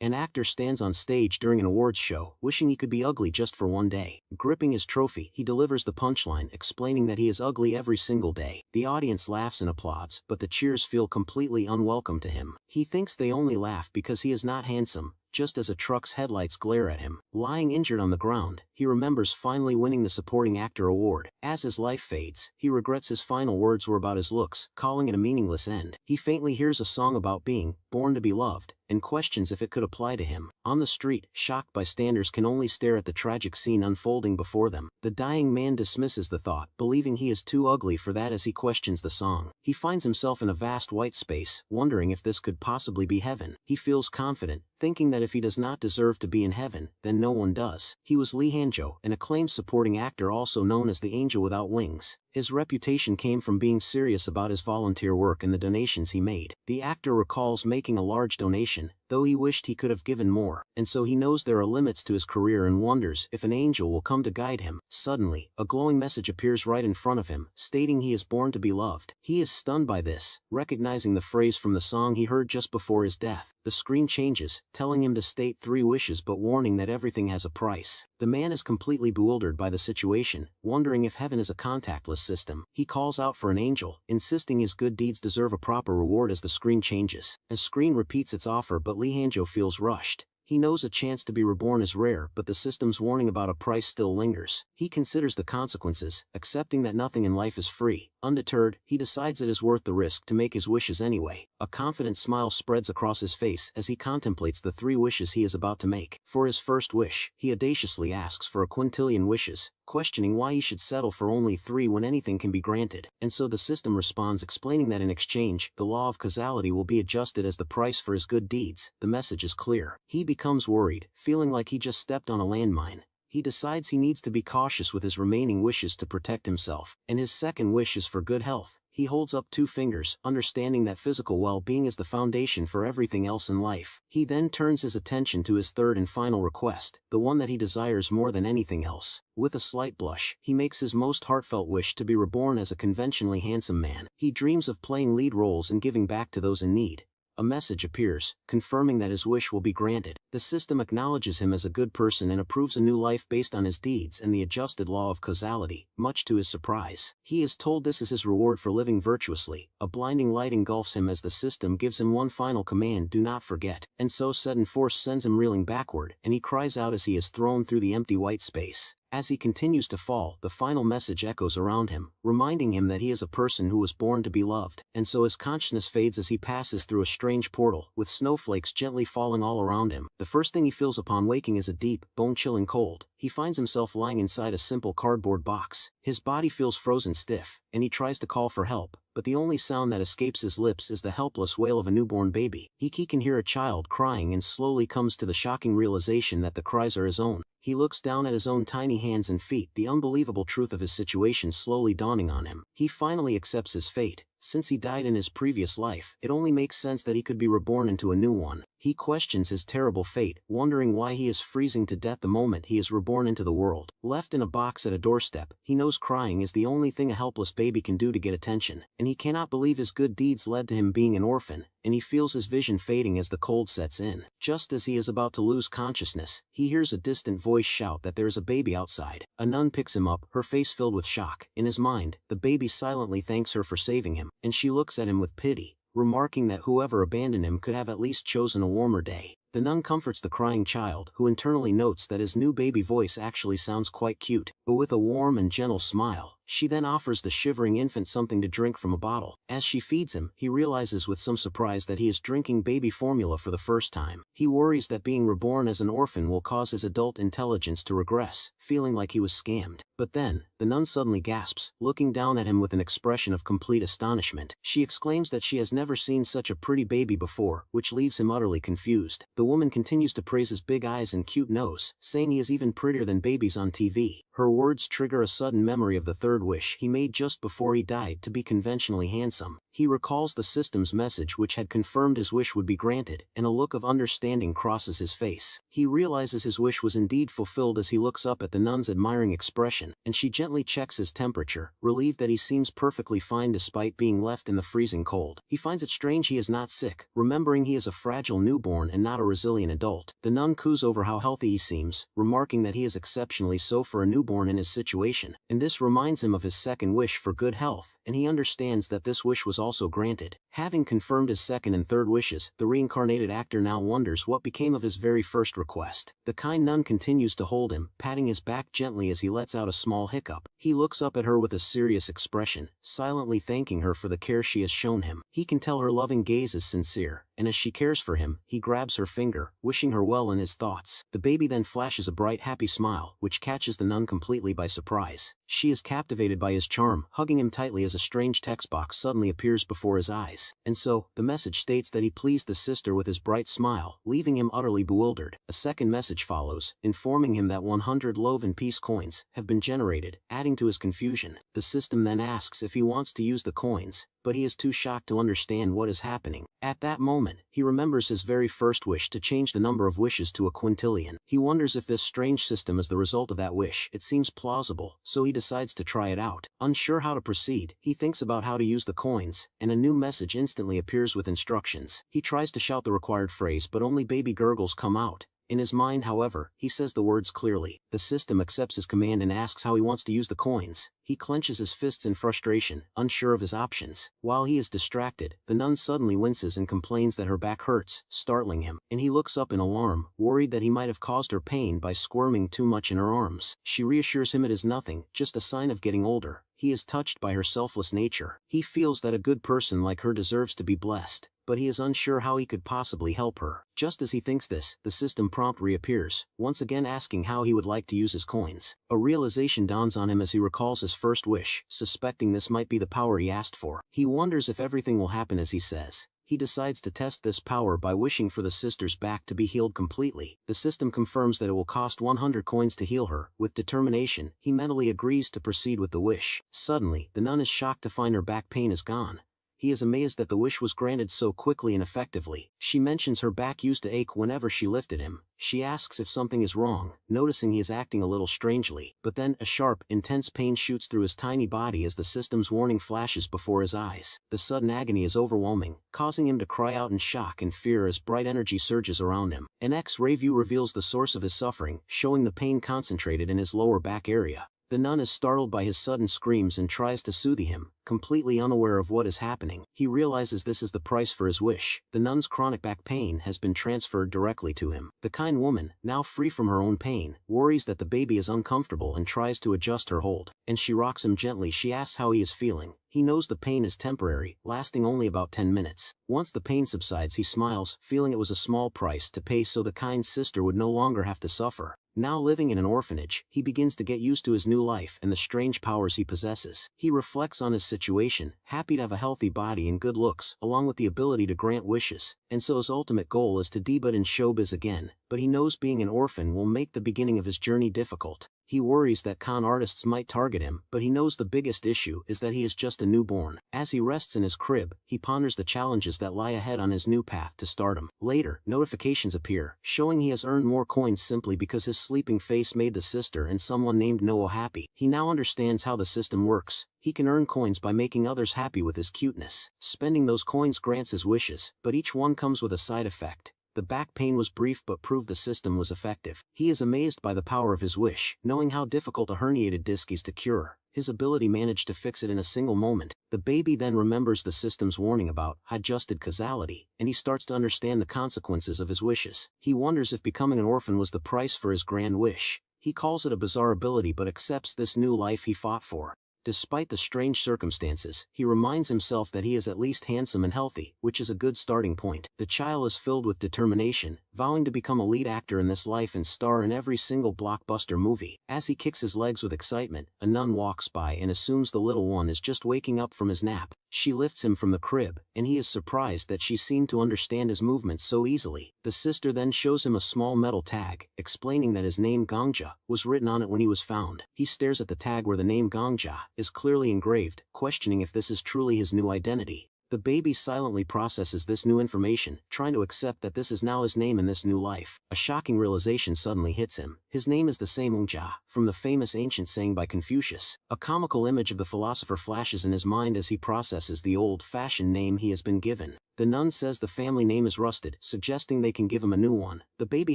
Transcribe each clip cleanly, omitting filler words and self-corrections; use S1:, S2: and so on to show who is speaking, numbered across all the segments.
S1: An actor stands on stage during an awards show, wishing he could be ugly just for one day. Gripping his trophy, he delivers the punchline, explaining that he is ugly every single day. The audience laughs and applauds, but the cheers feel completely unwelcome to him. He thinks they only laugh because he is not handsome. Just as a truck's headlights glare at him, lying injured on the ground, he remembers finally winning the supporting actor award. As his life fades, he regrets his final words were about his looks, calling it a meaningless end. He faintly hears a song about being born to be loved, and questions if it could apply to him. On the street, shocked bystanders can only stare at the tragic scene unfolding before them. The dying man dismisses the thought, believing he is too ugly for that as he questions the song. He finds himself in a vast white space, wondering if this could possibly be heaven. He feels confident, thinking that if he does not deserve to be in heaven, then no one does. He was Lee Han-jo, an acclaimed supporting actor also known as the Angel Without Wings. His reputation came from being serious about his volunteer work and the donations he made. The actor recalls making a large donation, though he wished he could have given more, and so he knows there are limits to his career and wonders if an angel will come to guide him. Suddenly, a glowing message appears right in front of him, stating he is born to be loved. He is stunned by this, recognizing the phrase from the song he heard just before his death. The screen changes, telling him to state 3 wishes but warning that everything has a price. The man is completely bewildered by the situation, wondering if heaven is a contactless system. He calls out for an angel, insisting his good deeds deserve a proper reward as the screen changes. The screen repeats its offer, but Lee Han-jo feels rushed. He knows a chance to be reborn is rare, but the system's warning about a price still lingers. He considers the consequences, accepting that nothing in life is free. Undeterred, he decides it is worth the risk to make his wishes anyway. A confident smile spreads across his face as he contemplates the 3 wishes he is about to make. For his first wish, he audaciously asks for a quintillion wishes, questioning why he should settle for only 3 when anything can be granted. And so the system responds, explaining that in exchange, the law of causality will be adjusted as the price for his good deeds. The message is clear. He becomes worried, feeling like he just stepped on a landmine. He decides he needs to be cautious with his remaining wishes to protect himself, and his second wish is for good health. He holds up 2 fingers, understanding that physical well-being is the foundation for everything else in life. He then turns his attention to his third and final request, the one that he desires more than anything else. With a slight blush, he makes his most heartfelt wish to be reborn as a conventionally handsome man. He dreams of playing lead roles and giving back to those in need. A message appears, confirming that his wish will be granted. The system acknowledges him as a good person and approves a new life based on his deeds and the adjusted law of causality, much to his surprise. He is told this is his reward for living virtuously. A blinding light engulfs him as the system gives him one final command: do not forget. And so sudden force sends him reeling backward, and he cries out as he is thrown through the empty white space. As he continues to fall, the final message echoes around him, reminding him that he is a person who was born to be loved. And so his consciousness fades as he passes through a strange portal, with snowflakes gently falling all around him. The first thing he feels upon waking is a deep, bone-chilling cold. He finds himself lying inside a simple cardboard box. His body feels frozen stiff, and he tries to call for help, but the only sound that escapes his lips is the helpless wail of a newborn baby. He can hear a child crying and slowly comes to the shocking realization that the cries are his own. He looks down at his own tiny hands and feet, the unbelievable truth of his situation slowly dawning on him. He finally accepts his fate. Since he died in his previous life, it only makes sense that he could be reborn into a new one. He questions his terrible fate, wondering why he is freezing to death the moment he is reborn into the world. Left in a box at a doorstep, he knows crying is the only thing a helpless baby can do to get attention, and he cannot believe his good deeds led to him being an orphan, and he feels his vision fading as the cold sets in. Just as he is about to lose consciousness, he hears a distant voice shout that there is a baby outside. A nun picks him up, her face filled with shock. In his mind, the baby silently thanks her for saving him, and she looks at him with pity, remarking that whoever abandoned him could have at least chosen a warmer day. The nun comforts the crying child, who internally notes that his new baby voice actually sounds quite cute. But with a warm and gentle smile, she then offers the shivering infant something to drink from a bottle. As she feeds him, he realizes with some surprise that he is drinking baby formula for the first time. He worries that being reborn as an orphan will cause his adult intelligence to regress, feeling like he was scammed. But then, the nun suddenly gasps, looking down at him with an expression of complete astonishment. She exclaims that she has never seen such a pretty baby before, which leaves him utterly confused. The woman continues to praise his big eyes and cute nose, saying he is even prettier than babies on TV. Her words trigger a sudden memory of the third wish he made just before he died, to be conventionally handsome. He recalls the system's message which had confirmed his wish would be granted, and a look of understanding crosses his face. He realizes his wish was indeed fulfilled as he looks up at the nun's admiring expression, and she gently checks his temperature, relieved that he seems perfectly fine despite being left in the freezing cold. He finds it strange he is not sick, remembering he is a fragile newborn and not a resilient adult. The nun coos over how healthy he seems, remarking that he is exceptionally so for a newborn in his situation, and this reminds him of his second wish for good health, and he understands that this wish was also granted. Having confirmed his second and third wishes, the reincarnated actor now wonders what became of his very first request. The kind nun continues to hold him, patting his back gently as he lets out a small hiccup. He looks up at her with a serious expression, silently thanking her for the care she has shown him. He can tell her loving gaze is sincere, and as she cares for him, he grabs her finger, wishing her well in his thoughts. The baby then flashes a bright happy smile, which catches the nun completely by surprise. She is captivated by his charm, hugging him tightly as a strange text box suddenly appears before his eyes. And so, the message states that he pleased the sister with his bright smile, leaving him utterly bewildered. A second message follows, informing him that 100 love and peace coins have been generated, adding to his confusion. The system then asks if he wants to use the coins, but he is too shocked to understand what is happening. At that moment, he remembers his very first wish to change the number of wishes to a quintillion. He wonders if this strange system is the result of that wish. It seems plausible, so he decides to try it out. Unsure how to proceed, he thinks about how to use the coins, and a new message instantly appears with instructions. He tries to shout the required phrase but only baby gurgles come out. In his mind, however, he says the words clearly. The system accepts his command and asks how he wants to use the coins. He clenches his fists in frustration, unsure of his options. While he is distracted, the nun suddenly winces and complains that her back hurts, startling him, and he looks up in alarm, worried that he might have caused her pain by squirming too much in her arms. She reassures him it is nothing, just a sign of getting older. He is touched by her selfless nature. He feels that a good person like her deserves to be blessed, but he is unsure how he could possibly help her. Just as he thinks this, the system prompt reappears, once again asking how he would like to use his coins. A realization dawns on him as he recalls his first wish, suspecting this might be the power he asked for. He wonders if everything will happen as he says. He decides to test this power by wishing for the sister's back to be healed completely. The system confirms that it will cost 100 coins to heal her. With determination, he mentally agrees to proceed with the wish. Suddenly, the nun is shocked to find her back pain is gone. He is amazed that the wish was granted so quickly and effectively. She mentions her back used to ache whenever she lifted him. She asks if something is wrong, noticing he is acting a little strangely. But then, a sharp, intense pain shoots through his tiny body as the system's warning flashes before his eyes. The sudden agony is overwhelming, causing him to cry out in shock and fear as bright energy surges around him. An X-ray view reveals the source of his suffering, showing the pain concentrated in his lower back area. The nun is startled by his sudden screams and tries to soothe him, completely unaware of what is happening. He realizes this is the price for his wish. The nun's chronic back pain has been transferred directly to him. The kind woman, now free from her own pain, worries that the baby is uncomfortable and tries to adjust her hold. And she rocks him gently. She asks how he is feeling. He knows the pain is temporary, lasting only about 10 minutes. Once the pain subsides, he smiles, feeling it was a small price to pay so the kind sister would no longer have to suffer. Now living in an orphanage, he begins to get used to his new life and the strange powers he possesses. He reflects on his situation, happy to have a healthy body and good looks, along with the ability to grant wishes, and so his ultimate goal is to debut in showbiz again, but he knows being an orphan will make the beginning of his journey difficult. He worries that con artists might target him, but he knows the biggest issue is that he is just a newborn. As he rests in his crib, he ponders the challenges that lie ahead on his new path to stardom. Later, notifications appear, showing he has earned more coins simply because his sleeping face made the sister and someone named Noah happy. He now understands how the system works. He can earn coins by making others happy with his cuteness. Spending those coins grants his wishes, but each one comes with a side effect. The back pain was brief but proved the system was effective. He is amazed by the power of his wish, knowing how difficult a herniated disc is to cure. His ability managed to fix it in a single moment. The baby then remembers the system's warning about adjusted causality, and he starts to understand the consequences of his wishes. He wonders if becoming an orphan was the price for his grand wish. He calls it a bizarre ability but accepts this new life he fought for. Despite the strange circumstances, he reminds himself that he is at least handsome and healthy, which is a good starting point. The child is filled with determination, vowing to become a lead actor in this life and star in every single blockbuster movie. As he kicks his legs with excitement, a nun walks by and assumes the little one is just waking up from his nap. She lifts him from the crib, and he is surprised that she seemed to understand his movements so easily. The sister then shows him a small metal tag, explaining that his name Gangja was written on it when he was found. He stares at the tag where the name Gangja is clearly engraved, questioning if this is truly his new identity. The baby silently processes this new information, trying to accept that this is now his name in this new life. A shocking realization suddenly hits him. His name is the same Unja, from the famous ancient saying by Confucius. A comical image of the philosopher flashes in his mind as he processes the old-fashioned name he has been given. The nun says the family name is rusted, suggesting they can give him a new one. The baby,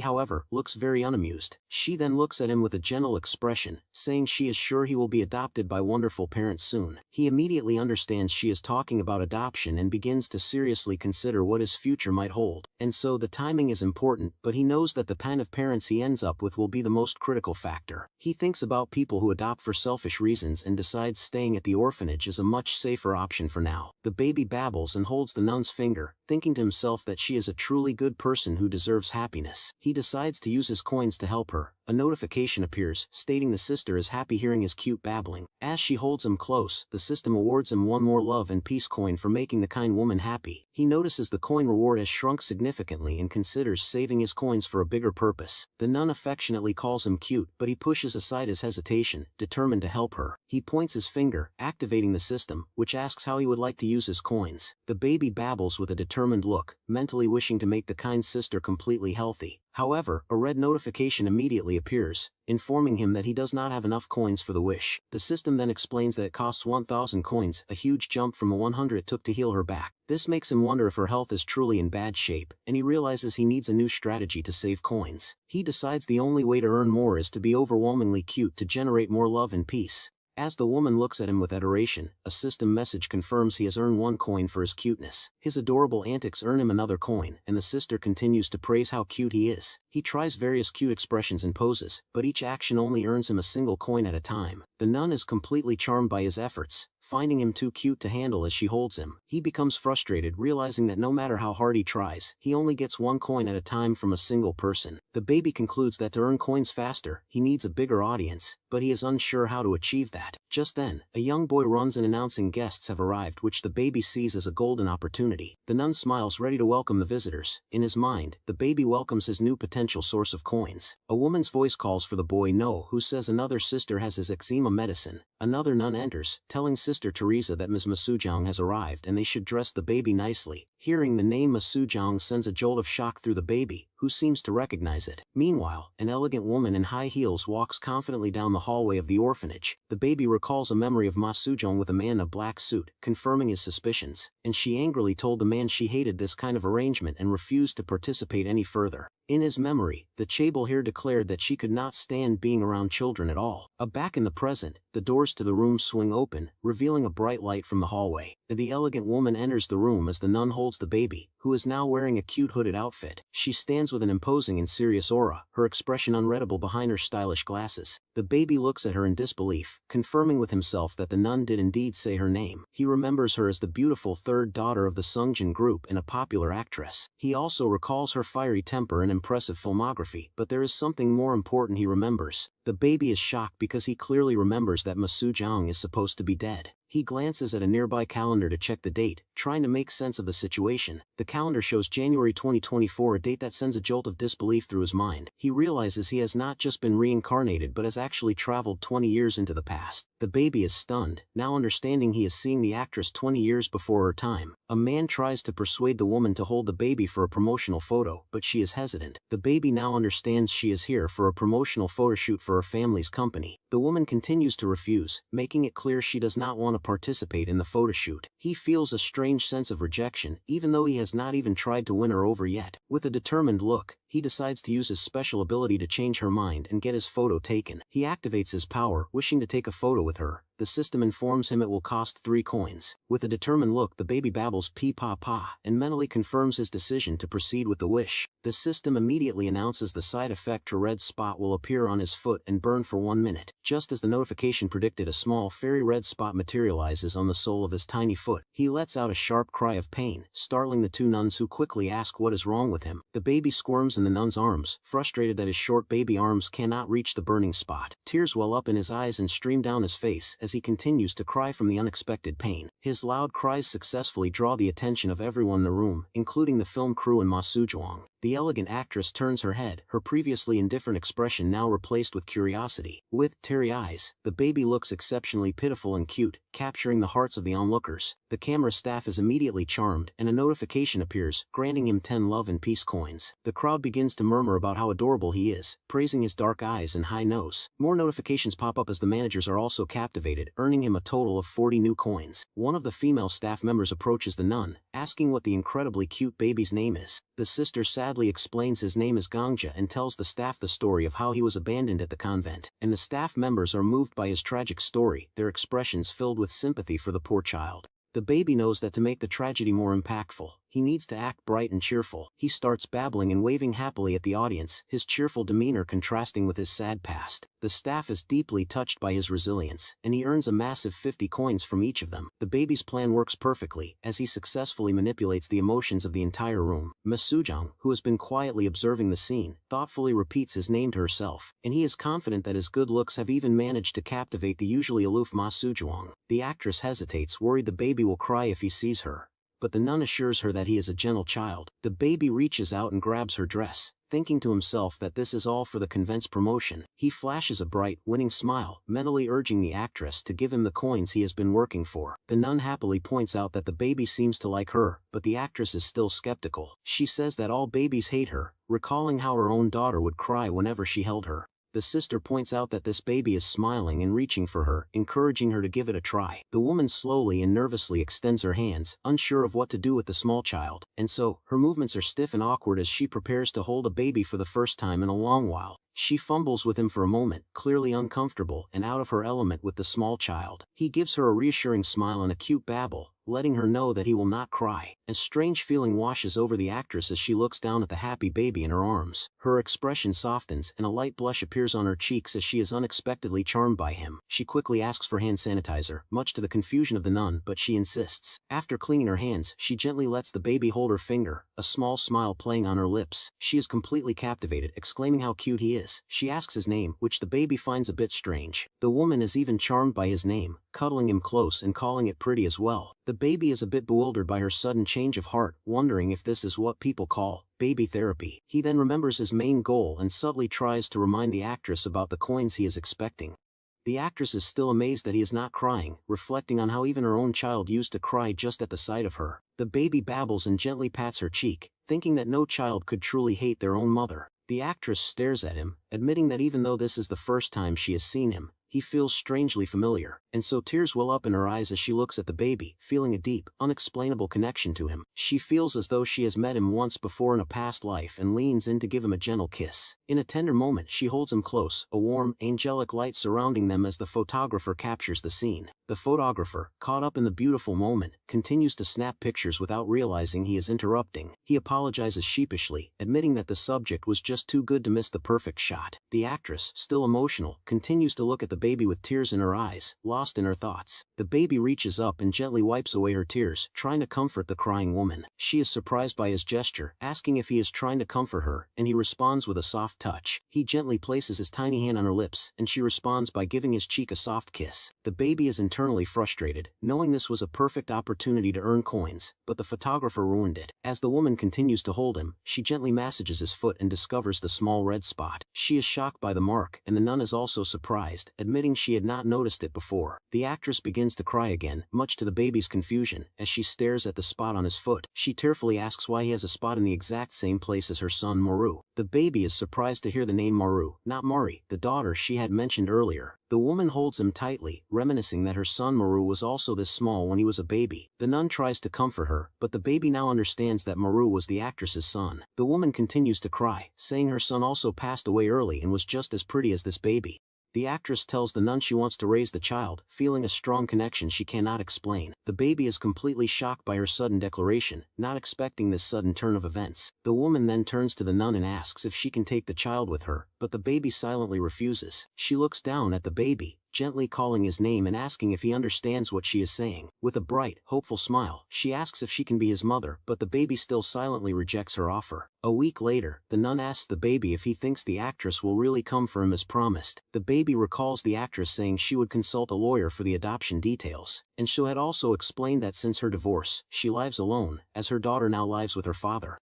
S1: however, looks very unamused. She then looks at him with a gentle expression, saying she is sure he will be adopted by wonderful parents soon. He immediately understands she is talking about adoption and begins to seriously consider what his future might hold. And so the timing is important, but he knows that the kind of parents he ends up with will be the most critical factor. He thinks about people who adopt for selfish reasons and decides staying at the orphanage is a much safer option for now. The baby babbles and holds the nun's finger, thinking to himself that she is a truly good person who deserves happiness. He decides to use his coins to help her. A notification appears, stating the sister is happy hearing his cute babbling. As she holds him close, the system awards him one more love and peace coin for making the kind woman happy. He notices the coin reward has shrunk significantly and considers saving his coins for a bigger purpose. The nun affectionately calls him cute, but he pushes aside his hesitation, determined to help her. He points his finger, activating the system, which asks how he would like to use his coins. The baby babbles with a determined look, mentally wishing to make the kind sister completely healthy. However, a red notification immediately appears, informing him that he does not have enough coins for the wish. The system then explains that it costs 1,000 coins, a huge jump from the 100 it took to heal her back. This makes him wonder if her health is truly in bad shape, and he realizes he needs a new strategy to save coins. He decides the only way to earn more is to be overwhelmingly cute to generate more love and peace. As the woman looks at him with adoration, a system message confirms he has earned 1 coin for his cuteness. His adorable antics earn him another coin, and the sister continues to praise how cute he is. He tries various cute expressions and poses, but each action only earns him a single coin at a time. The nun is completely charmed by his efforts, finding him too cute to handle as she holds him. He becomes frustrated, realizing that no matter how hard he tries, he only gets 1 coin at a time from a single person. The baby concludes that to earn coins faster, he needs a bigger audience, but he is unsure how to achieve that. Just then, a young boy runs in announcing guests have arrived, which the baby sees as a golden opportunity. The nun smiles, ready to welcome the visitors. In his mind, the baby welcomes his new potential source of coins. A woman's voice calls for the boy No, who says another sister has his eczema medicine. Another nun enters, telling Sister Teresa that Ms. Masujang has arrived and they should dress the baby nicely. Hearing the name Masujang sends a jolt of shock through the baby, who seems to recognize it. Meanwhile, an elegant woman in high heels walks confidently down the hallway of the orphanage. The baby recalls a memory of Masujang with a man in a black suit, confirming his suspicions, and she angrily told the man she hated this kind of arrangement and refused to participate any further. In his memory, the chaebol here declared that she could not stand being around children at all. Back in the present, the doors to the room swing open, revealing a bright light from the hallway. The elegant woman enters the room as the nun holds the baby, who is now wearing a cute hooded outfit. She stands with an imposing and serious aura, her expression unreadable behind her stylish glasses. The baby looks at her in disbelief, confirming with himself that the nun did indeed say her name. He remembers her as the beautiful third daughter of the Sungjin group and a popular actress. He also recalls her fiery temper and impressive filmography, but there is something more important he remembers. The baby is shocked because he clearly remembers that Masujang is supposed to be dead. He glances at a nearby calendar to check the date, trying to make sense of the situation. The calendar shows January 2024, a date that sends a jolt of disbelief through his mind. He realizes he has not just been reincarnated but has actually traveled 20 years into the past. The baby is stunned, now understanding he is seeing the actress 20 years before her time. A man tries to persuade the woman to hold the baby for a promotional photo, but she is hesitant. The baby now understands she is here for a promotional photo shoot for her family's company. The woman continues to refuse, making it clear she does not want to participate in the photo shoot. He feels a strange sense of rejection, even though he has not even tried to win her over yet. With a determined look, he decides to use his special ability to change her mind and get his photo taken. He activates his power, wishing to take a photo with her. The system informs him it will cost 3 coins. With a determined look, the baby babbles pee pa pa and mentally confirms his decision to proceed with the wish. The system immediately announces the side effect: a red spot will appear on his foot and burn for 1 minute. Just as the notification predicted, a small fairy red spot materializes on the sole of his tiny foot. He lets out a sharp cry of pain, startling the 2 nuns, who quickly ask what is wrong with him. The baby squirms in the nun's arms, frustrated that his short baby arms cannot reach the burning spot. Tears well up in his eyes and stream down his face as he continues to cry from the unexpected pain. His loud cries successfully draw the attention of everyone in the room, including the film crew and Masujang. The elegant actress turns her head, her previously indifferent expression now replaced with curiosity. With teary eyes, the baby looks exceptionally pitiful and cute, capturing the hearts of the onlookers. The camera staff is immediately charmed, and a notification appears, granting him 10 love and peace coins. The crowd begins to murmur about how adorable he is, praising his dark eyes and high nose. More notifications pop up as the managers are also captivated, earning him a total of 40 new coins. One of the female staff members approaches the nun, asking what the incredibly cute baby's name is. The sister sadly explains his name is Gangja and tells the staff the story of how he was abandoned at the convent, and the staff members are moved by his tragic story, their expressions filled with sympathy for the poor child. The baby knows that to make the tragedy more impactful, he needs to act bright and cheerful. He starts babbling and waving happily at the audience, his cheerful demeanor contrasting with his sad past. The staff is deeply touched by his resilience, and he earns a massive 50 coins from each of them. The baby's plan works perfectly, as he successfully manipulates the emotions of the entire room. Masujang, who has been quietly observing the scene, thoughtfully repeats his name to herself, and he is confident that his good looks have even managed to captivate the usually aloof Ma Sujuang. The actress hesitates, worried the baby will cry if he sees her, but the nun assures her that he is a gentle child. The baby reaches out and grabs her dress, thinking to himself that this is all for the convent's promotion. He flashes a bright, winning smile, mentally urging the actress to give him the coins he has been working for. The nun happily points out that the baby seems to like her, but the actress is still skeptical. She says that all babies hate her, recalling how her own daughter would cry whenever she held her. The sister points out that this baby is smiling and reaching for her, encouraging her to give it a try. The woman slowly and nervously extends her hands, unsure of what to do with the small child, and so, her movements are stiff and awkward as she prepares to hold a baby for the first time in a long while. She fumbles with him for a moment, clearly uncomfortable and out of her element with the small child. He gives her a reassuring smile and a cute babble, letting her know that he will not cry. A strange feeling washes over the actress as she looks down at the happy baby in her arms. Her expression softens and a light blush appears on her cheeks as she is unexpectedly charmed by him. She quickly asks for hand sanitizer, much to the confusion of the nun, but she insists. After cleaning her hands, she gently lets the baby hold her finger, a small smile playing on her lips. She is completely captivated, exclaiming how cute he is. She asks his name, which the baby finds a bit strange. The woman is even charmed by his name, cuddling him close and calling it pretty as well. The baby is a bit bewildered by her sudden change of heart, wondering if this is what people call baby therapy. He then remembers his main goal and subtly tries to remind the actress about the coins he is expecting. The actress is still amazed that he is not crying, reflecting on how even her own child used to cry just at the sight of her. The baby babbles and gently pats her cheek, thinking that no child could truly hate their own mother. The actress stares at him, admitting that even though this is the first time she has seen him, he feels strangely familiar, and so tears well up in her eyes as she looks at the baby, feeling a deep, unexplainable connection to him. She feels as though she has met him once before in a past life and leans in to give him a gentle kiss. In a tender moment she holds him close, a warm, angelic light surrounding them as the photographer captures the scene. The photographer, caught up in the beautiful moment, continues to snap pictures without realizing he is interrupting. He apologizes sheepishly, admitting that the subject was just too good to miss the perfect shot. The actress, still emotional, continues to look at the baby with tears in her eyes, lost in her thoughts. The baby reaches up and gently wipes away her tears, trying to comfort the crying woman. She is surprised by his gesture, asking if he is trying to comfort her, and he responds with a soft touch. He gently places his tiny hand on her lips, and she responds by giving his cheek a soft kiss. The baby is internally frustrated, knowing this was a perfect opportunity to earn coins, but the photographer ruined it. As the woman continues to hold him, she gently massages his foot and discovers the small red spot. She is shocked by the mark, and the nun is also surprised, admitting she had not noticed it before. The actress begins to cry again, much to the baby's confusion, as she stares at the spot on his foot. She tearfully asks why he has a spot in the exact same place as her son Maru. The baby is surprised to hear the name Maru, not Mari, the daughter she had mentioned earlier. The woman holds him tightly, reminiscing that her son Maru was also this small when he was a baby. The nun tries to comfort her, but the baby now understands that Maru was the actress's son. The woman continues to cry, saying her son also passed away early and was just as pretty as this baby. The actress tells the nun she wants to raise the child, feeling a strong connection she cannot explain. The baby is completely shocked by her sudden declaration, not expecting this sudden turn of events. The woman then turns to the nun and asks if she can take the child with her, but the baby silently refuses. She looks down at the baby, gently calling his name and asking if he understands what she is saying. With a bright, hopeful smile, she asks if she can be his mother, but the baby still silently rejects her offer. A week later, the nun asks the baby if he thinks the actress will really come for him as promised. The baby recalls the actress saying she would consult a lawyer for the adoption details, and she had also explained that since her divorce, she lives alone, as her daughter now lives with her father.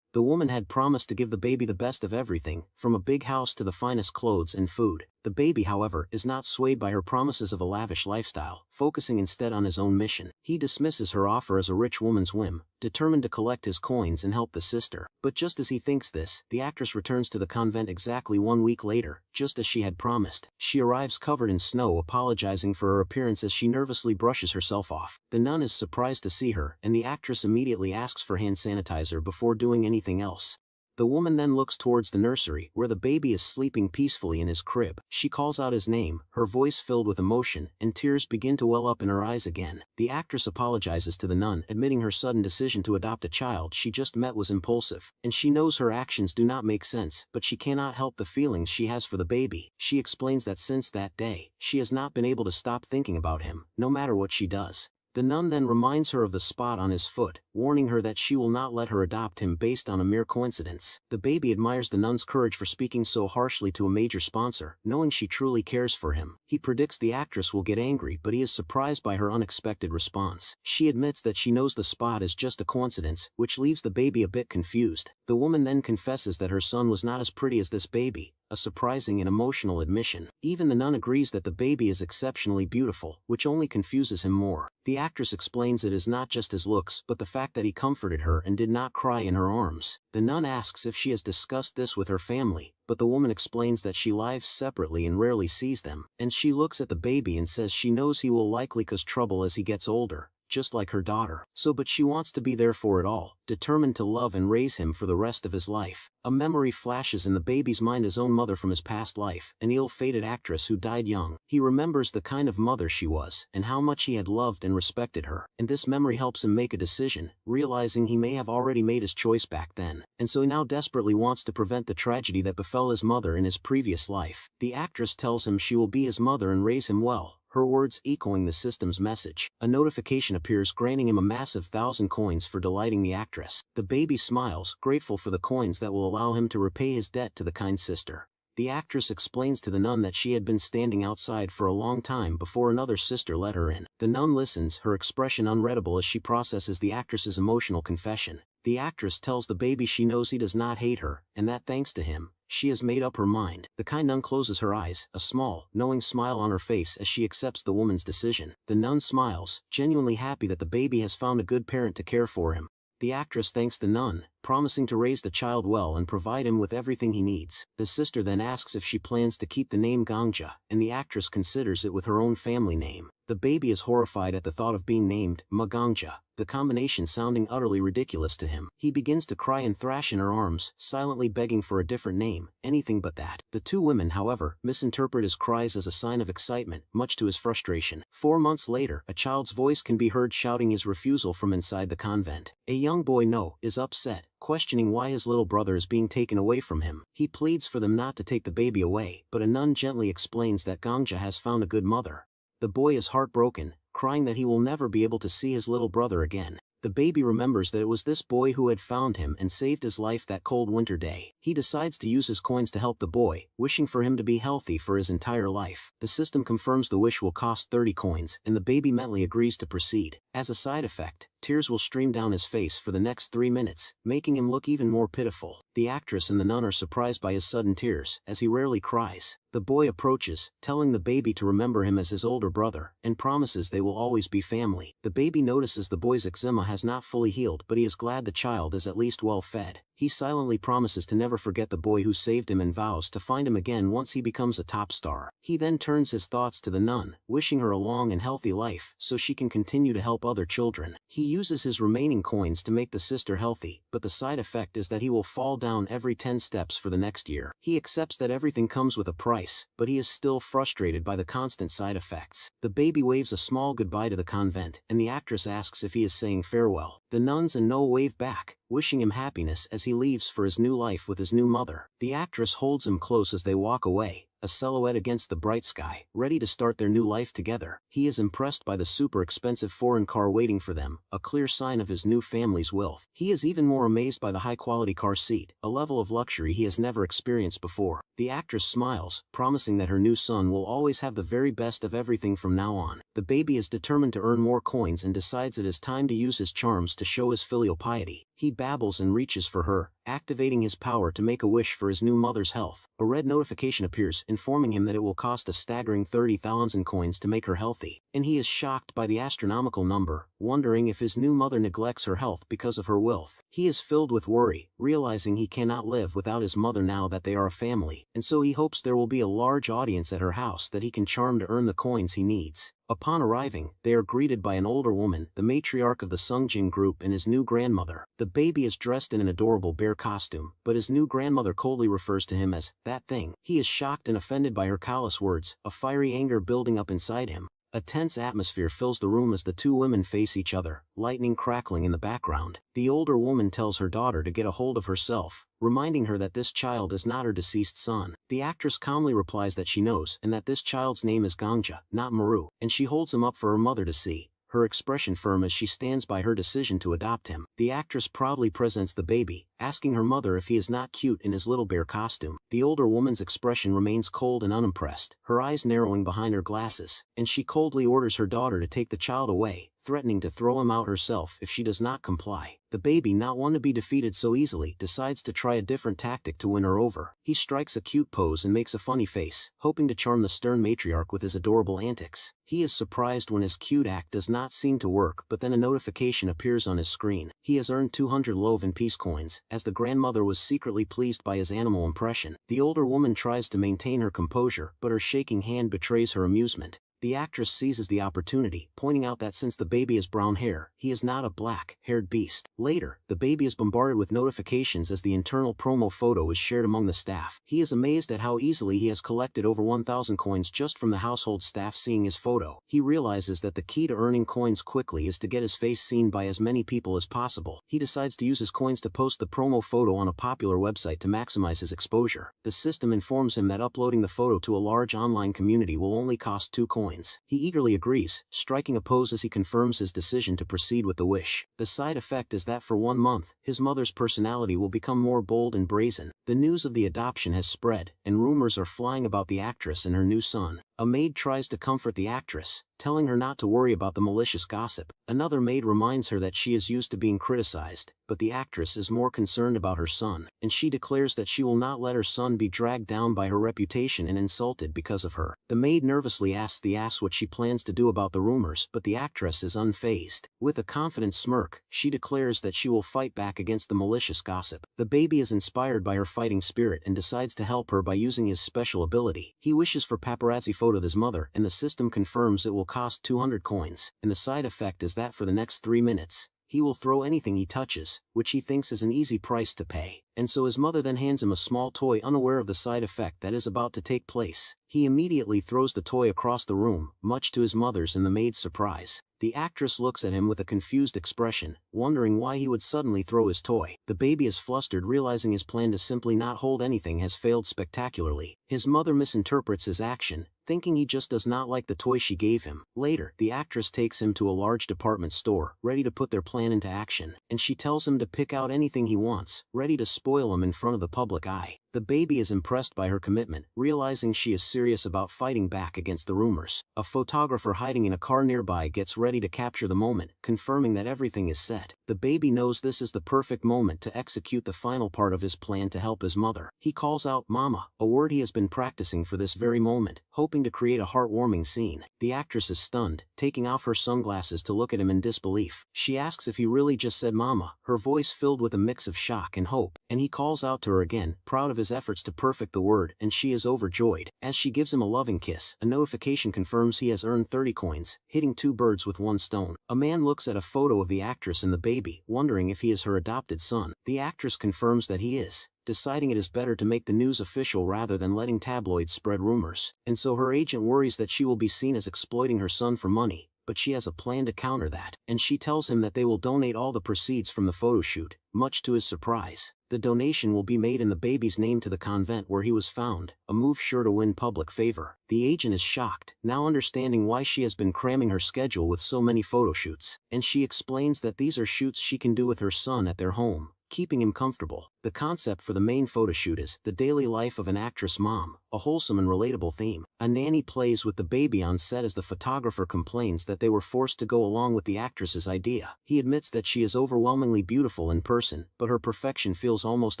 S1: The woman had promised to give the baby the best of everything, from a big house to the finest clothes and food. The baby, however, is not swayed by her promises of a lavish lifestyle, focusing instead on his own mission. He dismisses her offer as a rich woman's whim, determined to collect his coins and help the sister. But just as he thinks this, the actress returns to the convent exactly 1 week later, just as she had promised. She arrives covered in snow, apologizing for her appearance as she nervously brushes herself off. The nun is surprised to see her, and the actress immediately asks for hand sanitizer before doing anything else. The woman then looks towards the nursery, where the baby is sleeping peacefully in his crib. She calls out his name, her voice filled with emotion, and tears begin to well up in her eyes again. The actress apologizes to the nun, admitting her sudden decision to adopt a child she just met was impulsive, and she knows her actions do not make sense, but she cannot help the feelings she has for the baby. She explains that since that day, she has not been able to stop thinking about him, no matter what she does. The nun then reminds her of the spot on his foot, warning her that she will not let her adopt him based on a mere coincidence. The baby admires the nun's courage for speaking so harshly to a major sponsor, knowing she truly cares for him. He predicts the actress will get angry, but he is surprised by her unexpected response. She admits that she knows the spot is just a coincidence, which leaves the baby a bit confused. The woman then confesses that her son was not as pretty as this baby, a surprising and emotional admission. Even the nun agrees that the baby is exceptionally beautiful, which only confuses him more. The actress explains it is not just his looks but the fact that he comforted her and did not cry in her arms. The nun asks if she has discussed this with her family, but the woman explains that she lives separately and rarely sees them, and she looks at the baby and says she knows he will likely cause trouble as he gets older, just like her daughter. But she wants to be there for it all, determined to love and raise him for the rest of his life. A memory flashes in the baby's mind, his own mother from his past life, an ill-fated actress who died young. He remembers the kind of mother she was, and how much he had loved and respected her, and this memory helps him make a decision, realizing he may have already made his choice back then, and so he now desperately wants to prevent the tragedy that befell his mother in his previous life. The actress tells him she will be his mother and raise him well, her words echoing the system's message. A notification appears granting him a massive 1,000 coins for delighting the actress. The baby smiles, grateful for the coins that will allow him to repay his debt to the kind sister. The actress explains to the nun that she had been standing outside for a long time before another sister let her in. The nun listens, her expression unreadable as she processes the actress's emotional confession. The actress tells the baby she knows he does not hate her, and that thanks to him, she has made up her mind. The kind nun closes her eyes, a small, knowing smile on her face as she accepts the woman's decision. The nun smiles, genuinely happy that the baby has found a good parent to care for him. The actress thanks the nun, promising to raise the child well and provide him with everything he needs. The sister then asks if she plans to keep the name Gangja, and the actress considers it with her own family name. The baby is horrified at the thought of being named Magangja, the combination sounding utterly ridiculous to him. He begins to cry and thrash in her arms, silently begging for a different name, anything but that. The two women, however, misinterpret his cries as a sign of excitement, much to his frustration. 4 months later, a child's voice can be heard shouting his refusal from inside the convent. A young boy, No, is upset, questioning why his little brother is being taken away from him. He pleads for them not to take the baby away, but a nun gently explains that Gangja has found a good mother. The boy is heartbroken, crying that he will never be able to see his little brother again. The baby remembers that it was this boy who had found him and saved his life that cold winter day. He decides to use his coins to help the boy, wishing for him to be healthy for his entire life. The system confirms the wish will cost 30 coins, and the baby mentally agrees to proceed. As a side effect, tears will stream down his face for the next 3 minutes, making him look even more pitiful. The actress and the nun are surprised by his sudden tears, as he rarely cries. The boy approaches, telling the baby to remember him as his older brother, and promises they will always be family. The baby notices the boy's eczema has not fully healed, but he is glad the child is at least well fed. He silently promises to never forget the boy who saved him and vows to find him again once he becomes a top star. He then turns his thoughts to the nun, wishing her a long and healthy life so she can continue to help other children. He uses his remaining coins to make the sister healthy, but the side effect is that he will fall down every 10 steps for the next year. He accepts that everything comes with a price, but he is still frustrated by the constant side effects. The baby waves a small goodbye to the convent, and the actress asks if he is saying farewell. The nuns and No wave back, wishing him happiness as he leaves for his new life with his new mother. The actress holds him close as they walk away, a silhouette against the bright sky, ready to start their new life together. He is impressed by the super expensive foreign car waiting for them, a clear sign of his new family's wealth. He is even more amazed by the high-quality car seat, a level of luxury he has never experienced before. The actress smiles, promising that her new son will always have the very best of everything from now on. The baby is determined to earn more coins and decides it is time to use his charms to show his filial piety. He babbles and reaches for her, activating his power to make a wish for his new mother's health. A red notification appears informing him that it will cost a staggering 30,000 coins to make her healthy, and he is shocked by the astronomical number, wondering if his new mother neglects her health because of her wealth. He is filled with worry, realizing he cannot live without his mother now that they are a family, and so he hopes there will be a large audience at her house that he can charm to earn the coins he needs. Upon arriving, they are greeted by an older woman, the matriarch of the Sungjin group, and his new grandmother. The baby is dressed in an adorable bear costume, but his new grandmother coldly refers to him as that thing. He is shocked and offended by her callous words, a fiery anger building up inside him. A tense atmosphere fills the room as the two women face each other, lightning crackling in the background. The older woman tells her daughter to get a hold of herself, reminding her that this child is not her deceased son. The actress calmly replies that she knows and that this child's name is Gangja, not Maru, and she holds him up for her mother to see, her expression firm as she stands by her decision to adopt him. The actress proudly presents the baby, asking her mother if he is not cute in his little bear costume. The older woman's expression remains cold and unimpressed, her eyes narrowing behind her glasses, and she coldly orders her daughter to take the child away, threatening to throw him out herself if she does not comply. The baby, not one to be defeated so easily, decides to try a different tactic to win her over. He strikes a cute pose and makes a funny face, hoping to charm the stern matriarch with his adorable antics. He is surprised when his cute act does not seem to work, but then a notification appears on his screen. He has earned 200 love and peace coins, as the grandmother was secretly pleased by his animal impression. The older woman tries to maintain her composure, but her shaking hand betrays her amusement. The actress seizes the opportunity, pointing out that since the baby has brown hair, he is not a black-haired beast. Later, the baby is bombarded with notifications as the internal promo photo is shared among the staff. He is amazed at how easily he has collected over 1,000 coins just from the household staff seeing his photo. He realizes that the key to earning coins quickly is to get his face seen by as many people as possible. He decides to use his coins to post the promo photo on a popular website to maximize his exposure. The system informs him that uploading the photo to a large online community will only cost 2 coins. He eagerly agrees, striking a pose as he confirms his decision to proceed with the wish. The side effect is that for 1 month, his mother's personality will become more bold and brazen. The news of the adoption has spread, and rumors are flying about the actress and her new son. A maid tries to comfort the actress, telling her not to worry about the malicious gossip. Another maid reminds her that she is used to being criticized, but the actress is more concerned about her son, and she declares that she will not let her son be dragged down by her reputation and insulted because of her. The maid nervously asks the ass what she plans to do about the rumors, but the actress is unfazed. With a confident smirk, she declares that she will fight back against the malicious gossip. The baby is inspired by her fighting spirit and decides to help her by using his special ability. He wishes for paparazzi photo of his mother, and the system confirms it will cost 200 coins, and the side effect is that for the next 3 minutes, he will throw anything he touches, which he thinks is an easy price to pay. And so his mother then hands him a small toy, unaware of the side effect that is about to take place. He immediately throws the toy across the room, much to his mother's and the maid's surprise. The actress looks at him with a confused expression, wondering why he would suddenly throw his toy. The baby is flustered, realizing his plan to simply not hold anything has failed spectacularly. His mother misinterprets his action, thinking he just does not like the toy she gave him. Later, the actress takes him to a large department store, ready to put their plan into action, and she tells him to pick out anything he wants, ready to spoil him in front of the public eye. The baby is impressed by her commitment, realizing she is serious about fighting back against the rumors. A photographer hiding in a car nearby gets ready to capture the moment, confirming that everything is set. The baby knows this is the perfect moment to execute the final part of his plan to help his mother. He calls out "Mama," a word he has been practicing for this very moment, hoping to create a heartwarming scene. The actress is stunned, taking off her sunglasses to look at him in disbelief. She asks if he really just said "Mama," her voice filled with a mix of shock and hope, and he calls out to her again, proud of his efforts to perfect the word, and she is overjoyed. As she gives him a loving kiss, a notification confirms he has earned 30 coins, hitting 2 birds with 1 stone. A man looks at a photo of the actress and the baby, wondering if he is her adopted son. The actress confirms that he is, deciding it is better to make the news official rather than letting tabloids spread rumors. And so her agent worries that she will be seen as exploiting her son for money, but she has a plan to counter that, and she tells him that they will donate all the proceeds from the photo shoot. Much to his surprise, the donation will be made in the baby's name to the convent where he was found, a move sure to win public favor. The agent is shocked, now understanding why she has been cramming her schedule with so many photo shoots, and she explains that these are shoots she can do with her son at their home, keeping him comfortable. The concept for the main photoshoot is the daily life of an actress mom, a wholesome and relatable theme. A nanny plays with the baby on set as the photographer complains that they were forced to go along with the actress's idea. He admits that she is overwhelmingly beautiful in person, but her perfection feels almost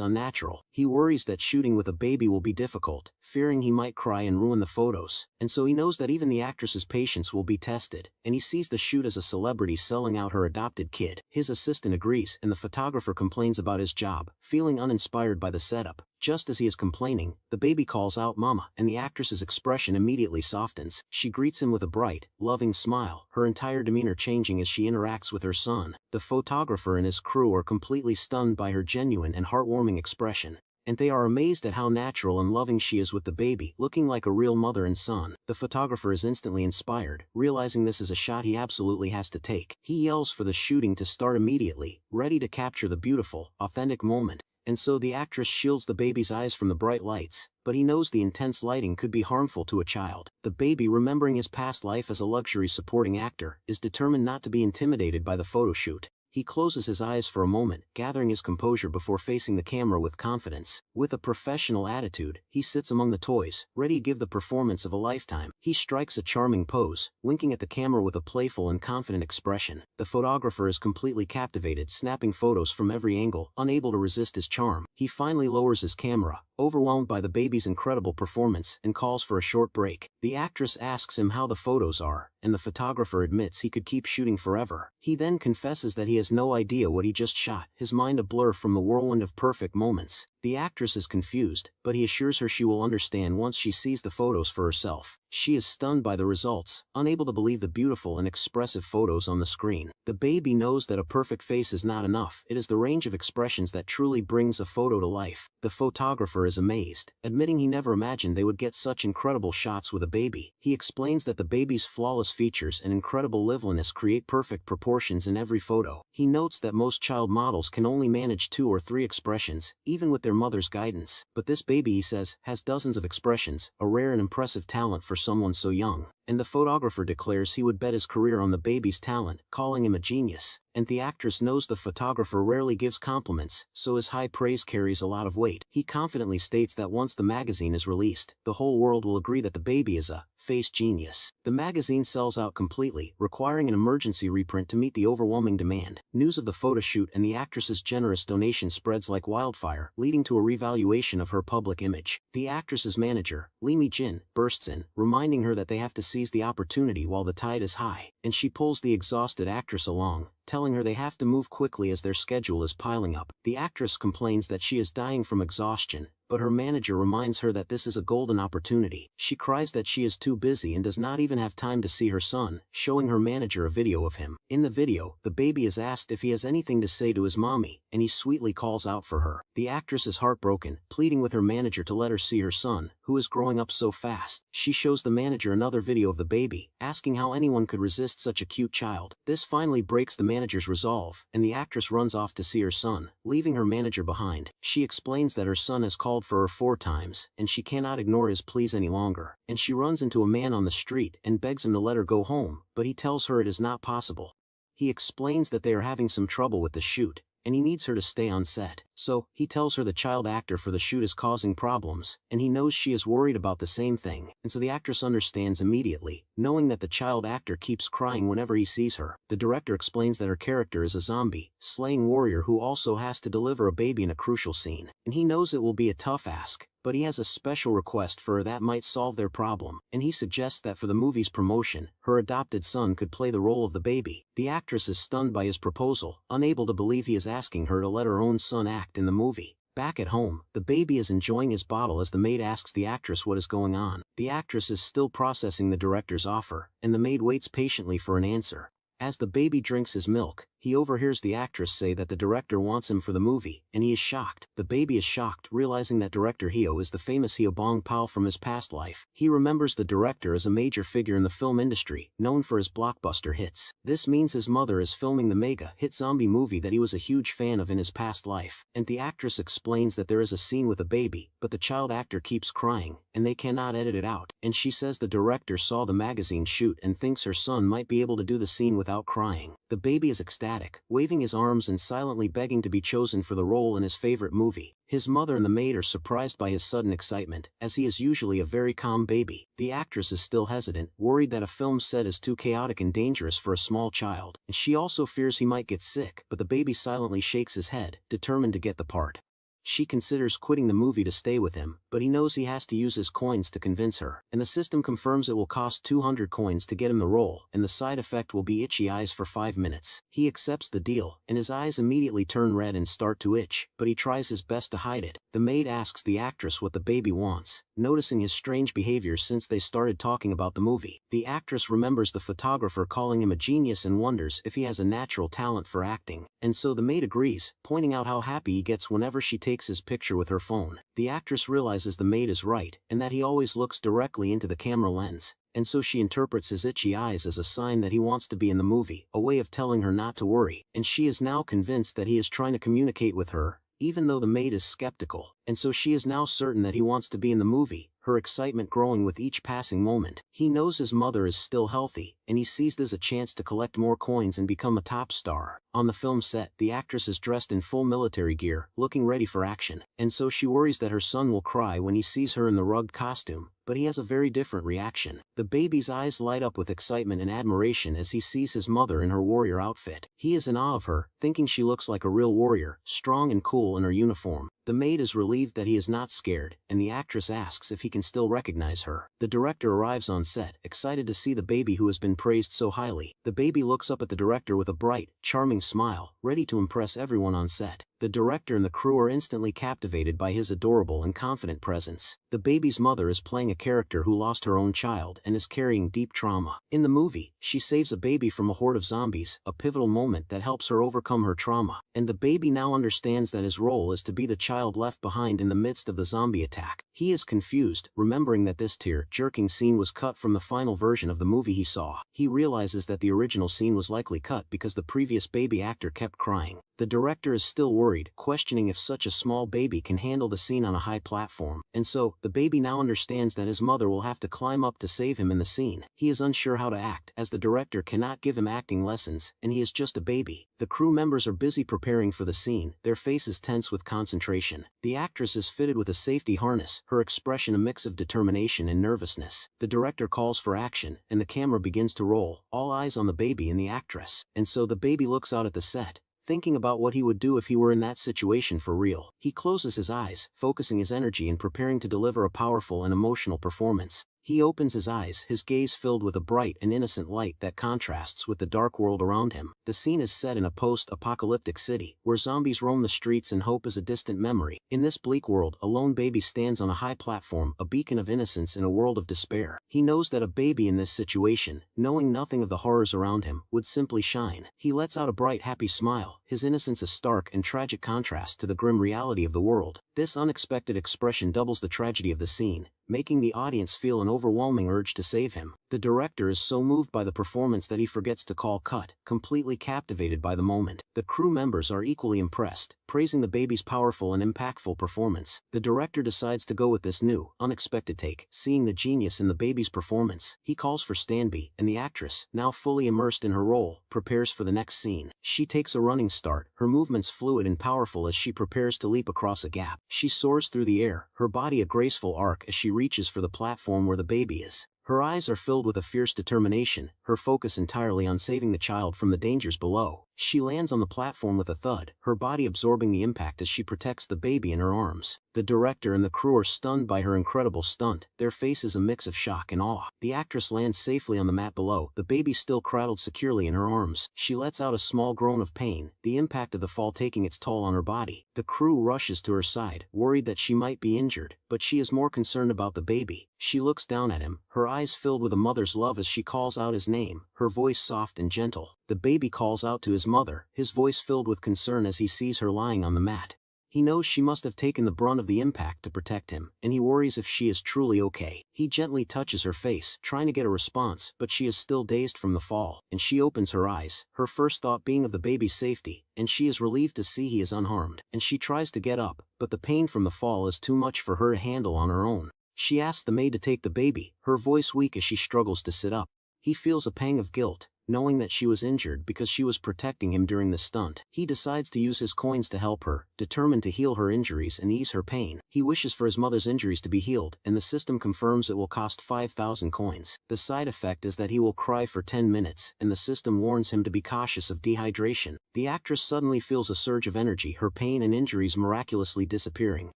S1: unnatural. He worries that shooting with a baby will be difficult, fearing he might cry and ruin the photos, and so he knows that even the actress's patience will be tested, and he sees the shoot as a celebrity selling out her adopted kid. His assistant agrees, and the photographer complains about his job, feeling uninspired by the setup. Just as he is complaining, the baby calls out "Mama," and the actress's expression immediately softens. She greets him with a bright, loving smile, her entire demeanor changing as she interacts with her son. The photographer and his crew are completely stunned by her genuine and heartwarming expression, and they are amazed at how natural and loving she is with the baby, looking like a real mother and son. The photographer is instantly inspired, realizing this is a shot he absolutely has to take. He yells for the shooting to start immediately, ready to capture the beautiful, authentic moment. And so the actress shields the baby's eyes from the bright lights, but he knows the intense lighting could be harmful to a child. The baby, remembering his past life as a luxury supporting actor, is determined not to be intimidated by the photo shoot. He closes his eyes for a moment, gathering his composure before facing the camera with confidence. With a professional attitude, he sits among the toys, ready to give the performance of a lifetime. He strikes a charming pose, winking at the camera with a playful and confident expression. The photographer is completely captivated, snapping photos from every angle, unable to resist his charm. He finally lowers his camera, overwhelmed by the baby's incredible performance, and calls for a short break. The actress asks him how the photos are, and the photographer admits he could keep shooting forever. He then confesses that he has no idea what he just shot, his mind a blur from the whirlwind of perfect moments. The actress is confused, but he assures her she will understand once she sees the photos for herself. She is stunned by the results, unable to believe the beautiful and expressive photos on the screen. The baby knows that a perfect face is not enough. It is the range of expressions that truly brings a photo to life. The photographer is amazed, admitting he never imagined they would get such incredible shots with a baby. He explains that the baby's flawless features and incredible liveliness create perfect proportions in every photo. He notes that most child models can only manage 2 or 3 expressions, even with their mother's guidance. But this baby, he says, has dozens of expressions, a rare and impressive talent for someone so young. And the photographer declares he would bet his career on the baby's talent, calling him a genius. And the actress knows the photographer rarely gives compliments, so his high praise carries a lot of weight. He confidently states that once the magazine is released, the whole world will agree that the baby is a face genius. The magazine sells out completely, requiring an emergency reprint to meet the overwhelming demand. News of the photo shoot and the actress's generous donation spreads like wildfire, leading to a revaluation of her public image. The actress's manager, Lee Mi-jin, bursts in, reminding her that they have to seize the opportunity while the tide is high, and she pulls the exhausted actress along, telling her they have to move quickly as their schedule is piling up. The actress complains that she is dying from exhaustion, but her manager reminds her that this is a golden opportunity. She cries that she is too busy and does not even have time to see her son, showing her manager a video of him. In the video, the baby is asked if he has anything to say to his mommy, and he sweetly calls out for her. The actress is heartbroken, pleading with her manager to let her see her son, who is growing up so fast. She shows the manager another video of the baby, asking how anyone could resist such a cute child. This finally breaks the manager's resolve, and the actress runs off to see her son, leaving her manager behind. She explains that her son has called for her 4 times, and she cannot ignore his pleas any longer. And she runs into a man on the street and begs him to let her go home, but he tells her it is not possible. He explains that they are having some trouble with the shoot, and he needs her to stay on set. So, he tells her the child actor for the shoot is causing problems, and he knows she is worried about the same thing, and so the actress understands immediately, knowing that the child actor keeps crying whenever he sees her. The director explains that her character is a zombie, slaying warrior who also has to deliver a baby in a crucial scene, and he knows it will be a tough ask, but he has a special request for her that might solve their problem, and he suggests that for the movie's promotion, her adopted son could play the role of the baby. The actress is stunned by his proposal, unable to believe he is asking her to let her own son act in the movie. Back at home, the baby is enjoying his bottle as the maid asks the actress what is going on. The actress is still processing the director's offer, and the maid waits patiently for an answer. As the baby drinks his milk, he overhears the actress say that the director wants him for the movie, and he is shocked. The baby is shocked, realizing that director Hyo is the famous Hyo Bong-pal from his past life. He remembers the director as a major figure in the film industry, known for his blockbuster hits. This means his mother is filming the mega hit zombie movie that he was a huge fan of in his past life. And the actress explains that there is a scene with a baby, but the child actor keeps crying, and they cannot edit it out. And she says the director saw the magazine shoot and thinks her son might be able to do the scene without crying. The baby is ecstatic, waving his arms and silently begging to be chosen for the role in his favorite movie. His mother and the maid are surprised by his sudden excitement, as he is usually a very calm baby. The actress is still hesitant, worried that a film set is too chaotic and dangerous for a small child, and she also fears he might get sick, but the baby silently shakes his head, determined to get the part. She considers quitting the movie to stay with him, but he knows he has to use his coins to convince her, and the system confirms it will cost 200 coins to get him the role, and the side effect will be itchy eyes for 5 minutes. He accepts the deal, and his eyes immediately turn red and start to itch, but he tries his best to hide it. The maid asks the actress what the baby wants, noticing his strange behavior since they started talking about the movie. The actress remembers the photographer calling him a genius and wonders if he has a natural talent for acting, and so the maid agrees, pointing out how happy he gets whenever she takes his picture with her phone. The actress realizes the maid is right, and that he always looks directly into the camera lens, and so she interprets his itchy eyes as a sign that he wants to be in the movie, a way of telling her not to worry, and she is now convinced that he is trying to communicate with her, even though the maid is skeptical, and so she is now certain that he wants to be in the movie, her excitement growing with each passing moment. He knows his mother is still healthy, and he sees this as a chance to collect more coins and become a top star. On the film set, the actress is dressed in full military gear, looking ready for action, and so she worries that her son will cry when he sees her in the rugged costume, but he has a very different reaction. The baby's eyes light up with excitement and admiration as he sees his mother in her warrior outfit. He is in awe of her, thinking she looks like a real warrior, strong and cool in her uniform. The maid is relieved that he is not scared, and the actress asks if he can still recognize her. The director arrives on set, excited to see the baby who has been praised so highly. The baby looks up at the director with a bright, charming smile, ready to impress everyone on set. The director and the crew are instantly captivated by his adorable and confident presence. The baby's mother is playing a character who lost her own child and is carrying deep trauma. In the movie, she saves a baby from a horde of zombies, a pivotal moment that helps her overcome her trauma, and the baby now understands that his role is to be the child left behind in the midst of the zombie attack. He is confused, remembering that this tear-jerking scene was cut from the final version of the movie he saw. He realizes that the original scene was likely cut because the previous baby actor kept crying. The director is still worried, questioning if such a small baby can handle the scene on a high platform, and so, the baby now understands that his mother will have to climb up to save him in the scene. He is unsure how to act, as the director cannot give him acting lessons, and he is just a baby. The crew members are busy preparing for the scene, their faces tense with concentration. The actress is fitted with a safety harness, her expression a mix of determination and nervousness. The director calls for action, and the camera begins to roll, all eyes on the baby and the actress, and so the baby looks out at the set, thinking about what he would do if he were in that situation for real. He closes his eyes, focusing his energy and preparing to deliver a powerful and emotional performance. He opens his eyes, his gaze filled with a bright and innocent light that contrasts with the dark world around him. The scene is set in a post-apocalyptic city, where zombies roam the streets and hope is a distant memory. In this bleak world, a lone baby stands on a high platform, a beacon of innocence in a world of despair. He knows that a baby in this situation, knowing nothing of the horrors around him, would simply shine. He lets out a bright, happy smile, his innocence a stark and tragic contrast to the grim reality of the world. This unexpected expression doubles the tragedy of the scene, making the audience feel an overwhelming urge to save him. The director is so moved by the performance that he forgets to call cut, completely captivated by the moment. The crew members are equally impressed, praising the baby's powerful and impactful performance. The director decides to go with this new, unexpected take. Seeing the genius in the baby's performance, he calls for Stanby, and the actress, now fully immersed in her role, prepares for the next scene. She takes a running start, her movements fluid and powerful as she prepares to leap across a gap. She soars through the air, her body a graceful arc as she reaches for the platform where the baby is. Her eyes are filled with a fierce determination, her focus entirely on saving the child from the dangers below. She lands on the platform with a thud, her body absorbing the impact as she protects the baby in her arms. The director and the crew are stunned by her incredible stunt, their faces a mix of shock and awe. The actress lands safely on the mat below, the baby still cradled securely in her arms. She lets out a small groan of pain, the impact of the fall taking its toll on her body. The crew rushes to her side, worried that she might be injured, but she is more concerned about the baby. She looks down at him, her eyes filled with a mother's love as she calls out his name, her voice soft and gentle. The baby calls out to his mother, his voice filled with concern as he sees her lying on the mat. He knows she must have taken the brunt of the impact to protect him, and he worries if she is truly okay. He gently touches her face, trying to get a response, but she is still dazed from the fall, and she opens her eyes, her first thought being of the baby's safety, and she is relieved to see he is unharmed. And she tries to get up, but the pain from the fall is too much for her to handle on her own. She asks the maid to take the baby, her voice weak as she struggles to sit up. He feels a pang of guilt, knowing that she was injured because she was protecting him during the stunt. He decides to use his coins to help her, determined to heal her injuries and ease her pain. He wishes for his mother's injuries to be healed, and the system confirms it will cost 5,000 coins. The side effect is that he will cry for 10 minutes, and the system warns him to be cautious of dehydration. The actress suddenly feels a surge of energy, her pain and injuries miraculously disappearing.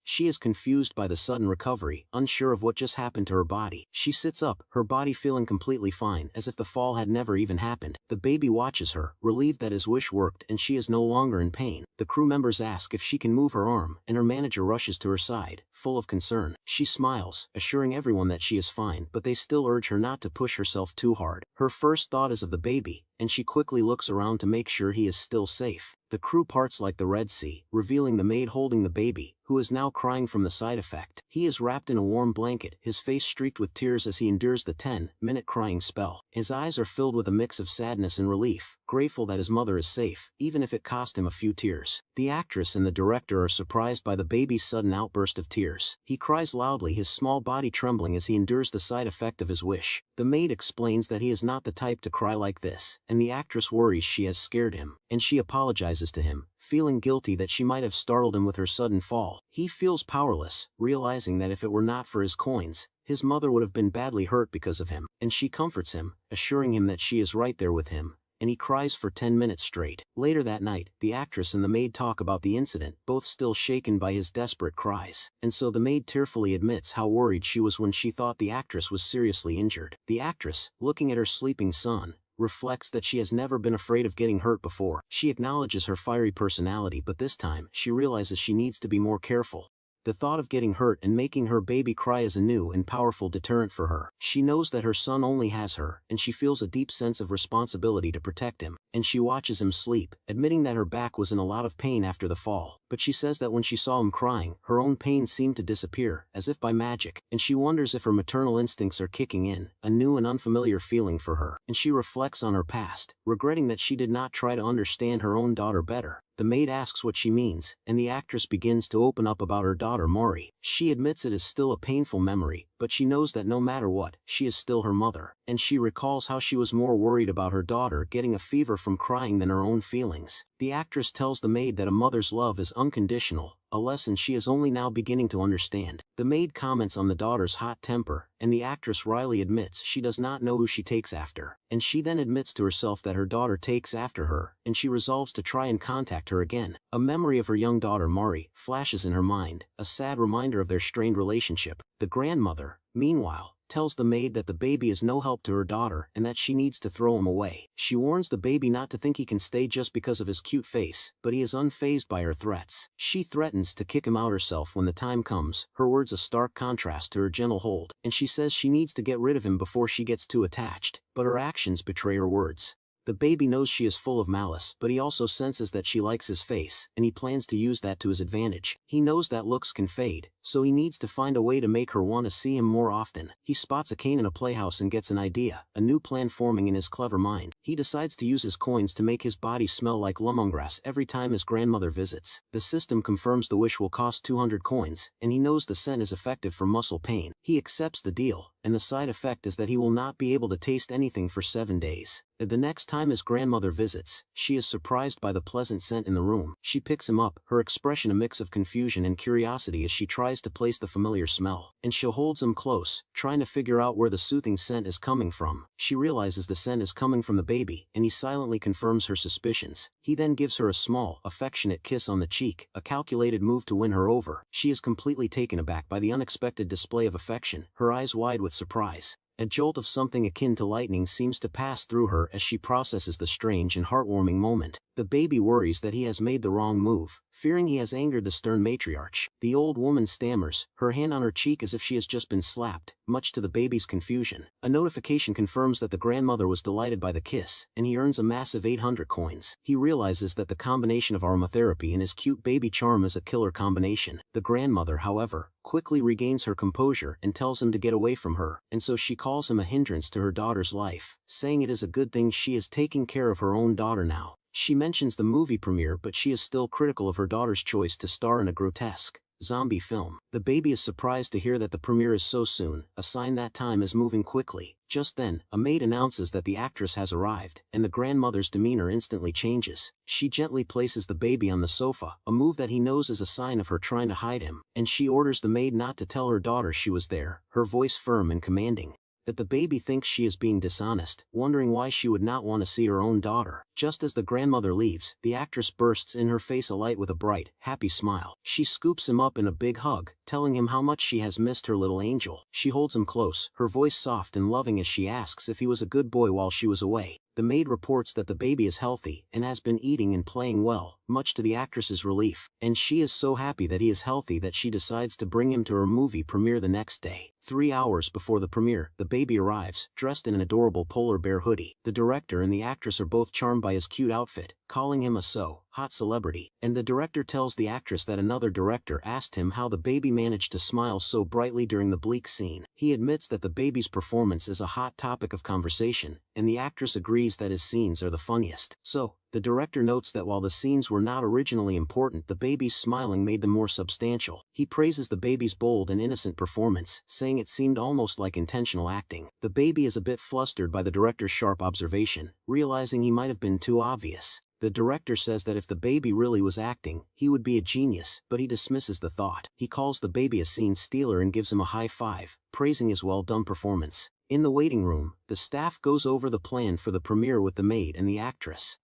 S1: She is confused by the sudden recovery, unsure of what just happened to her body. She sits up, her body feeling completely fine, as if the fall had never even happened. The baby watches her, relieved that his wish worked and she is no longer in pain. The crew members ask if she can move her arm, and her manager rushes to her side, full of concern. She smiles, assuring everyone that she is fine, but they still urge her not to push herself too hard. Her first thought is of the baby, and she quickly looks around to make sure he is still safe. The crew parts like the Red Sea, revealing the maid holding the baby, who is now crying from the side effect. He is wrapped in a warm blanket, his face streaked with tears as he endures the 10-minute crying spell. His eyes are filled with a mix of sadness and relief, grateful that his mother is safe, even if it cost him a few tears. The actress and the director are surprised by the baby's sudden outburst of tears. He cries loudly, his small body trembling as he endures the side effect of his wish. The maid explains that he is not the type to cry like this, and the actress worries she has scared him, and she apologizes to him, feeling guilty that she might have startled him with her sudden fall. He feels powerless, realizing that if it were not for his coins, his mother would have been badly hurt because of him, and she comforts him, assuring him that she is right there with him, and he cries for 10 minutes straight. Later that night, the actress and the maid talk about the incident, both still shaken by his desperate cries, and so the maid tearfully admits how worried she was when she thought the actress was seriously injured. The actress, looking at her sleeping son, reflects that she has never been afraid of getting hurt before. She acknowledges her fiery personality, but this time, she realizes she needs to be more careful. The thought of getting hurt and making her baby cry is a new and powerful deterrent for her. She knows that her son only has her, and she feels a deep sense of responsibility to protect him, and she watches him sleep, admitting that her back was in a lot of pain after the fall. But she says that when she saw him crying, her own pain seemed to disappear, as if by magic, and she wonders if her maternal instincts are kicking in, a new and unfamiliar feeling for her. And she reflects on her past, regretting that she did not try to understand her own daughter better. The maid asks what she means, and the actress begins to open up about her daughter Mori. She admits it is still a painful memory, but she knows that no matter what, she is still her mother, and she recalls how she was more worried about her daughter getting a fever from crying than her own feelings. The actress tells the maid that a mother's love is unconditional, a lesson she is only now beginning to understand. The maid comments on the daughter's hot temper, and the actress wryly admits she does not know who she takes after, and she then admits to herself that her daughter takes after her, and she resolves to try and contact her again. A memory of her young daughter Mari flashes in her mind, a sad reminder of their strained relationship. The grandmother, meanwhile, tells the maid that the baby is no help to her daughter and that she needs to throw him away. She warns the baby not to think he can stay just because of his cute face, but he is unfazed by her threats. She threatens to kick him out herself when the time comes, her words a stark contrast to her gentle hold, and she says she needs to get rid of him before she gets too attached, but her actions betray her words. The baby knows she is full of malice, but he also senses that she likes his face, and he plans to use that to his advantage. He knows that looks can fade, so he needs to find a way to make her want to see him more often. He spots a cane in a playhouse and gets an idea, a new plan forming in his clever mind. He decides to use his coins to make his body smell like lemongrass every time his grandmother visits. The system confirms the wish will cost 200 coins, and he knows the scent is effective for muscle pain. He accepts the deal, and the side effect is that he will not be able to taste anything for 7 days. The next time his grandmother visits, she is surprised by the pleasant scent in the room. She picks him up, her expression a mix of confusion and curiosity as she tries to place the familiar smell, and she holds him close, trying to figure out where the soothing scent is coming from. She realizes the scent is coming from the baby, and he silently confirms her suspicions. He then gives her a small, affectionate kiss on the cheek, a calculated move to win her over. She is completely taken aback by the unexpected display of affection, her eyes wide with surprise. A jolt of something akin to lightning seems to pass through her as she processes the strange and heartwarming moment. The baby worries that he has made the wrong move, fearing he has angered the stern matriarch. The old woman stammers, her hand on her cheek as if she has just been slapped, much to the baby's confusion. A notification confirms that the grandmother was delighted by the kiss, and he earns a massive 800 coins. He realizes that the combination of aromatherapy and his cute baby charm is a killer combination. The grandmother, however, quickly regains her composure and tells him to get away from her, and so she calls him a hindrance to her daughter's life, saying it is a good thing she is taking care of her own daughter now. She mentions the movie premiere, but she is still critical of her daughter's choice to star in a grotesque, zombie film. The baby is surprised to hear that the premiere is so soon, a sign that time is moving quickly. Just then, a maid announces that the actress has arrived, and the grandmother's demeanor instantly changes. She gently places the baby on the sofa, a move that he knows is a sign of her trying to hide him, and she orders the maid not to tell her daughter she was there, her voice firm and commanding. That the baby thinks she is being dishonest, wondering why she would not want to see her own daughter. Just as the grandmother leaves, the actress bursts in her face alight with a bright, happy smile. She scoops him up in a big hug, telling him how much she has missed her little angel. She holds him close, her voice soft and loving as she asks if he was a good boy while she was away. The maid reports that the baby is healthy and has been eating and playing well, much to the actress's relief, and she is so happy that he is healthy that she decides to bring him to her movie premiere the next day. 3 hours before the premiere, the baby arrives, dressed in an adorable polar bear hoodie. The director and the actress are both charmed by his cute outfit, calling him a hot celebrity, and the director tells the actress that another director asked him how the baby managed to smile so brightly during the bleak scene. He admits that the baby's performance is a hot topic of conversation, and the actress agrees that his scenes are the funniest. So, the director notes that while the scenes were not originally important, the baby's smiling made them more substantial. He praises the baby's bold and innocent performance, saying it seemed almost like intentional acting. The baby is a bit flustered by the director's sharp observation, realizing he might have been too obvious. The director says that if the baby really was acting, he would be a genius, but he dismisses the thought. He calls the baby a scene stealer and gives him a high five, praising his well-done performance. In the waiting room, the staff goes over the plan for the premiere with the maid and the actress.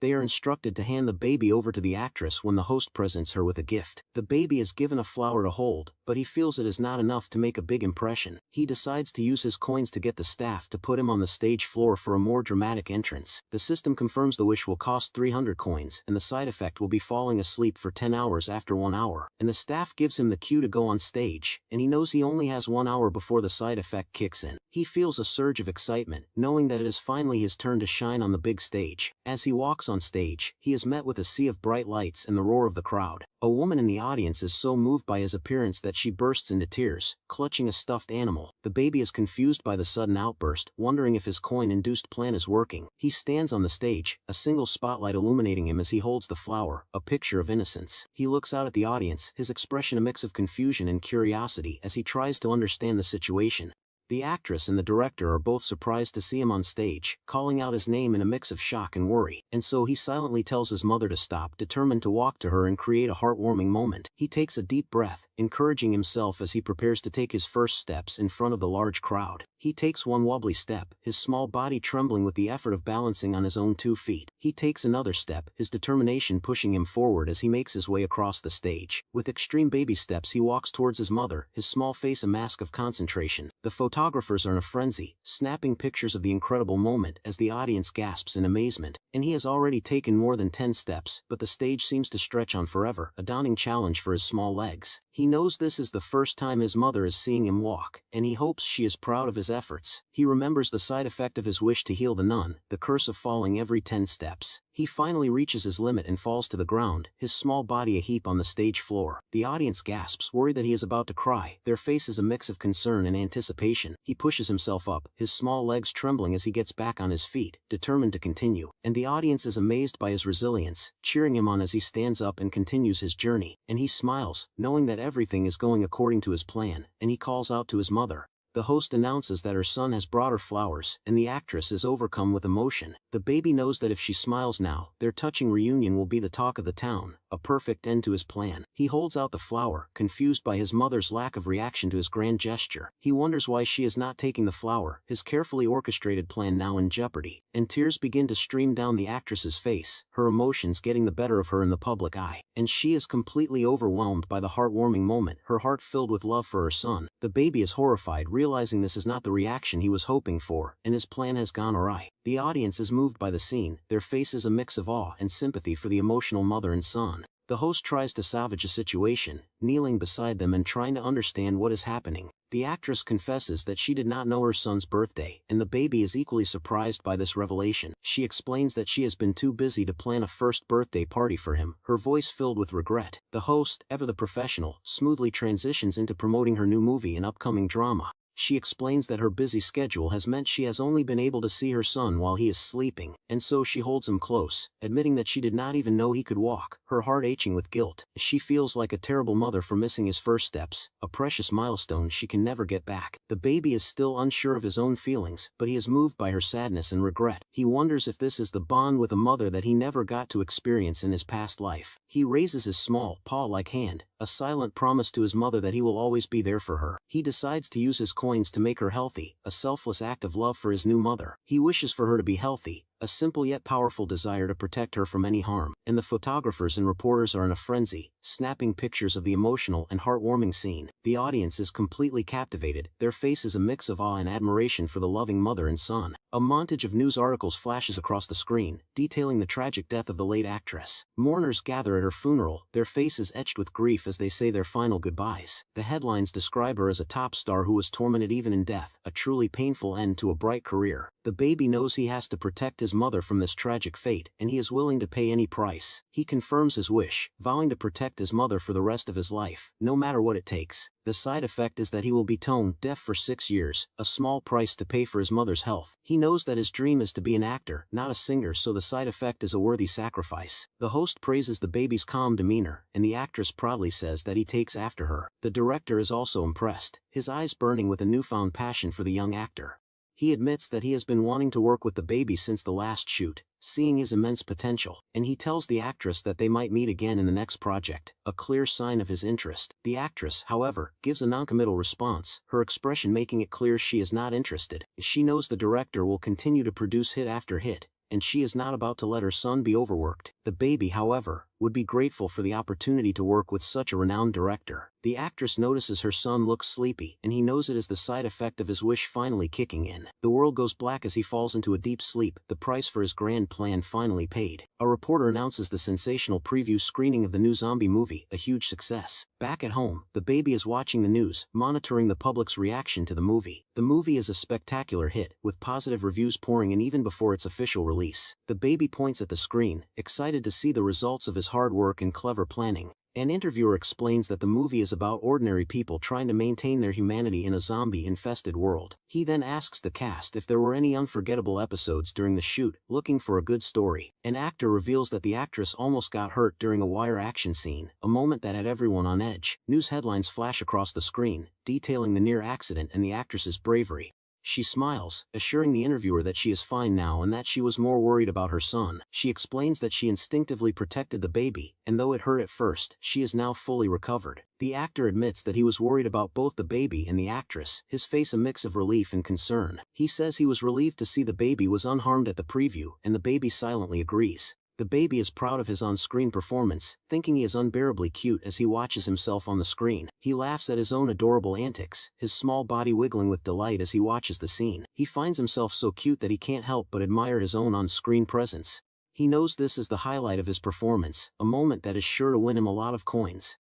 S1: They are instructed to hand the baby over to the actress when the host presents her with a gift. The baby is given a flower to hold, but he feels it is not enough to make a big impression. He decides to use his coins to get the staff to put him on the stage floor for a more dramatic entrance. The system confirms the wish will cost 300 coins, and the side effect will be falling asleep for 10 hours after 1 hour. And the staff gives him the cue to go on stage, and he knows he only has 1 hour before the side effect kicks in. He feels a surge of excitement, knowing that it is finally his turn to shine on the big stage. As he walks on stage, he is met with a sea of bright lights and the roar of the crowd. A woman in the audience is so moved by his appearance that she bursts into tears, clutching a stuffed animal. The baby is confused by the sudden outburst, wondering if his coin-induced plan is working. He stands on the stage, a single spotlight illuminating him as he holds the flower, a picture of innocence. He looks out at the audience, his expression a mix of confusion and curiosity as he tries to understand the situation. The actress and the director are both surprised to see him on stage, calling out his name in a mix of shock and worry, and so he silently tells his mother to stop, determined to walk to her and create a heartwarming moment. He takes a deep breath, encouraging himself as he prepares to take his first steps in front of the large crowd. He takes one wobbly step, his small body trembling with the effort of balancing on his own 2 feet. He takes another step, his determination pushing him forward as he makes his way across the stage. With extreme baby steps he walks towards his mother, his small face a mask of concentration. The photographers are in a frenzy, snapping pictures of the incredible moment as the audience gasps in amazement. And he has already taken more than 10 steps, but the stage seems to stretch on forever, a daunting challenge for his small legs. He knows this is the first time his mother is seeing him walk, and he hopes she is proud of his efforts. He remembers the side effect of his wish to heal the nun, the curse of falling every 10 steps. He finally reaches his limit and falls to the ground, his small body a heap on the stage floor. The audience gasps, worried that he is about to cry, their faces a mix of concern and anticipation. He pushes himself up, his small legs trembling as he gets back on his feet, determined to continue, and the audience is amazed by his resilience, cheering him on as he stands up and continues his journey. And he smiles, knowing that everything is going according to his plan, and he calls out to his mother. The host announces that her son has brought her flowers, and the actress is overcome with emotion. The baby knows that if she smiles now, their touching reunion will be the talk of the town, a perfect end to his plan. He holds out the flower, confused by his mother's lack of reaction to his grand gesture. He wonders why she is not taking the flower, his carefully orchestrated plan now in jeopardy, and tears begin to stream down the actress's face, her emotions getting the better of her in the public eye. And she is completely overwhelmed by the heartwarming moment, her heart filled with love for her son. The baby is horrified, realizing this is not the reaction he was hoping for, and his plan has gone awry. The audience is moved by the scene, their faces a mix of awe and sympathy for the emotional mother and son. The host tries to salvage a situation, kneeling beside them and trying to understand what is happening. The actress confesses that she did not know her son's birthday, and the baby is equally surprised by this revelation. She explains that she has been too busy to plan a first birthday party for him, her voice filled with regret. The host, ever the professional, smoothly transitions into promoting her new movie and upcoming drama. She explains that her busy schedule has meant she has only been able to see her son while he is sleeping, and so she holds him close, admitting that she did not even know he could walk, her heart aching with guilt. She feels like a terrible mother for missing his first steps, a precious milestone she can never get back. The baby is still unsure of his own feelings, but he is moved by her sadness and regret. He wonders if this is the bond with a mother that he never got to experience in his past life. He raises his small, paw-like hand, a silent promise to his mother that he will always be there for her. He decides to use his coins to make her healthy, a selfless act of love for his new mother. He wishes for her to be healthy, a simple yet powerful desire to protect her from any harm. And the photographers and reporters are in a frenzy, snapping pictures of the emotional and heartwarming scene. The audience is completely captivated, their faces a mix of awe and admiration for the loving mother and son. A montage of news articles flashes across the screen, detailing the tragic death of the late actress. Mourners gather at her funeral, their faces etched with grief as they say their final goodbyes. The headlines describe her as a top star who was tormented even in death, a truly painful end to a bright career. The baby knows he has to protect his mother from this tragic fate, and he is willing to pay any price. He confirms his wish, vowing to protect his mother for the rest of his life, no matter what it takes. The side effect is that he will be tone deaf for 6 years, a small price to pay for his mother's health. He knows that his dream is to be an actor, not a singer, so the side effect is a worthy sacrifice. The host praises the baby's calm demeanor, and the actress proudly says that he takes after her. The director is also impressed, his eyes burning with a newfound passion for the young actor. He admits that he has been wanting to work with the baby since the last shoot, seeing his immense potential, and he tells the actress that they might meet again in the next project, a clear sign of his interest. The actress, however, gives a noncommittal response, her expression making it clear she is not interested. She knows the director will continue to produce hit after hit, and she is not about to let her son be overworked. The baby, however, would be grateful for the opportunity to work with such a renowned director. The actress notices her son looks sleepy, and he knows it is the side effect of his wish finally kicking in. The world goes black as he falls into a deep sleep, the price for his grand plan finally paid. A reporter announces the sensational preview screening of the new zombie movie, a huge success. Back at home, the baby is watching the news, monitoring the public's reaction to the movie. The movie is a spectacular hit, with positive reviews pouring in even before its official release. The baby points at the screen, excited to see the results of his hard work and clever planning. An interviewer explains that the movie is about ordinary people trying to maintain their humanity in a zombie-infested world. He then asks the cast if there were any unforgettable episodes during the shoot, looking for a good story. An actor reveals that the actress almost got hurt during a wire action scene, a moment that had everyone on edge. News headlines flash across the screen, detailing the near accident and the actress's bravery. She smiles, assuring the interviewer that she is fine now and that she was more worried about her son. She explains that she instinctively protected the baby, and though it hurt at first, she is now fully recovered. The actor admits that he was worried about both the baby and the actress, his face a mix of relief and concern. He says he was relieved to see the baby was unharmed at the preview, and the baby silently agrees. The baby is proud of his on-screen performance, thinking he is unbearably cute as he watches himself on the screen. He laughs at his own adorable antics, his small body wiggling with delight as he watches the scene. He finds himself so cute that he can't help but admire his own on-screen presence. He knows this is the highlight of his performance, a moment that is sure to win him a lot of coins.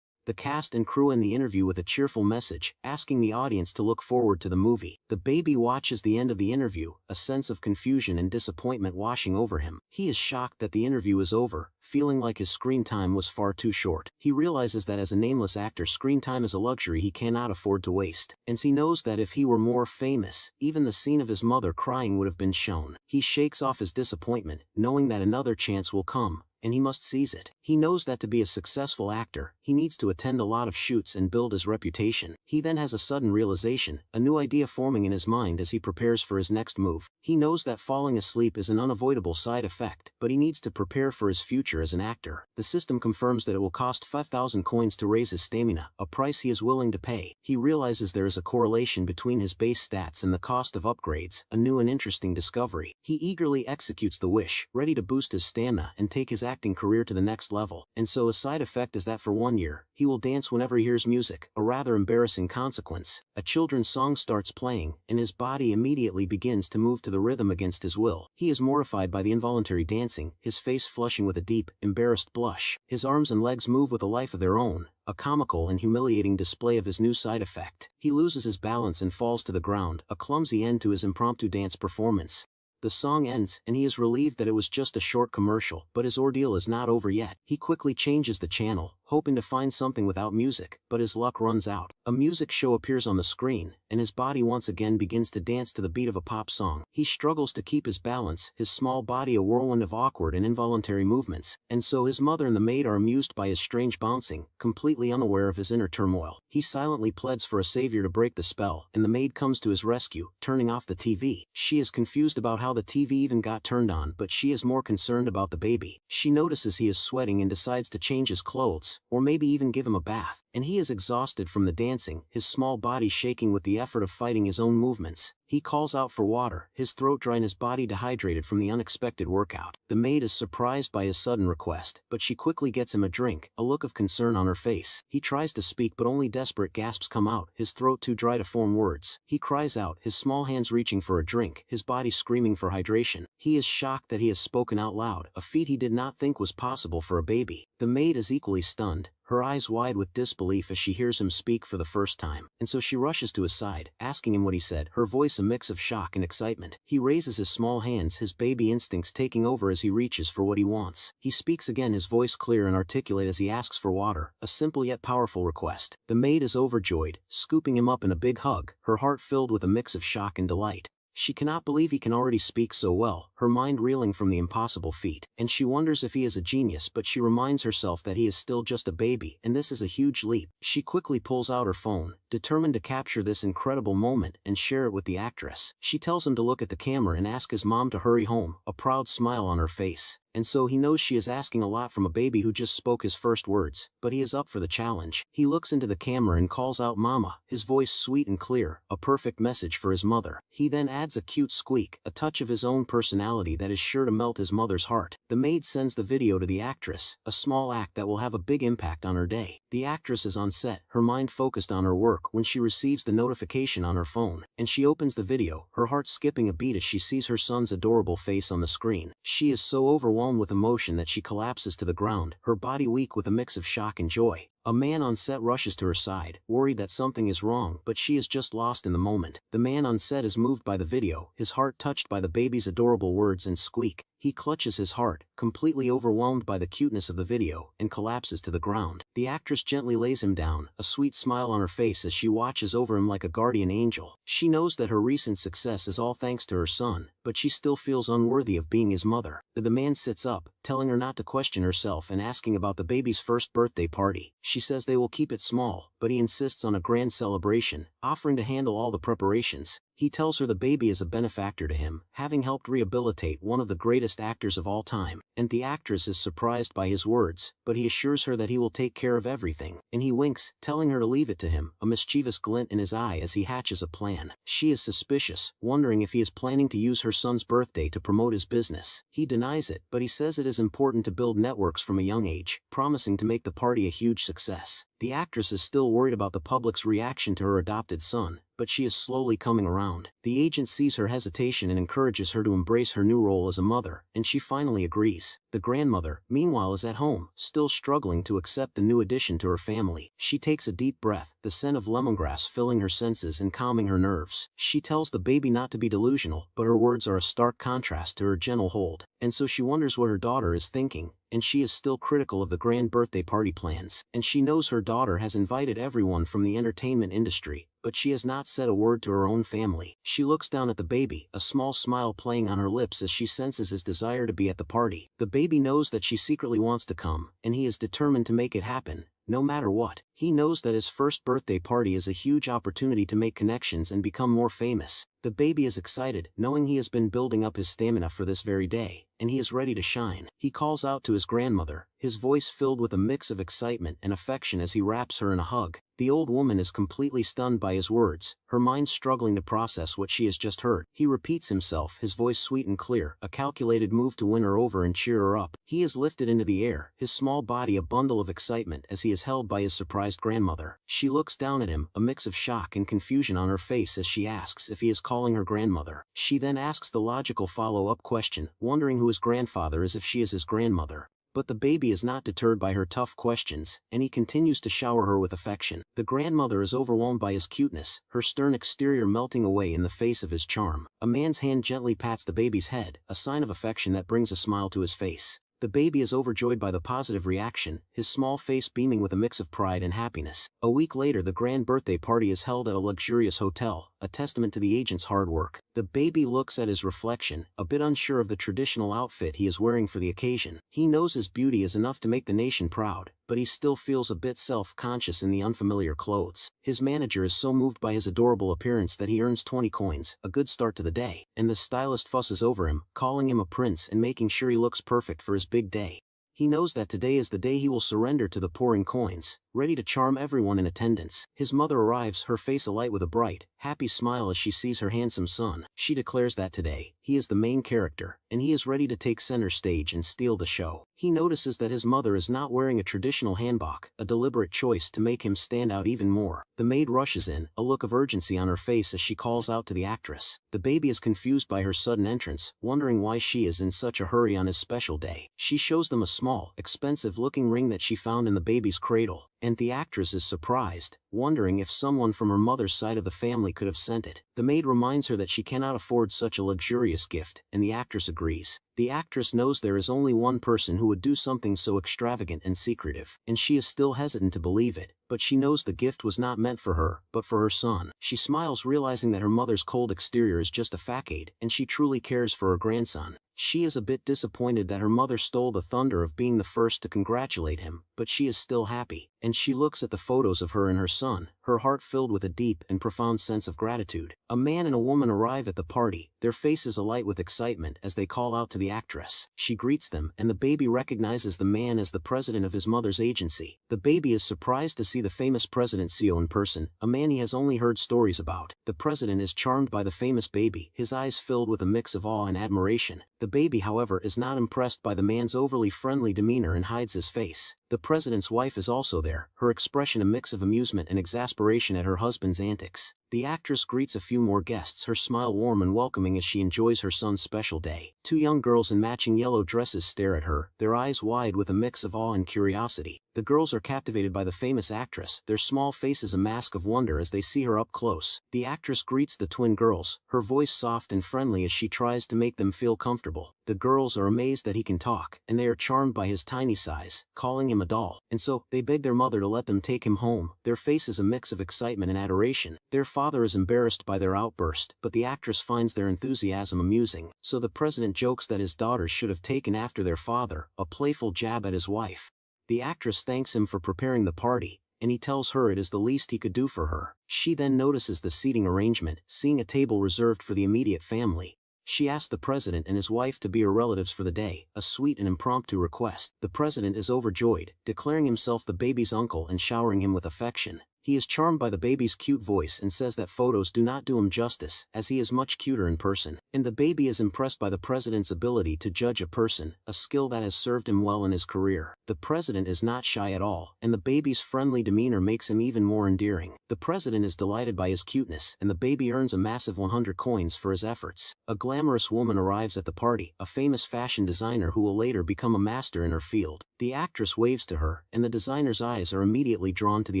S1: The cast and crew end the interview with a cheerful message, asking the audience to look forward to the movie. The baby watches the end of the interview, a sense of confusion and disappointment washing over him. He is shocked that the interview is over, feeling like his screen time was far too short. He realizes that as a nameless actor, screen time is a luxury he cannot afford to waste. And he knows that if he were more famous, even the scene of his mother crying would have been shown. He shakes off his disappointment, knowing that another chance will come, and he must seize it. He knows that to be a successful actor, he needs to attend a lot of shoots and build his reputation. He then has a sudden realization, a new idea forming in his mind as he prepares for his next move. He knows that falling asleep is an unavoidable side effect, but he needs to prepare for his future as an actor. The system confirms that it will cost 5,000 coins to raise his stamina, a price he is willing to pay. He realizes there is a correlation between his base stats and the cost of upgrades, a new and interesting discovery. He eagerly executes the wish, ready to boost his stamina and take his acting career to the next level. And so a side effect is that for 1 year, he will dance whenever he hears music, a rather embarrassing consequence. A children's song starts playing, and his body immediately begins to move to the rhythm against his will. He is mortified by the involuntary dancing, his face flushing with a deep, embarrassed blush. His arms and legs move with a life of their own, a comical and humiliating display of his new side effect. He loses his balance and falls to the ground, a clumsy end to his impromptu dance performance. The song ends, and he is relieved that it was just a short commercial, but his ordeal is not over yet. He quickly changes the channel, hoping to find something without music, but his luck runs out. A music show appears on the screen, and his body once again begins to dance to the beat of a pop song. He struggles to keep his balance, his small body a whirlwind of awkward and involuntary movements, and so his mother and the maid are amused by his strange bouncing, completely unaware of his inner turmoil. He silently pleads for a savior to break the spell, and the maid comes to his rescue, turning off the TV. She is confused about how the TV even got turned on, but she is more concerned about the baby. She notices he is sweating and decides to change his clothes, or maybe even give him a bath, and he is exhausted from the dancing, his small body shaking with the effort of fighting his own movements. He calls out for water, his throat dry and his body dehydrated from the unexpected workout. The maid is surprised by his sudden request, but she quickly gets him a drink, a look of concern on her face. He tries to speak but only desperate gasps come out, his throat too dry to form words. He cries out, his small hands reaching for a drink, his body screaming for hydration. He is shocked that he has spoken out loud, a feat he did not think was possible for a baby. The maid is equally stunned, her eyes wide with disbelief as she hears him speak for the first time, and so she rushes to his side, asking him what he said, her voice a mix of shock and excitement. He raises his small hands, his baby instincts taking over as he reaches for what he wants. He speaks again, his voice clear and articulate as he asks for water, a simple yet powerful request. The maid is overjoyed, scooping him up in a big hug, her heart filled with a mix of shock and delight. She cannot believe he can already speak so well, her mind reeling from the impossible feat, and she wonders if he is a genius, but she reminds herself that he is still just a baby, and this is a huge leap. She quickly pulls out her phone, determined to capture this incredible moment and share it with the actress. She tells him to look at the camera and ask his mom to hurry home, a proud smile on her face. And so he knows she is asking a lot from a baby who just spoke his first words, but he is up for the challenge. He looks into the camera and calls out "Mama," his voice sweet and clear, a perfect message for his mother. He then adds a cute squeak, a touch of his own personality that is sure to melt his mother's heart. The maid sends the video to the actress, a small act that will have a big impact on her day. The actress is on set, her mind focused on her work when she receives the notification on her phone, and she opens the video, her heart skipping a beat as she sees her son's adorable face on the screen. She is so overwhelmed with emotion that she collapses to the ground, her body weak with a mix of shock and joy. A man on set rushes to her side, worried that something is wrong, but she is just lost in the moment. The man on set is moved by the video, his heart touched by the baby's adorable words and squeak. He clutches his heart, completely overwhelmed by the cuteness of the video, and collapses to the ground. The actress gently lays him down, a sweet smile on her face as she watches over him like a guardian angel. She knows that her recent success is all thanks to her son, but she still feels unworthy of being his mother. The man sits up, telling her not to question herself and asking about the baby's first birthday party. She says they will keep it small, but he insists on a grand celebration, offering to handle all the preparations. He tells her the baby is a benefactor to him, having helped rehabilitate one of the greatest actors of all time, and the actress is surprised by his words, but he assures her that he will take care of everything, and he winks, telling her to leave it to him, a mischievous glint in his eye as he hatches a plan. She is suspicious, wondering if he is planning to use her son's birthday to promote his business. He denies it, but he says it is important to build networks from a young age, promising to make the party a huge success. The actress is still worried about the public's reaction to her adopted son, but she is slowly coming around. The agent sees her hesitation and encourages her to embrace her new role as a mother, and she finally agrees. The grandmother, meanwhile, is at home, still struggling to accept the new addition to her family. She takes a deep breath, the scent of lemongrass filling her senses and calming her nerves. She tells the baby not to be delusional, but her words are a stark contrast to her gentle hold, and so she wonders what her daughter is thinking. And she is still critical of the grand birthday party plans, and she knows her daughter has invited everyone from the entertainment industry, but she has not said a word to her own family. She looks down at the baby, a small smile playing on her lips as she senses his desire to be at the party. The baby knows that she secretly wants to come, and he is determined to make it happen, no matter what. He knows that his first birthday party is a huge opportunity to make connections and become more famous. The baby is excited, knowing he has been building up his stamina for this very day, and he is ready to shine. He calls out to his grandmother, his voice filled with a mix of excitement and affection as he wraps her in a hug. The old woman is completely stunned by his words, her mind struggling to process what she has just heard. He repeats himself, his voice sweet and clear, a calculated move to win her over and cheer her up. He is lifted into the air, his small body a bundle of excitement as he is held by his surprised grandmother. She looks down at him, a mix of shock and confusion on her face as she asks if he is calling her grandmother. She then asks the logical follow-up question, wondering who his grandfather is if she is his grandmother. But the baby is not deterred by her tough questions, and he continues to shower her with affection. The grandmother is overwhelmed by his cuteness, her stern exterior melting away in the face of his charm. A man's hand gently pats the baby's head, a sign of affection that brings a smile to his face. The baby is overjoyed by the positive reaction, his small face beaming with a mix of pride and happiness. A week later, the grand birthday party is held at a luxurious hotel, a testament to the agent's hard work. The baby looks at his reflection, a bit unsure of the traditional outfit he is wearing for the occasion. He knows his beauty is enough to make the nation proud, but he still feels a bit self-conscious in the unfamiliar clothes. His manager is so moved by his adorable appearance that he earns 20 coins, a good start to the day, and the stylist fusses over him, calling him a prince and making sure he looks perfect for his big day. He knows that today is the day he will surrender to the pouring coins, ready to charm everyone in attendance. His mother arrives, her face alight with a bright, happy smile as she sees her handsome son. She declares that today, he is the main character, and he is ready to take center stage and steal the show. He notices that his mother is not wearing a traditional hanbok, a deliberate choice to make him stand out even more. The maid rushes in, a look of urgency on her face as she calls out to the actress. The baby is confused by her sudden entrance, wondering why she is in such a hurry on his special day. She shows them a small, expensive-looking ring that she found in the baby's cradle, and the actress is surprised, wondering if someone from her mother's side of the family could have sent it. The maid reminds her that she cannot afford such a luxurious gift, and the actress agrees. The actress knows there is only one person who would do something so extravagant and secretive, and she is still hesitant to believe it, but she knows the gift was not meant for her, but for her son. She smiles, realizing that her mother's cold exterior is just a facade, and she truly cares for her grandson. She is a bit disappointed that her mother stole the thunder of being the first to congratulate him, but she is still happy, and she looks at the photos of her and her son, her heart filled with a deep and profound sense of gratitude. A man and a woman arrive at the party, their faces alight with excitement as they call out to the actress. She greets them, and the baby recognizes the man as the president of his mother's agency. The baby is surprised to see the famous President CEO in person, a man he has only heard stories about. The president is charmed by the famous baby, his eyes filled with a mix of awe and admiration. The baby, however, is not impressed by the man's overly friendly demeanor and hides his face. The president's wife is also there, her expression a mix of amusement and exasperation at her husband's antics. The actress greets a few more guests, her smile warm and welcoming as she enjoys her son's special day. Two young girls in matching yellow dresses stare at her, their eyes wide with a mix of awe and curiosity. The girls are captivated by the famous actress, their small faces a mask of wonder as they see her up close. The actress greets the twin girls, her voice soft and friendly as she tries to make them feel comfortable. The girls are amazed that he can talk, and they are charmed by his tiny size, calling him a doll. And so, they beg their mother to let them take him home, their faces a mix of excitement and adoration. Their father is embarrassed by their outburst, but the actress finds their enthusiasm amusing, so the president jokes that his daughters should have taken after their father, a playful jab at his wife. The actress thanks him for preparing the party, and he tells her it is the least he could do for her. She then notices the seating arrangement, seeing a table reserved for the immediate family. She asks the president and his wife to be her relatives for the day, a sweet and impromptu request. The president is overjoyed, declaring himself the baby's uncle and showering him with affection. He is charmed by the baby's cute voice and says that photos do not do him justice, as he is much cuter in person. And the baby is impressed by the president's ability to judge a person, a skill that has served him well in his career. The president is not shy at all, and the baby's friendly demeanor makes him even more endearing. The president is delighted by his cuteness, and the baby earns a massive 100 coins for his efforts. A glamorous woman arrives at the party, a famous fashion designer who will later become a master in her field. The actress waves to her, and the designer's eyes are immediately drawn to the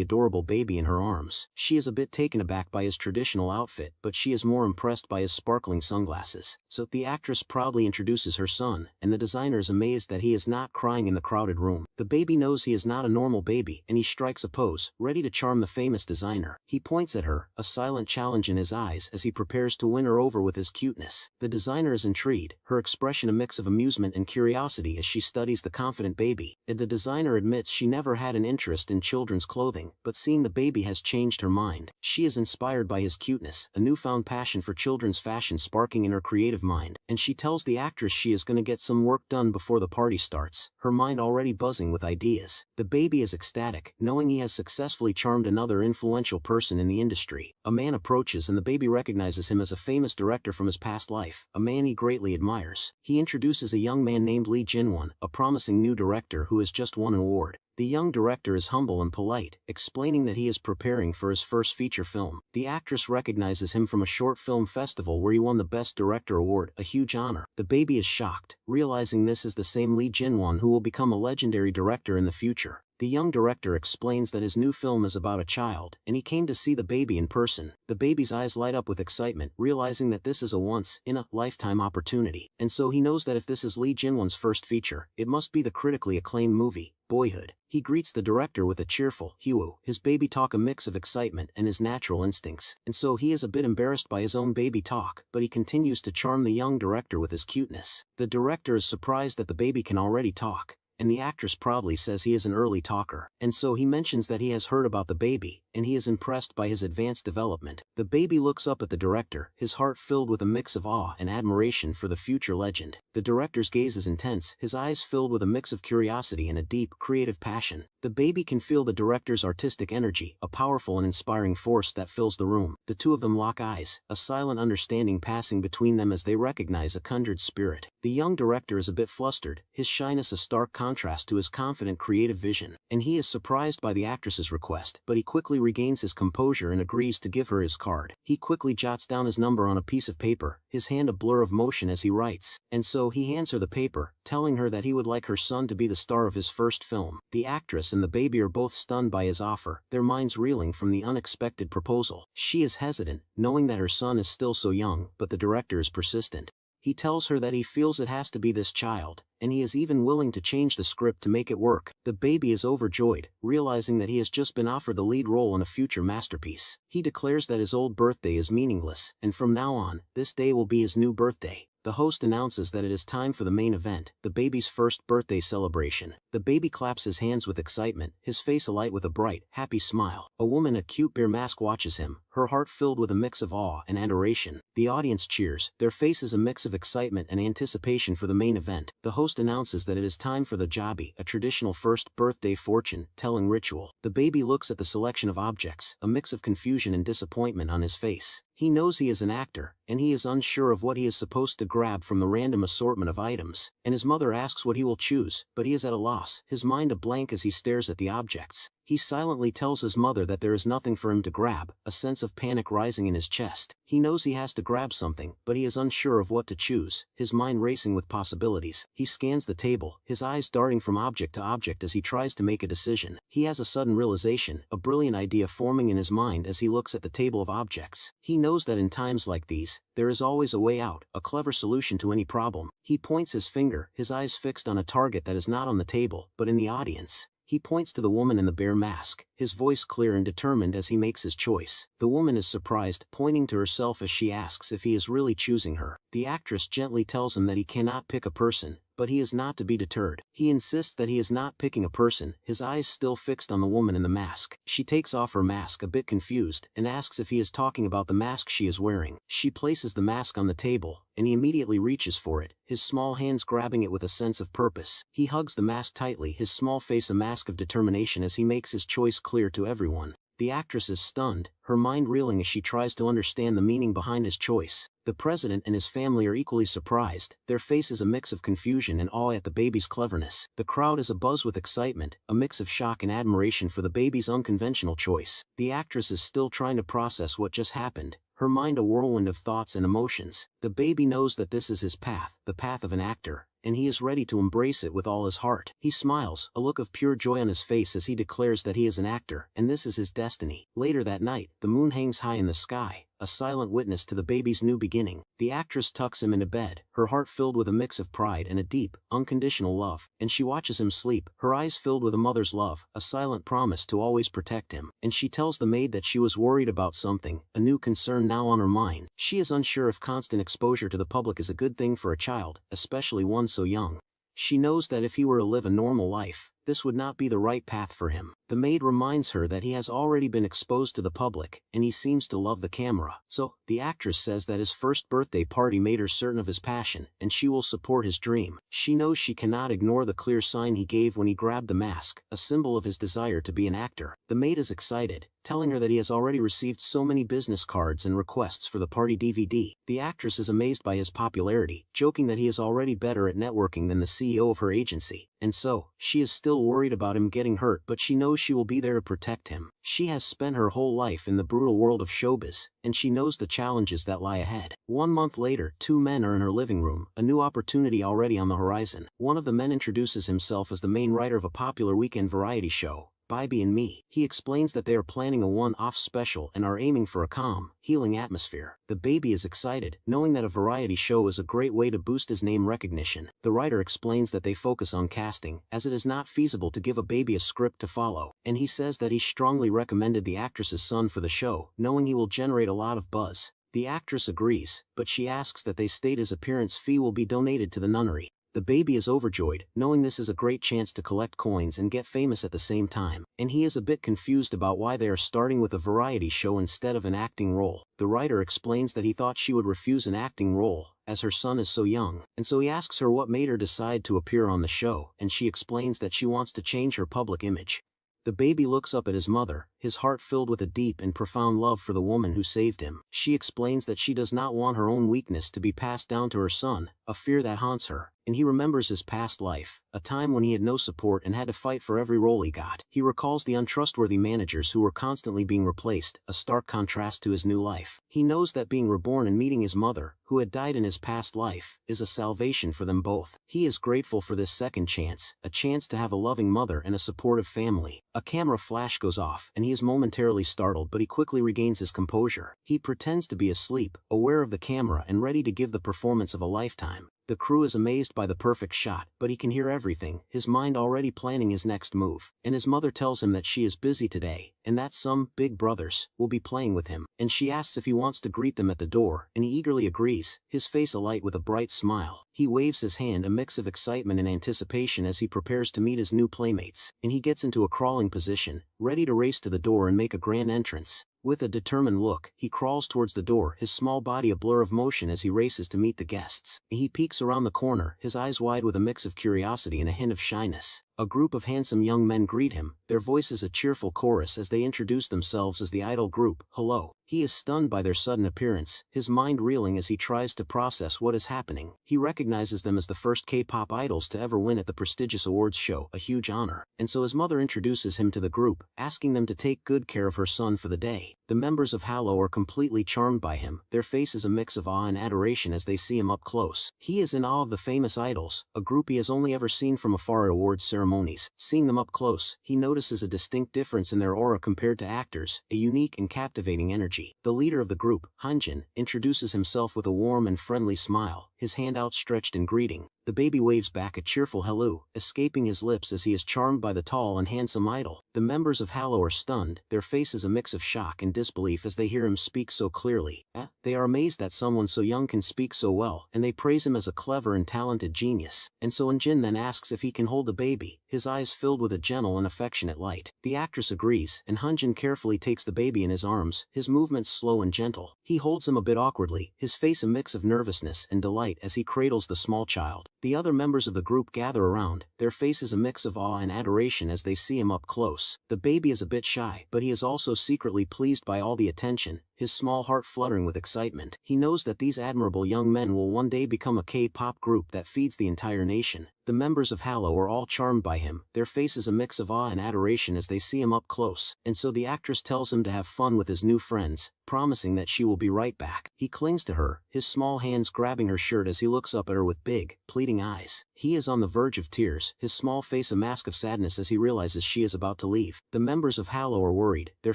S1: adorable baby in her arms. She is a bit taken aback by his traditional outfit, but she is more impressed by his sparkling sunglasses. So the actress proudly introduces her son, and the designer is amazed that he is not crying in the crowded room. The baby knows he is not a normal baby, and he strikes a pose, ready to charm the famous designer. He points at her, a silent challenge in his eyes as he prepares to win her over with his cuteness. The designer is intrigued, her expression a mix of amusement and curiosity as she studies the confident baby. And the designer admits she never had an interest in children's clothing, but seeing the baby has changed her mind. She is inspired by his cuteness, a newfound passion for children's fashion sparking in her creative mind, and she tells the actress she is going to get some work done before the party starts, her mind already buzzing with ideas. The baby is ecstatic, knowing he has successfully charmed another influential person in the industry. A man approaches and the baby recognizes him as a famous director from his past life, a man he greatly admires. He introduces a young man named Lee Jinwon, a promising new director who has just won an award. The young director is humble and polite, explaining that he is preparing for his first feature film. The actress recognizes him from a short film festival where he won the Best Director award, a huge honor. The baby is shocked, realizing this is the same Lee Jinwon who will become a legendary director in the future. The young director explains that his new film is about a child, and he came to see the baby in person. The baby's eyes light up with excitement, realizing that this is a once-in-a-lifetime opportunity. And so he knows that if this is Lee Jinwon's first feature, it must be the critically acclaimed movie, Boyhood. He greets the director with a cheerful "Hewoo." His baby talk, a mix of excitement and his natural instincts, and so he is a bit embarrassed by his own baby talk, but he continues to charm the young director with his cuteness. The director is surprised that the baby can already talk, and the actress proudly says he is an early talker, and so he mentions that he has heard about the baby, and he is impressed by his advanced development. The baby looks up at the director, his heart filled with a mix of awe and admiration for the future legend. The director's gaze is intense, his eyes filled with a mix of curiosity and a deep, creative passion. The baby can feel the director's artistic energy, a powerful and inspiring force that fills the room. The two of them lock eyes, a silent understanding passing between them as they recognize a conjured spirit. The young director is a bit flustered, his shyness a stark contrast to his confident creative vision, and he is surprised by the actress's request, but he quickly regains his composure and agrees to give her his card. He quickly jots down his number on a piece of paper, his hand a blur of motion as he writes, and so he hands her the paper, telling her that he would like her son to be the star of his first film. The actress and the baby are both stunned by his offer, their minds reeling from the unexpected proposal. She is hesitant, knowing that her son is still so young, but the director is persistent. He tells her that he feels it has to be this child, and he is even willing to change the script to make it work. The baby is overjoyed, realizing that he has just been offered the lead role in a future masterpiece. He declares that his old birthday is meaningless, and from now on, this day will be his new birthday. The host announces that it is time for the main event, the baby's first birthday celebration. The baby claps his hands with excitement, his face alight with a bright, happy smile. A woman in a cute bear mask watches him, her heart filled with a mix of awe and adoration. The audience cheers, their faces a mix of excitement and anticipation for the main event. The host announces that it is time for the jabi, a traditional first birthday fortune-telling ritual. The baby looks at the selection of objects, a mix of confusion and disappointment on his face. He knows he is an actor, and he is unsure of what he is supposed to grab from the random assortment of items, and his mother asks what he will choose, but he is at a loss, his mind a blank as he stares at the objects. He silently tells his mother that there is nothing for him to grab, a sense of panic rising in his chest. He knows he has to grab something, but he is unsure of what to choose, his mind racing with possibilities. He scans the table, his eyes darting from object to object as he tries to make a decision. He has a sudden realization, a brilliant idea forming in his mind as he looks at the table of objects. He knows that in times like these, there is always a way out, a clever solution to any problem. He points his finger, his eyes fixed on a target that is not on the table, but in the audience. He points to the woman in the bear mask, his voice clear and determined as he makes his choice. The woman is surprised, pointing to herself as she asks if he is really choosing her. The actress gently tells him that he cannot pick a person, but he is not to be deterred. He insists that he is not picking a person, his eyes still fixed on the woman in the mask. She takes off her mask a bit confused, and asks if he is talking about the mask she is wearing. She places the mask on the table, and he immediately reaches for it, his small hands grabbing it with a sense of purpose. He hugs the mask tightly, his small face a mask of determination as he makes his choice clear to everyone. The actress is stunned, her mind reeling as she tries to understand the meaning behind his choice. The president and his family are equally surprised, their faces a mix of confusion and awe at the baby's cleverness. The crowd is abuzz with excitement, a mix of shock and admiration for the baby's unconventional choice. The actress is still trying to process what just happened, her mind a whirlwind of thoughts and emotions. The baby knows that this is his path, the path of an actor, and he is ready to embrace it with all his heart. He smiles, a look of pure joy on his face as he declares that he is an actor, and this is his destiny. Later that night, the moon hangs high in the sky, a silent witness to the baby's new beginning. The actress tucks him into bed, her heart filled with a mix of pride and a deep, unconditional love, and she watches him sleep, her eyes filled with a mother's love, a silent promise to always protect him. And she tells the maid that she was worried about something, a new concern now on her mind. She is unsure if constant exposure to the public is a good thing for a child, especially one so young. She knows that if he were to live a normal life, this would not be the right path for him. The maid reminds her that he has already been exposed to the public, and he seems to love the camera. So, the actress says that his first birthday party made her certain of his passion, and she will support his dream. She knows she cannot ignore the clear sign he gave when he grabbed the mask, a symbol of his desire to be an actor. The maid is excited, telling her that he has already received so many business cards and requests for the party DVD. The actress is amazed by his popularity, joking that he is already better at networking than the CEO of her agency, and so, she is still still worried about him getting hurt, but she knows she will be there to protect him. She has spent her whole life in the brutal world of showbiz, and she knows the challenges that lie ahead. 1 month later, 2 men are in her living room, a new opportunity already on the horizon. One of the men introduces himself as the main writer of a popular weekend variety show, Bybee and Me. He explains that they are planning a one-off special and are aiming for a calm, healing atmosphere. The baby is excited, knowing that a variety show is a great way to boost his name recognition. The writer explains that they focus on casting, as it is not feasible to give a baby a script to follow, and he says that he strongly recommended the actress's son for the show, knowing he will generate a lot of buzz. The actress agrees, but she asks that they state his appearance fee will be donated to the nunnery. The baby is overjoyed, knowing this is a great chance to collect coins and get famous at the same time, and he is a bit confused about why they are starting with a variety show instead of an acting role. The writer explains that he thought she would refuse an acting role, as her son is so young, and so he asks her what made her decide to appear on the show, and she explains that she wants to change her public image. The baby looks up at his mother, his heart filled with a deep and profound love for the woman who saved him. She explains that she does not want her own weakness to be passed down to her son, a fear that haunts her, and he remembers his past life, a time when he had no support and had to fight for every role he got. He recalls the untrustworthy managers who were constantly being replaced, a stark contrast to his new life. He knows that being reborn and meeting his mother, who had died in his past life, is a salvation for them both. He is grateful for this second chance, a chance to have a loving mother and a supportive family. A camera flash goes off, and he is momentarily startled, but he quickly regains his composure. He pretends to be asleep, aware of the camera and ready to give the performance of a lifetime. The crew is amazed by the perfect shot, but he can hear everything, his mind already planning his next move. And his mother tells him that she is busy today, and that some big brothers will be playing with him. And she asks if he wants to greet them at the door, and he eagerly agrees, his face alight with a bright smile. He waves his hand, a mix of excitement and anticipation as he prepares to meet his new playmates, and he gets into a crawling position, ready to race to the door and make a grand entrance. With a determined look, he crawls towards the door, his small body a blur of motion as he races to meet the guests. He peeks around the corner, his eyes wide with a mix of curiosity and a hint of shyness. A group of handsome young men greet him, their voices a cheerful chorus as they introduce themselves as the idol group, Hello. He is stunned by their sudden appearance, his mind reeling as he tries to process what is happening. He recognizes them as the first K-pop idols to ever win at the prestigious awards show, a huge honor. And so his mother introduces him to the group, asking them to take good care of her son for the day. The members of Yahello are completely charmed by him, their faces a mix of awe and adoration as they see him up close. He is in awe of the famous idols, a group he has only ever seen from afar at awards ceremonies. Seeing them up close, he notices a distinct difference in their aura compared to actors, a unique and captivating energy. The leader of the group, Hanjin, introduces himself with a warm and friendly smile, his hand outstretched in greeting. The baby waves back a cheerful hello, escaping his lips as he is charmed by the tall and handsome idol. The members of Yahello are stunned, their faces a mix of shock and disbelief as they hear him speak so clearly. They are amazed that someone so young can speak so well, and they praise him as a clever and talented genius. And so Hanjin then asks if he can hold the baby, his eyes filled with a gentle and affectionate light. The actress agrees, and Hanjin carefully takes the baby in his arms, his movements slow and gentle. He holds him a bit awkwardly, his face a mix of nervousness and delight as he cradles the small child. The other members of the group gather around, their faces a mix of awe and adoration as they see him up close. The baby is a bit shy, but he is also secretly pleased by all the attention, his small heart fluttering with excitement. He knows that these admirable young men will one day become a K-pop group that feeds the entire nation. The members of Yahello are all charmed by him, their faces a mix of awe and adoration as they see him up close, and so the actress tells him to have fun with his new friends, promising that she will be right back. He clings to her, his small hands grabbing her shirt as he looks up at her with big, pleading eyes. He is on the verge of tears, his small face a mask of sadness as he realizes she is about to leave. The members of Yahello are worried, their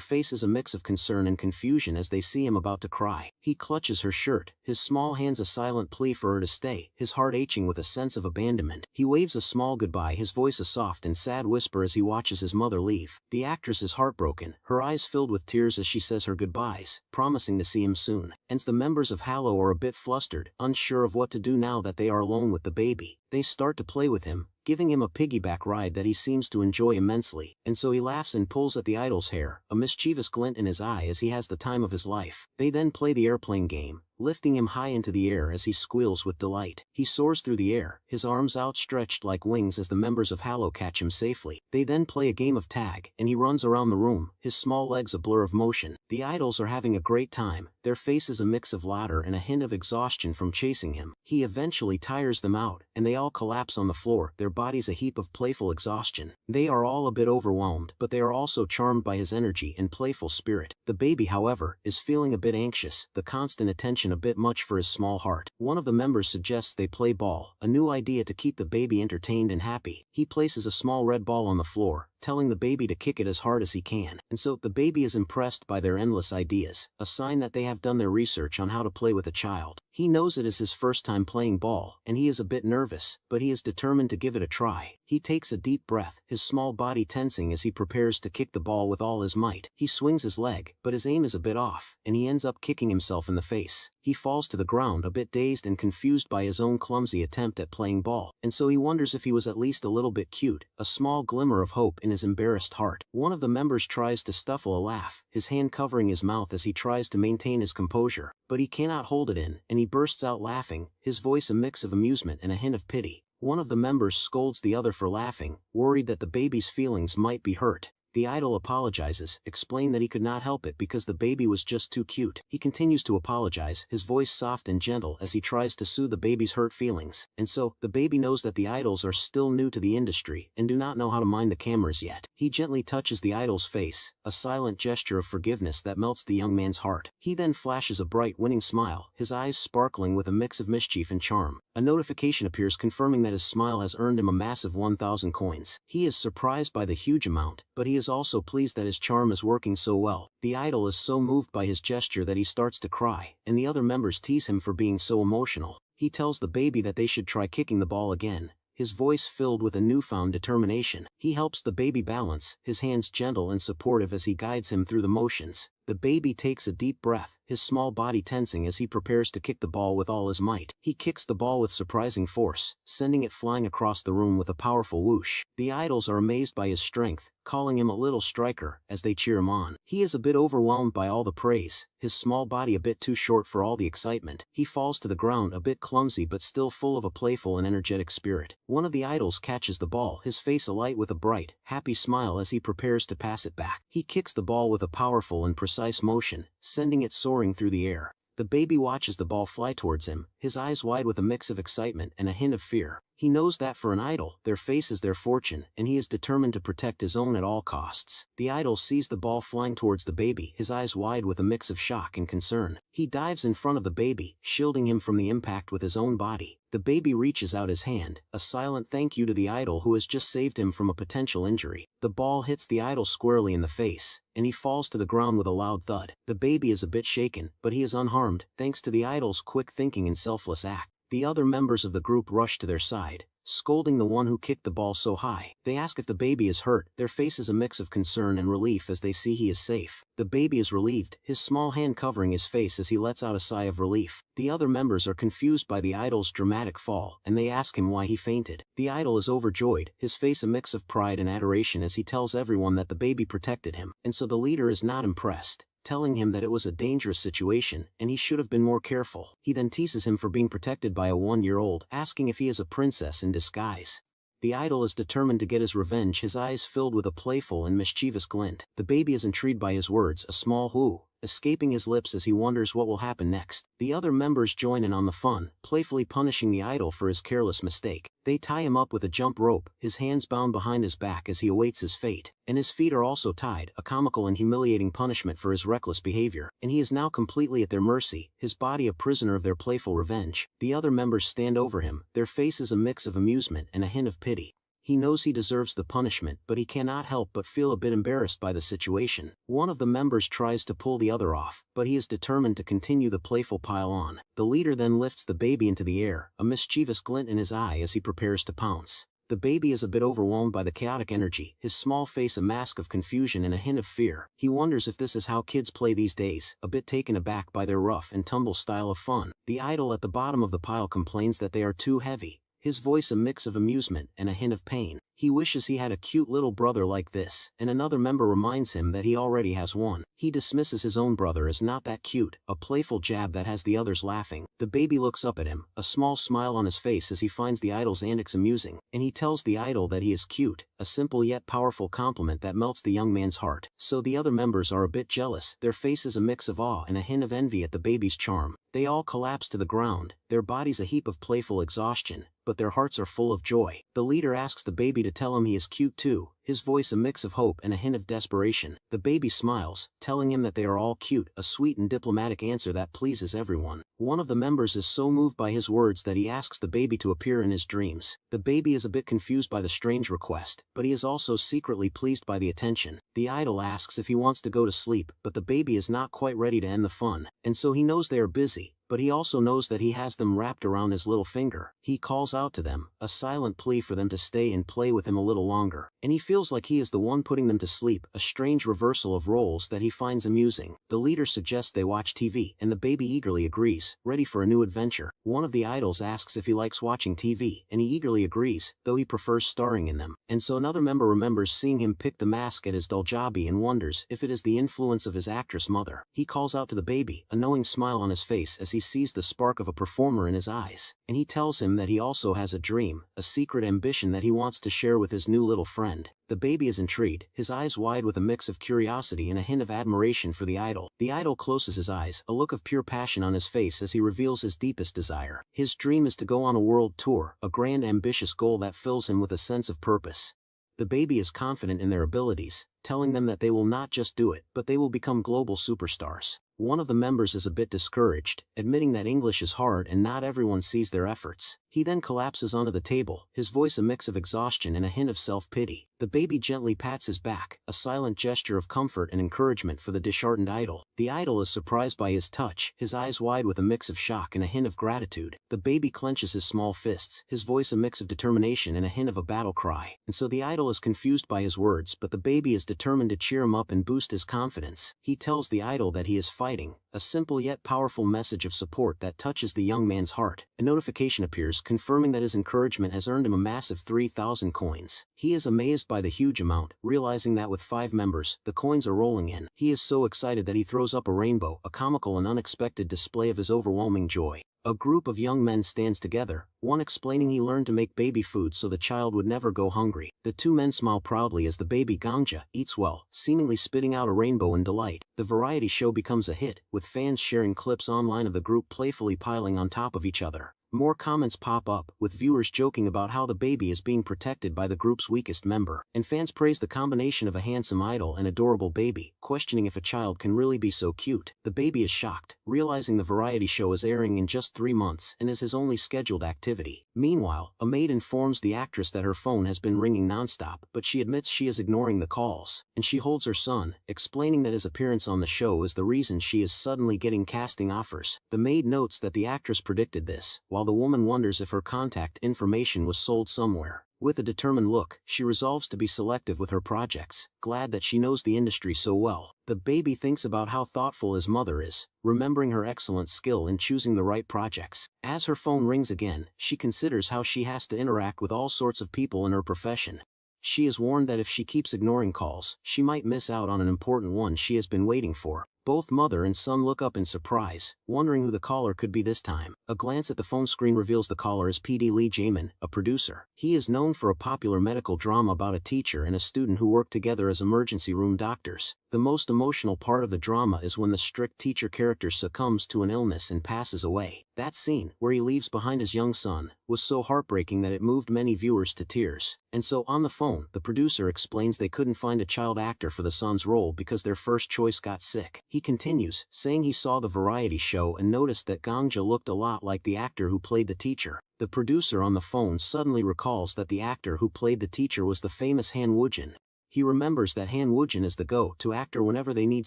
S1: faces a mix of concern and confusion as they see him about to cry. He clutches her shirt, his small hands a silent plea for her to stay, his heart aching with a sense of abandonment. He waves a small goodbye, his voice a soft and sad whisper as he watches his mother leave. The actress is heartbroken, her eyes filled with tears as she says her goodbyes, promising to see him soon. And the members of Yahello are a bit flustered, unsure of what to do now that they are alone with the baby. They start to play with him, giving him a piggyback ride that he seems to enjoy immensely, and so he laughs and pulls at the idol's hair, a mischievous glint in his eye as he has the time of his life. They then play the airplane game, lifting him high into the air as he squeals with delight. He soars through the air, his arms outstretched like wings as the members of Yahello catch him safely. They then play a game of tag, and he runs around the room, his small legs a blur of motion. The idols are having a great time, their faces a mix of laughter and a hint of exhaustion from chasing him. He eventually tires them out, and they all collapse on the floor, their bodies a heap of playful exhaustion. They are all a bit overwhelmed, but they are also charmed by his energy and playful spirit. The baby, however, is feeling a bit anxious, the constant attention a bit much for his small heart. One of the members suggests they play ball, a new idea to keep the baby entertained and happy. He places a small red ball on the floor, telling the baby to kick it as hard as he can. And so, the baby is impressed by their endless ideas, a sign that they have done their research on how to play with a child. He knows it is his first time playing ball, and he is a bit nervous, but he is determined to give it a try. He takes a deep breath, his small body tensing as he prepares to kick the ball with all his might. He swings his leg, but his aim is a bit off, and he ends up kicking himself in the face. He falls to the ground a bit dazed and confused by his own clumsy attempt at playing ball, and so he wonders if he was at least a little bit cute, a small glimmer of hope in his embarrassed heart. One of the members tries to stifle a laugh, his hand covering his mouth as he tries to maintain his composure, but he cannot hold it in, and he bursts out laughing, his voice a mix of amusement and a hint of pity. One of the members scolds the other for laughing, worried that the baby's feelings might be hurt. The idol apologizes, explain that he could not help it because the baby was just too cute. He continues to apologize, his voice soft and gentle as he tries to soothe the baby's hurt feelings. And so, the baby knows that the idols are still new to the industry and do not know how to mind the cameras yet. He gently touches the idol's face, a silent gesture of forgiveness that melts the young man's heart. He then flashes a bright winning smile, his eyes sparkling with a mix of mischief and charm. A notification appears confirming that his smile has earned him a massive 1,000 coins. He is surprised by the huge amount, but he is also pleased that his charm is working so well. The idol is so moved by his gesture that he starts to cry, and the other members tease him for being so emotional. He tells the baby that they should try kicking the ball again, his voice filled with a newfound determination. He helps the baby balance, his hands gentle and supportive as he guides him through the motions. The baby takes a deep breath, his small body tensing as he prepares to kick the ball with all his might. He kicks the ball with surprising force, sending it flying across the room with a powerful whoosh. The idols are amazed by his strength, calling him a little striker as they cheer him on. He is a bit overwhelmed by all the praise, his small body a bit too short for all the excitement. He falls to the ground a bit clumsy but still full of a playful and energetic spirit. One of the idols catches the ball, his face alight with a bright, happy smile as he prepares to pass it back. He kicks the ball with a powerful and precise motion, sending it soaring through the air. The baby watches the ball fly towards him, his eyes wide with a mix of excitement and a hint of fear. He knows that for an idol, their face is their fortune, and he is determined to protect his own at all costs. The idol sees the ball flying towards the baby, his eyes wide with a mix of shock and concern. He dives in front of the baby, shielding him from the impact with his own body. The baby reaches out his hand, a silent thank you to the idol who has just saved him from a potential injury. The ball hits the idol squarely in the face, and he falls to the ground with a loud thud. The baby is a bit shaken, but he is unharmed, thanks to the idol's quick thinking and selfless act. The other members of the group rush to their side, scolding the one who kicked the ball so high. They ask if the baby is hurt, their faces a mix of concern and relief as they see he is safe. The baby is relieved, his small hand covering his face as he lets out a sigh of relief. The other members are confused by the idol's dramatic fall, and they ask him why he fainted. The idol is overjoyed, his face a mix of pride and adoration as he tells everyone that the baby protected him, and so the leader is not impressed, telling him that it was a dangerous situation and he should have been more careful. He then teases him for being protected by a 1-year-old, asking if he is a princess in disguise. The idol is determined to get his revenge, his eyes filled with a playful and mischievous glint. The baby is intrigued by his words, a small whoo escaping his lips as he wonders what will happen next. The other members join in on the fun, playfully punishing the idol for his careless mistake. They tie him up with a jump rope, his hands bound behind his back as he awaits his fate, and his feet are also tied, a comical and humiliating punishment for his reckless behavior, and he is now completely at their mercy, his body a prisoner of their playful revenge. The other members stand over him, their faces a mix of amusement and a hint of pity. He knows he deserves the punishment, but he cannot help but feel a bit embarrassed by the situation. One of the members tries to pull the other off, but he is determined to continue the playful pile-on. The leader then lifts the baby into the air, a mischievous glint in his eye as he prepares to pounce. The baby is a bit overwhelmed by the chaotic energy, his small face a mask of confusion and a hint of fear. He wonders if this is how kids play these days, a bit taken aback by their rough and tumble style of fun. The idol at the bottom of the pile complains that they are too heavy, his voice a mix of amusement and a hint of pain. He wishes he had a cute little brother like this, and another member reminds him that he already has one. He dismisses his own brother as not that cute, a playful jab that has the others laughing. The baby looks up at him, a small smile on his face as he finds the idol's antics amusing, and he tells the idol that he is cute, a simple yet powerful compliment that melts the young man's heart. So the other members are a bit jealous, their faces a mix of awe and a hint of envy at the baby's charm. They all collapse to the ground, their bodies a heap of playful exhaustion, but their hearts are full of joy. The leader asks the baby to tell him he is cute too, his voice a mix of hope and a hint of desperation. The baby smiles, telling him that they are all cute, a sweet and diplomatic answer that pleases everyone. One of the members is so moved by his words that he asks the baby to appear in his dreams. The baby is a bit confused by the strange request, but he is also secretly pleased by the attention. The idol asks if he wants to go to sleep, but the baby is not quite ready to end the fun, and so he knows they are busy, but he also knows that he has them wrapped around his little finger. He calls out to them, a silent plea for them to stay and play with him a little longer, and he feels like he is the one putting them to sleep, a strange reversal of roles that he finds amusing. The leader suggests they watch TV, and the baby eagerly agrees, ready for a new adventure. One of the idols asks if he likes watching TV, and he eagerly agrees, though he prefers starring in them. And so another member remembers seeing him pick the mask at his Duljabi and wonders if it is the influence of his actress mother. He calls out to the baby, a knowing smile on his face as he sees the spark of a performer in his eyes, and he tells him that he also has a dream, a secret ambition that he wants to share with his new little friend. The baby is intrigued, his eyes wide with a mix of curiosity and a hint of admiration for the idol. The idol closes his eyes, a look of pure passion on his face as he reveals his deepest desire. His dream is to go on a world tour, a grand ambitious goal that fills him with a sense of purpose. The baby is confident in their abilities, telling them that they will not just do it, but they will become global superstars. One of the members is a bit discouraged, admitting that English is hard and not everyone sees their efforts. He then collapses onto the table, his voice a mix of exhaustion and a hint of self-pity. The baby gently pats his back, a silent gesture of comfort and encouragement for the disheartened idol. The idol is surprised by his touch, his eyes wide with a mix of shock and a hint of gratitude. The baby clenches his small fists, his voice a mix of determination and a hint of a battle cry. And so the idol is confused by his words, but the baby is determined to cheer him up and boost his confidence. He tells the idol that he is fighting, a simple yet powerful message of support that touches the young man's heart. A notification appears confirming that his encouragement has earned him a massive 3,000 coins. He is amazed by the huge amount, realizing that with 5 members, the coins are rolling in. He is so excited that he throws up a rainbow, a comical and unexpected display of his overwhelming joy. A group of young men stands together, one explaining he learned to make baby food so the child would never go hungry. The 2 men smile proudly as the baby Gangja eats well, seemingly spitting out a rainbow in delight. The variety show becomes a hit, with fans sharing clips online of the group playfully piling on top of each other. More comments pop up, with viewers joking about how the baby is being protected by the group's weakest member, and fans praise the combination of a handsome idol and adorable baby, questioning if a child can really be so cute. The baby is shocked, realizing the variety show is airing in just 3 months and is his only scheduled activity. Meanwhile, a maid informs the actress that her phone has been ringing nonstop, but she admits she is ignoring the calls, and she holds her son, explaining that his appearance on the show is the reason she is suddenly getting casting offers. The maid notes that the actress predicted this, while the woman wonders if her contact information was sold somewhere. With a determined look, she resolves to be selective with her projects, glad that she knows the industry so well. The baby thinks about how thoughtful his mother is, remembering her excellent skill in choosing the right projects. As her phone rings again, she considers how she has to interact with all sorts of people in her profession. She is warned that if she keeps ignoring calls, she might miss out on an important one she has been waiting for. Both mother and son look up in surprise, wondering who the caller could be this time. A glance at the phone screen reveals the caller is PD Lee Jamin, a producer. He is known for a popular medical drama about a teacher and a student who work together as emergency room doctors. The most emotional part of the drama is when the strict teacher character succumbs to an illness and passes away. That scene, where he leaves behind his young son, was so heartbreaking that it moved many viewers to tears. And so on the phone, the producer explains they couldn't find a child actor for the son's role because their first choice got sick. He continues, saying he saw the variety show and noticed that Gangja looked a lot like the actor who played the teacher. The producer on the phone suddenly recalls that the actor who played the teacher was the famous Han Woojin. He remembers that Han Woojin is the go-to actor whenever they need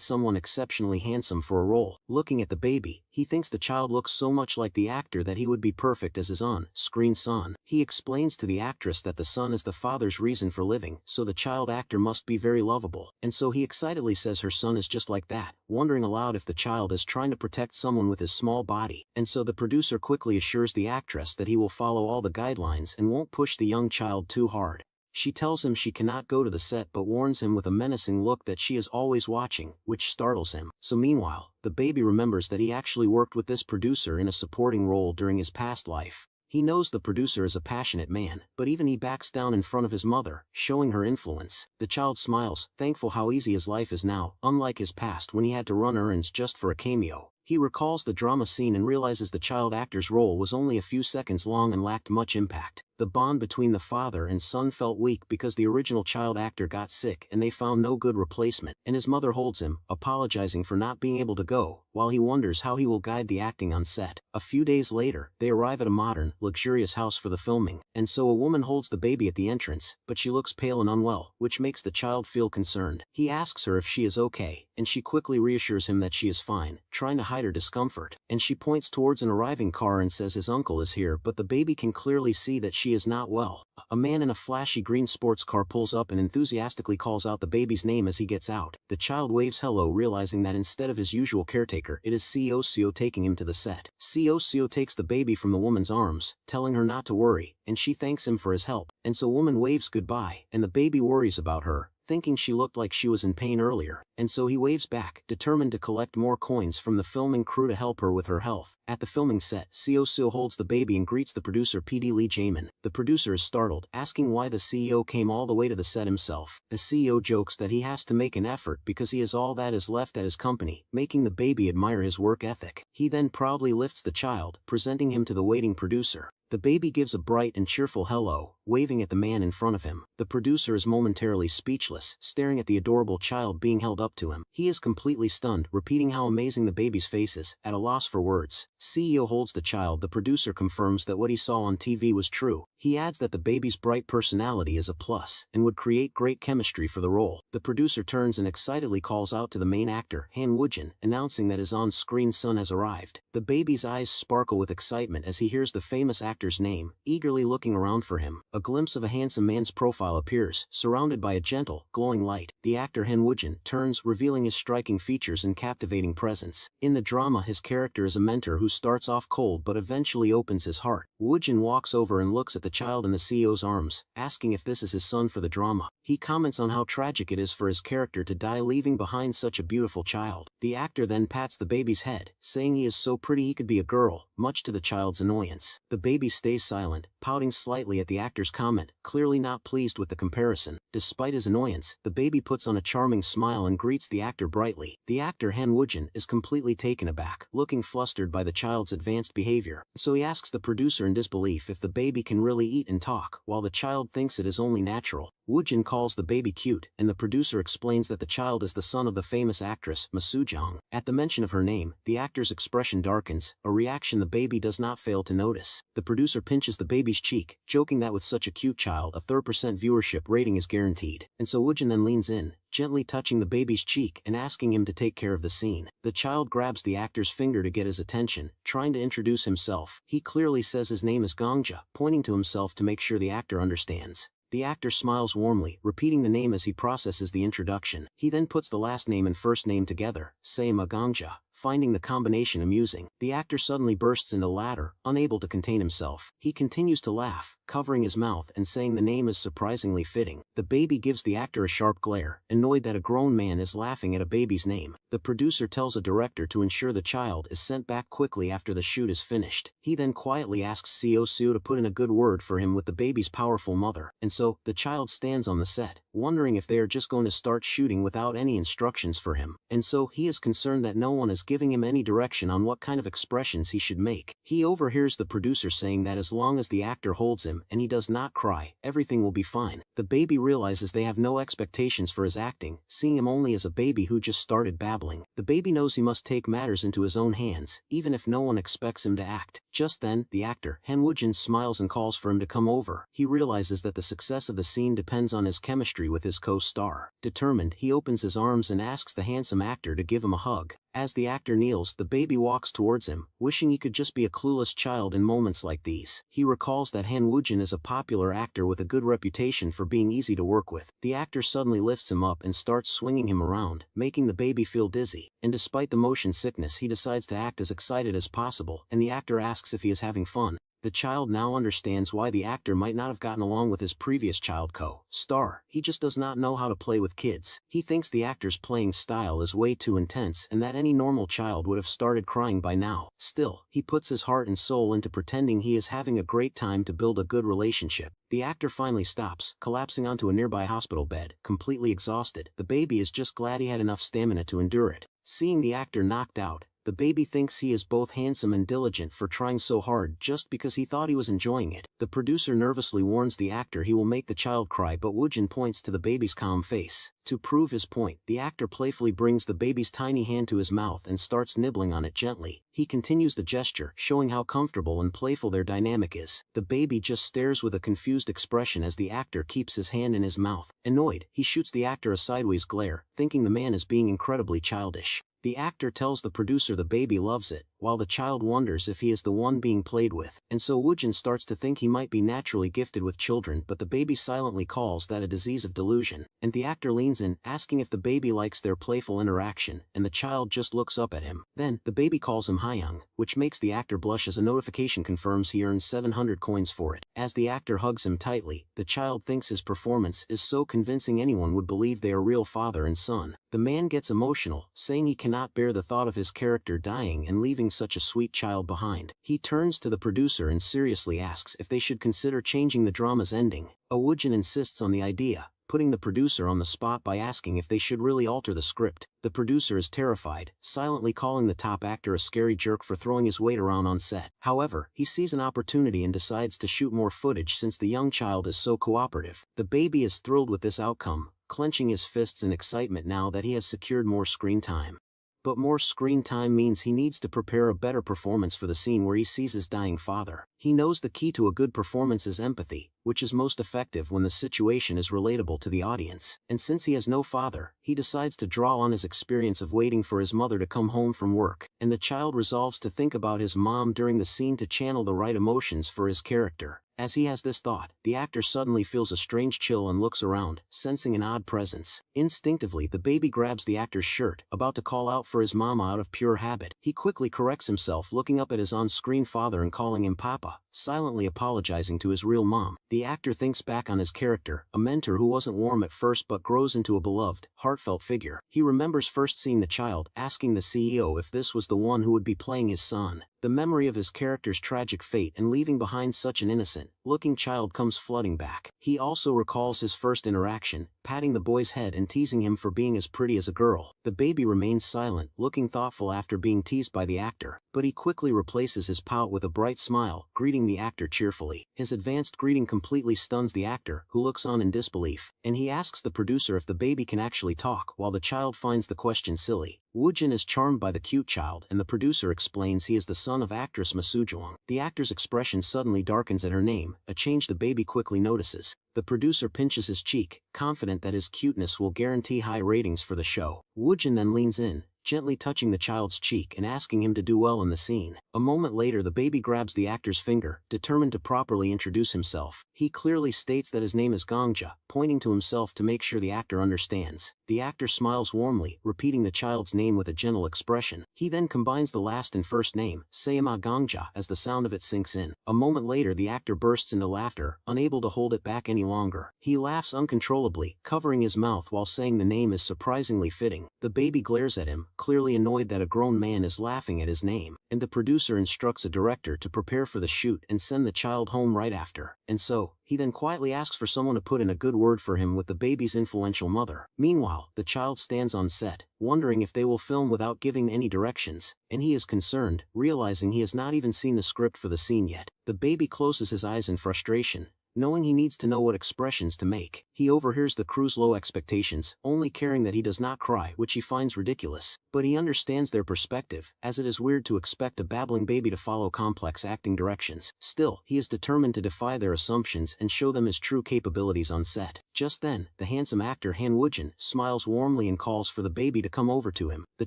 S1: someone exceptionally handsome for a role. Looking at the baby, he thinks the child looks so much like the actor that he would be perfect as his on-screen son. He explains to the actress that the son is the father's reason for living, so the child actor must be very lovable. And so he excitedly says her son is just like that, wondering aloud if the child is trying to protect someone with his small body. And so the producer quickly assures the actress that he will follow all the guidelines and won't push the young child too hard. She tells him she cannot go to the set but warns him with a menacing look that she is always watching, which startles him. So meanwhile, the baby remembers that he actually worked with this producer in a supporting role during his past life. He knows the producer is a passionate man, but even he backs down in front of his mother, showing her influence. The child smiles, thankful how easy his life is now, unlike his past when he had to run errands just for a cameo. He recalls the drama scene and realizes the child actor's role was only a few seconds long and lacked much impact. The bond between the father and son felt weak because the original child actor got sick and they found no good replacement, and his mother holds him, apologizing for not being able to go, while he wonders how he will guide the acting on set. A few days later, they arrive at a modern, luxurious house for the filming, and so a woman holds the baby at the entrance, but she looks pale and unwell, which makes the child feel concerned. He asks her if she is okay, and she quickly reassures him that she is fine, trying to hide her discomfort, and she points towards an arriving car and says his uncle is here, but the baby can clearly see that she is not well. A man in a flashy green sports car pulls up and enthusiastically calls out the baby's name as he gets out. The child waves hello, realizing that instead of his usual caretaker, it is Seo taking him to the set. Seo takes the baby from the woman's arms, telling her not to worry, and she thanks him for his help, and so woman waves goodbye, and the baby worries about her, thinking she looked like she was in pain earlier, and so he waves back, determined to collect more coins from the filming crew to help her with her health. At the filming set, Seo holds the baby and greets the producer PD Lee Jamin. The producer is startled, asking why the CEO came all the way to the set himself. The CEO jokes that he has to make an effort because he is all that is left at his company, making the baby admire his work ethic. He then proudly lifts the child, presenting him to the waiting producer. The baby gives a bright and cheerful hello, waving at the man in front of him. The producer is momentarily speechless, staring at the adorable child being held up to him. He is completely stunned, repeating how amazing the baby's face is, at a loss for words. CEO holds the child. The producer confirms that what he saw on TV was true. He adds that the baby's bright personality is a plus, and would create great chemistry for the role. The producer turns and excitedly calls out to the main actor, Han Woojin, announcing that his on-screen son has arrived. The baby's eyes sparkle with excitement as he hears the famous actor's name, eagerly looking around for him. A glimpse of a handsome man's profile appears, surrounded by a gentle, glowing light. The actor Han Woojin turns, revealing his striking features and captivating presence. In the drama, his character is a mentor who starts off cold but eventually opens his heart. Woojin walks over and looks at the child in the CEO's arms, asking if this is his son for the drama. He comments on how tragic it is for his character to die leaving behind such a beautiful child. The actor then pats the baby's head, saying he is so pretty he could be a girl, much to the child's annoyance. The baby stays silent, pouting slightly at the actor's comment, clearly not pleased with the comparison. Despite his annoyance, the baby puts on a charming smile and greets the actor brightly. The actor Han Woojin is completely taken aback, looking flustered by the child's advanced behavior, so he asks the producer in disbelief if the baby can really eat and talk, while the child thinks it is only natural. Woojin calls the baby cute, and the producer explains that the child is the son of the famous actress, Ma Soo-jung. At the mention of her name, the actor's expression darkens, a reaction the baby does not fail to notice. The producer pinches the baby's cheek, joking that with such a cute child a 3% viewership rating is guaranteed. And so Woojin then leans in, gently touching the baby's cheek and asking him to take care of the scene. The child grabs the actor's finger to get his attention, trying to introduce himself. He clearly says his name is Gongja, pointing to himself to make sure the actor understands. The actor smiles warmly, repeating the name as he processes the introduction. He then puts the last name and first name together, saying Gongja, finding the combination amusing. The actor suddenly bursts into laughter, unable to contain himself. He continues to laugh, covering his mouth and saying the name is surprisingly fitting. The baby gives the actor a sharp glare, annoyed that a grown man is laughing at a baby's name. The producer tells a director to ensure the child is sent back quickly after the shoot is finished. He then quietly asks Seo to put in a good word for him with the baby's powerful mother, and so, the child stands on the set, wondering if they are just going to start shooting without any instructions for him, and so he is concerned that no one is giving him any direction on what kind of expressions he should make. He overhears the producer saying that as long as the actor holds him and he does not cry, everything will be fine. The baby realizes they have no expectations for his acting, seeing him only as a baby who just started babbling. The baby knows he must take matters into his own hands, even if no one expects him to act. Just then, the actor, Han Woojin, smiles and calls for him to come over. He realizes that the success of the scene depends on his chemistry chemistry with his co-star. Determined, he opens his arms and asks the handsome actor to give him a hug. As the actor kneels, the baby walks towards him, wishing he could just be a clueless child in moments like these. He recalls that Han Woojin is a popular actor with a good reputation for being easy to work with. The actor suddenly lifts him up and starts swinging him around, making the baby feel dizzy. And despite the motion sickness, he decides to act as excited as possible, and the actor asks if he is having fun. The child now understands why the actor might not have gotten along with his previous child co-star. He just does not know how to play with kids. He thinks the actor's playing style is way too intense and that any normal child would have started crying by now. Still, he puts his heart and soul into pretending he is having a great time to build a good relationship. The actor finally stops, collapsing onto a nearby hospital bed, completely exhausted. The baby is just glad he had enough stamina to endure it. Seeing the actor knocked out, the baby thinks he is both handsome and diligent for trying so hard just because he thought he was enjoying it. The producer nervously warns the actor he will make the child cry, but Woojin points to the baby's calm face. To prove his point, the actor playfully brings the baby's tiny hand to his mouth and starts nibbling on it gently. He continues the gesture, showing how comfortable and playful their dynamic is. The baby just stares with a confused expression as the actor keeps his hand in his mouth. Annoyed, he shoots the actor a sideways glare, thinking the man is being incredibly childish. The actor tells the producer the baby loves it, while the child wonders if he is the one being played with, and so Woojin starts to think he might be naturally gifted with children, but the baby silently calls that a disease of delusion, and the actor leans in, asking if the baby likes their playful interaction, and the child just looks up at him. Then, the baby calls him Hyung, which makes the actor blush as a notification confirms he earns 700 coins for it. As the actor hugs him tightly, the child thinks his performance is so convincing anyone would believe they are real father and son. The man gets emotional, saying he cannot bear the thought of his character dying and leaving such a sweet child behind. He turns to the producer and seriously asks if they should consider changing the drama's ending. Woojin insists on the idea, putting the producer on the spot by asking if they should really alter the script. The producer is terrified, silently calling the top actor a scary jerk for throwing his weight around on set. However, he sees an opportunity and decides to shoot more footage since the young child is so cooperative. The baby is thrilled with this outcome, clenching his fists in excitement now that he has secured more screen time. But more screen time means he needs to prepare a better performance for the scene where he sees his dying father. He knows the key to a good performance is empathy, which is most effective when the situation is relatable to the audience. And since he has no father, he decides to draw on his experience of waiting for his mother to come home from work, and the child resolves to think about his mom during the scene to channel the right emotions for his character. As he has this thought, the actor suddenly feels a strange chill and looks around, sensing an odd presence. Instinctively, the baby grabs the actor's shirt, about to call out for his mama out of pure habit. He quickly corrects himself, looking up at his on-screen father and calling him Papa, silently apologizing to his real mom. The actor thinks back on his character, a mentor who wasn't warm at first but grows into a beloved, heartfelt figure. He remembers first seeing the child, asking the CEO if this was the one who would be playing his son. The memory of his character's tragic fate and leaving behind such an innocent-looking child comes flooding back. He also recalls his first interaction, patting the boy's head and teasing him for being as pretty as a girl. The baby remains silent, looking thoughtful after being teased by the actor, but he quickly replaces his pout with a bright smile, greeting the actor cheerfully. His advanced greeting completely stuns the actor, who looks on in disbelief, and he asks the producer if the baby can actually talk, while the child finds the question silly. Woojin is charmed by the cute child, and the producer explains he is the son of actress Ma Soo-jung. The actor's expression suddenly darkens at her name, a change the baby quickly notices. The producer pinches his cheek, confident that his cuteness will guarantee high ratings for the show. Woojin then leans in, gently touching the child's cheek and asking him to do well in the scene. A moment later, the baby grabs the actor's finger, determined to properly introduce himself. He clearly states that his name is Gongja, pointing to himself to make sure the actor understands. The actor smiles warmly, repeating the child's name with a gentle expression. He then combines the last and first name, Sayama Gongja, as the sound of it sinks in. A moment later, the actor bursts into laughter, unable to hold it back any longer. He laughs uncontrollably, covering his mouth while saying the name is surprisingly fitting. The baby glares at him, clearly annoyed that a grown man is laughing at his name, and the producer instructs a director to prepare for the shoot and send the child home right after. And so, he then quietly asks for someone to put in a good word for him with the baby's influential mother. Meanwhile, the child stands on set, wondering if they will film without giving any directions, and he is concerned, realizing he has not even seen the script for the scene yet. The baby closes his eyes in frustration, knowing he needs to know what expressions to make. He overhears the crew's low expectations, only caring that he does not cry, which he finds ridiculous. But he understands their perspective, as it is weird to expect a babbling baby to follow complex acting directions. Still, he is determined to defy their assumptions and show them his true capabilities on set. Just then, the handsome actor Han Woojin smiles warmly and calls for the baby to come over to him. The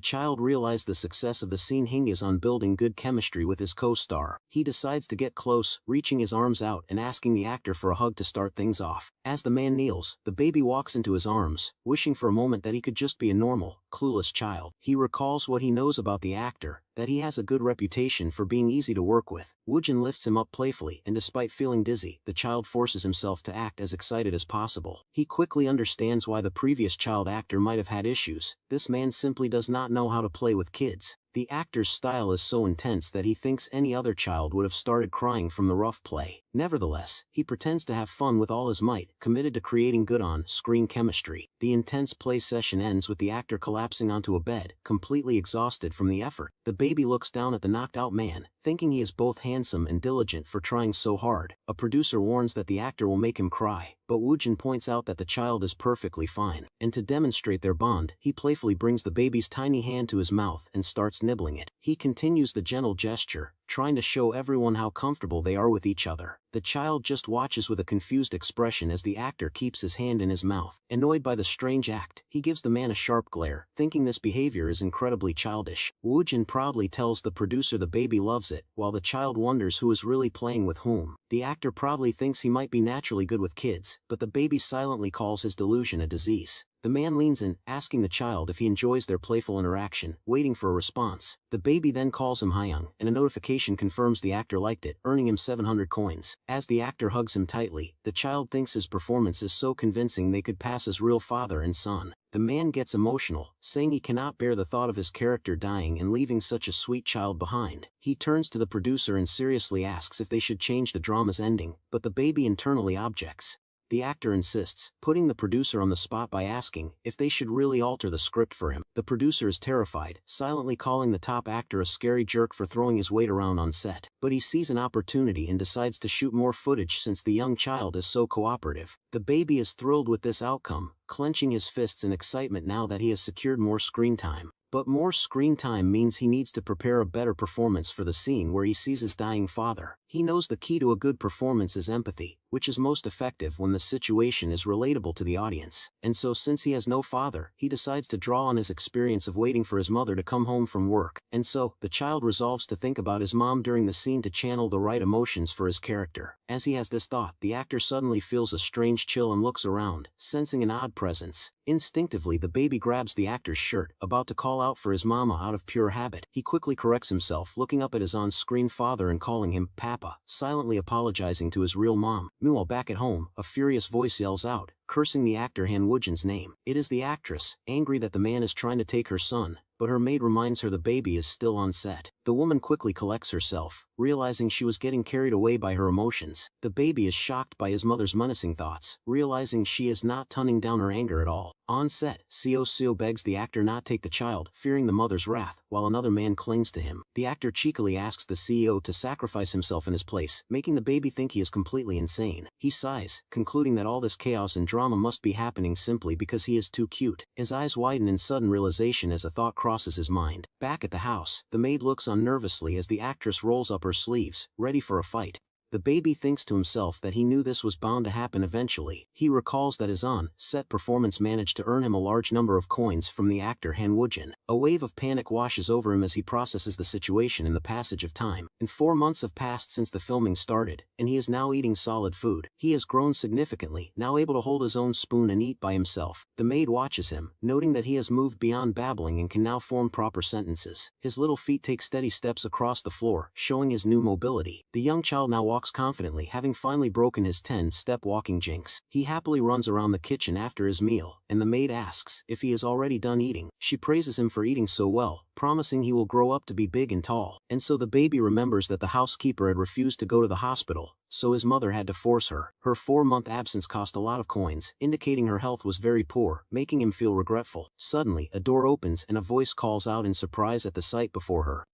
S1: child realized the success of the scene hinges on building good chemistry with his co-star. He decides to get close, reaching his arms out and asking the actor for a hug to start things off. As the man kneels, the baby walks into his arms, wishing for a moment that he could just be a normal, clueless child. He recalls what he knows about the actor, that he has a good reputation for being easy to work with. Woojin lifts him up playfully, and despite feeling dizzy, the child forces himself to act as excited as possible. He quickly understands why the previous child actor might have had issues. This man simply does not know how to play with kids. The actor's style is so intense that he thinks any other child would have started crying from the rough play. Nevertheless, he pretends to have fun with all his might, committed to creating good on-screen chemistry. The intense play session ends with the actor collapsing onto a bed, completely exhausted from the effort. The baby looks down at the knocked-out man, thinking he is both handsome and diligent for trying so hard. A producer warns that the actor will make him cry, but Woojin points out that the child is perfectly fine, and to demonstrate their bond, he playfully brings the baby's tiny hand to his mouth and starts nibbling it. He continues the gentle gesture, trying to show everyone how comfortable they are with each other. The child just watches with a confused expression as the actor keeps his hand in his mouth. Annoyed by the strange act, he gives the man a sharp glare, thinking this behavior is incredibly childish. Woojin proudly tells the producer the baby loves it, while the child wonders who is really playing with whom. The actor proudly thinks he might be naturally good with kids, but the baby silently calls his delusion a disease. The man leans in, asking the child if he enjoys their playful interaction, waiting for a response. The baby then calls him Hyung, and a notification confirms the actor liked it, earning him 700 coins. As the actor hugs him tightly, the child thinks his performance is so convincing they could pass as real father and son. The man gets emotional, saying he cannot bear the thought of his character dying and leaving such a sweet child behind. He turns to the producer and seriously asks if they should change the drama's ending, but the baby internally objects. The actor insists, putting the producer on the spot by asking if they should really alter the script for him. The producer is terrified, silently calling the top actor a scary jerk for throwing his weight around on set. But he sees an opportunity and decides to shoot more footage since the young child is so cooperative. The baby is thrilled with this outcome, clenching his fists in excitement now that he has secured more screen time. But more screen time means he needs to prepare a better performance for the scene where he sees his dying father. He knows the key to a good performance is empathy, which is most effective when the situation is relatable to the audience. And so since he has no father, he decides to draw on his experience of waiting for his mother to come home from work. And so, the child resolves to think about his mom during the scene to channel the right emotions for his character. As he has this thought, the actor suddenly feels a strange chill and looks around, sensing an odd presence. Instinctively, the baby grabs the actor's shirt, about to call out for his mama out of pure habit. He quickly corrects himself, looking up at his on-screen father and calling him Papa, silently apologizing to his real mom. Meanwhile, back at home, a furious voice yells out, cursing the actor Han Woojin's name. It is the actress, angry that the man is trying to take her son, but her maid reminds her the baby is still on set. The woman quickly collects herself, realizing she was getting carried away by her emotions. The baby is shocked by his mother's menacing thoughts, realizing she is not toning down her anger at all. On set, Seo begs the actor not take the child, fearing the mother's wrath, while another man clings to him. The actor cheekily asks the CEO to sacrifice himself in his place, making the baby think he is completely insane. He sighs, concluding that all this chaos and drama must be happening simply because he is too cute. His eyes widen in sudden realization as a thought crosses his mind. Back at the house, the maid looks on nervously as the actress rolls up her sleeves, ready for a fight. The baby thinks to himself that he knew this was bound to happen eventually. He recalls that his on-set performance managed to earn him a large number of coins from the actor Han Woojin. A wave of panic washes over him as he processes the situation in the passage of time. And 4 months have passed since the filming started, and he is now eating solid food. He has grown significantly, now able to hold his own spoon and eat by himself. The maid watches him, noting that he has moved beyond babbling and can now form proper sentences. His little feet take steady steps across the floor, showing his new mobility. The young child now walks confidently, having finally broken his 10-step walking jinx. He happily runs around the kitchen after his meal, and the maid asks if he is already done eating. She praises him for eating so well, promising he will grow up to be big and tall. And so the baby remembers that the housekeeper had refused to go to the hospital, so his mother had to force her. Her 4-month absence cost a lot of coins, indicating her health was very poor, making him feel regretful. Suddenly, a door opens and a voice calls out in surprise at the sight before her.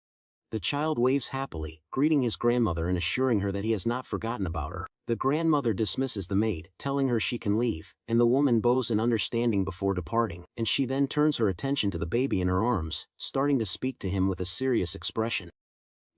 S1: The child waves happily, greeting his grandmother and assuring her that he has not forgotten about her. The grandmother dismisses the maid, telling her she can leave, and the woman bows in understanding before departing, and she then turns her attention to the baby in her arms, starting to speak to him with a serious expression.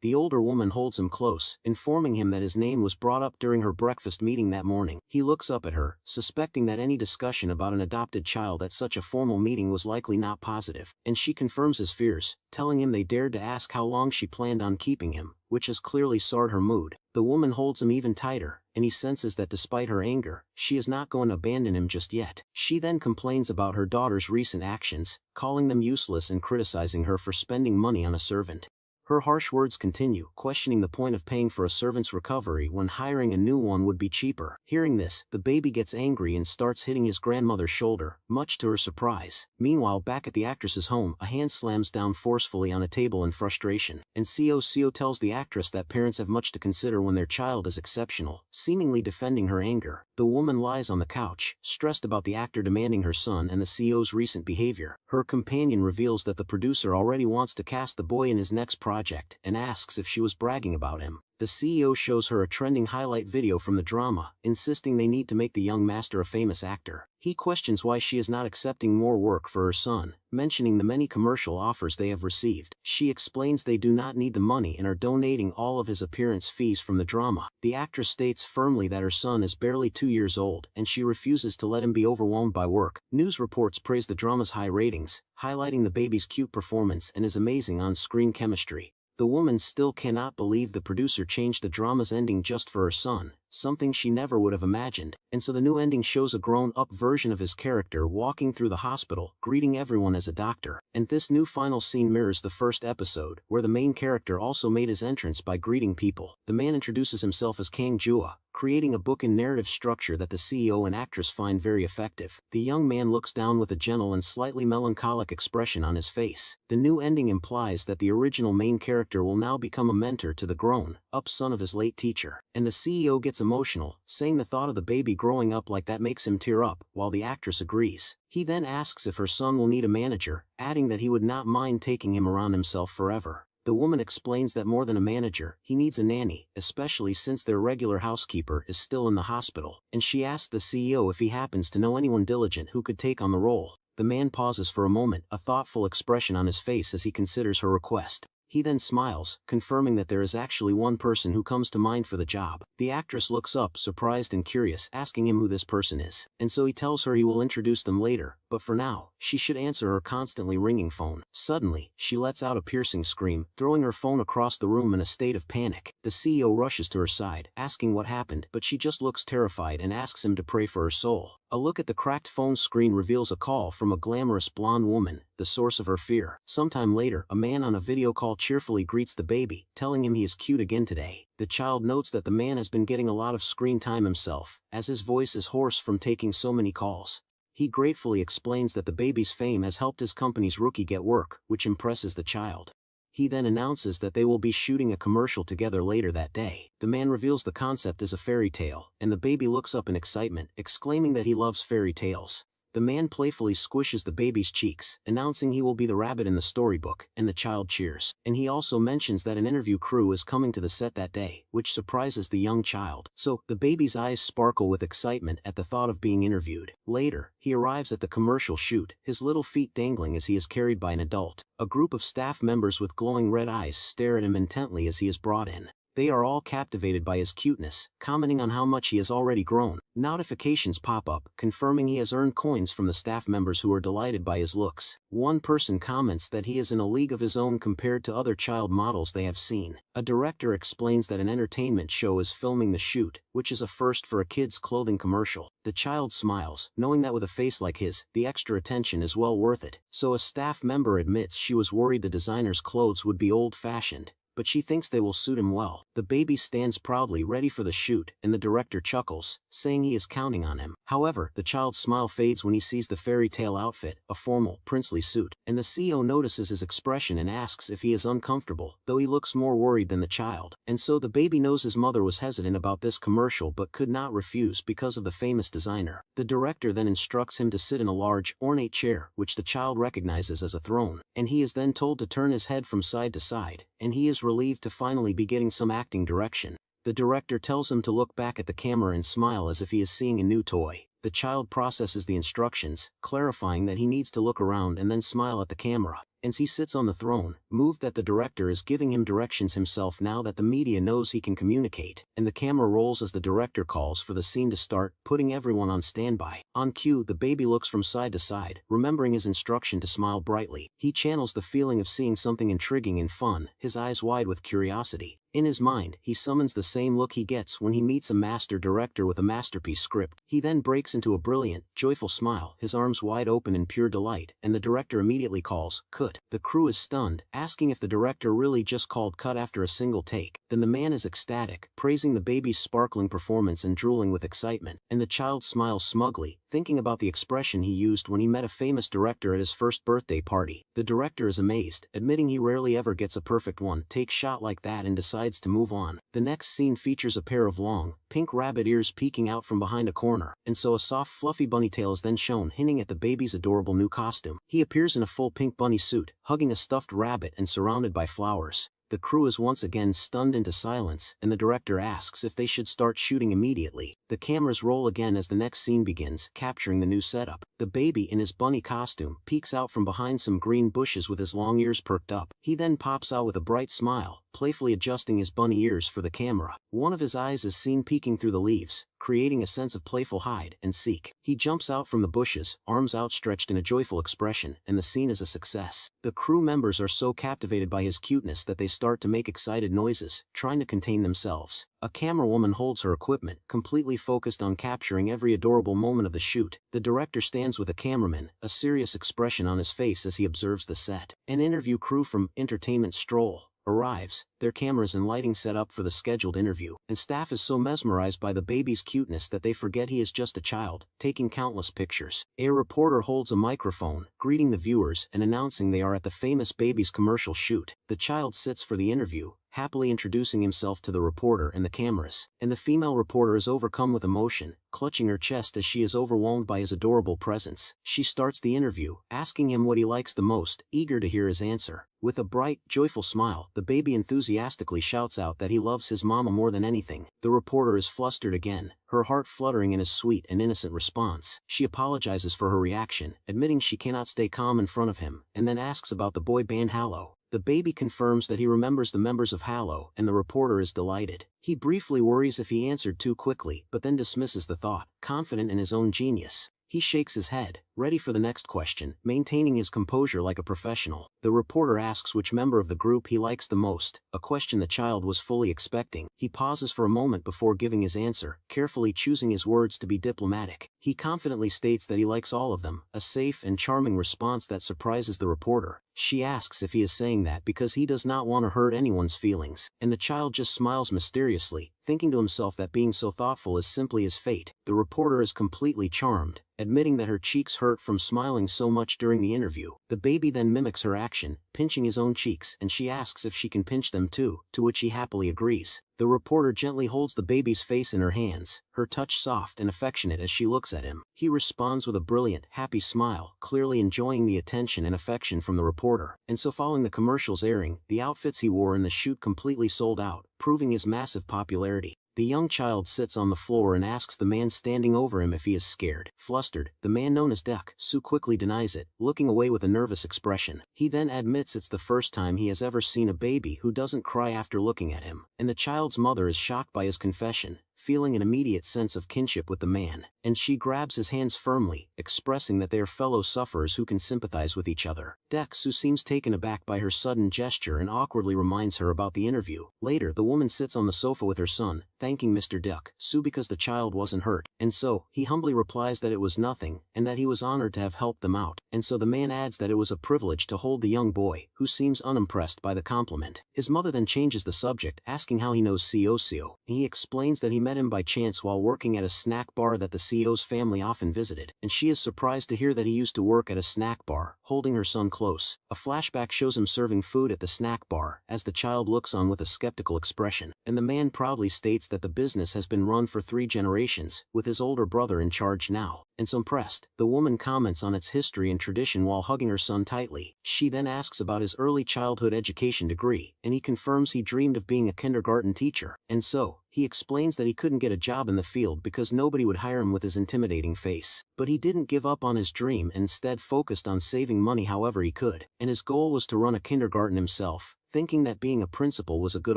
S1: The older woman holds him close, informing him that his name was brought up during her breakfast meeting that morning. He looks up at her, suspecting that any discussion about an adopted child at such a formal meeting was likely not positive, and she confirms his fears, telling him they dared to ask how long she planned on keeping him, which has clearly soured her mood. The woman holds him even tighter, and he senses that despite her anger, she is not going to abandon him just yet. She then complains about her daughter's recent actions, calling them useless and criticizing her for spending money on a servant. Her harsh words continue, questioning the point of paying for a servant's recovery when hiring a new one would be cheaper. Hearing this, the baby gets angry and starts hitting his grandmother's shoulder, much to her surprise. Meanwhile, back at the actress's home, a hand slams down forcefully on a table in frustration, and Seo tells the actress that parents have much to consider when their child is exceptional, seemingly defending her anger. The woman lies on the couch, stressed about the actor demanding her son and the CEO's recent behavior. Her companion reveals that the producer already wants to cast the boy in his next project and asks if she was bragging about him. The CEO shows her a trending highlight video from the drama, insisting they need to make the young master a famous actor. He questions why she is not accepting more work for her son, mentioning the many commercial offers they have received. She explains they do not need the money and are donating all of his appearance fees from the drama. The actress states firmly that her son is barely 2 years old, and she refuses to let him be overwhelmed by work. News reports praise the drama's high ratings, highlighting the baby's cute performance and his amazing on-screen chemistry. The woman still cannot believe the producer changed the drama's ending just for her son, something she never would have imagined, and so the new ending shows a grown-up version of his character walking through the hospital, greeting everyone as a doctor. And this new final scene mirrors the first episode, where the main character also made his entrance by greeting people. The man introduces himself as Kang Jua, creating a book and narrative structure that the CEO and actress find very effective. The young man looks down with a gentle and slightly melancholic expression on his face. The new ending implies that the original main character will now become a mentor to the grown-up son of his late teacher, and the CEO gets emotional, saying the thought of the baby growing up like that makes him tear up, while the actress agrees. He then asks if her son will need a manager, adding that he would not mind taking him around himself forever. The woman explains that more than a manager, he needs a nanny, especially since their regular housekeeper is still in the hospital, and she asks the CEO if he happens to know anyone diligent who could take on the role. The man pauses for a moment, a thoughtful expression on his face as he considers her request. He then smiles, confirming that there is actually one person who comes to mind for the job. The actress looks up, surprised and curious, asking him who this person is, and so he tells her he will introduce them later, but for now, she should answer her constantly ringing phone. Suddenly, she lets out a piercing scream, throwing her phone across the room in a state of panic. The CEO rushes to her side, asking what happened, but she just looks terrified and asks him to pray for her soul. A look at the cracked phone screen reveals a call from a glamorous blonde woman, the source of her fear. Sometime later, a man on a video call cheerfully greets the baby, telling him he is cute again today. The child notes that the man has been getting a lot of screen time himself, as his voice is hoarse from taking so many calls. He gratefully explains that the baby's fame has helped his company's rookie get work, which impresses the child. He then announces that they will be shooting a commercial together later that day. The man reveals the concept is a fairy tale, and the baby looks up in excitement, exclaiming that he loves fairy tales. The man playfully squishes the baby's cheeks, announcing he will be the rabbit in the storybook, and the child cheers. And he also mentions that an interview crew is coming to the set that day, which surprises the young child. So, the baby's eyes sparkle with excitement at the thought of being interviewed. Later, he arrives at the commercial shoot, his little feet dangling as he is carried by an adult. A group of staff members with glowing red eyes stare at him intently as he is brought in. They are all captivated by his cuteness, commenting on how much he has already grown. Notifications pop up, confirming he has earned coins from the staff members who are delighted by his looks. One person comments that he is in a league of his own compared to other child models they have seen. A director explains that an entertainment show is filming the shoot, which is a first for a kid's clothing commercial. The child smiles, knowing that with a face like his, the extra attention is well worth it. So a staff member admits she was worried the designer's clothes would be old-fashioned, but she thinks they will suit him well. The baby stands proudly ready for the shoot, and the director chuckles, saying he is counting on him. However, the child's smile fades when he sees the fairy tale outfit, a formal, princely suit, and the CEO notices his expression and asks if he is uncomfortable, though he looks more worried than the child. And so the baby knows his mother was hesitant about this commercial but could not refuse because of the famous designer. The director then instructs him to sit in a large, ornate chair, which the child recognizes as a throne, and he is then told to turn his head from side to side, and he is relieved to finally be getting some acting direction. The director tells him to look back at the camera and smile as if he is seeing a new toy. The child processes the instructions, clarifying that he needs to look around and then smile at the camera. and he sits on the throne, moved that the director is giving him directions himself now that the media knows he can communicate, and the camera rolls as the director calls for the scene to start, putting everyone on standby. On cue, the baby looks from side to side, remembering his instruction to smile brightly. He channels the feeling of seeing something intriguing and fun, his eyes wide with curiosity. In his mind, he summons the same look he gets when he meets a master director with a masterpiece script. He then breaks into a brilliant, joyful smile, his arms wide open in pure delight, and the director immediately calls, "Cut." The crew is stunned, asking if the director really just called cut after a single take. Then the man is ecstatic, praising the baby's sparkling performance and drooling with excitement, and the child smiles smugly, thinking about the expression he used when he met a famous director at his first birthday party. The director is amazed, admitting he rarely ever gets a perfect one-take shot like that and decides to move on. The next scene features a pair of long, pink rabbit ears peeking out from behind a corner, and so a soft fluffy bunny tail is then shown, hinting at the baby's adorable new costume. He appears in a full pink bunny suit, hugging a stuffed rabbit and surrounded by flowers. The crew is once again stunned into silence, and the director asks if they should start shooting immediately. The cameras roll again as the next scene begins, capturing the new setup. The baby in his bunny costume peeks out from behind some green bushes with his long ears perked up. He then pops out with a bright smile, playfully adjusting his bunny ears for the camera. One of his eyes is seen peeking through the leaves, creating a sense of playful hide and seek. He jumps out from the bushes, arms outstretched in a joyful expression, and the scene is a success. The crew members are so captivated by his cuteness that they start to make excited noises, trying to contain themselves. A camerawoman holds her equipment, completely focused on capturing every adorable moment of the shoot. The director stands with a cameraman, a serious expression on his face as he observes the set. An interview crew from Entertainment Stroll arrives, their cameras and lighting set up for the scheduled interview, and staff is so mesmerized by the baby's cuteness that they forget he is just a child, taking countless pictures. A reporter holds a microphone, greeting the viewers and announcing they are at the famous baby's commercial shoot. The child sits for the interview, happily introducing himself to the reporter and the cameras, and the female reporter is overcome with emotion, clutching her chest as she is overwhelmed by his adorable presence. She starts the interview, asking him what he likes the most, eager to hear his answer. With a bright, joyful smile, the baby enthusiastically shouts out that he loves his mama more than anything. The reporter is flustered again, her heart fluttering in a sweet and innocent response. She apologizes for her reaction, admitting she cannot stay calm in front of him, and then asks about the boy band Yahello. The baby confirms that he remembers the members of Yahello, and the reporter is delighted. He briefly worries if he answered too quickly, but then dismisses the thought, confident in his own genius. He shakes his head, ready for the next question, maintaining his composure like a professional. The reporter asks which member of the group he likes the most, a question the child was fully expecting. He pauses for a moment before giving his answer, carefully choosing his words to be diplomatic. He confidently states that he likes all of them, a safe and charming response that surprises the reporter. She asks if he is saying that because he does not want to hurt anyone's feelings, and the child just smiles mysteriously, thinking to himself that being so thoughtful is simply his fate. The reporter is completely charmed, admitting that her cheeks hurt from smiling so much during the interview. The baby then mimics her action, pinching his own cheeks, and she asks if she can pinch them too, to which he happily agrees. The reporter gently holds the baby's face in her hands, her touch soft and affectionate as she looks at him. He responds with a brilliant, happy smile, clearly enjoying the attention and affection from the reporter. And so following the commercials airing, the outfits he wore in the shoot completely sold out, proving his massive popularity. The young child sits on the floor and asks the man standing over him if he is scared. Flustered, the man known as Duck Sue quickly denies it, looking away with a nervous expression. He then admits it's the first time he has ever seen a baby who doesn't cry after looking at him, and the child's mother is shocked by his confession, feeling an immediate sense of kinship with the man, and she grabs his hands firmly, expressing that they are fellow sufferers who can sympathize with each other. Dex, who seems taken aback by her sudden gesture and awkwardly reminds her about the interview. Later, the woman sits on the sofa with her son, thanking Mr. Duck Sue because the child wasn't hurt, and so, he humbly replies that it was nothing, and that he was honored to have helped them out, and so the man adds that it was a privilege to hold the young boy, who seems unimpressed by the compliment. His mother then changes the subject, asking how he knows Sio. He explains that he met him by chance while working at a snack bar that the CEO's family often visited, and she is surprised to hear that he used to work at a snack bar, holding her son close. A flashback shows him serving food at the snack bar, as the child looks on with a skeptical expression, and the man proudly states that the business has been run for 3 generations, with his older brother in charge now. And so impressed, the woman comments on its history and tradition while hugging her son tightly. She then asks about his early childhood education degree, and he confirms he dreamed of being a kindergarten teacher, and so, He explains that he couldn't get a job in the field because nobody would hire him with his intimidating face. But he didn't give up on his dream and instead focused on saving money however he could, and his goal was to run a kindergarten himself, thinking that being a principal was a good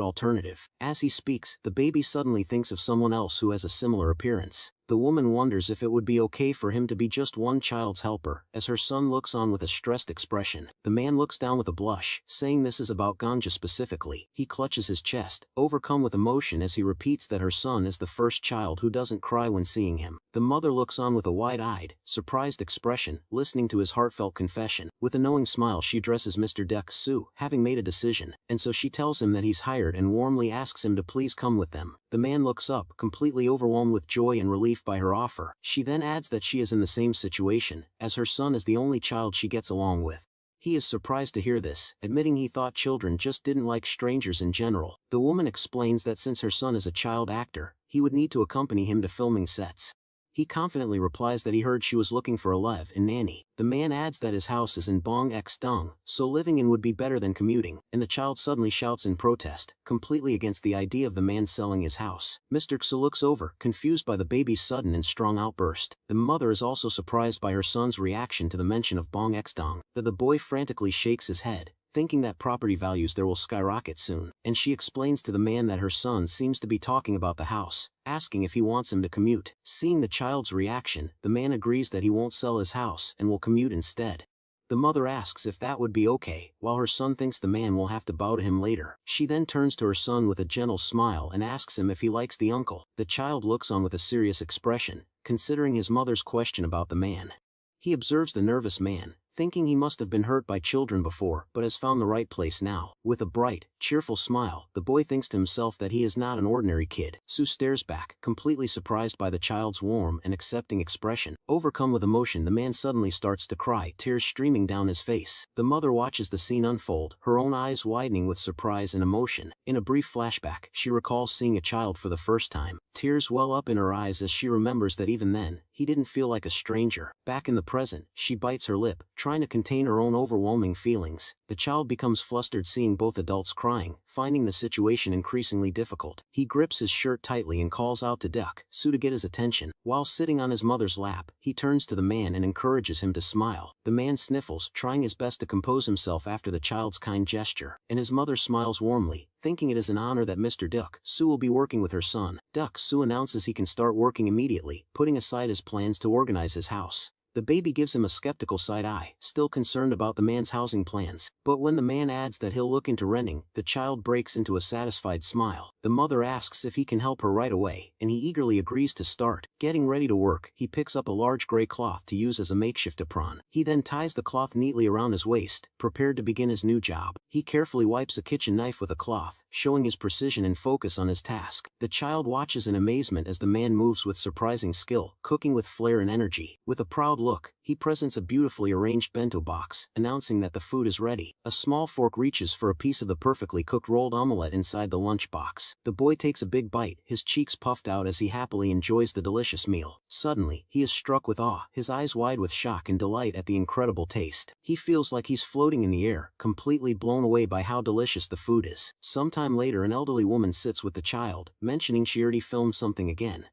S1: alternative. As he speaks, the baby suddenly thinks of someone else who has a similar appearance. The woman wonders if it would be okay for him to be just one child's helper, as her son looks on with a stressed expression. The man looks down with a blush, saying this is about ganja specifically. He clutches his chest, overcome with emotion as he repeats that her son is the first child who doesn't cry when seeing him. The mother looks on with a wide-eyed, surprised expression, listening to his heartfelt confession. With a knowing smile she addresses Mr. Deck-Soo, having made a decision, and so she tells him that he's hired and warmly asks him to please come with them. The man looks up, completely overwhelmed with joy and relief by her offer. She then adds that she is in the same situation, as her son is the only child she gets along with. He is surprised to hear this, admitting he thought children just didn't like strangers in general. The woman explains that since her son is a child actor, he would need to accompany him to filming sets. He confidently replies that he heard she was looking for a live-in nanny. The man adds that his house is in Bong X-Dong, so living in would be better than commuting, and the child suddenly shouts in protest, completely against the idea of the man selling his house. Mr. X looks over, confused by the baby's sudden and strong outburst. The mother is also surprised by her son's reaction to the mention of Bong X-Dong. The boy frantically shakes his head, thinking that property values there will skyrocket soon, and she explains to the man that her son seems to be talking about the house, asking if he wants him to commute. Seeing the child's reaction, the man agrees that he won't sell his house and will commute instead. The mother asks if that would be okay, while her son thinks the man will have to bow to him later. She then turns to her son with a gentle smile and asks him if he likes the uncle. The child looks on with a serious expression, considering his mother's question about the man. He observes the nervous man, thinking he must have been hurt by children before but has found the right place now. With a bright, cheerful smile, the boy thinks to himself that he is not an ordinary kid. Sue stares back, completely surprised by the child's warm and accepting expression. Overcome with emotion, the man suddenly starts to cry, tears streaming down his face. The mother watches the scene unfold, her own eyes widening with surprise and emotion. In a brief flashback, she recalls seeing a child for the first time. Tears well up in her eyes as she remembers that even then, he didn't feel like a stranger. Back in the present, she bites her lip, trying to contain her own overwhelming feelings. The child becomes flustered seeing both adults crying, finding the situation increasingly difficult. He grips his shirt tightly and calls out to Deck-Soo to get his attention. While sitting on his mother's lap, he turns to the man and encourages him to smile. The man sniffles, trying his best to compose himself after the child's kind gesture, and his mother smiles warmly, thinking it is an honor that Mr. Deck-Soo will be working with her son. Deck-Soo announces he can start working immediately, putting aside his plans to organize his house. The baby gives him a skeptical side eye, still concerned about the man's housing plans. But when the man adds that he'll look into renting, the child breaks into a satisfied smile. The mother asks if he can help her right away, and he eagerly agrees to start. Getting ready to work, he picks up a large gray cloth to use as a makeshift apron. He then ties the cloth neatly around his waist, prepared to begin his new job. He carefully wipes a kitchen knife with a cloth, showing his precision and focus on his task. The child watches in amazement as the man moves with surprising skill, cooking with flair and energy. With a proud look, he presents a beautifully arranged bento box, announcing that the food is ready. A small fork reaches for a piece of the perfectly cooked rolled omelette inside the lunchbox. The boy takes a big bite, his cheeks puffed out as he happily enjoys the delicious meal. Suddenly, he is struck with awe, his eyes wide with shock and delight at the incredible taste. He feels like he's floating in the air, completely blown away by how delicious the food is. Sometime later, an elderly woman sits with the child, mentioning she already filmed something again.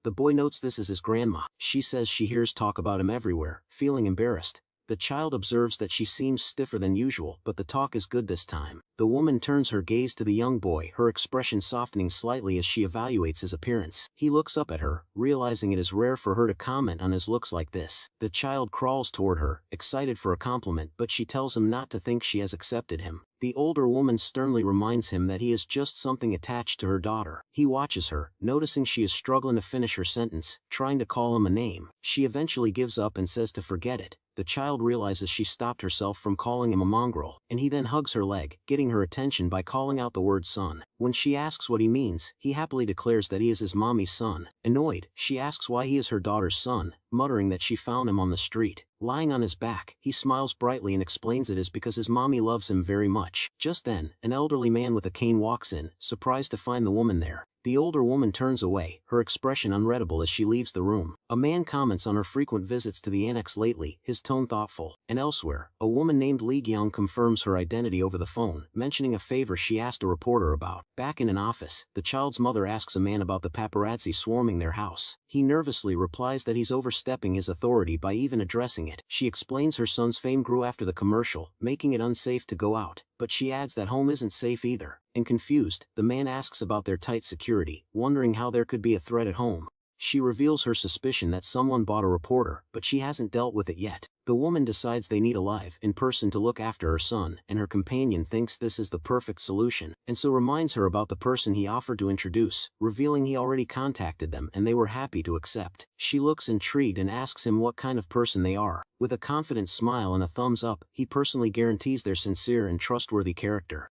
S1: The boy notes this is his grandma. She says she hears talk about him everywhere, feeling embarrassed. The child observes that she seems stiffer than usual, but the talk is good this time. The woman turns her gaze to the young boy, her expression softening slightly as she evaluates his appearance. He looks up at her, realizing it is rare for her to comment on his looks like this. The child crawls toward her, excited for a compliment, but she tells him not to think she has accepted him. The older woman sternly reminds him that he is just something attached to her daughter. He watches her, noticing she is struggling to finish her sentence, trying to call him a name. She eventually gives up and says to forget it. The child realizes she stopped herself from calling him a mongrel, and he then hugs her leg, getting her attention by calling out the word son. When she asks what he means, he happily declares that he is his mommy's son. Annoyed, she asks why he is her daughter's son, muttering that she found him on the street. Lying on his back, he smiles brightly and explains it is because his mommy loves him very much. Just then, an elderly man with a cane walks in, surprised to find the woman there. The older woman turns away, her expression unreadable as she leaves the room. A man comments on her frequent visits to the annex lately, his tone thoughtful. And elsewhere, a woman named Li Gyong confirms her identity over the phone, mentioning a favor she asked a reporter about. Back in an office, the child's mother asks a man about the paparazzi swarming their house. He nervously replies that he's overstepping his authority by even addressing it. She explains her son's fame grew after the commercial, making it unsafe to go out, but she adds that home isn't safe either. And confused, the man asks about their tight security, wondering how there could be a threat at home. She reveals her suspicion that someone bought a reporter, but she hasn't dealt with it yet. The woman decides they need a live-in person to look after her son, and her companion thinks this is the perfect solution, and so reminds her about the person he offered to introduce, revealing he already contacted them and they were happy to accept. She looks intrigued and asks him what kind of person they are. With a confident smile and a thumbs up, he personally guarantees their sincere and trustworthy character.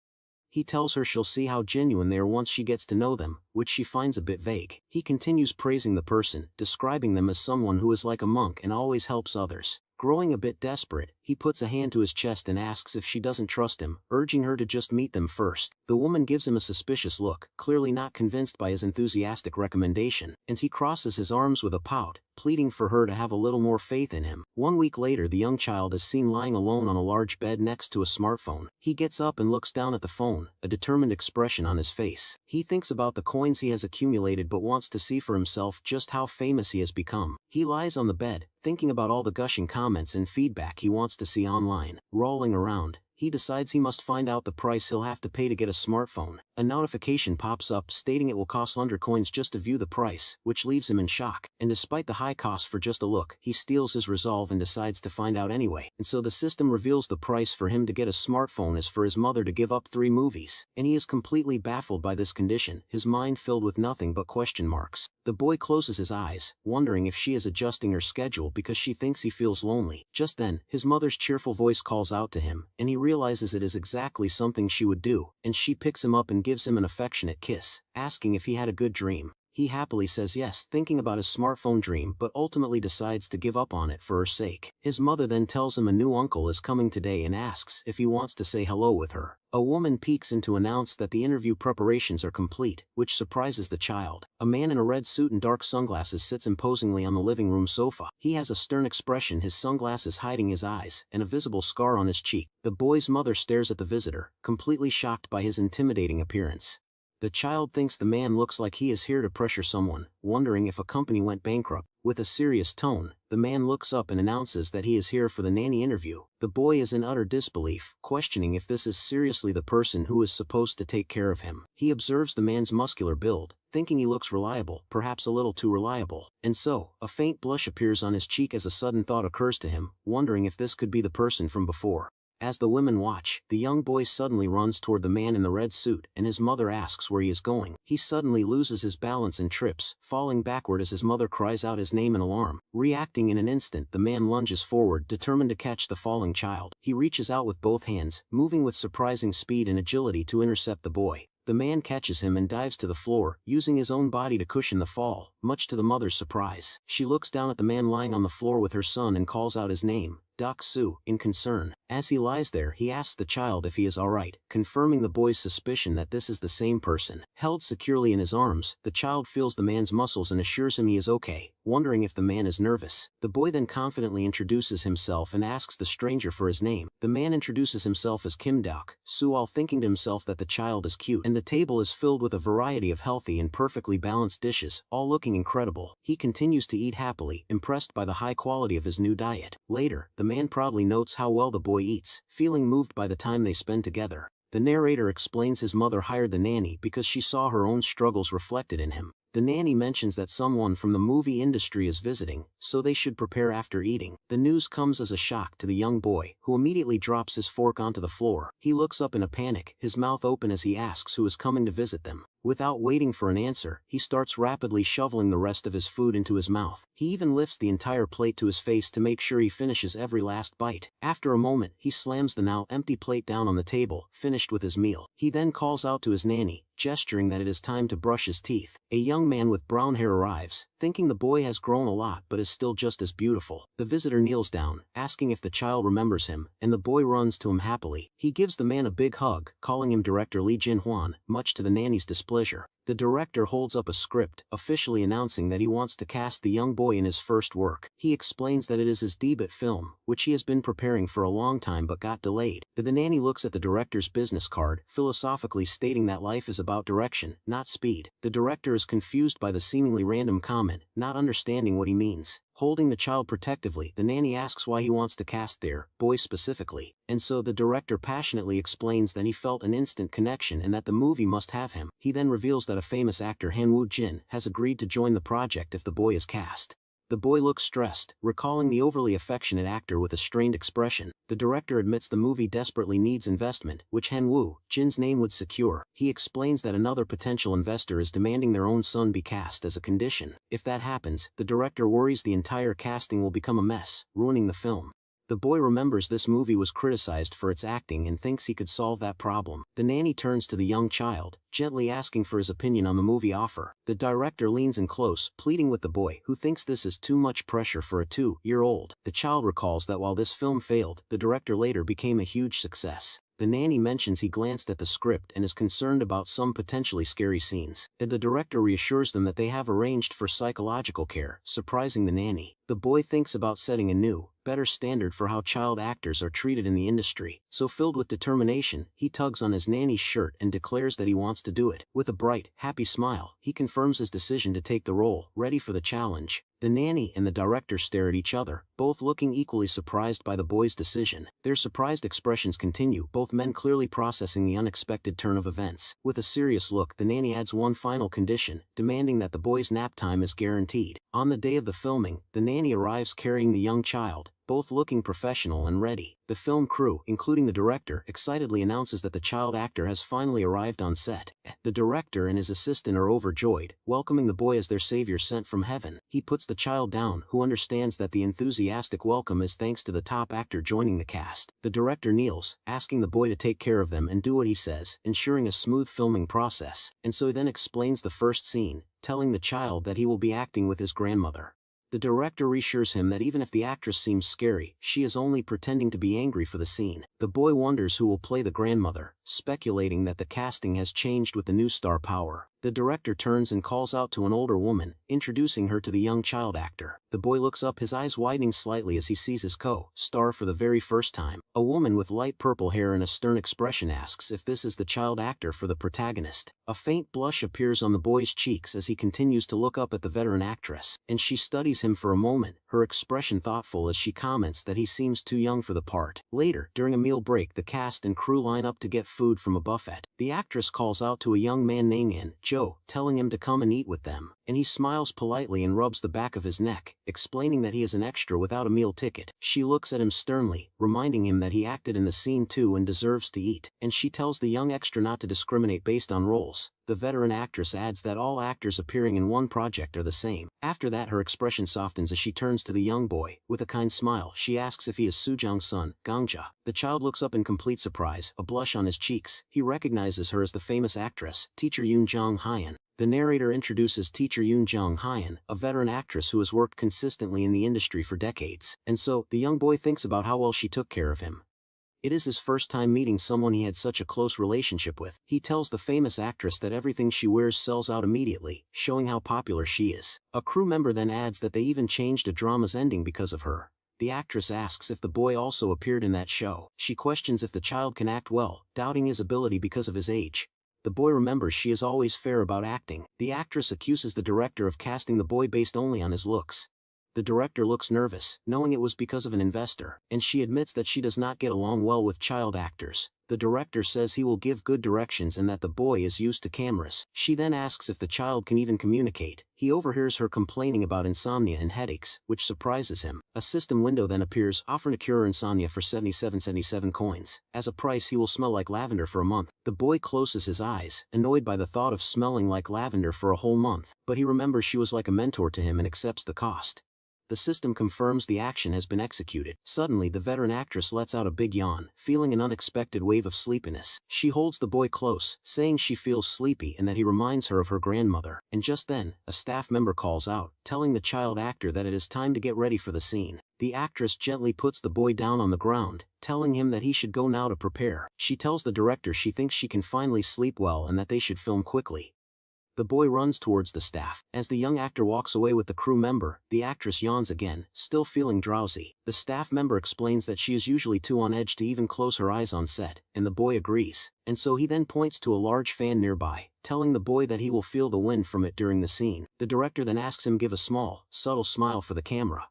S1: He tells her she'll see how genuine they are once she gets to know them, which she finds a bit vague. He continues praising the person, describing them as someone who is like a monk and always helps others. Growing a bit desperate, he puts a hand to his chest and asks if she doesn't trust him, urging her to just meet them first. The woman gives him a suspicious look, clearly not convinced by his enthusiastic recommendation, and he crosses his arms with a pout, pleading for her to have a little more faith in him. 1 week later, the young child is seen lying alone on a large bed next to a smartphone. He gets up and looks down at the phone, a determined expression on his face. He thinks about the coins he has accumulated but wants to see for himself just how famous he has become. He lies on the bed, thinking about all the gushing comments and feedback he wants to see online. Rolling around, he decides he must find out the price he'll have to pay to get a smartphone. A notification pops up stating it will cost 100 coins just to view the price, which leaves him in shock. And despite the high cost for just a look, he steels his resolve and decides to find out anyway. And so the system reveals the price for him to get a smartphone is for his mother to give up 3 movies. And he is completely baffled by this condition, his mind filled with nothing but question marks. The boy closes his eyes, wondering if she is adjusting her schedule because she thinks he feels lonely. Just then, his mother's cheerful voice calls out to him, and he realizes it is exactly something she would do, and she picks him up and gives him an affectionate kiss, asking if he had a good dream. He happily says yes, thinking about his smartphone dream, but ultimately decides to give up on it for her sake. His mother then tells him a new uncle is coming today and asks if he wants to say hello with her. A woman peeks in to announce that the interview preparations are complete, which surprises the child. A man in a red suit and dark sunglasses sits imposingly on the living room sofa. He has a stern expression, his sunglasses hiding his eyes, and a visible scar on his cheek. The boy's mother stares at the visitor, completely shocked by his intimidating appearance. The child thinks the man looks like he is here to pressure someone, wondering if a company went bankrupt. With a serious tone, the man looks up and announces that he is here for the nanny interview. The boy is in utter disbelief, questioning if this is seriously the person who is supposed to take care of him. He observes the man's muscular build, thinking he looks reliable, perhaps a little too reliable. And so, a faint blush appears on his cheek as a sudden thought occurs to him, wondering if this could be the person from before. As the women watch, the young boy suddenly runs toward the man in the red suit, and his mother asks where he is going. He suddenly loses his balance and trips, falling backward as his mother cries out his name in alarm. Reacting in an instant, the man lunges forward, determined to catch the falling child. He reaches out with both hands, moving with surprising speed and agility to intercept the boy. The man catches him and dives to the floor, using his own body to cushion the fall, much to the mother's surprise. She looks down at the man lying on the floor with her son and calls out his name, Doc Soo, in concern. As he lies there, he asks the child if he is alright, confirming the boy's suspicion that this is the same person. Held securely in his arms, the child feels the man's muscles and assures him he is okay, wondering if the man is nervous. The boy then confidently introduces himself and asks the stranger for his name. The man introduces himself as Kim Doc Soo, while thinking to himself that the child is cute, and the table is filled with a variety of healthy and perfectly balanced dishes, all looking incredible. He continues to eat happily, impressed by the high quality of his new diet. Later, the man proudly notes how well the boy eats, feeling moved by the time they spend together. The narrator explains his mother hired the nanny because she saw her own struggles reflected in him. The nanny mentions that someone from the movie industry is visiting, so they should prepare after eating. The news comes as a shock to the young boy, who immediately drops his fork onto the floor. He looks up in a panic, his mouth open as he asks who is coming to visit them. Without waiting for an answer, he starts rapidly shoveling the rest of his food into his mouth. He even lifts the entire plate to his face to make sure he finishes every last bite. After a moment, he slams the now empty plate down on the table, finished with his meal. He then calls out to his nanny, gesturing that it is time to brush his teeth. A young man with brown hair arrives, thinking the boy has grown a lot but is still just as beautiful. The visitor kneels down, asking if the child remembers him, and the boy runs to him happily. He gives the man a big hug, calling him Director Lee Jin-hwan, much to the nanny's displeasure. The director holds up a script, officially announcing that he wants to cast the young boy in his first work. He explains that it is his debut film, which he has been preparing for a long time but got delayed. The nanny looks at the director's business card, philosophically stating that life is about direction, not speed. The director is confused by the seemingly random comment, not understanding what he means. Holding the child protectively, the nanny asks why he wants to cast their boy specifically, and so the director passionately explains that he felt an instant connection and that the movie must have him. He then reveals that a famous actor, Han Woo-jin, has agreed to join the project if the boy is cast. The boy looks stressed, recalling the overly affectionate actor with a strained expression. The director admits the movie desperately needs investment, which Han Woo-jin's name would secure. He explains that another potential investor is demanding their own son be cast as a condition. If that happens, the director worries the entire casting will become a mess, ruining the film. The boy remembers this movie was criticized for its acting and thinks he could solve that problem. The nanny turns to the young child, gently asking for his opinion on the movie offer. The director leans in close, pleading with the boy, who thinks this is too much pressure for a 2-year-old. The child recalls that while this film failed, the director later became a huge success. The nanny mentions he glanced at the script and is concerned about some potentially scary scenes. The director reassures them that they have arranged for psychological care, surprising the nanny. The boy thinks about setting a new, better standard for how child actors are treated in the industry. So filled with determination, he tugs on his nanny's shirt and declares that he wants to do it. With a bright, happy smile, he confirms his decision to take the role, ready for the challenge. The nanny and the director stare at each other, both looking equally surprised by the boy's decision. Their surprised expressions continue, both men clearly processing the unexpected turn of events. With a serious look, the nanny adds one final condition, demanding that the boy's nap time is guaranteed. On the day of the filming, the nanny arrives carrying the young child, both looking professional and ready. The film crew, including the director, excitedly announces that the child actor has finally arrived on set. The director and his assistant are overjoyed, welcoming the boy as their savior sent from heaven. He puts the child down, who understands that the enthusiastic welcome is thanks to the top actor joining the cast. The director kneels, asking the boy to take care of them and do what he says, ensuring a smooth filming process. And so he then explains the first scene, telling the child that he will be acting with his grandmother. The director reassures him that even if the actress seems scary, she is only pretending to be angry for the scene. The boy wonders who will play the grandmother, speculating that the casting has changed with the new star power. The director turns and calls out to an older woman, introducing her to the young child actor. The boy looks up, his eyes widening slightly as he sees his co-star for the very first time. A woman with light purple hair and a stern expression asks if this is the child actor for the protagonist. A faint blush appears on the boy's cheeks as he continues to look up at the veteran actress, and she studies him for a moment, her expression thoughtful as she comments that he seems too young for the part. Later, during a meal break, the cast and crew line up to get food from a buffet. The actress calls out to a young man named Joe, telling him to come and eat with them, and he smiles politely and rubs the back of his neck, explaining that he is an extra without a meal ticket. She looks at him sternly, reminding him that he acted in the scene too and deserves to eat, and she tells the young extra not to discriminate based on roles. The veteran actress adds that all actors appearing in one project are the same. After that, her expression softens as she turns to the young boy. With a kind smile, she asks if he is Sujong's son, Gangja. The child looks up in complete surprise, a blush on his cheeks. He recognizes her as the famous actress, teacher Yoon Jong-hyun. The narrator introduces teacher Yoon Jong-hyun, a veteran actress who has worked consistently in the industry for decades. And so, the young boy thinks about how well she took care of him. It is his first time meeting someone he had such a close relationship with. He tells the famous actress that everything she wears sells out immediately, showing how popular she is. A crew member then adds that they even changed a drama's ending because of her. The actress asks if the boy also appeared in that show. She questions if the child can act well, doubting his ability because of his age. The boy remembers she is always fair about acting. The actress accuses the director of casting the boy based only on his looks. The director looks nervous, knowing it was because of an investor, and she admits that she does not get along well with child actors. The director says he will give good directions and that the boy is used to cameras. She then asks if the child can even communicate. He overhears her complaining about insomnia and headaches, which surprises him. A system window then appears, offering to cure insomnia for 77 coins. As a price, he will smell like lavender for a month. The boy closes his eyes, annoyed by the thought of smelling like lavender for a whole month, but he remembers she was like a mentor to him and accepts the cost. The system confirms the action has been executed. Suddenly, the veteran actress lets out a big yawn, feeling an unexpected wave of sleepiness. She holds the boy close, saying she feels sleepy and that he reminds her of her grandmother. And just then, a staff member calls out, telling the child actor that it is time to get ready for the scene. The actress gently puts the boy down on the ground, telling him that he should go now to prepare. She tells the director she thinks she can finally sleep well and that they should film quickly. The boy runs towards the staff. As the young actor walks away with the crew member, the actress yawns again, still feeling drowsy. The staff member explains that she is usually too on edge to even close her eyes on set, and the boy agrees. And so he then points to a large fan nearby, telling the boy that he will feel the wind from it during the scene. The director then asks him to give a small, subtle smile for the camera.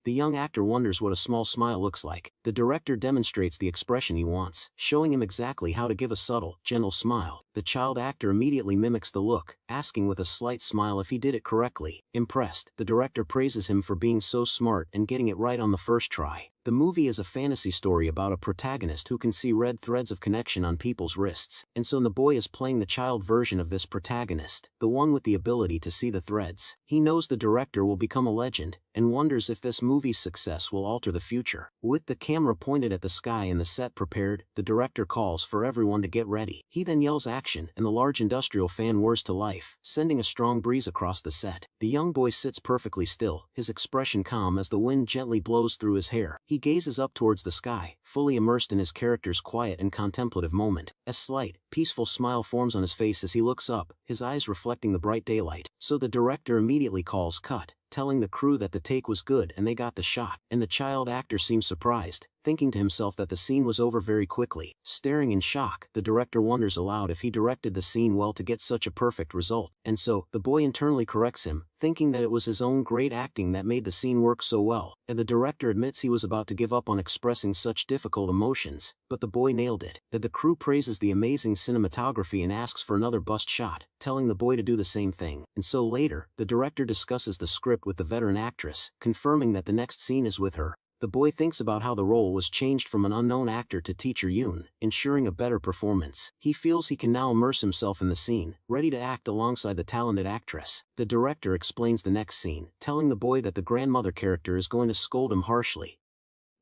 S1: The young actor wonders what a small smile looks like. The director demonstrates the expression he wants, showing him exactly how to give a subtle, gentle smile. The child actor immediately mimics the look, asking with a slight smile if he did it correctly. Impressed, the director praises him for being so smart and getting it right on the first try. The movie is a fantasy story about a protagonist who can see red threads of connection on people's wrists, and so the boy is playing the child version of this protagonist, the one with the ability to see the threads. He knows the director will become a legend, and wonders if this movie's success will alter the future. With the camera pointed at the sky and the set prepared, the director calls for everyone to get ready. He then yells action, and the large industrial fan whirs to life, sending a strong breeze across the set. The young boy sits perfectly still, his expression calm as the wind gently blows through his hair. He gazes up towards the sky, fully immersed in his character's quiet and contemplative moment. A slight, peaceful smile forms on his face as he looks up, his eyes reflecting the bright daylight. So the director immediately calls cut, telling the crew that the take was good and they got the shot. And the child actor seems surprised, thinking to himself that the scene was over very quickly. Staring in shock, the director wonders aloud if he directed the scene well to get such a perfect result. And so, the boy internally corrects him, thinking that it was his own great acting that made the scene work so well. And the director admits he was about to give up on expressing such difficult emotions, but the boy nailed it. That the crew praises the amazing cinematography and asks for another bust shot, telling the boy to do the same thing. And so later, the director discusses the script with the veteran actress, confirming that the next scene is with her. The boy thinks about how the role was changed from an unknown actor to teacher Yoon, ensuring a better performance. He feels he can now immerse himself in the scene, ready to act alongside the talented actress. The director explains the next scene, telling the boy that the grandmother character is going to scold him harshly.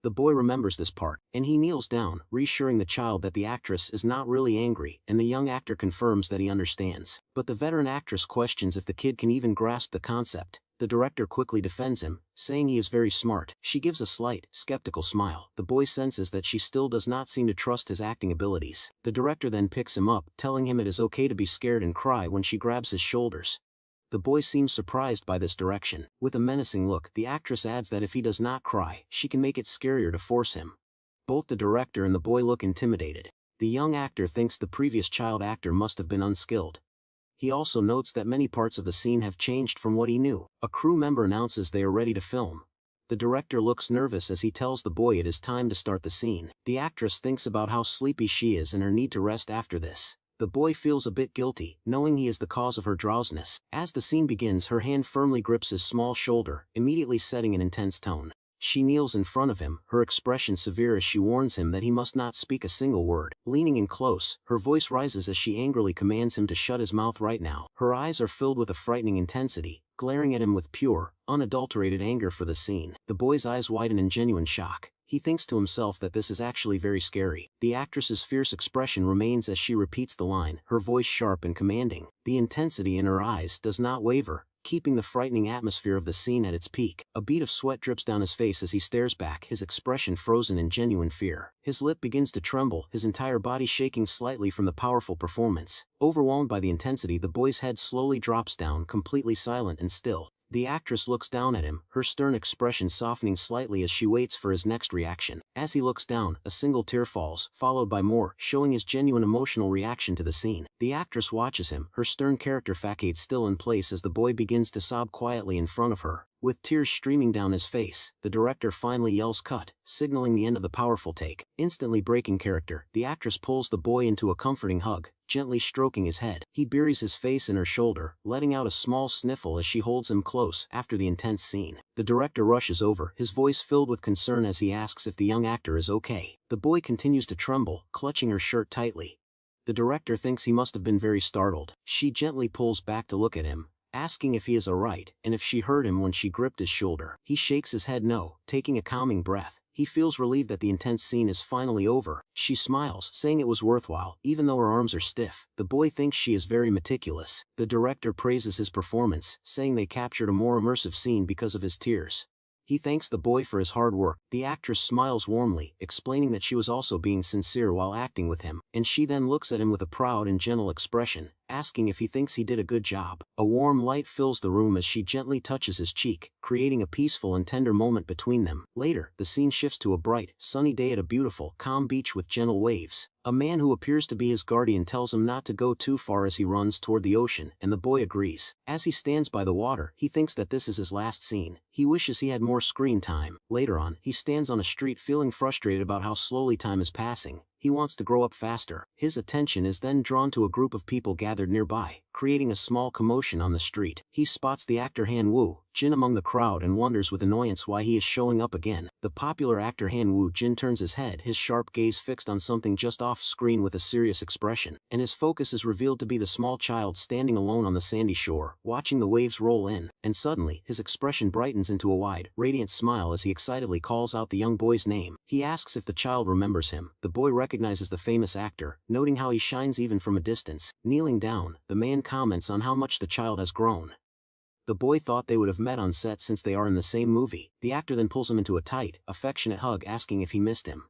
S1: The boy remembers this part, and he kneels down, reassuring the child that the actress is not really angry, and the young actor confirms that he understands. But the veteran actress questions if the kid can even grasp the concept. The director quickly defends him, saying he is very smart. She gives a slight, skeptical smile. The boy senses that she still does not seem to trust his acting abilities. The director then picks him up, telling him it is okay to be scared and cry when she grabs his shoulders. The boy seems surprised by this direction. With a menacing look, the actress adds that if he does not cry, she can make it scarier to force him. Both the director and the boy look intimidated. The young actor thinks the previous child actor must have been unskilled. He also notes that many parts of the scene have changed from what he knew. A crew member announces they are ready to film. The director looks nervous as he tells the boy it is time to start the scene. The actress thinks about how sleepy she is and her need to rest after this. The boy feels a bit guilty, knowing he is the cause of her drowsiness. As the scene begins, her hand firmly grips his small shoulder, immediately setting an intense tone. She kneels in front of him, her expression severe as she warns him that he must not speak a single word. Leaning in close, her voice rises as she angrily commands him to shut his mouth right now. Her eyes are filled with a frightening intensity, glaring at him with pure, unadulterated anger for the scene. The boy's eyes widen in genuine shock. He thinks to himself that this is actually very scary. The actress's fierce expression remains as she repeats the line, her voice sharp and commanding. The intensity in her eyes does not waver, keeping the frightening atmosphere of the scene at its peak. A bead of sweat drips down his face as he stares back, his expression frozen in genuine fear. His lip begins to tremble, his entire body shaking slightly from the powerful performance. Overwhelmed by the intensity, the boy's head slowly drops down, completely silent and still. The actress looks down at him, her stern expression softening slightly as she waits for his next reaction. As he looks down, a single tear falls, followed by more, showing his genuine emotional reaction to the scene. The actress watches him, her stern character facade still in place as the boy begins to sob quietly in front of her. With tears streaming down his face, the director finally yells cut, signaling the end of the powerful take. Instantly breaking character, the actress pulls the boy into a comforting hug, gently stroking his head. He buries his face in her shoulder, letting out a small sniffle as she holds him close. After the intense scene, the director rushes over, his voice filled with concern as he asks if the young actor is okay. The boy continues to tremble, clutching her shirt tightly. The director thinks he must have been very startled. She gently pulls back to look at him, asking if he is alright, and if she heard him when she gripped his shoulder. He shakes his head no, taking a calming breath. He feels relieved that the intense scene is finally over. She smiles, saying it was worthwhile, even though her arms are stiff. The boy thinks she is very meticulous. The director praises his performance, saying they captured a more immersive scene because of his tears. He thanks the boy for his hard work. The actress smiles warmly, explaining that she was also being sincere while acting with him, and she then looks at him with a proud and gentle expression, asking if he thinks he did a good job. A warm light fills the room as she gently touches his cheek, creating a peaceful and tender moment between them. Later, the scene shifts to a bright, sunny day at a beautiful, calm beach with gentle waves. A man who appears to be his guardian tells him not to go too far as he runs toward the ocean, and the boy agrees. As he stands by the water, he thinks that this is his last scene. He wishes he had more screen time. Later on, he stands on a street feeling frustrated about how slowly time is passing. He wants to grow up faster. His attention is then drawn to a group of people gathered nearby, creating a small commotion on the street. He spots the actor Han Woo Jin among the crowd and wonders with annoyance why he is showing up again. The popular actor Han Woo Jin turns his head, his sharp gaze fixed on something just off screen with a serious expression, and his focus is revealed to be the small child standing alone on the sandy shore, watching the waves roll in, and suddenly, his expression brightens into a wide, radiant smile as he excitedly calls out the young boy's name. He asks if the child remembers him. The boy recognizes the famous actor, noting how he shines even from a distance. Kneeling down, the man comments on how much the child has grown. The boy thought they would have met on set since they are in the same movie. The actor then pulls him into a tight, affectionate hug asking if he missed him.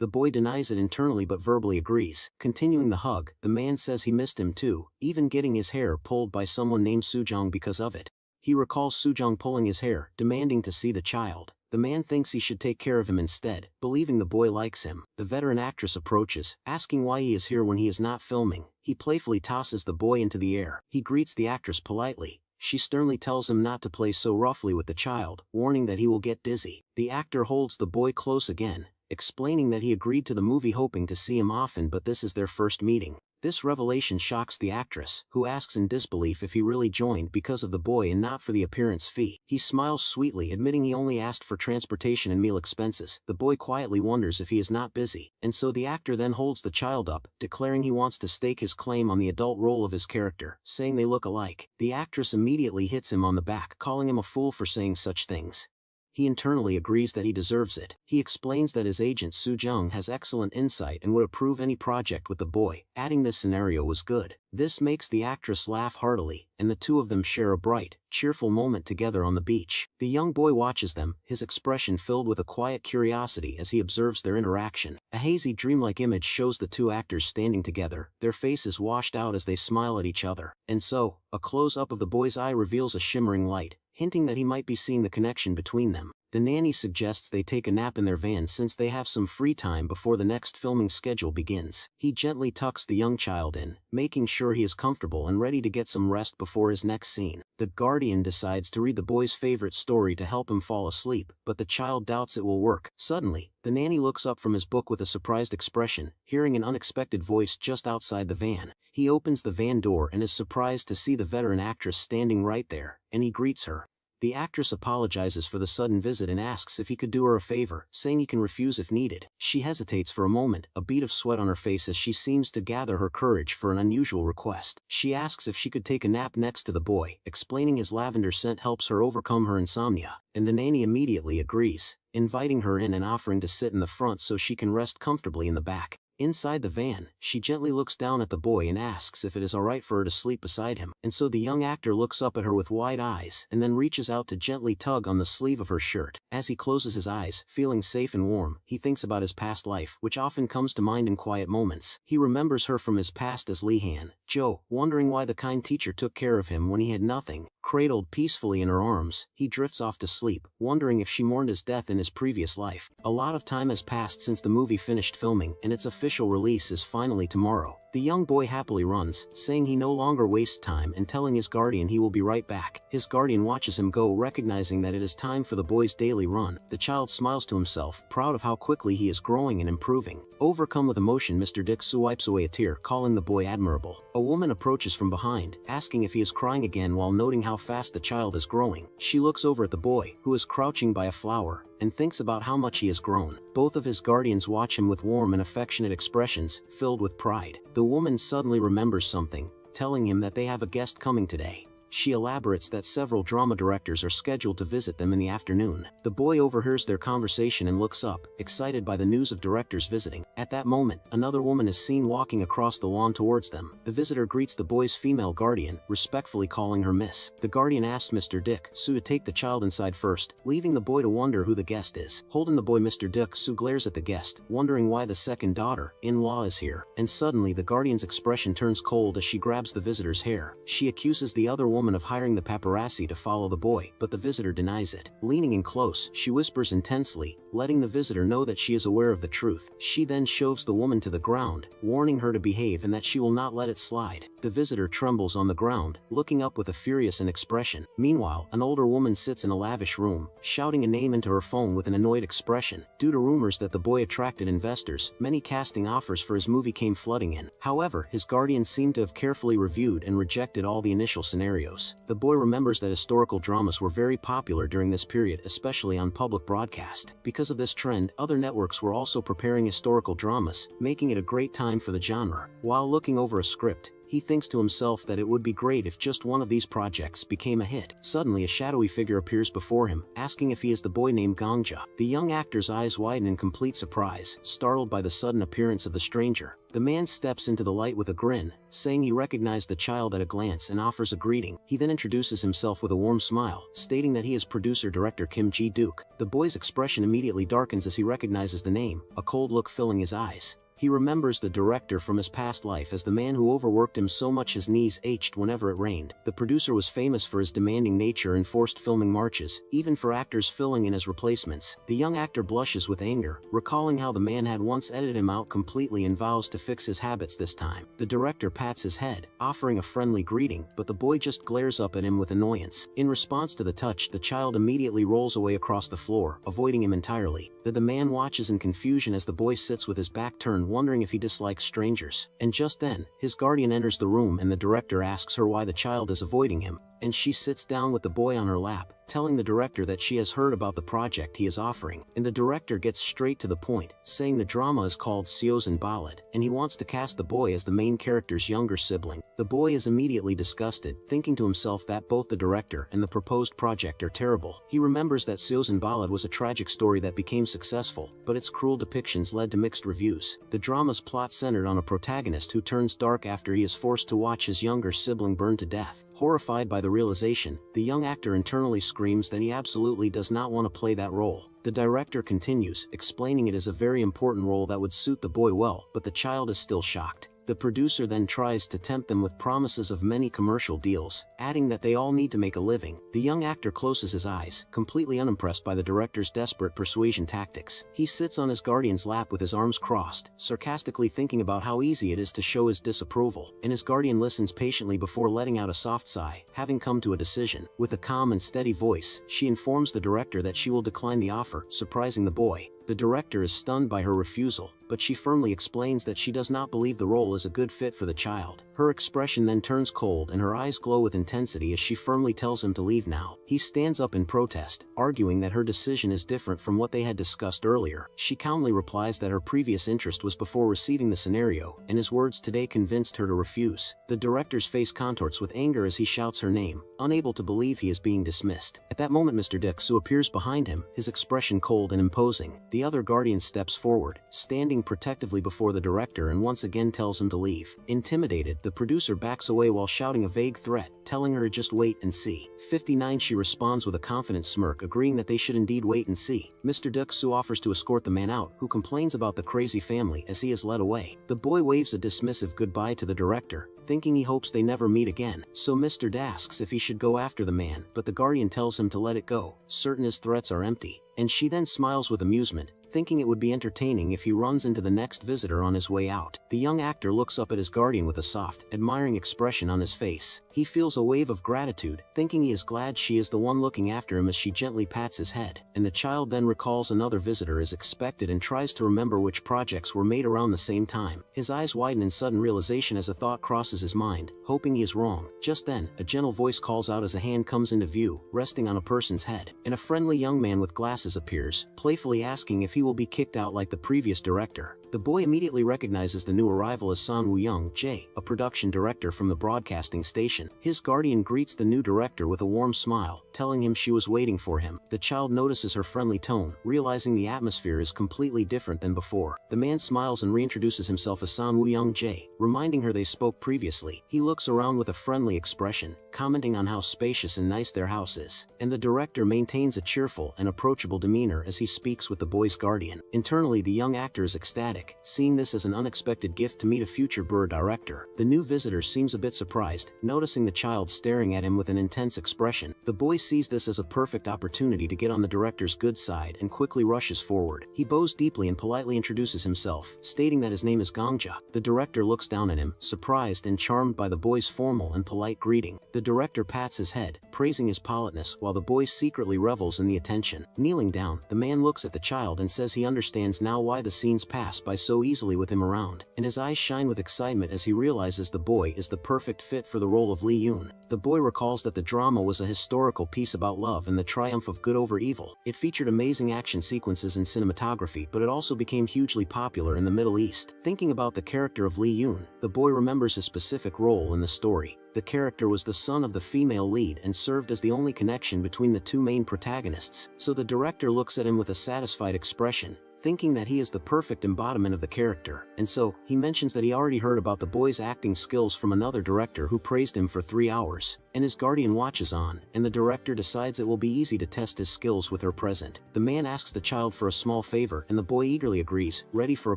S1: The boy denies it internally but verbally agrees. Continuing the hug, the man says he missed him too, even getting his hair pulled by someone named Sujong because of it. He recalls Sujong pulling his hair, demanding to see the child. The man thinks he should take care of him instead, believing the boy likes him. The veteran actress approaches, asking why he is here when he is not filming. He playfully tosses the boy into the air. He greets the actress politely. She sternly tells him not to play so roughly with the child, warning that he will get dizzy. The actor holds the boy close again, explaining that he agreed to the movie hoping to see him often but this is their first meeting. This revelation shocks the actress, who asks in disbelief if he really joined because of the boy and not for the appearance fee. He smiles sweetly, admitting he only asked for transportation and meal expenses. The boy quietly wonders if he is not busy, and so the actor then holds the child up, declaring he wants to stake his claim on the adult role of his character, saying they look alike. The actress immediately hits him on the back, calling him a fool for saying such things. He internally agrees that he deserves it. He explains that his agent Soo Jung has excellent insight and would approve any project with the boy, adding this scenario was good. This makes the actress laugh heartily, and the two of them share a bright, cheerful moment together on the beach. The young boy watches them, his expression filled with a quiet curiosity as he observes their interaction. A hazy dreamlike image shows the two actors standing together, their faces washed out as they smile at each other. And so, a close-up of the boy's eye reveals a shimmering light, hinting that he might be seeing the connection between them. The nanny suggests they take a nap in their van since they have some free time before the next filming schedule begins. He gently tucks the young child in, making sure he is comfortable and ready to get some rest before his next scene. The guardian decides to read the boy's favorite story to help him fall asleep, but the child doubts it will work. Suddenly, the nanny looks up from his book with a surprised expression, hearing an unexpected voice just outside the van. He opens the van door and is surprised to see the veteran actress standing right there, and he greets her. The actress apologizes for the sudden visit and asks if he could do her a favor, saying he can refuse if needed. She hesitates for a moment, a bead of sweat on her face as she seems to gather her courage for an unusual request. She asks if she could take a nap next to the boy, explaining his lavender scent helps her overcome her insomnia, and the nanny immediately agrees, inviting her in and offering to sit in the front so she can rest comfortably in the back. Inside the van, she gently looks down at the boy and asks if it is alright for her to sleep beside him, and so the young actor looks up at her with wide eyes and then reaches out to gently tug on the sleeve of her shirt. As he closes his eyes, feeling safe and warm, he thinks about his past life, which often comes to mind in quiet moments. He remembers her from his past as Lehan, Jo, wondering why the kind teacher took care of him when he had nothing. Cradled peacefully in her arms, he drifts off to sleep, wondering if she mourned his death in his previous life. A lot of time has passed since the movie finished filming, and its official release is finally tomorrow. The young boy happily runs, saying he no longer wastes time and telling his guardian he will be right back. His guardian watches him go, recognizing that it is time for the boy's daily run. The child smiles to himself, proud of how quickly he is growing and improving. Overcome with emotion, Mr. Dixu wipes away a tear, calling the boy admirable. A woman approaches from behind, asking if he is crying again while noting how fast the child is growing. She looks over at the boy, who is crouching by a flower, and thinks about how much he has grown. Both of his guardians watch him with warm and affectionate expressions, filled with pride. The woman suddenly remembers something, telling him that they have a guest coming today. She elaborates that several drama directors are scheduled to visit them in the afternoon. The boy overhears their conversation and looks up, excited by the news of directors visiting. At that moment, another woman is seen walking across the lawn towards them. The visitor greets the boy's female guardian, respectfully calling her Miss. The guardian asks Mr. Dick Soo to take the child inside first, leaving the boy to wonder who the guest is. Holding the boy, Mr. Dick Soo glares at the guest, wondering why the second daughter-in-law is here. And suddenly the guardian's expression turns cold as she grabs the visitor's hair. She accuses the other woman of hiring the paparazzi to follow the boy, but the visitor denies it. Leaning in close, she whispers intensely, letting the visitor know that she is aware of the truth. She then shoves the woman to the ground, warning her to behave and that she will not let it slide. The visitor trembles on the ground, looking up with a furious expression. Meanwhile, an older woman sits in a lavish room, shouting a name into her phone with an annoyed expression. Due to rumors that the boy attracted investors, many casting offers for his movie came flooding in. However, his guardian seemed to have carefully reviewed and rejected all the initial scenarios. The boy remembers that historical dramas were very popular during this period, especially on public broadcast. Because of this trend, other networks were also preparing historical dramas, making it a great time for the genre. While looking over a script, he thinks to himself that it would be great if just one of these projects became a hit. Suddenly a shadowy figure appears before him, asking if he is the boy named Gongja. The young actor's eyes widen in complete surprise, startled by the sudden appearance of the stranger. The man steps into the light with a grin, saying he recognized the child at a glance and offers a greeting. He then introduces himself with a warm smile, stating that he is producer-director Kim Ji-duk. The boy's expression immediately darkens as he recognizes the name, a cold look filling his eyes. He remembers the director from his past life as the man who overworked him so much his knees ached whenever it rained. The producer was famous for his demanding nature and forced filming marches, even for actors filling in as replacements. The young actor blushes with anger, recalling how the man had once edited him out completely and vows to fix his habits this time. The director pats his head, offering a friendly greeting, but the boy just glares up at him with annoyance. In response to the touch, the child immediately rolls away across the floor, avoiding him entirely. The man watches in confusion as the boy sits with his back turned, wondering if he dislikes strangers. And just then, his guardian enters the room and the director asks her why the child is avoiding him, and she sits down with the boy on her lap, telling the director that she has heard about the project he is offering. And the director gets straight to the point, saying the drama is called Seosin Ballad, and he wants to cast the boy as the main character's younger sibling. The boy is immediately disgusted, thinking to himself that both the director and the proposed project are terrible. He remembers that Seosin Ballad was a tragic story that became successful, but its cruel depictions led to mixed reviews. The drama's plot centered on a protagonist who turns dark after he is forced to watch his younger sibling burn to death. Horrified by the realization, the young actor internally screams that he absolutely does not want to play that role. The director continues, explaining it is a very important role that would suit the boy well, but the child is still shocked. The producer then tries to tempt them with promises of many commercial deals, adding that they all need to make a living. The young actor closes his eyes, completely unimpressed by the director's desperate persuasion tactics. He sits on his guardian's lap with his arms crossed, sarcastically thinking about how easy it is to show his disapproval, and his guardian listens patiently before letting out a soft sigh, having come to a decision. With a calm and steady voice, she informs the director that she will decline the offer, surprising the boy. The director is stunned by her refusal, but she firmly explains that she does not believe the role is a good fit for the child. Her expression then turns cold and her eyes glow with intensity as she firmly tells him to leave now. He stands up in protest, arguing that her decision is different from what they had discussed earlier. She calmly replies that her previous interest was before receiving the scenario, and his words today convinced her to refuse. The director's face contorts with anger as he shouts her name, unable to believe he is being dismissed. At that moment, Mr. Dick Soo appears behind him, his expression cold and imposing. The other guardian steps forward, standing protectively before the director, and once again tells him to leave. Intimidated, the producer backs away while shouting a vague threat, telling her to just wait and see. 59 She responds with a confident smirk, agreeing that they should indeed wait and see. Mr. Dick Soo offers to escort the man out, who complains about the crazy family as he is led away. The boy waves a dismissive goodbye to the director, thinking he hopes they never meet again. So Mr. D asks if he should go after the man, but the guardian tells him to let it go, certain his threats are empty. And she then smiles with amusement, thinking it would be entertaining if he runs into the next visitor on his way out. The young actor looks up at his guardian with a soft, admiring expression on his face. He feels a wave of gratitude, thinking he is glad she is the one looking after him as she gently pats his head. And the child then recalls another visitor as expected and tries to remember which projects were made around the same time. His eyes widen in sudden realization as a thought crosses his mind, hoping he is wrong. Just then, a gentle voice calls out as a hand comes into view, resting on a person's head, and a friendly young man with glasses appears, playfully asking if he will be kicked out like the previous director. The boy immediately recognizes the new arrival as San Woo-young Jae, a production director from the broadcasting station. His guardian greets the new director with a warm smile, telling him she was waiting for him. The child notices her friendly tone, realizing the atmosphere is completely different than before. The man smiles and reintroduces himself as San Woo-young Jae, reminding her they spoke previously. He looks around with a friendly expression, commenting on how spacious and nice their house is, and the director maintains a cheerful and approachable demeanor as he speaks with the boy's guardian. Internally, the young actor is ecstatic, seeing this as an unexpected gift to meet a future director. The new visitor seems a bit surprised, noticing the child staring at him with an intense expression. The boy sees this as a perfect opportunity to get on the director's good side and quickly rushes forward. He bows deeply and politely introduces himself, stating that his name is Gangja. The director looks down at him, surprised and charmed by the boy's formal and polite greeting. The director pats his head, praising his politeness, while the boy secretly revels in the attention. Kneeling down, the man looks at the child and says he understands now why the scenes pass by so easily with him around, and his eyes shine with excitement as he realizes the boy is the perfect fit for the role of Lee Yoon. The boy recalls that the drama was a historical piece about love and the triumph of good over evil. It featured amazing action sequences and cinematography, but it also became hugely popular in the Middle East. Thinking about the character of Lee Yoon, the boy remembers his specific role in the story. The character was the son of the female lead and served as the only connection between the two main protagonists, so the director looks at him with a satisfied expression, thinking that he is the perfect embodiment of the character, and so, he mentions that he already heard about the boy's acting skills from another director who praised him for 3 hours, and his guardian watches on, and the director decides it will be easy to test his skills with her present. The man asks the child for a small favor and the boy eagerly agrees, ready for a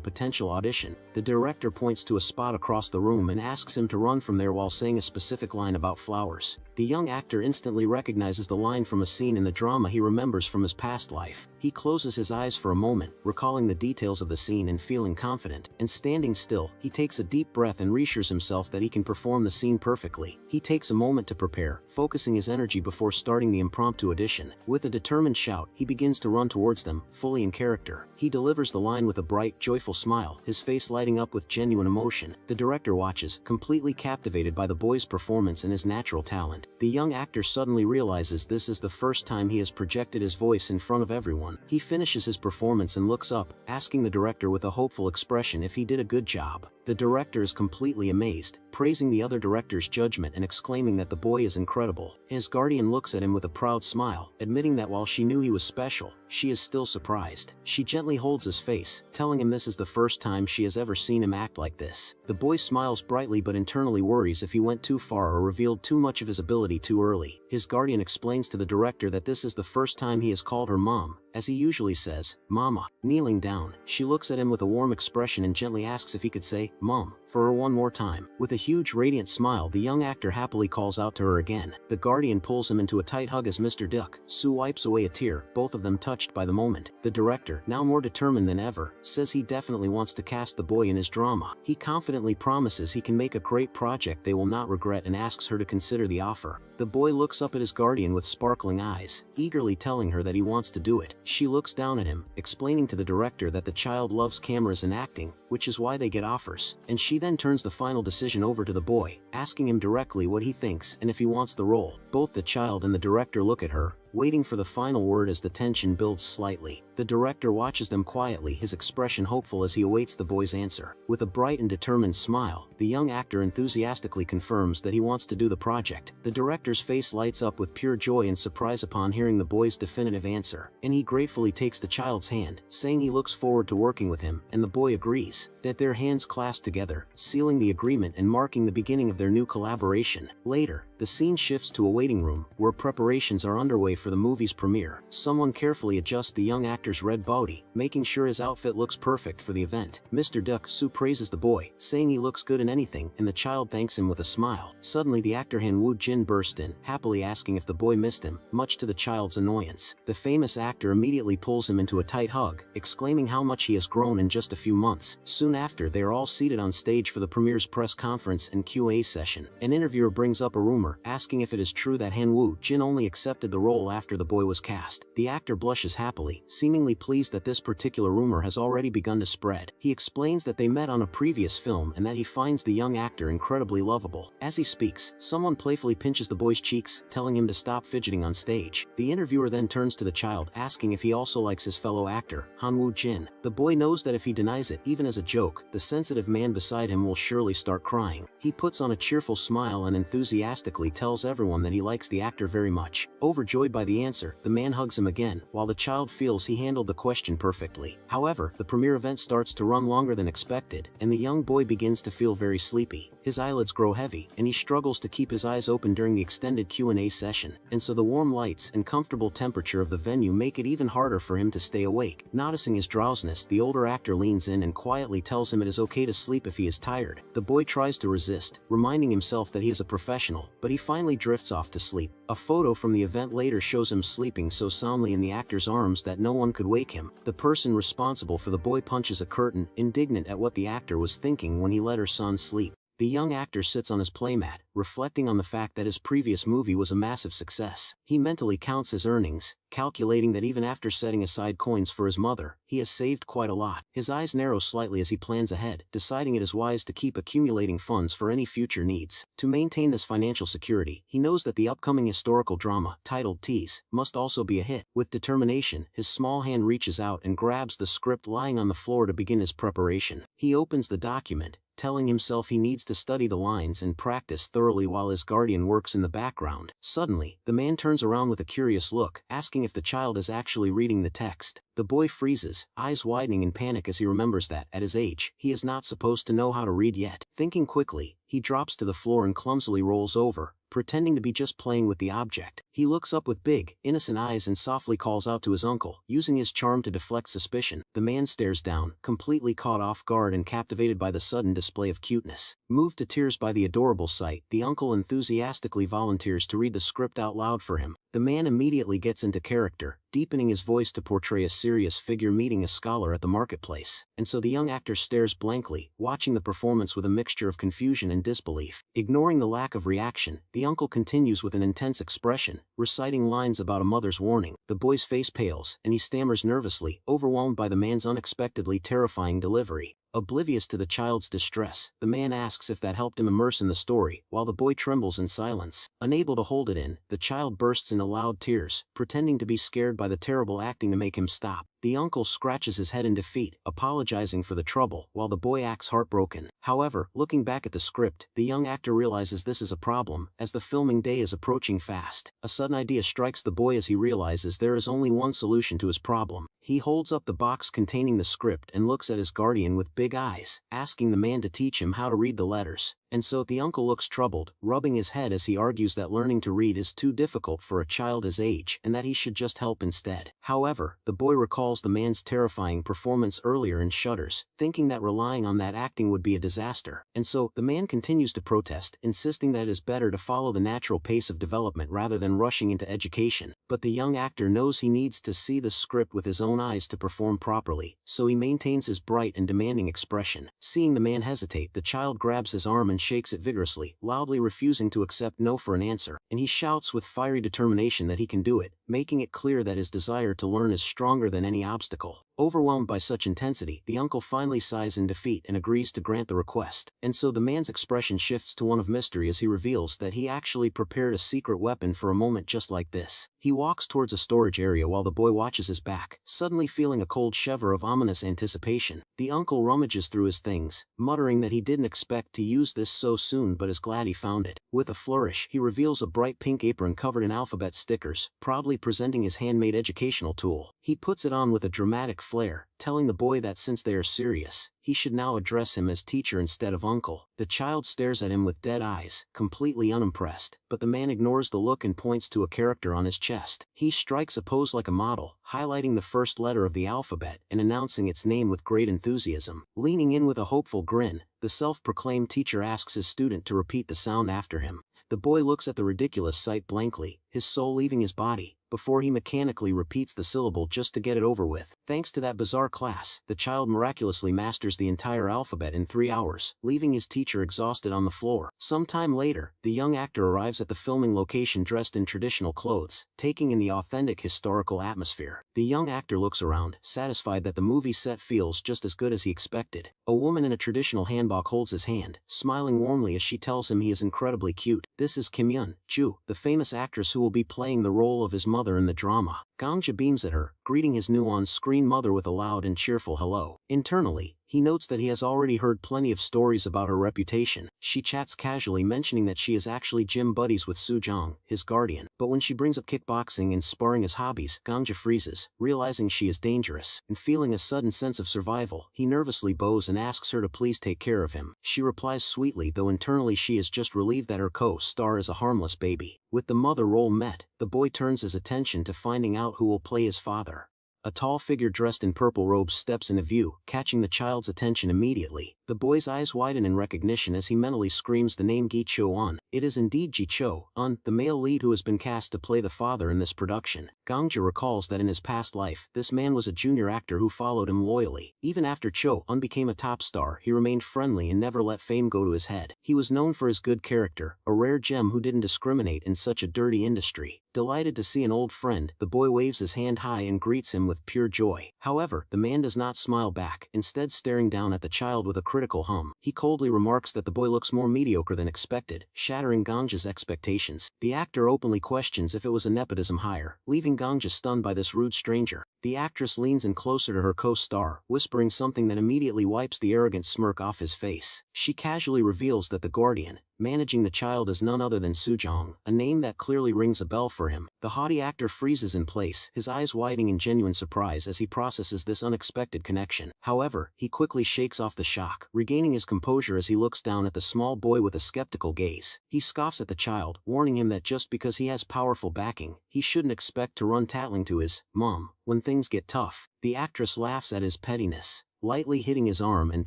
S1: potential audition. The director points to a spot across the room and asks him to run from there while saying a specific line about flowers. The young actor instantly recognizes the line from a scene in the drama he remembers from his past life. He closes his eyes for a moment, recalling the details of the scene and feeling confident, and standing still, he takes a deep breath and reassures himself that he can perform the scene perfectly. He takes a moment to prepare, focusing his energy before starting the impromptu audition. With a determined shout, he begins to run towards them, fully in character. He delivers the line with a bright, joyful smile, his face lighting up with genuine emotion. The director watches, completely captivated by the boy's performance and his natural talent. The young actor suddenly realizes this is the first time he has projected his voice in front of everyone. He finishes his performance and looks up, asking the director with a hopeful expression if he did a good job. The director is completely amazed, praising the other director's judgment and exclaiming that the boy is incredible. His guardian looks at him with a proud smile, admitting that while she knew he was special, she is still surprised. She gently holds his face, telling him this is the first time she has ever seen him act like this. The boy smiles brightly but internally worries if he went too far or revealed too much of his ability too early. His guardian explains to the director that this is the first time he has called her mom, as he usually says, "Mama." Kneeling down, she looks at him with a warm expression and gently asks if he could say, "Mom," for her one more time. With a huge radiant smile, the young actor happily calls out to her again. The guardian pulls him into a tight hug as Mr. Duck Soo wipes away a tear, both of them touched by the moment. The director, now more determined than ever, says he definitely wants to cast the boy in his drama. He confidently promises he can make a great project they will not regret and asks her to consider the offer. The boy looks up at his guardian with sparkling eyes, eagerly telling her that he wants to do it. She looks down at him, explaining to the director that the child loves cameras and acting, which is why they get offers, and she then turns the final decision over to the boy, asking him directly what he thinks and if he wants the role. Both the child and the director look at her, waiting for the final word as the tension builds slightly. The director watches them quietly, his expression hopeful as he awaits the boy's answer. With a bright and determined smile, the young actor enthusiastically confirms that he wants to do the project. The director's face lights up with pure joy and surprise upon hearing the boy's definitive answer, and he gratefully takes the child's hand, saying he looks forward to working with him, and the boy agrees. That their hands clasp together, sealing the agreement and marking the beginning of their new collaboration. Later, the scene shifts to a waiting room, where preparations are underway for the movie's premiere. Someone carefully adjusts the young actor's red body, making sure his outfit looks perfect for the event. Mr. Duck Soo praises the boy, saying he looks good in anything, and the child thanks him with a smile. Suddenly the actor Han Woo Jin burst in, happily asking if the boy missed him, much to the child's annoyance. The famous actor immediately pulls him into a tight hug, exclaiming how much he has grown in just a few months. Soon after, they are all seated on stage for the premiere's press conference and Q&A session. An interviewer brings up a rumor rumor, asking if it is true that Han Woo-jin only accepted the role after the boy was cast. The actor blushes happily, seemingly pleased that this particular rumor has already begun to spread. He explains that they met on a previous film and that he finds the young actor incredibly lovable. As he speaks, someone playfully pinches the boy's cheeks, telling him to stop fidgeting on stage. The interviewer then turns to the child, asking if he also likes his fellow actor, Han Woo-jin. The boy knows that if he denies it, even as a joke, the sensitive man beside him will surely start crying. He puts on a cheerful smile and enthusiastically tells everyone that he likes the actor very much. Overjoyed by the answer, the man hugs him again, while the child feels he handled the question perfectly. However, the premiere event starts to run longer than expected, and the young boy begins to feel very sleepy. His eyelids grow heavy, and he struggles to keep his eyes open during the extended Q&A session, and so the warm lights and comfortable temperature of the venue make it even harder for him to stay awake. Noticing his drowsiness, the older actor leans in and quietly tells him it is okay to sleep if he is tired. The boy tries to resist, reminding himself that he is a professional, but he finally drifts off to sleep. A photo from the event later shows him sleeping so soundly in the actor's arms that no one could wake him. The person responsible for the boy punches a curtain, indignant at what the actor was thinking when he let her son sleep. The young actor sits on his playmat, reflecting on the fact that his previous movie was a massive success. He mentally counts his earnings, calculating that even after setting aside coins for his mother, he has saved quite a lot. His eyes narrow slightly as he plans ahead, deciding it is wise to keep accumulating funds for any future needs. To maintain this financial security, he knows that the upcoming historical drama, titled Tease, must also be a hit. With determination, his small hand reaches out and grabs the script lying on the floor to begin his preparation. He opens the document, telling himself he needs to study the lines and practice thoroughly while his guardian works in the background. Suddenly, the man turns around with a curious look, asking if the child is actually reading the text. The boy freezes, eyes widening in panic as he remembers that, at his age, he is not supposed to know how to read yet. Thinking quickly, he drops to the floor and clumsily rolls over, pretending to be just playing with the object. He looks up with big, innocent eyes and softly calls out to his uncle, using his charm to deflect suspicion. The man stares down, completely caught off guard and captivated by the sudden display of cuteness. Moved to tears by the adorable sight, the uncle enthusiastically volunteers to read the script out loud for him. The man immediately gets into character, deepening his voice to portray a serious figure meeting a scholar at the marketplace. And so the young actor stares blankly, watching the performance with a mixture of confusion and disbelief. Ignoring the lack of reaction, the uncle continues with an intense expression, reciting lines about a mother's warning. The boy's face pales, and he stammers nervously, overwhelmed by the man's unexpectedly terrifying delivery. Oblivious to the child's distress, the man asks if that helped him immerse in the story, while the boy trembles in silence. Unable to hold it in, the child bursts into loud tears, pretending to be scared by the terrible acting to make him stop. The uncle scratches his head in defeat, apologizing for the trouble, while the boy acts heartbroken. However, looking back at the script, the young actor realizes this is a problem, as the filming day is approaching fast. A sudden idea strikes the boy as he realizes there is only one solution to his problem. He holds up the box containing the script and looks at his guardian with big eyes, asking the man to teach him how to read the letters. And so the uncle looks troubled, rubbing his head as he argues that learning to read is too difficult for a child his age and that he should just help instead. However, the boy recalls the man's terrifying performance earlier and shudders, thinking that relying on that acting would be a disaster. And so, the man continues to protest, insisting that it is better to follow the natural pace of development rather than rushing into education. But the young actor knows he needs to see the script with his own eyes to perform properly, so he maintains his bright and demanding expression. Seeing the man hesitate, the child grabs his arm and shakes it vigorously, loudly refusing to accept no for an answer, and he shouts with fiery determination that he can do it, making it clear that his desire to learn is stronger than any obstacle. Overwhelmed by such intensity, the uncle finally sighs in defeat and agrees to grant the request. And so the man's expression shifts to one of mystery as he reveals that he actually prepared a secret weapon for a moment just like this. He walks towards a storage area while the boy watches his back, suddenly feeling a cold shiver of ominous anticipation. The uncle rummages through his things, muttering that he didn't expect to use this so soon but is glad he found it. With a flourish, he reveals a bright pink apron covered in alphabet stickers, proudly presenting his handmade educational tool. He puts it on with a dramatic flair, telling the boy that since they are serious, he should now address him as teacher instead of uncle. The child stares at him with dead eyes, completely unimpressed, but the man ignores the look and points to a character on his chest. He strikes a pose like a model, highlighting the first letter of the alphabet and announcing its name with great enthusiasm. Leaning in with a hopeful grin, the self-proclaimed teacher asks his student to repeat the sound after him. The boy looks at the ridiculous sight blankly, his soul leaving his body, before he mechanically repeats the syllable just to get it over with. Thanks to that bizarre class, the child miraculously masters the entire alphabet in 3 hours, leaving his teacher exhausted on the floor. Sometime later, the young actor arrives at the filming location dressed in traditional clothes, taking in the authentic historical atmosphere. The young actor looks around, satisfied that the movie set feels just as good as he expected. A woman in a traditional hanbok holds his hand, smiling warmly as she tells him he is incredibly cute. This is Kim Yun-ju, the famous actress who will be playing the role of his mother in the drama. Gangja beams at her, greeting his new on-screen mother with a loud and cheerful hello. Internally, he notes that he has already heard plenty of stories about her reputation. She chats casually, mentioning that she is actually gym buddies with Sujong, his guardian. But when she brings up kickboxing and sparring as hobbies, Gangja freezes, realizing she is dangerous, and feeling a sudden sense of survival. He nervously bows and asks her to please take care of him. She replies sweetly, though internally she is just relieved that her co-star is a harmless baby. With the mother role met, the boy turns his attention to finding out who will play his father. A tall figure dressed in purple robes steps into view, catching the child's attention immediately. The boy's eyes widen in recognition as he mentally screams the name Gi Cho-un. It is indeed Ji Cho-un, the male lead who has been cast to play the father in this production. Gangja recalls that in his past life, this man was a junior actor who followed him loyally. Even after Cho-un became a top star, he remained friendly and never let fame go to his head. He was known for his good character, a rare gem who didn't discriminate in such a dirty industry. Delighted to see an old friend, the boy waves his hand high and greets him with pure joy. However, the man does not smile back, instead staring down at the child with a critical hum. He coldly remarks that the boy looks more mediocre than expected, shattering Gangja's expectations. The actor openly questions if it was a nepotism hire, leaving Gangja stunned by this rude stranger. The actress leans in closer to her co-star, whispering something that immediately wipes the arrogant smirk off his face. She casually reveals that the guardian, managing the child, is none other than Sujong, a name that clearly rings a bell for him. The haughty actor freezes in place, his eyes widening in genuine surprise as he processes this unexpected connection. However, he quickly shakes off the shock, regaining his composure as he looks down at the small boy with a skeptical gaze. He scoffs at the child, warning him that just because he has powerful backing, he shouldn't expect to run tattling to his mom when things get tough. The actress laughs at his pettiness, lightly hitting his arm and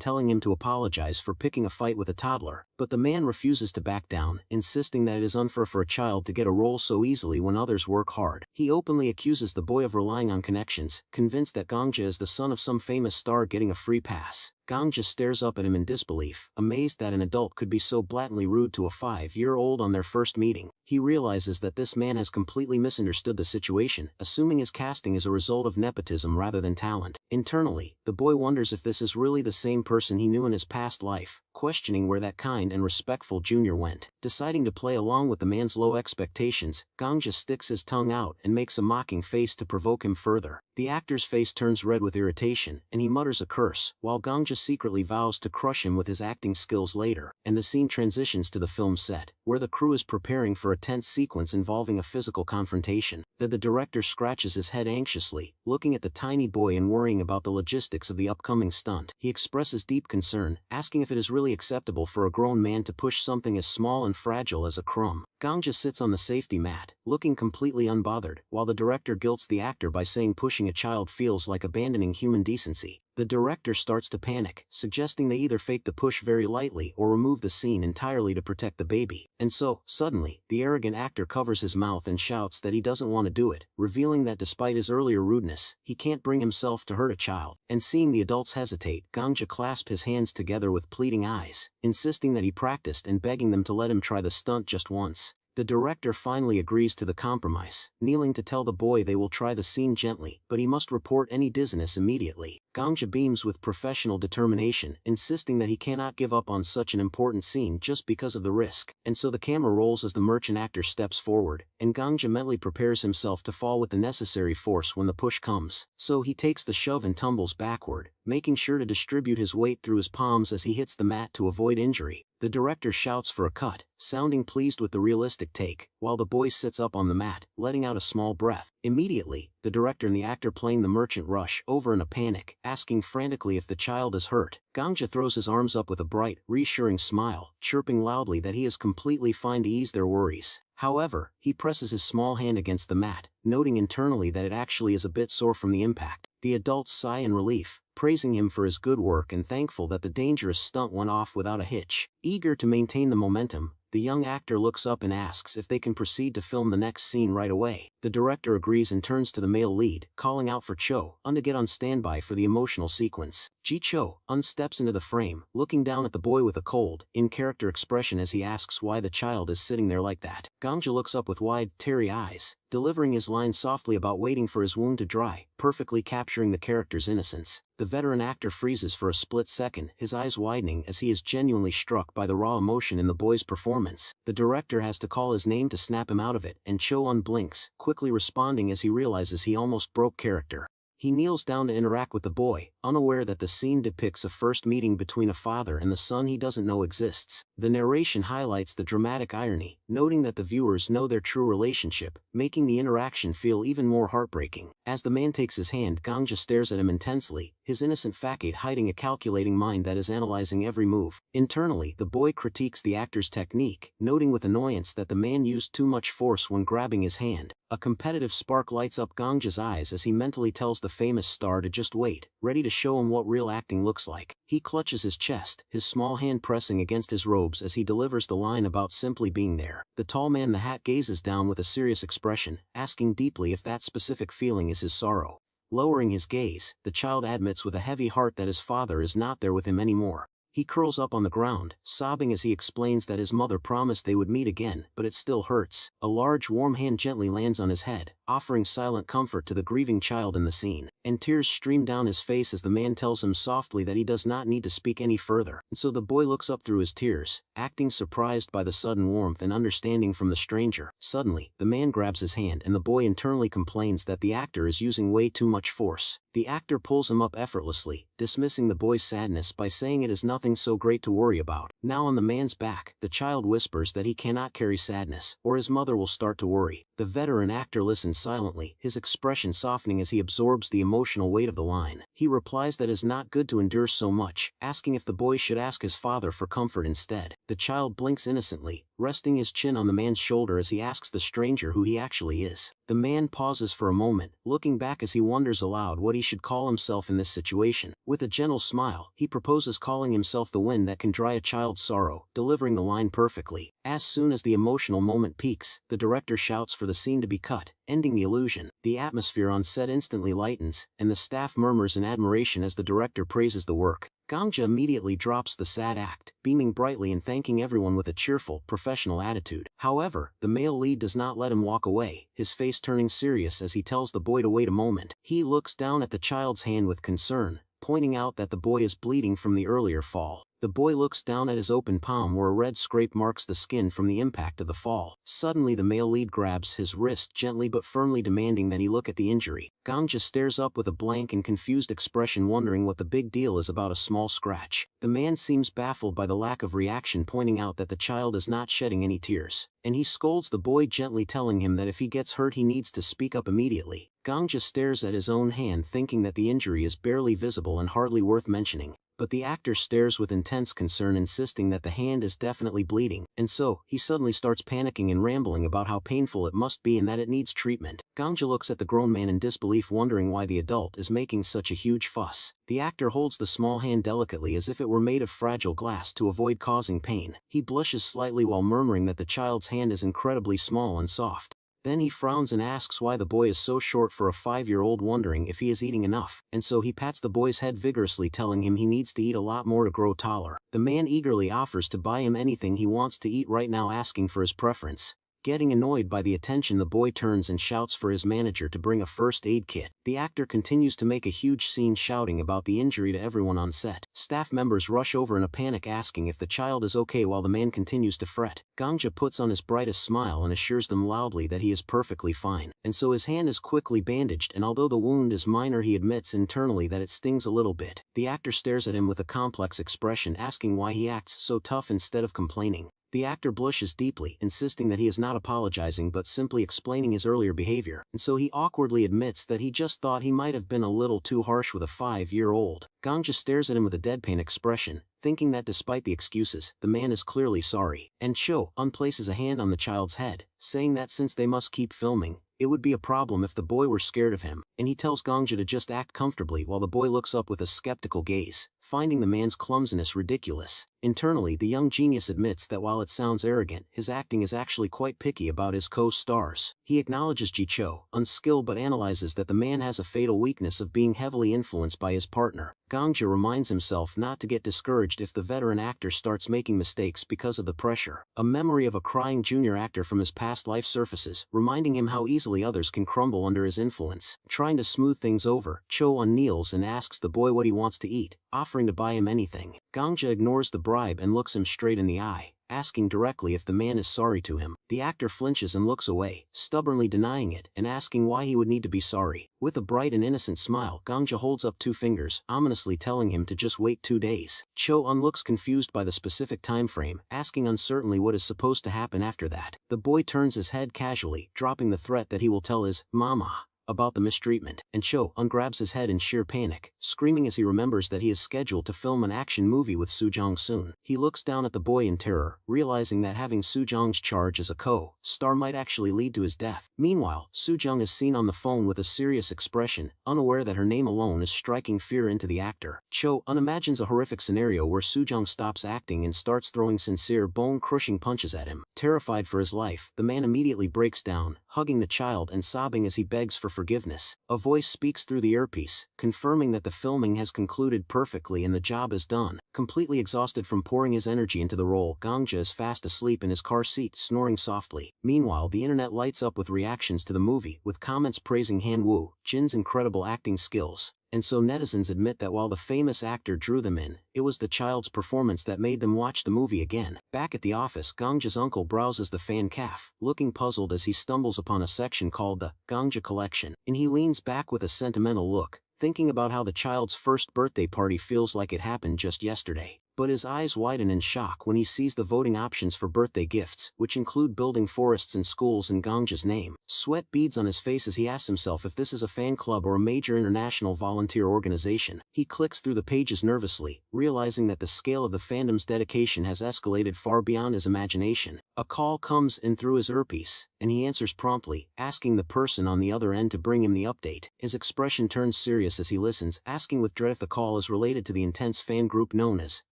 S1: telling him to apologize for picking a fight with a toddler. But the man refuses to back down, insisting that it is unfair for a child to get a role so easily when others work hard. He openly accuses the boy of relying on connections, convinced that Gangja is the son of some famous star getting a free pass. Gangja stares up at him in disbelief, amazed that an adult could be so blatantly rude to a 5-year-old on their first meeting. He realizes that this man has completely misunderstood the situation, assuming his casting is a result of nepotism rather than talent. Internally, the boy wonders if this is really the same person he knew in his past life, questioning where that kind and respectful junior went. Deciding to play along with the man's low expectations, Gangja sticks his tongue out and makes a mocking face to provoke him further. The actor's face turns red with irritation, and he mutters a curse, while Gangja secretly vows to crush him with his acting skills later. And the scene transitions to the film set, where the crew is preparing for a tense sequence involving a physical confrontation. The director scratches his head anxiously, looking at the tiny boy and worrying about the logistics of the upcoming stunt. He expresses deep concern, asking if it is really acceptable for a grown man to push something as small and fragile as a crumb. Gangja sits on the safety mat, looking completely unbothered, while the director guilts the actor by saying pushing a child feels like abandoning human decency. The director starts to panic, suggesting they either fake the push very lightly or remove the scene entirely to protect the baby. And so, suddenly, the arrogant actor covers his mouth and shouts that he doesn't want to do it, revealing that despite his earlier rudeness, he can't bring himself to hurt a child. And seeing the adults hesitate, Gangja clasps his hands together with pleading eyes, insisting that he practiced and begging them to let him try the stunt just once. The director finally agrees to the compromise, kneeling to tell the boy they will try the scene gently, but he must report any dizziness immediately. Gangja beams with professional determination, insisting that he cannot give up on such an important scene just because of the risk. And so the camera rolls as the merchant actor steps forward, and Gangja mentally prepares himself to fall with the necessary force when the push comes. So he takes the shove and tumbles backward, making sure to distribute his weight through his palms as he hits the mat to avoid injury. The director shouts for a cut, sounding pleased with the realistic take, while the boy sits up on the mat, letting out a small breath. Immediately, the director and the actor playing the merchant rush over in a panic, asking frantically if the child is hurt. Gangja throws his arms up with a bright, reassuring smile, chirping loudly that he is completely fine to ease their worries. However, he presses his small hand against the mat, noting internally that it actually is a bit sore from the impact. The adults sigh in relief, praising him for his good work and thankful that the dangerous stunt went off without a hitch. Eager to maintain the momentum, the young actor looks up and asks if they can proceed to film the next scene right away. The director agrees and turns to the male lead, calling out for Cho-un to get on standby for the emotional sequence. Ji-Cho-un steps into the frame, looking down at the boy with a cold, in-character expression as he asks why the child is sitting there like that. Gangja looks up with wide, teary eyes, delivering his line softly about waiting for his wound to dry, perfectly capturing the character's innocence. The veteran actor freezes for a split second, his eyes widening as he is genuinely struck by the raw emotion in the boy's performance. The director has to call his name to snap him out of it, and Cho-un blinks, quickly responding as he realizes he almost broke character. He kneels down to interact with the boy, unaware that the scene depicts a first meeting between a father and the son he doesn't know exists. The narration highlights the dramatic irony, noting that the viewers know their true relationship, making the interaction feel even more heartbreaking. As the man takes his hand, Gangja stares at him intensely, his innocent facade hiding a calculating mind that is analyzing every move. Internally, the boy critiques the actor's technique, noting with annoyance that the man used too much force when grabbing his hand. A competitive spark lights up Gangja's eyes as he mentally tells the famous star to just wait, ready to show him what real acting looks like. He clutches his chest, his small hand pressing against his robes as he delivers the line about simply being there. The tall man in the hat gazes down with a serious expression, asking deeply if that specific feeling is his sorrow. Lowering his gaze, the child admits with a heavy heart that his father is not there with him anymore. He curls up on the ground, sobbing as he explains that his mother promised they would meet again, but it still hurts. A large warm hand gently lands on his head, offering silent comfort to the grieving child in the scene, and tears stream down his face as the man tells him softly that he does not need to speak any further. And so the boy looks up through his tears, acting surprised by the sudden warmth and understanding from the stranger. Suddenly, the man grabs his hand and the boy internally complains that the actor is using way too much force. The actor pulls him up effortlessly, dismissing the boy's sadness by saying it is nothing so great to worry about. Now on the man's back, the child whispers that he cannot carry sadness, or his mother will start to worry. The veteran actor listens silently, his expression softening as he absorbs the emotional weight of the line. He replies that it is not good to endure so much, asking if the boy should ask his father for comfort instead. The child blinks innocently, resting his chin on the man's shoulder as he asks the stranger who he actually is. The man pauses for a moment, looking back as he wonders aloud what he should call himself in this situation. With a gentle smile, he proposes calling himself the wind that can dry a child's sorrow, delivering the line perfectly. As soon as the emotional moment peaks, the director shouts for the scene to be cut, ending the illusion. The atmosphere on set instantly lightens, and the staff murmurs in admiration as the director praises the work. Gangja immediately drops the sad act, beaming brightly and thanking everyone with a cheerful, professional attitude. However, the male lead does not let him walk away, his face turning serious as he tells the boy to wait a moment. He looks down at the child's hand with concern, pointing out that the boy is bleeding from the earlier fall. The boy looks down at his open palm where a red scrape marks the skin from the impact of the fall. Suddenly the male lead grabs his wrist gently but firmly, demanding that he look at the injury. Gangja stares up with a blank and confused expression, wondering what the big deal is about a small scratch. The man seems baffled by the lack of reaction, pointing out that the child is not shedding any tears, and he scolds the boy gently, telling him that if he gets hurt he needs to speak up immediately. Gangja stares at his own hand, thinking that the injury is barely visible and hardly worth mentioning. But the actor stares with intense concern, insisting that the hand is definitely bleeding, and so, he suddenly starts panicking and rambling about how painful it must be and that it needs treatment. Gangja looks at the grown man in disbelief, wondering why the adult is making such a huge fuss. The actor holds the small hand delicately as if it were made of fragile glass to avoid causing pain. He blushes slightly while murmuring that the child's hand is incredibly small and soft. Then he frowns and asks why the boy is so short for a 5-year-old, wondering if he is eating enough, and so he pats the boy's head vigorously, telling him he needs to eat a lot more to grow taller. The man eagerly offers to buy him anything he wants to eat right now, asking for his preference. Getting annoyed by the attention, the boy turns and shouts for his manager to bring a first aid kit. The actor continues to make a huge scene, shouting about the injury to everyone on set. Staff members rush over in a panic, asking if the child is okay while the man continues to fret. Gangja puts on his brightest smile and assures them loudly that he is perfectly fine, and so his hand is quickly bandaged, and although the wound is minor, he admits internally that it stings a little bit. The actor stares at him with a complex expression, asking why he acts so tough instead of complaining. The actor blushes deeply, insisting that he is not apologizing but simply explaining his earlier behavior, and so he awkwardly admits that he just thought he might have been a little too harsh with a 5-year-old. Gangja stares at him with a deadpan expression, thinking that despite the excuses, the man is clearly sorry, and Cho-un places a hand on the child's head, saying that since they must keep filming, It would be a problem if the boy were scared of him, and he tells Gongja to just act comfortably while the boy looks up with a skeptical gaze, finding the man's clumsiness ridiculous. Internally, the young genius admits that while it sounds arrogant, his acting is actually quite picky about his co-stars. He acknowledges Ji-cho, unskilled, but analyzes that the man has a fatal weakness of being heavily influenced by his partner. Gongja reminds himself not to get discouraged if the veteran actor starts making mistakes because of the pressure. A memory of a crying junior actor from his past life surfaces, reminding him how easily others can crumble under his influence. Trying to smooth things over, Cho kneels and asks the boy what he wants to eat, offering to buy him anything. Gongja ignores the bribe and looks him straight in the eye, asking directly if the man is sorry to him. The actor flinches and looks away, stubbornly denying it and asking why he would need to be sorry. With a bright and innocent smile, Gongja holds up 2 fingers, ominously telling him to just wait 2 days. Cho looks confused by the specific time frame, asking uncertainly what is supposed to happen after that. The boy turns his head casually, dropping the threat that he will tell his mama about the mistreatment, and Cho grabs his head in sheer panic, screaming as he remembers that he is scheduled to film an action movie with Soo-jong soon. He looks down at the boy in terror, realizing that having Soo-jong's charge as a co-star might actually lead to his death. Meanwhile, Soo-jong is seen on the phone with a serious expression, unaware that her name alone is striking fear into the actor. Cho imagines a horrific scenario where Soo-jong stops acting and starts throwing sincere, bone-crushing punches at him. Terrified for his life, the man immediately breaks down, hugging the child and sobbing as he begs for forgiveness. A voice speaks through the earpiece, confirming that the filming has concluded perfectly and the job is done. Completely exhausted from pouring his energy into the role, Gongja is fast asleep in his car seat, snoring softly. Meanwhile, the internet lights up with reactions to the movie, with comments praising Han Woo Jin's incredible acting skills. And so netizens admit that while the famous actor drew them in, it was the child's performance that made them watch the movie again. Back at the office, Gongja's uncle browses the fan caf, looking puzzled as he stumbles upon a section called the Gongja Collection, and he leans back with a sentimental look, thinking about how the child's first birthday party feels like it happened just yesterday. But his eyes widen in shock when he sees the voting options for birthday gifts, which include building forests and schools in Gongja's name. Sweat beads on his face as he asks himself if this is a fan club or a major international volunteer organization. He clicks through the pages nervously, realizing that the scale of the fandom's dedication has escalated far beyond his imagination. A call comes in through his earpiece, and he answers promptly, asking the person on the other end to bring him the update. His expression turns serious as he listens, asking with dread if the call is related to the intense fan group known as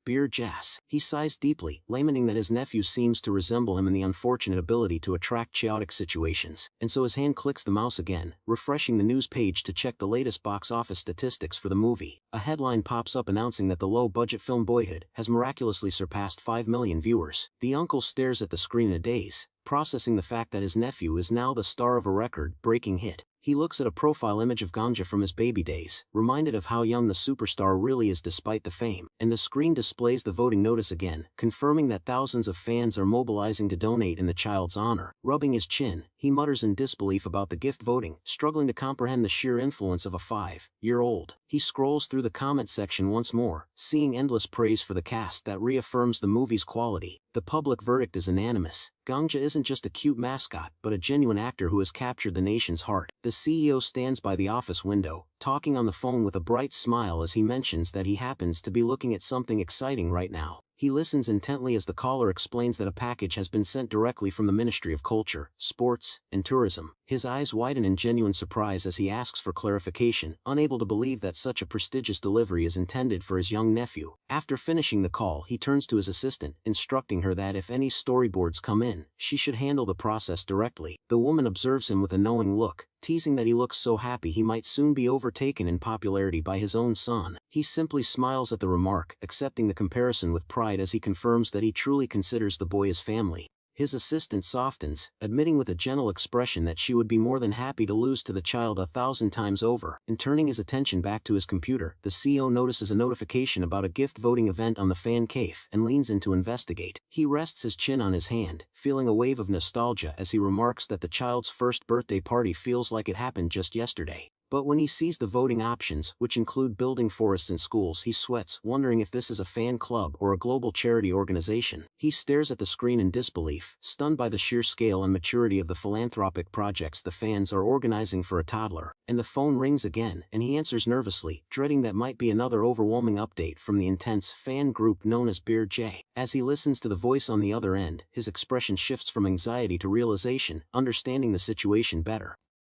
S1: Beer Jazz. He sighs deeply, lamenting that his nephew seems to resemble him in the unfortunate ability to attract chaotic situations, and so his hand clicks the mouse again, refreshing the news page to check the latest box office statistics for the movie. A headline pops up announcing that the low-budget film Boyhood has miraculously surpassed 5 million viewers. The uncle stares at the screen in a daze, processing the fact that his nephew is now the star of a record-breaking hit. He looks at a profile image of Gongja from his baby days, reminded of how young the superstar really is despite the fame, and the screen displays the voting notice again, confirming that thousands of fans are mobilizing to donate in the child's honor. Rubbing his chin, he mutters in disbelief about the gift voting, struggling to comprehend the sheer influence of a 5-year-old. He scrolls through the comment section once more, seeing endless praise for the cast that reaffirms the movie's quality. The public verdict is unanimous. Gongja isn't just a cute mascot, but a genuine actor who has captured the nation's heart. The CEO stands by the office window, talking on the phone with a bright smile as he mentions that he happens to be looking at something exciting right now. He listens intently as the caller explains that a package has been sent directly from the Ministry of Culture, Sports, and Tourism. His eyes widen in genuine surprise as he asks for clarification, unable to believe that such a prestigious delivery is intended for his young nephew. After finishing the call, he turns to his assistant, instructing her that if any storyboards come in, she should handle the process directly. The woman observes him with a knowing look, teasing that he looks so happy he might soon be overtaken in popularity by his own son. He simply smiles at the remark, accepting the comparison with pride as he confirms that he truly considers the boy his family. His assistant softens, admitting with a gentle expression that she would be more than happy to lose to the child 1,000 times over. And turning his attention back to his computer, the CEO notices a notification about a gift voting event on the fan cave and leans in to investigate. He rests his chin on his hand, feeling a wave of nostalgia as he remarks that the child's first birthday party feels like it happened just yesterday. But when he sees the voting options, which include building forests and schools, he sweats, wondering if this is a fan club or a global charity organization. He stares at the screen in disbelief, stunned by the sheer scale and maturity of the philanthropic projects the fans are organizing for a toddler. And the phone rings again, and he answers nervously, dreading that might be another overwhelming update from the intense fan group known as Beer J. As he listens to the voice on the other end, his expression shifts from anxiety to realization, understanding the situation better.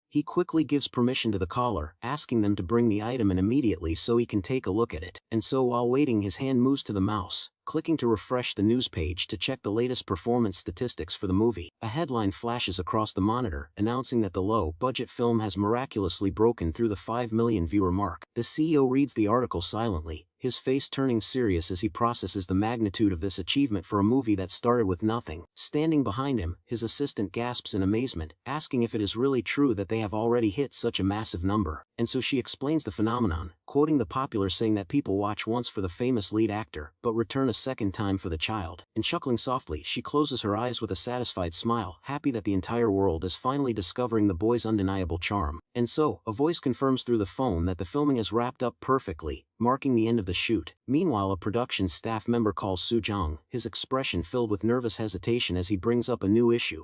S1: He quickly gives permission to the caller, asking them to bring the item in immediately so he can take a look at it. And so while waiting, his hand moves to the mouse, clicking to refresh the news page to check the latest performance statistics for the movie. A headline flashes across the monitor, announcing that the low-budget film has miraculously broken through the 5 million viewer mark. The CEO reads the article silently, his face turning serious as he processes the magnitude of this achievement for a movie that started with nothing. Standing behind him, his assistant gasps in amazement, asking if it is really true that they have already hit such a massive number. And so she explains the phenomenon, quoting the popular saying that people watch once for the famous lead actor, but return a second time for the child. And chuckling softly, she closes her eyes with a satisfied smile, happy that the entire world is finally discovering the boy's undeniable charm. And so, a voice confirms through the phone that the filming is wrapped up perfectly, marking the end of the shoot. Meanwhile, a production staff member calls Soo-jang, his expression filled with nervous hesitation as he brings up a new issue.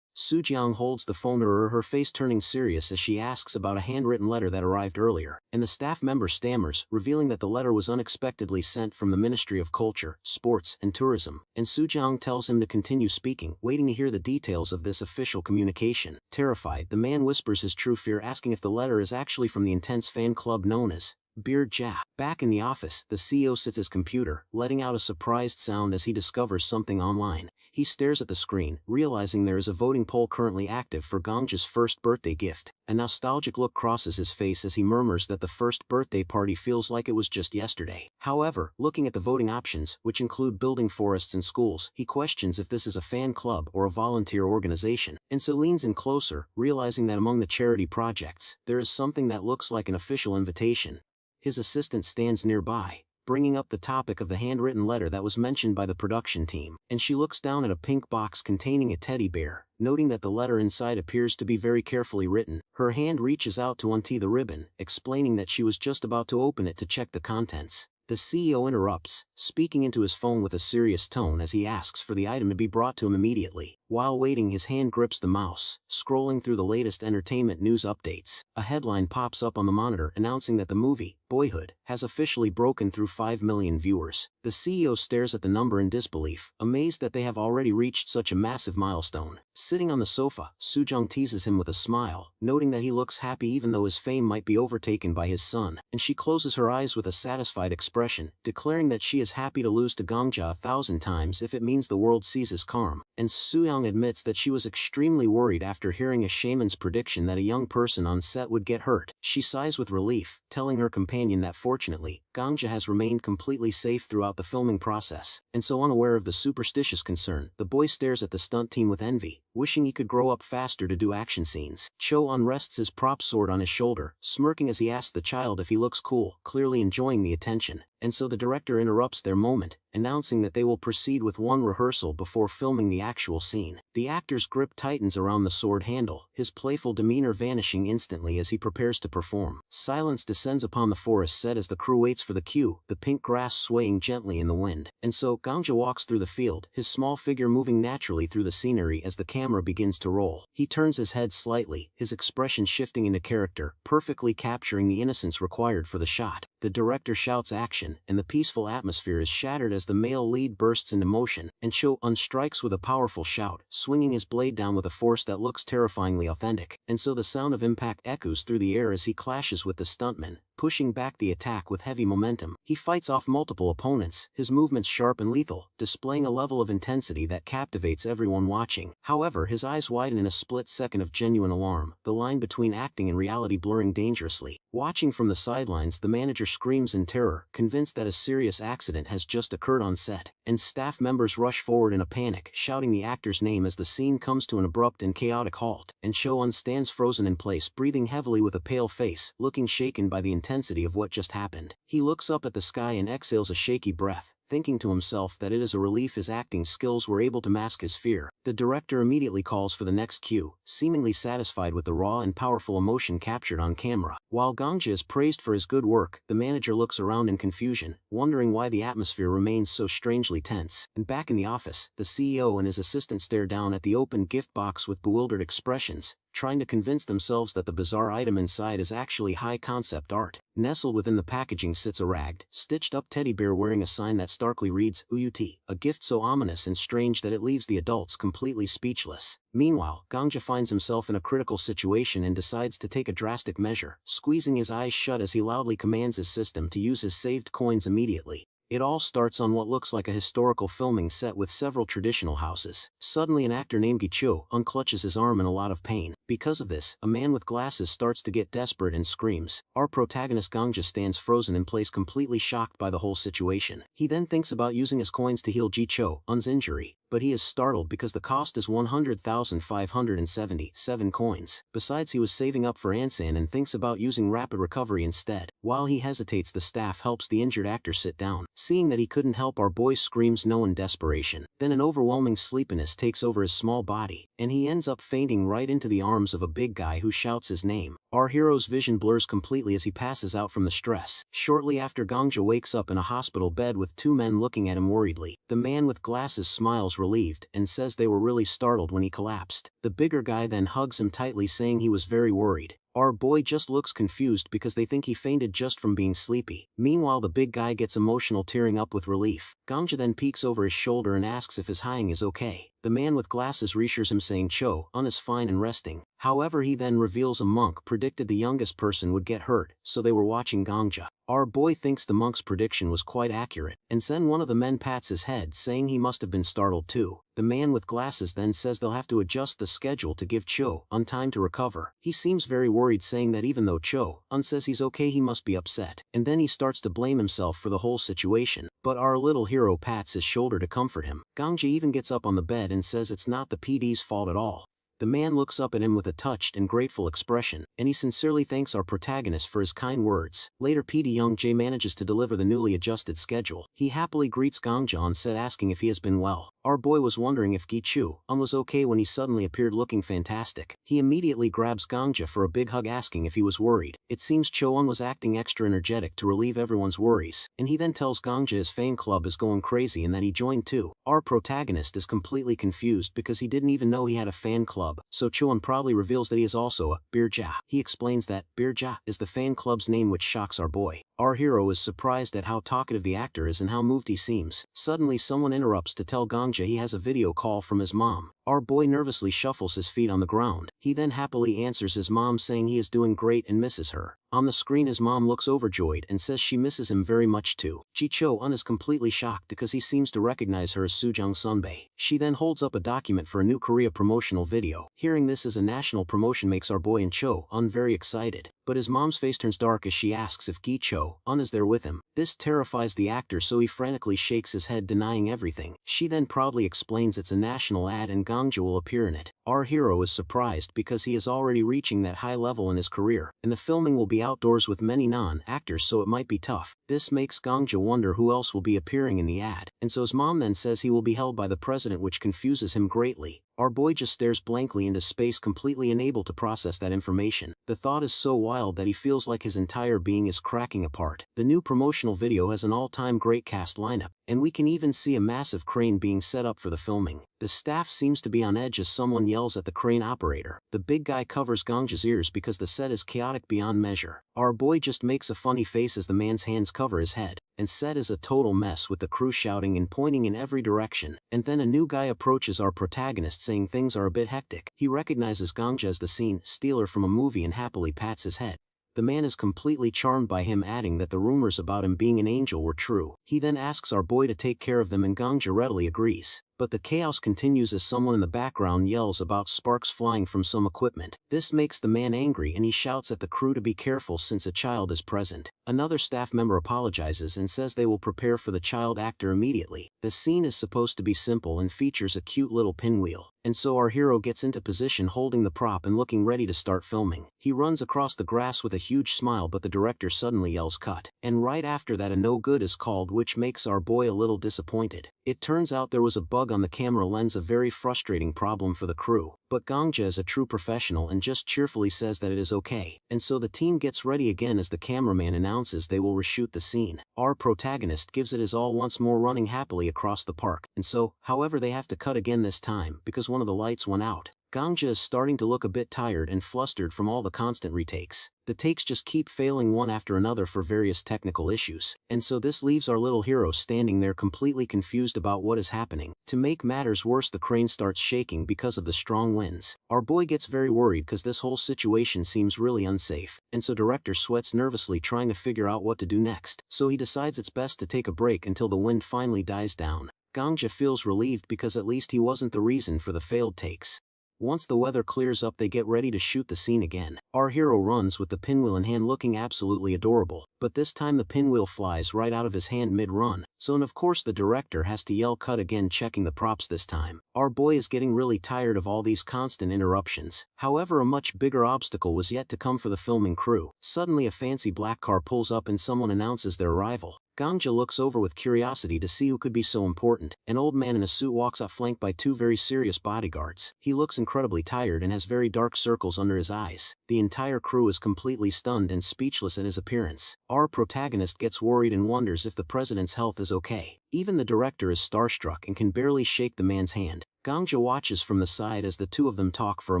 S1: Soo-jang holds the phone to her face turning serious as she asks about a handwritten letter that arrived earlier, and the staff member stammers, revealing that the letter was unexpectedly sent from the Ministry of Culture, Sports, and Tourism, and Soo-jang tells him to continue speaking, waiting to hear the details of this official communication. Terrified, the man whispers his true fear, asking if the letter is actually from the intense fan club known as Beard Ja. Back in the office, the CEO sits at his computer, letting out a surprised sound as he discovers something online. He stares at the screen, realizing there is a voting poll currently active for Gangja's first birthday gift. A nostalgic look crosses his face as he murmurs that the first birthday party feels like it was just yesterday. However, looking at the voting options, which include building forests and schools, he questions if this is a fan club or a volunteer organization, and so leans in closer, realizing that among the charity projects, there is something that looks like an official invitation. His assistant stands nearby, bringing up the topic of the handwritten letter that was mentioned by the production team, and she looks down at a pink box containing a teddy bear, noting that the letter inside appears to be very carefully written. Her hand reaches out to untee the ribbon, explaining that she was just about to open it to check the contents. The CEO interrupts, speaking into his phone with a serious tone as he asks for the item to be brought to him immediately. While waiting, his hand grips the mouse, scrolling through the latest entertainment news updates. A headline pops up on the monitor announcing that the movie, Boyhood, has officially broken through 5 million viewers. The CEO stares at the number in disbelief, amazed that they have already reached such a massive milestone. Sitting on the sofa, Soo-jang teases him with a smile, noting that he looks happy even though his fame might be overtaken by his son, and she closes her eyes with a satisfied expression, declaring that she is happy to lose to Gangja 1,000 times if it means the world seizes calm. And Soo-jang admits that she was extremely worried after hearing a shaman's prediction that a young person on set would get hurt. She sighs with relief, telling her companion that fortunately, Gangja has remained completely safe throughout the filming process. And so, unaware of the superstitious concern, the boy stares at the stunt team with envy, wishing he could grow up faster to do action scenes. Cho-un rests his prop sword on his shoulder, smirking as he asks the child if he looks cool, clearly enjoying the attention. And so the director interrupts their moment, announcing that they will proceed with one rehearsal before filming the actual scene. The actor's grip tightens around the sword handle, his playful demeanor vanishing instantly as he prepares to perform. Silence descends upon the forest set as the crew waits for the cue, the pink grass swaying gently in the wind. And so, Gangja walks through the field, his small figure moving naturally through the scenery as the camera begins to roll. He turns his head slightly, his expression shifting into character, perfectly capturing the innocence required for the shot. The director shouts action, and the peaceful atmosphere is shattered as the male lead bursts into motion, and Cho-un strikes with a powerful shout, swinging his blade down with a force that looks terrifyingly authentic. And so the sound of impact echoes through the air as he clashes with the stuntman, pushing back the attack with heavy momentum. He fights off multiple opponents, his movements sharp and lethal, displaying a level of intensity that captivates everyone watching. However, his eyes widen in a split second of genuine alarm, the line between acting and reality blurring dangerously. Watching from the sidelines, the manager screams in terror, convinced that a serious accident has just occurred on set, and staff members rush forward in a panic, shouting the actor's name as the scene comes to an abrupt and chaotic halt, and Cho-un stands frozen in place, breathing heavily with a pale face, looking shaken by the intensity of what just happened. He looks up at the sky and exhales a shaky breath, thinking to himself that it is a relief his acting skills were able to mask his fear. The director immediately calls for the next cue, seemingly satisfied with the raw and powerful emotion captured on camera. While Gangja is praised for his good work, the manager looks around in confusion, wondering why the atmosphere remains so strangely tense. And back in the office, the CEO and his assistant stare down at the open gift box with bewildered expressions, trying to convince themselves that the bizarre item inside is actually high-concept art. Nestled within the packaging sits a ragged, stitched-up teddy bear wearing a sign that starkly reads, "Uyut," a gift so ominous and strange that it leaves the adults completely speechless. Meanwhile, Gangja finds himself in a critical situation and decides to take a drastic measure, squeezing his eyes shut as he loudly commands his system to use his saved coins immediately. It all starts on what looks like a historical filming set with several traditional houses. Suddenly an actor named Gicho unclutches his arm in a lot of pain. Because of this, a man with glasses starts to get desperate and screams. Our protagonist Gangja stands frozen in place, completely shocked by the whole situation. He then thinks about using his coins to heal Gicho's injury, but he is startled because the cost is 100,577 coins. Besides, he was saving up for Ansan and thinks about using rapid recovery instead. While he hesitates, the staff helps the injured actor sit down. Seeing that he couldn't help, our boy screams no in desperation. Then an overwhelming sleepiness takes over his small body, and he ends up fainting right into the arms of a big guy who shouts his name. Our hero's vision blurs completely as he passes out from the stress. Shortly after, Gangja wakes up in a hospital bed with two men looking at him worriedly. The man with glasses smiles relieved and says they were really startled when he collapsed. The bigger guy then hugs him tightly, saying he was very worried. Our boy just looks confused because they think he fainted just from being sleepy. Meanwhile, the big guy gets emotional, tearing up with relief. Gangja then peeks over his shoulder and asks if his hying is okay. The man with glasses reassures him, saying Cho-un is fine and resting. However, he then reveals a monk predicted the youngest person would get hurt, so they were watching Gangja. Our boy thinks the monk's prediction was quite accurate, and then one of the men pats his head, saying he must have been startled too. The man with glasses then says they'll have to adjust the schedule to give Cho-un time to recover. He seems very worried, saying that even though Cho-un says he's okay, he must be upset. And then he starts to blame himself for the whole situation, but our little hero pats his shoulder to comfort him. Gangja even gets up on the bed and says it's not the PD's fault at all. The man looks up at him with a touched and grateful expression, and he sincerely thanks our protagonist for his kind words. Later, PD Young Jae manages to deliver the newly adjusted schedule. He happily greets Gangja on set, asking if he has been well. Our boy was wondering if Gichu-un was okay when he suddenly appeared looking fantastic. He immediately grabs Gangja for a big hug, asking if he was worried. It seems Cho-un was acting extra energetic to relieve everyone's worries, and he then tells Gangja his fan club is going crazy and that he joined too. Our protagonist is completely confused because he didn't even know he had a fan club. So Cho-un proudly reveals that he is also a Birja. He explains that Birja is the fan club's name, which shocks our boy. Our hero is surprised at how talkative the actor is and how moved he seems. Suddenly someone interrupts to tell Gangja he has a video call from his mom. Our boy nervously shuffles his feet on the ground. He then happily answers his mom, saying he is doing great and misses her. On the screen, his mom looks overjoyed and says she misses him very much too. Gicho-un is completely shocked because he seems to recognize her as Sujung Sunbae. She then holds up a document for a new Korea promotional video. Hearing this as a national promotion makes our boy and Cho-un very excited, but his mom's face turns dark as she asks if Gicho-un is there with him. This terrifies the actor, so he frantically shakes his head, denying everything. She then proudly explains it's a national ad and Gangja will appear in it. Our hero is surprised because he is already reaching that high level in his career, and the filming will be outdoors with many non-actors, so it might be tough. This makes Gangja wonder who else will be appearing in the ad, and so his mom then says he will be held by the president, which confuses him greatly. Our boy just stares blankly into space, completely unable to process that information. The thought is so wild that he feels like his entire being is cracking apart. The new promotional video has an all-time great cast lineup, and we can even see a massive crane being set up for the filming. The staff seems to be on edge as someone yells at the crane operator. The big guy covers Gangja's ears because the set is chaotic beyond measure. Our boy just makes a funny face as the man's hands cover his head, and set is a total mess with the crew shouting and pointing in every direction. And then a new guy approaches our protagonist, saying things are a bit hectic. He recognizes Gangja as the scene stealer from a movie and happily pats his head. The man is completely charmed by him, adding that the rumors about him being an angel were true. He then asks our boy to take care of them, and Gangja readily agrees. But the chaos continues as someone in the background yells about sparks flying from some equipment. This makes the man angry and he shouts at the crew to be careful since a child is present. Another staff member apologizes and says they will prepare for the child actor immediately. The scene is supposed to be simple and features a cute little pinwheel, and so our hero gets into position holding the prop and looking ready to start filming. He runs across the grass with a huge smile, but the director suddenly yells cut. And right after that, a no good is called, which makes our boy a little disappointed. It turns out there was a bug on the camera lens, a very frustrating problem for the crew. But Gangja is a true professional and just cheerfully says that it is okay. And so the team gets ready again as the cameraman announces they will reshoot the scene. Our protagonist gives it his all once more, running happily across the park. And so, however, they have to cut again this time because one of the lights went out. Gangja is starting to look a bit tired and flustered from all the constant retakes. The takes just keep failing one after another for various technical issues, and so this leaves our little hero standing there completely confused about what is happening. To make matters worse, the crane starts shaking because of the strong winds. Our boy gets very worried because this whole situation seems really unsafe, and so director sweats nervously trying to figure out what to do next. So he decides it's best to take a break until the wind finally dies down. Gangja feels relieved because at least he wasn't the reason for the failed takes. Once the weather clears up, they get ready to shoot the scene again. Our hero runs with the pinwheel in hand looking absolutely adorable, but this time the pinwheel flies right out of his hand mid-run, so of course the director has to yell cut again, checking the props this time. Our boy is getting really tired of all these constant interruptions. However, a much bigger obstacle was yet to come for the filming crew. Suddenly a fancy black car pulls up and someone announces their arrival. Gangja looks over with curiosity to see who could be so important. An old man in a suit walks up flanked by two very serious bodyguards. He looks incredibly tired and has very dark circles under his eyes. The entire crew is completely stunned and speechless at his appearance. Our protagonist gets worried and wonders if the president's health is okay. Even the director is starstruck and can barely shake the man's hand. Gangja watches from the side as the two of them talk for a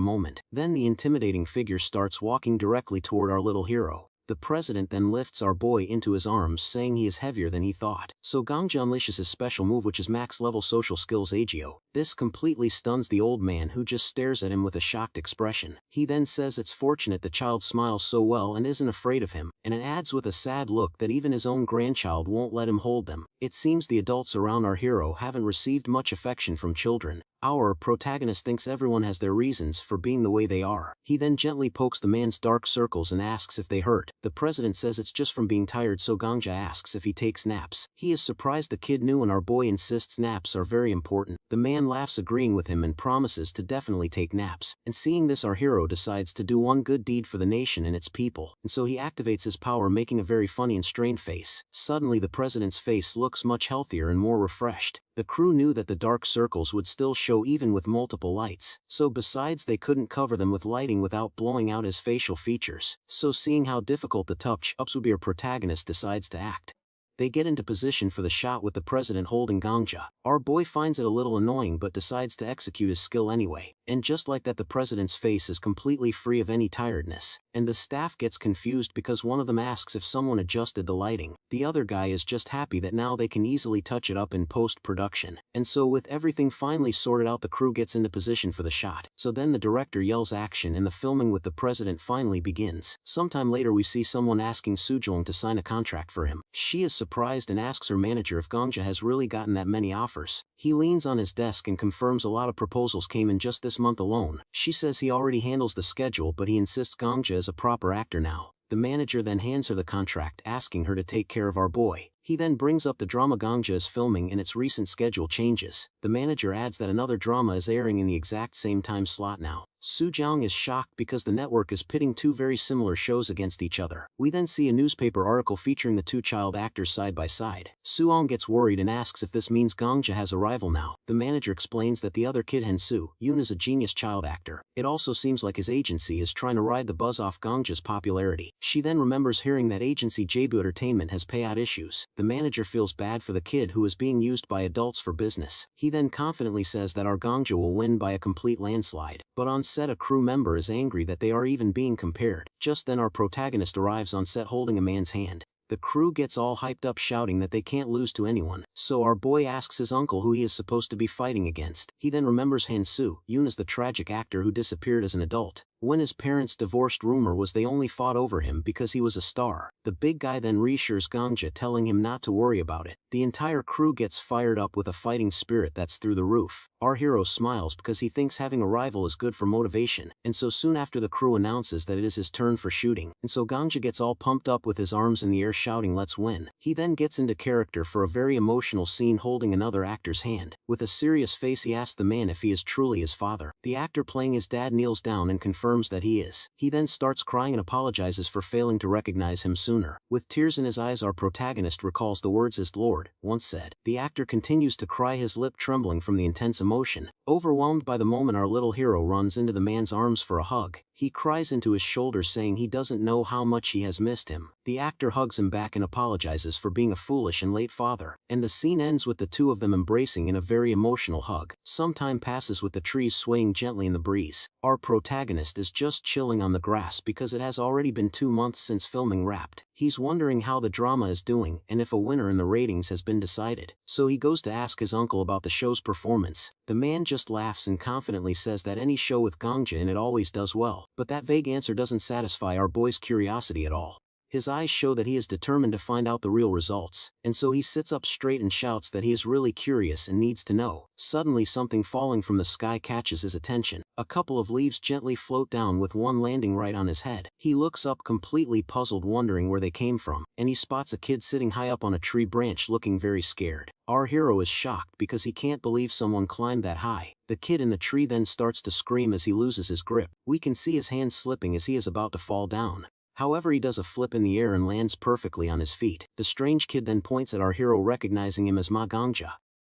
S1: moment. Then the intimidating figure starts walking directly toward our little hero. The president then lifts our boy into his arms, saying he is heavier than he thought. So Gangja unleashes his special move, which is max level social skills Agio. This completely stuns the old man, who just stares at him with a shocked expression. He then says it's fortunate the child smiles so well and isn't afraid of him, and it adds with a sad look that even his own grandchild won't let him hold them. It seems the adults around our hero haven't received much affection from children. Our protagonist thinks everyone has their reasons for being the way they are. He then gently pokes the man's dark circles and asks if they hurt. The president says it's just from being tired, so Gangja asks if he takes naps. He is surprised the kid knew, and our boy insists naps are very important. The man laughs, agreeing with him, and promises to definitely take naps. And seeing this, our hero decides to do one good deed for the nation and its people, and so he activates his power, making a very funny and strained face. Suddenly the president's face looks much healthier and more refreshed. The crew knew that the dark circles would still show even with multiple lights, so besides they couldn't cover them with lighting without blowing out his facial features. So seeing how difficult the touch-ups would be, our protagonist decides to act. They get into position for the shot with the president holding Gangja. Our boy finds it a little annoying but decides to execute his skill anyway. And just like that, the president's face is completely free of any tiredness. And the staff gets confused because one of them asks if someone adjusted the lighting. The other guy is just happy that now they can easily touch it up in post-production. And so with everything finally sorted out, the crew gets into position for the shot. So then the director yells action and the filming with the president finally begins. Sometime later we see someone asking Sujong to sign a contract for him. She is surprised and asks her manager if Gangja has really gotten that many offers. He leans on his desk and confirms a lot of proposals came in just this month alone. She says he already handles the schedule, but he insists Gangja is a proper actor now. The manager then hands her the contract, asking her to take care of our boy. He then brings up the drama Gangja is filming and its recent schedule changes. The manager adds that another drama is airing in the exact same time slot now. Sujong is shocked because the network is pitting two very similar shows against each other. We then see a newspaper article featuring the two child actors side by side. Suong gets worried and asks if this means Gangja has a rival now. The manager explains that the other kid, Hensu, Yoon, is a genius child actor. It also seems like his agency is trying to ride the buzz off Gangja's popularity. She then remembers hearing that agency Jebu Entertainment has payout issues. The manager feels bad for the kid who is being used by adults for business. He then confidently says that our Gangja will win by a complete landslide. But on set, a crew member is angry that they are even being compared. Just then our protagonist arrives on set holding a man's hand. The crew gets all hyped up, shouting that they can't lose to anyone. So our boy asks his uncle who he is supposed to be fighting against. He then remembers Hansu, Yoon is the tragic actor who disappeared as an adult. When his parents divorced, rumor was they only fought over him because he was a star. The big guy then reassures Gangja, telling him not to worry about it. The entire crew gets fired up with a fighting spirit that's through the roof. Our hero smiles because he thinks having a rival is good for motivation, and so soon after the crew announces that it is his turn for shooting, and so Gangja gets all pumped up with his arms in the air shouting let's win. He then gets into character for a very emotional scene holding another actor's hand. With a serious face he asks the man if he is truly his father. The actor playing his dad kneels down and confirms that he is. He then starts crying and apologizes for failing to recognize him sooner. With tears in his eyes, our protagonist recalls the words his Lord once said. The actor continues to cry, his lip trembling from the intense emotion. Overwhelmed by the moment, our little hero runs into the man's arms for a hug. He cries into his shoulder saying he doesn't know how much he has missed him. The actor hugs him back and apologizes for being a foolish and late father, and the scene ends with the two of them embracing in a very emotional hug. Some time passes with the trees swaying gently in the breeze. Our protagonist is just chilling on the grass because it has already been 2 months since filming wrapped. He's wondering how the drama is doing and if a winner in the ratings has been decided. So he goes to ask his uncle about the show's performance. The man just laughs and confidently says that any show with Gangja in it always does well, but that vague answer doesn't satisfy our boy's curiosity at all. His eyes show that he is determined to find out the real results, and so he sits up straight and shouts that he is really curious and needs to know. Suddenly something falling from the sky catches his attention. A couple of leaves gently float down with one landing right on his head. He looks up completely puzzled, wondering where they came from, and he spots a kid sitting high up on a tree branch looking very scared. Our hero is shocked because he can't believe someone climbed that high. The kid in the tree then starts to scream as he loses his grip. We can see his hand slipping as he is about to fall down. However, he does a flip in the air and lands perfectly on his feet. The strange kid then points at our hero, recognizing him as Gangja.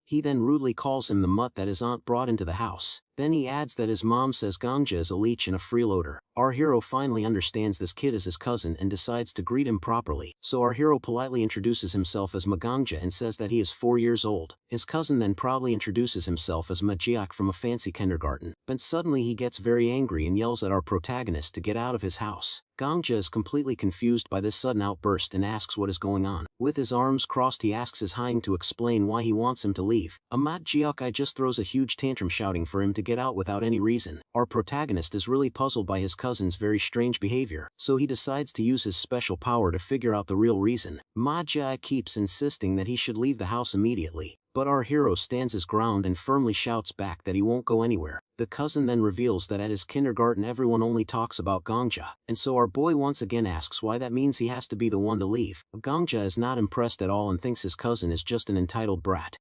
S1: He then rudely calls him the mutt that his aunt brought into the house. Then he adds that his mom says Gangja is a leech and a freeloader. Our hero finally understands this kid is his cousin and decides to greet him properly. So our hero politely introduces himself as Magangja and says that he is 4 years old. His cousin then proudly introduces himself as Majiak from a fancy kindergarten. But suddenly he gets very angry and yells at our protagonist to get out of his house. Gangja is completely confused by this sudden outburst and asks what is going on. With his arms crossed, he asks his Hyang to explain why he wants him to leave. Amat Jiakai just throws a huge tantrum, shouting for him to get out without any reason. Our protagonist is really puzzled by his cousin's very strange behavior, so he decides to use his special power to figure out the real reason. Ma Jia keeps insisting that he should leave the house immediately, but our hero stands his ground and firmly shouts back that he won't go anywhere. The cousin then reveals that at his kindergarten everyone only talks about Gangja, and so our boy once again asks why that means he has to be the one to leave. Gangja is not impressed at all and thinks his cousin is just an entitled brat,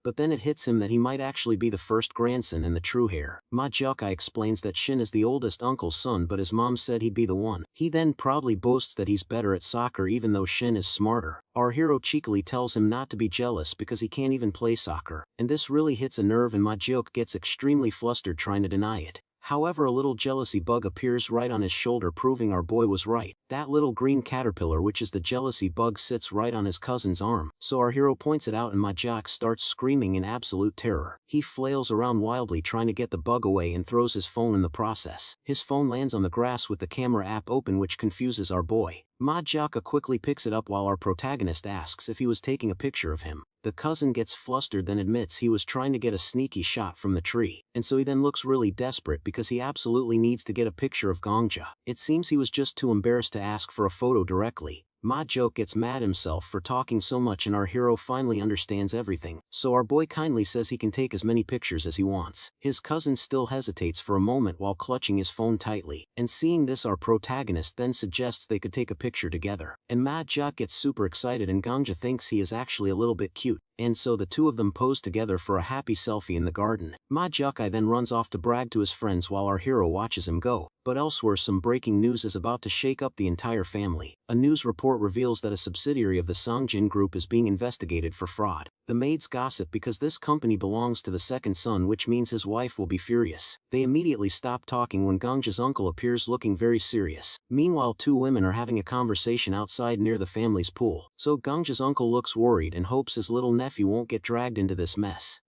S1: but then it hits him that he might actually be the first grandson and the true heir. Ma Jiakai explains that Shin is the oldest uncle's son, but his mom said he'd be the one. He then proudly boasts that he's better at soccer even though Shin is smarter. Our hero cheekily tells him not to be jealous because he can't even play soccer, and this really hits a nerve and Ma Jiok gets extremely flustered trying to deny it. However, a little jealousy bug appears right on his shoulder, proving our boy was right. That little green caterpillar, which is the jealousy bug, sits right on his cousin's arm. So our hero points it out and Majak starts screaming in absolute terror. He flails around wildly trying to get the bug away and throws his phone in the process. His phone lands on the grass with the camera app open, which confuses our boy. Majaka quickly picks it up while our protagonist asks if he was taking a picture of him. The cousin gets flustered, then admits he was trying to get a sneaky shot from the tree, and so he then looks really desperate because he absolutely needs to get a picture of Gangja. It seems he was just too embarrassed to ask for a photo directly. Ma Jok gets mad himself for talking so much and our hero finally understands everything, so our boy kindly says he can take as many pictures as he wants. His cousin still hesitates for a moment while clutching his phone tightly, and seeing this our protagonist then suggests they could take a picture together. And Ma Jok gets super excited and Gangja thinks he is actually a little bit cute, and so the two of them pose together for a happy selfie in the garden. Ma Jokai then runs off to brag to his friends while our hero watches him go. But elsewhere, some breaking news is about to shake up the entire family. A news report reveals that a subsidiary of the Songjin Group is being investigated for fraud. The maids gossip because this company belongs to the second son, which means his wife will be furious. They immediately stop talking when Gangja's uncle appears looking very serious. Meanwhile, two women are having a conversation outside near the family's pool. So Gangja's uncle looks worried and hopes his little nephew won't get dragged into this mess.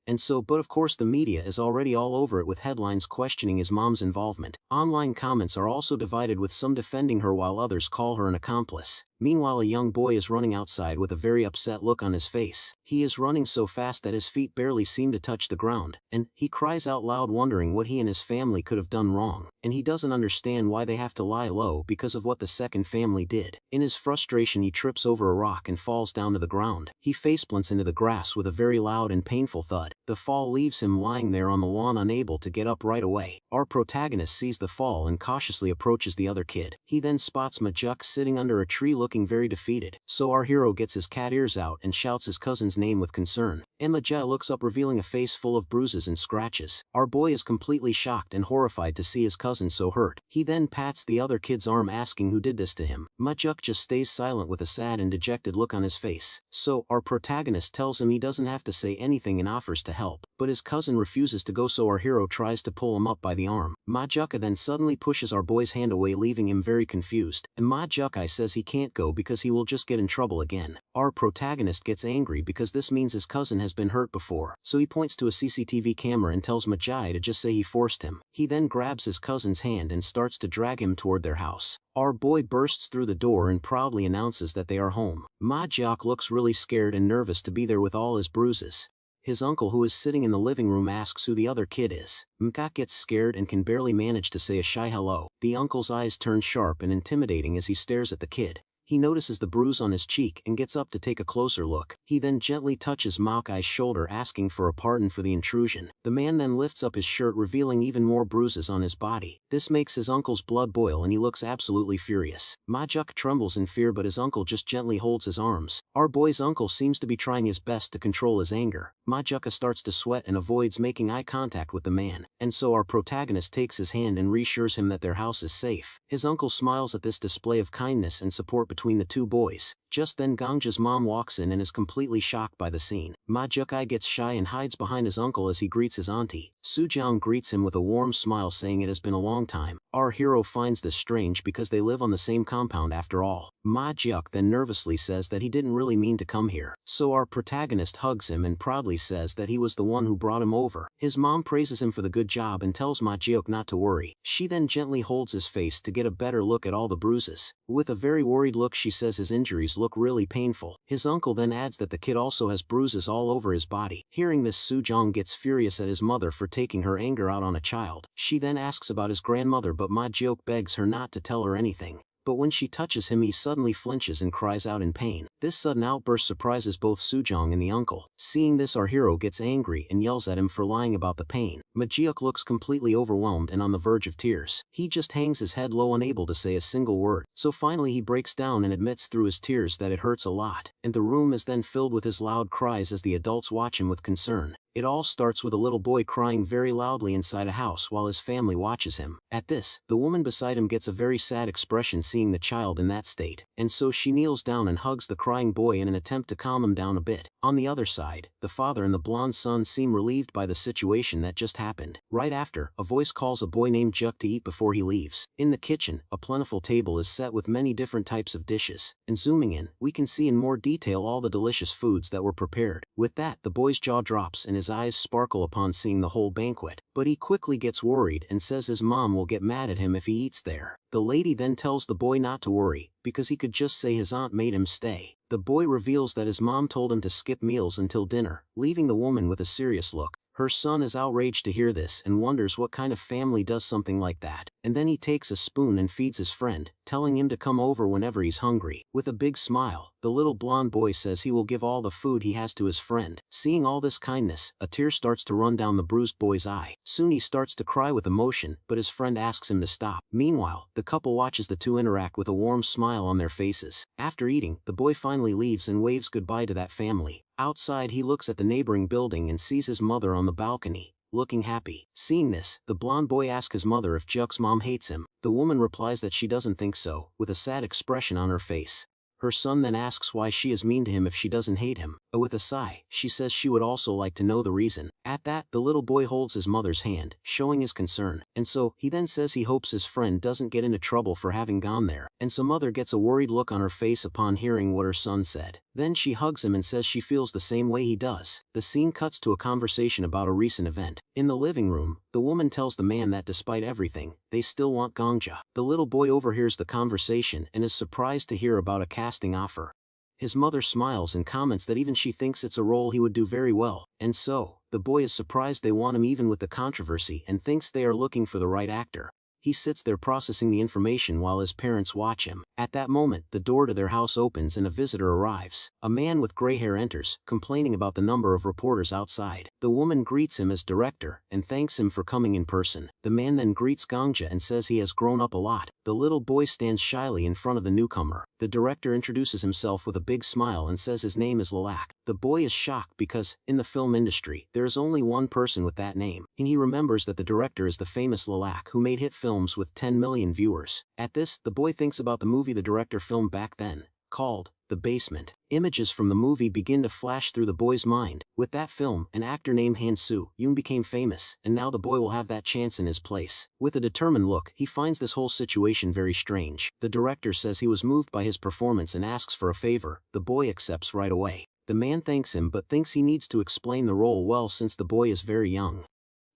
S1: But of course the media is already all over it with headlines questioning his mom's involvement. Online comments are also divided, with some defending her while others call her an accomplice. Meanwhile, a young boy is running outside with a very upset look on his face. He is running so fast that his feet barely seem to touch the ground, and he cries out loud wondering what he and his family could have done wrong, and he doesn't understand why they have to lie low because of what the second family did. In his frustration, he trips over a rock and falls down to the ground. He faceplants into the grass with a very loud and painful thud. The fall leaves him lying there on the lawn, unable to get up right away. Our protagonist sees the fall and cautiously approaches the other kid. He then spots Majuk sitting under a tree looking very defeated, so our hero gets his cat ears out and shouts his cousin's name with concern. Majuk looks up, revealing a face full of bruises and scratches. Our boy is completely shocked and horrified to see his cousin so hurt. He then pats the other kid's arm, asking who did this to him. Majuk just stays silent with a sad and dejected look on his face. So our protagonist tells him he doesn't have to say anything and offers to help, but his cousin refuses to go, so our hero tries to pull him up by the arm. Majuka then suddenly pushes our boy's hand away, leaving him very confused, and Majuka says he can't go because he will just get in trouble again. Our protagonist gets angry because this means his cousin has been hurt before, so he points to a CCTV camera and tells Majai to just say he forced him. He then grabs his cousin's hand and starts to drag him toward their house. Our boy bursts through the door and proudly announces that they are home. Majuk looks really scared and nervous to be there with all his bruises. His uncle, who is sitting in the living room, asks who the other kid is. Mka gets scared and can barely manage to say a shy hello. The uncle's eyes turn sharp and intimidating as he stares at the kid. He notices the bruise on his cheek and gets up to take a closer look. He then gently touches Maokai's shoulder, asking for a pardon for the intrusion. The man then lifts up his shirt, revealing even more bruises on his body. This makes his uncle's blood boil and he looks absolutely furious. Majuk trembles in fear, but his uncle just gently holds his arms. Our boy's uncle seems to be trying his best to control his anger. Majuka starts to sweat and avoids making eye contact with the man, and so our protagonist takes his hand and reassures him that their house is safe. His uncle smiles at this display of kindness and support between the two boys. Just then Gangja's mom walks in and is completely shocked by the scene. Majukai gets shy and hides behind his uncle as he greets his auntie. Sujiang greets him with a warm smile, saying it has been a long time. Our hero finds this strange because they live on the same compound after all. Majuk then nervously says that he didn't really mean to come here. So our protagonist hugs him and proudly says that he was the one who brought him over. His mom praises him for the good job and tells Majuk not to worry. She then gently holds his face to get a better look at all the bruises. With a very worried look, she says his injuries look really painful. His uncle then adds that the kid also has bruises all over his body. Hearing this, Sujong gets furious at his mother for taking her anger out on a child. She then asks about his grandmother, but Majuk begs her not to tell her anything. But when she touches him, he suddenly flinches and cries out in pain. This sudden outburst surprises both Sujong and the uncle. Seeing this, our hero gets angry and yells at him for lying about the pain. Majiuk looks completely overwhelmed and on the verge of tears. He just hangs his head low, unable to say a single word. So finally he breaks down and admits through his tears that it hurts a lot. And the room is then filled with his loud cries as the adults watch him with concern. It all starts with a little boy crying very loudly inside a house while his family watches him. At this, the woman beside him gets a very sad expression seeing the child in that state, and so she kneels down and hugs the crying boy in an attempt to calm him down a bit. On the other side, the father and the blonde son seem relieved by the situation that just happened. Right after, a voice calls a boy named Juk to eat before he leaves. In the kitchen, a plentiful table is set with many different types of dishes, and zooming in, we can see in more detail all the delicious foods that were prepared. With that, the boy's jaw drops and his eyes sparkle upon seeing the whole banquet, but he quickly gets worried and says his mom will get mad at him if he eats there. The lady then tells the boy not to worry, because he could just say his aunt made him stay. The boy reveals that his mom told him to skip meals until dinner, leaving the woman with a serious look. Her son is outraged to hear this and wonders what kind of family does something like that, and then he takes a spoon and feeds his friend, telling him to come over whenever he's hungry. With a big smile, the little blonde boy says he will give all the food he has to his friend. Seeing all this kindness, a tear starts to run down the bruised boy's eye. Soon he starts to cry with emotion, but his friend asks him to stop. Meanwhile, the couple watches the two interact with a warm smile on their faces. After eating, the boy finally leaves and waves goodbye to that family. Outside, he looks at the neighboring building and sees his mother on the balcony, looking happy. Seeing this, the blonde boy asks his mother if Juk's mom hates him. The woman replies that she doesn't think so, with a sad expression on her face. Her son then asks why she is mean to him if she doesn't hate him. With a sigh, she says she would also like to know the reason. At that, the little boy holds his mother's hand, showing his concern, and so, he then says he hopes his friend doesn't get into trouble for having gone there, and so mother gets a worried look on her face upon hearing what her son said. Then she hugs him and says she feels the same way he does. The scene cuts to a conversation about a recent event. In the living room, the woman tells the man that despite everything, they still want Gongja. The little boy overhears the conversation and is surprised to hear about a casting offer. His mother smiles and comments that even she thinks it's a role he would do very well, and so, the boy is surprised they want him even with the controversy and thinks they are looking for the right actor. He sits there processing the information while his parents watch him. At that moment, the door to their house opens and a visitor arrives. A man with gray hair enters, complaining about the number of reporters outside. The woman greets him as director and thanks him for coming in person. The man then greets Gongja and says he has grown up a lot. The little boy stands shyly in front of the newcomer. The director introduces himself with a big smile and says his name is Lilac. The boy is shocked because, in the film industry, there is only one person with that name, and he remembers that the director is the famous Lilac who made hit films with 10 million viewers. At this, the boy thinks about the movie the director filmed back then, called The Basement. Images from the movie begin to flash through the boy's mind. With that film, an actor named Han Soo-yoon became famous, and now the boy will have that chance in his place. With a determined look, he finds this whole situation very strange. The director says he was moved by his performance and asks for a favor. The boy accepts right away. The man thanks him but thinks he needs to explain the role well since the boy is very young.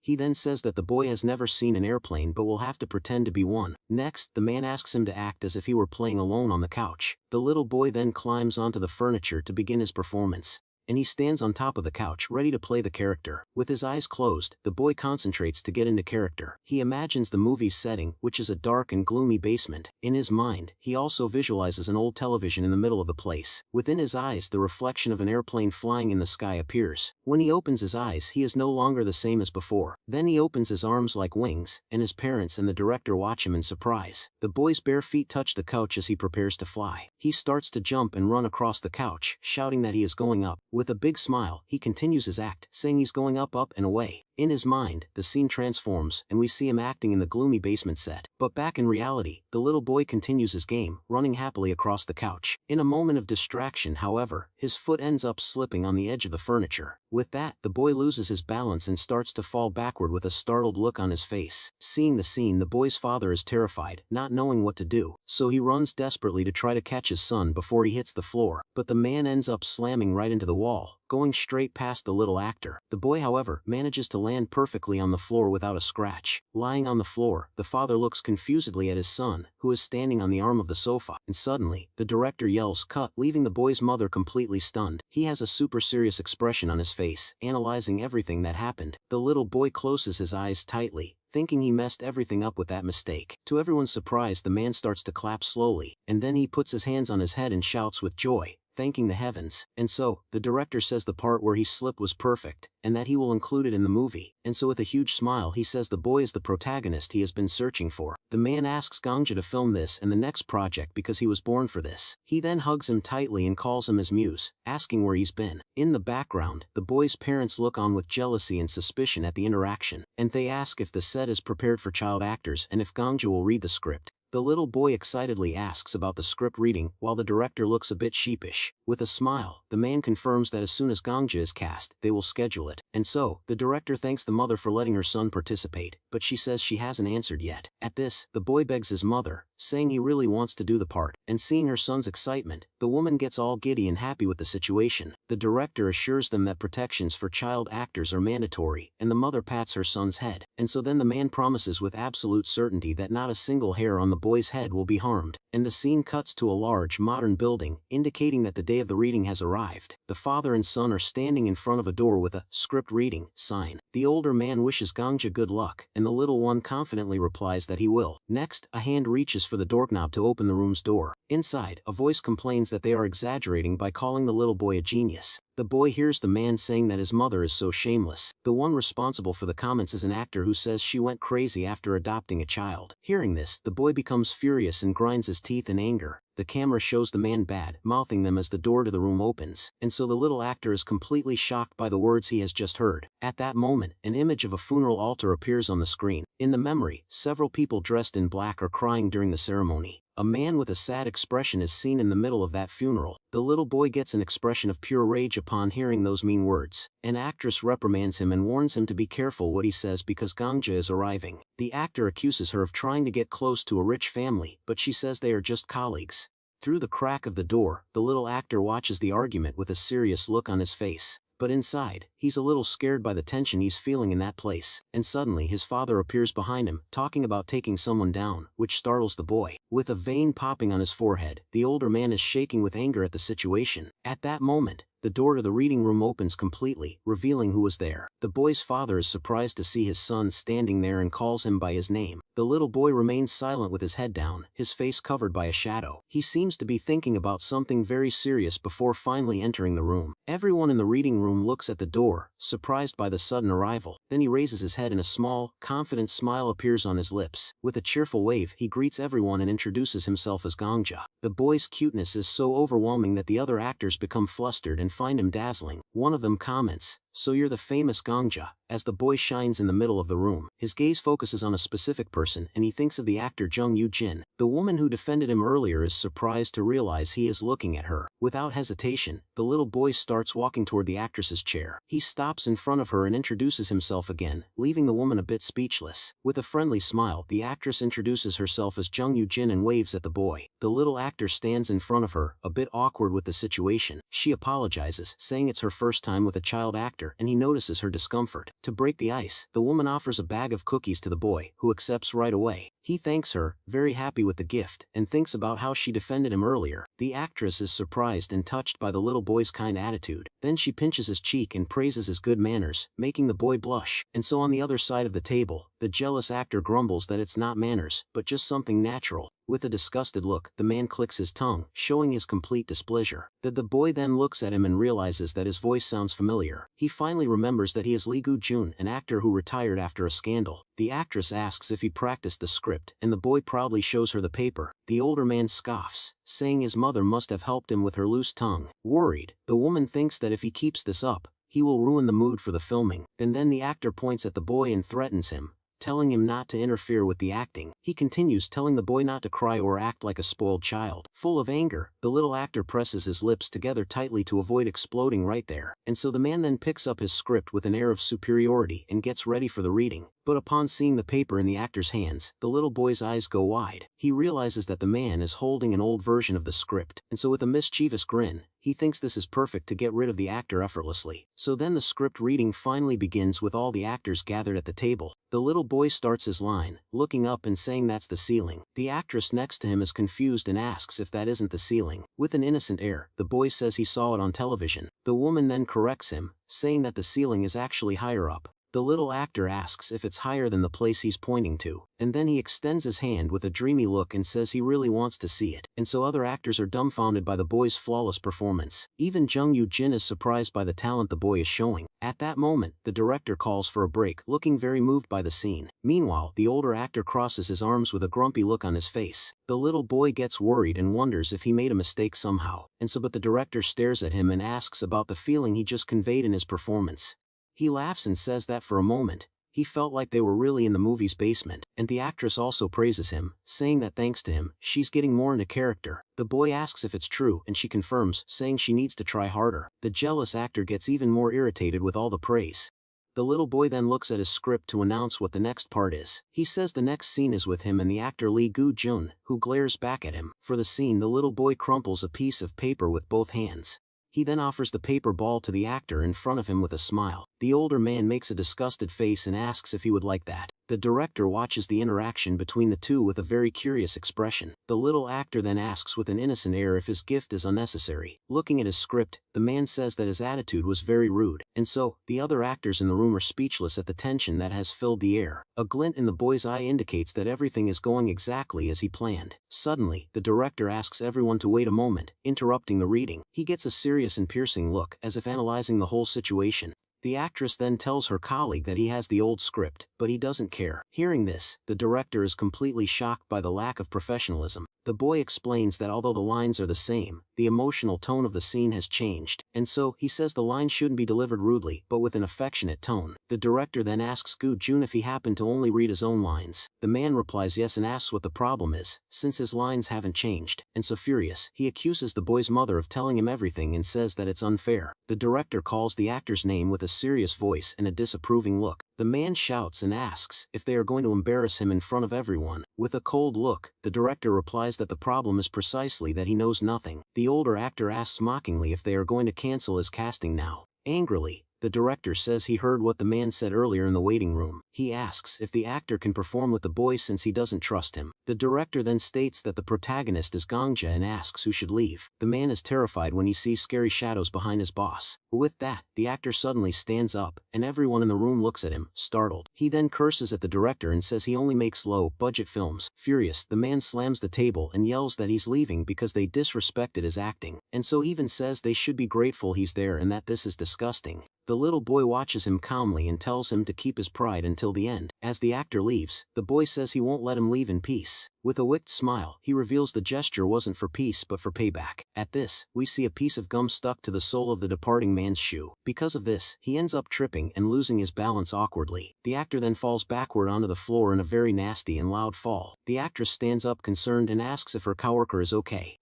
S1: He then says that the boy has never seen an airplane but will have to pretend to be one. Next, the man asks him to act as if he were playing alone on the couch. The little boy then climbs onto the furniture to begin his performance, and he stands on top of the couch ready to play the character. With his eyes closed, the boy concentrates to get into character. He imagines the movie's setting, which is a dark and gloomy basement. In his mind, he also visualizes an old television in the middle of the place. Within his eyes, the reflection of an airplane flying in the sky appears. When he opens his eyes, he is no longer the same as before. Then he opens his arms like wings, and his parents and the director watch him in surprise. The boy's bare feet touch the couch as he prepares to fly. He starts to jump and run across the couch, shouting that he is going up. With a big smile, he continues his act, saying he's going up, and away. In his mind, the scene transforms, and we see him acting in the gloomy basement set. But back in reality, the little boy continues his game, running happily across the couch. In a moment of distraction, however, his foot ends up slipping on the edge of the furniture. With that, the boy loses his balance and starts to fall backward with a startled look on his face. Seeing the scene, the boy's father is terrified, not knowing what to do, so he runs desperately to try to catch his son before he hits the floor. But the man ends up slamming right into the wall, going straight past the little actor. The boy, however, manages to land perfectly on the floor without a scratch. Lying on the floor, the father looks confusedly at his son, who is standing on the arm of the sofa, and suddenly, the director yells "cut," leaving the boy's mother completely stunned. He has a super serious expression on his face, analyzing everything that happened. The little boy closes his eyes tightly, thinking he messed everything up with that mistake. To everyone's surprise, the man starts to clap slowly, and then he puts his hands on his head and shouts with joy, thanking the heavens. And so, the director says the part where he slipped was perfect, and that he will include it in the movie. And so with a huge smile he says the boy is the protagonist he has been searching for. The man asks Gangja to film this and the next project because he was born for this. He then hugs him tightly and calls him his muse, asking where he's been. In the background, the boy's parents look on with jealousy and suspicion at the interaction, and they ask if the set is prepared for child actors and if Gangja will read the script. The little boy excitedly asks about the script reading, while the director looks a bit sheepish. With a smile, the man confirms that as soon as Gangja is cast, they will schedule it. And so, the director thanks the mother for letting her son participate, but she says she hasn't answered yet. At this, the boy begs his mother, saying he really wants to do the part, and seeing her son's excitement, the woman gets all giddy and happy with the situation. The director assures them that protections for child actors are mandatory, and the mother pats her son's head. And so then the man promises with absolute certainty that not a single hair on the boy's head will be harmed, and the scene cuts to a large modern building, indicating that the day of the reading has arrived. The father and son are standing in front of a door with a "script reading" sign. The older man wishes Gangja good luck, and the little one confidently replies that he will. Next, a hand reaches for the doorknob to open the room's door. Inside, a voice complains that they are exaggerating by calling the little boy a genius. The boy hears the man saying that his mother is so shameless. The one responsible for the comments is an actor who says she went crazy after adopting a child. Hearing this, the boy becomes furious and grinds his teeth in anger. The camera shows the man bad-mouthing them as the door to the room opens, and so the little actor is completely shocked by the words he has just heard. At that moment, an image of a funeral altar appears on the screen. In the memory, several people dressed in black are crying during the ceremony. A man with a sad expression is seen in the middle of that funeral. The little boy gets an expression of pure rage upon hearing those mean words. An actress reprimands him and warns him to be careful what he says because Gangja is arriving. The actor accuses her of trying to get close to a rich family, but she says they are just colleagues. Through the crack of the door, the little actor watches the argument with a serious look on his face. But inside, he's a little scared by the tension he's feeling in that place, and suddenly his father appears behind him, talking about taking someone down, which startles the boy. With a vein popping on his forehead, the older man is shaking with anger at the situation. At that moment, the door to the reading room opens completely, revealing who was there. The boy's father is surprised to see his son standing there and calls him by his name. The little boy remains silent with his head down, his face covered by a shadow. He seems to be thinking about something very serious before finally entering the room. Everyone in the reading room looks at the door, surprised by the sudden arrival. Then he raises his head and a small, confident smile appears on his lips. With a cheerful wave, he greets everyone and introduces himself as Gangja. The boy's cuteness is so overwhelming that the other actors become flustered and find him dazzling. One of them comments, "So you're the famous Gangja." As the boy shines in the middle of the room, his gaze focuses on a specific person and he thinks of the actor Jung Yoo-jin. The woman who defended him earlier is surprised to realize he is looking at her. Without hesitation, the little boy starts walking toward the actress's chair. He stops in front of her and introduces himself again, leaving the woman a bit speechless. With a friendly smile, the actress introduces herself as Jung Yoo-jin and waves at the boy. The little actor stands in front of her, a bit awkward with the situation. She apologizes, saying it's her first time with a child actor and he notices her discomfort. To break the ice, the woman offers a bag of cookies to the boy, who accepts right away. He thanks her, very happy with the gift, and thinks about how she defended him earlier. The actress is surprised and touched by the little boy's kind attitude. Then she pinches his cheek and praises his good manners, making the boy blush. And so on the other side of the table, the jealous actor grumbles that it's not manners, but just something natural. With a disgusted look, the man clicks his tongue, showing his complete displeasure. The boy then looks at him and realizes that his voice sounds familiar. He finally remembers that he is Lee Goo-jun, an actor who retired after a scandal. The actress asks if he practiced the script, and the boy proudly shows her the paper. The older man scoffs, saying his mother must have helped him with her loose tongue. Worried, the woman thinks that if he keeps this up, he will ruin the mood for the filming. And then the actor points at the boy and threatens him, telling him not to interfere with the acting. He continues telling the boy not to cry or act like a spoiled child. Full of anger, the little actor presses his lips together tightly to avoid exploding right there. And so the man then picks up his script with an air of superiority and gets ready for the reading. But upon seeing the paper in the actor's hands, the little boy's eyes go wide. He realizes that the man is holding an old version of the script, and so with a mischievous grin, he thinks this is perfect to get rid of the actor effortlessly. So then the script reading finally begins with all the actors gathered at the table. The little boy starts his line, looking up and saying that's the ceiling. The actress next to him is confused and asks if that isn't the ceiling. With an innocent air, the boy says he saw it on television. The woman then corrects him, saying that the ceiling is actually higher up. The little actor asks if it's higher than the place he's pointing to, and then he extends his hand with a dreamy look and says he really wants to see it. And so other actors are dumbfounded by the boy's flawless performance. Even Jung Yoo-jin is surprised by the talent the boy is showing. At that moment, the director calls for a break, looking very moved by the scene. Meanwhile, the older actor crosses his arms with a grumpy look on his face. The little boy gets worried and wonders if he made a mistake somehow. But the director stares at him and asks about the feeling he just conveyed in his performance. He laughs and says that for a moment, he felt like they were really in the movie's basement, and the actress also praises him, saying that thanks to him, she's getting more into character. The boy asks if it's true and she confirms, saying she needs to try harder. The jealous actor gets even more irritated with all the praise. The little boy then looks at his script to announce what the next part is. He says the next scene is with him and the actor Lee Goo-jun, who glares back at him. For the scene, the little boy crumples a piece of paper with both hands. He then offers the paper ball to the actor in front of him with a smile. The older man makes a disgusted face and asks if he would like that. The director watches the interaction between the two with a very curious expression. The little actor then asks with an innocent air if his gift is unnecessary. Looking at his script, the man says that his attitude was very rude, and so, the other actors in the room are speechless at the tension that has filled the air. A glint in the boy's eye indicates that everything is going exactly as he planned. Suddenly, the director asks everyone to wait a moment, interrupting the reading. He gets a serious and piercing look, as if analyzing the whole situation. The actress then tells her colleague that he has the old script, but he doesn't care. Hearing this, the director is completely shocked by the lack of professionalism. The boy explains that although the lines are the same, the emotional tone of the scene has changed, and so, he says the line shouldn't be delivered rudely, but with an affectionate tone. The director then asks Goo-jun if he happened to only read his own lines. The man replies yes and asks what the problem is, since his lines haven't changed, and so furious, he accuses the boy's mother of telling him everything and says that it's unfair. The director calls the actor's name with a serious voice and a disapproving look. The man shouts and asks if they are going to embarrass him in front of everyone. With a cold look, the director replies that the problem is precisely that he knows nothing. The older actor asks mockingly if they are going to cancel his casting now. Angrily, the director says he heard what the man said earlier in the waiting room. He asks if the actor can perform with the boy since he doesn't trust him. The director then states that the protagonist is Gongja and asks who should leave. The man is terrified when he sees scary shadows behind his boss. With that, the actor suddenly stands up, and everyone in the room looks at him, startled. He then curses at the director and says he only makes low-budget films. Furious, the man slams the table and yells that he's leaving because they disrespected his acting, and so even says they should be grateful he's there and that this is disgusting. The little boy watches him calmly and tells him to keep his pride until the end. As the actor leaves, the boy says he won't let him leave in peace. With a wicked smile, he reveals the gesture wasn't for peace but for payback. At this, we see a piece of gum stuck to the sole of the departing man's shoe. Because of this, he ends up tripping and losing his balance awkwardly. The actor then falls backward onto the floor in a very nasty and loud fall. The actress stands up concerned and asks if her coworker is okay.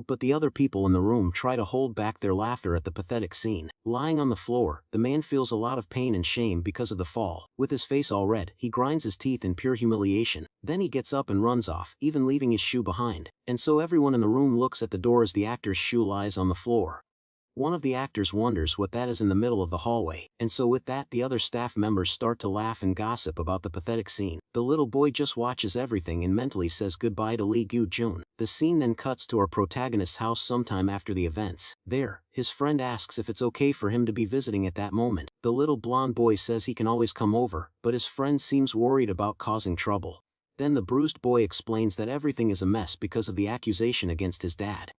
S1: But the other people in the room try to hold back their laughter at the pathetic scene. Lying on the floor, the man feels a lot of pain and shame because of the fall. With his face all red, he grinds his teeth in pure humiliation. Then he gets up and runs off, even leaving his shoe behind. Everyone in the room looks at the door as the actor's shoe lies on the floor. One of the actors wonders what that is in the middle of the hallway, with that the other staff members start to laugh and gossip about the pathetic scene. The little boy just watches everything and mentally says goodbye to Lee Gyu-jun. The scene then cuts to our protagonist's house sometime after the events. There, his friend asks if it's okay for him to be visiting at that moment. The little blonde boy says he can always come over, but his friend seems worried about causing trouble. Then the bruised boy explains that everything is a mess because of the accusation against his dad.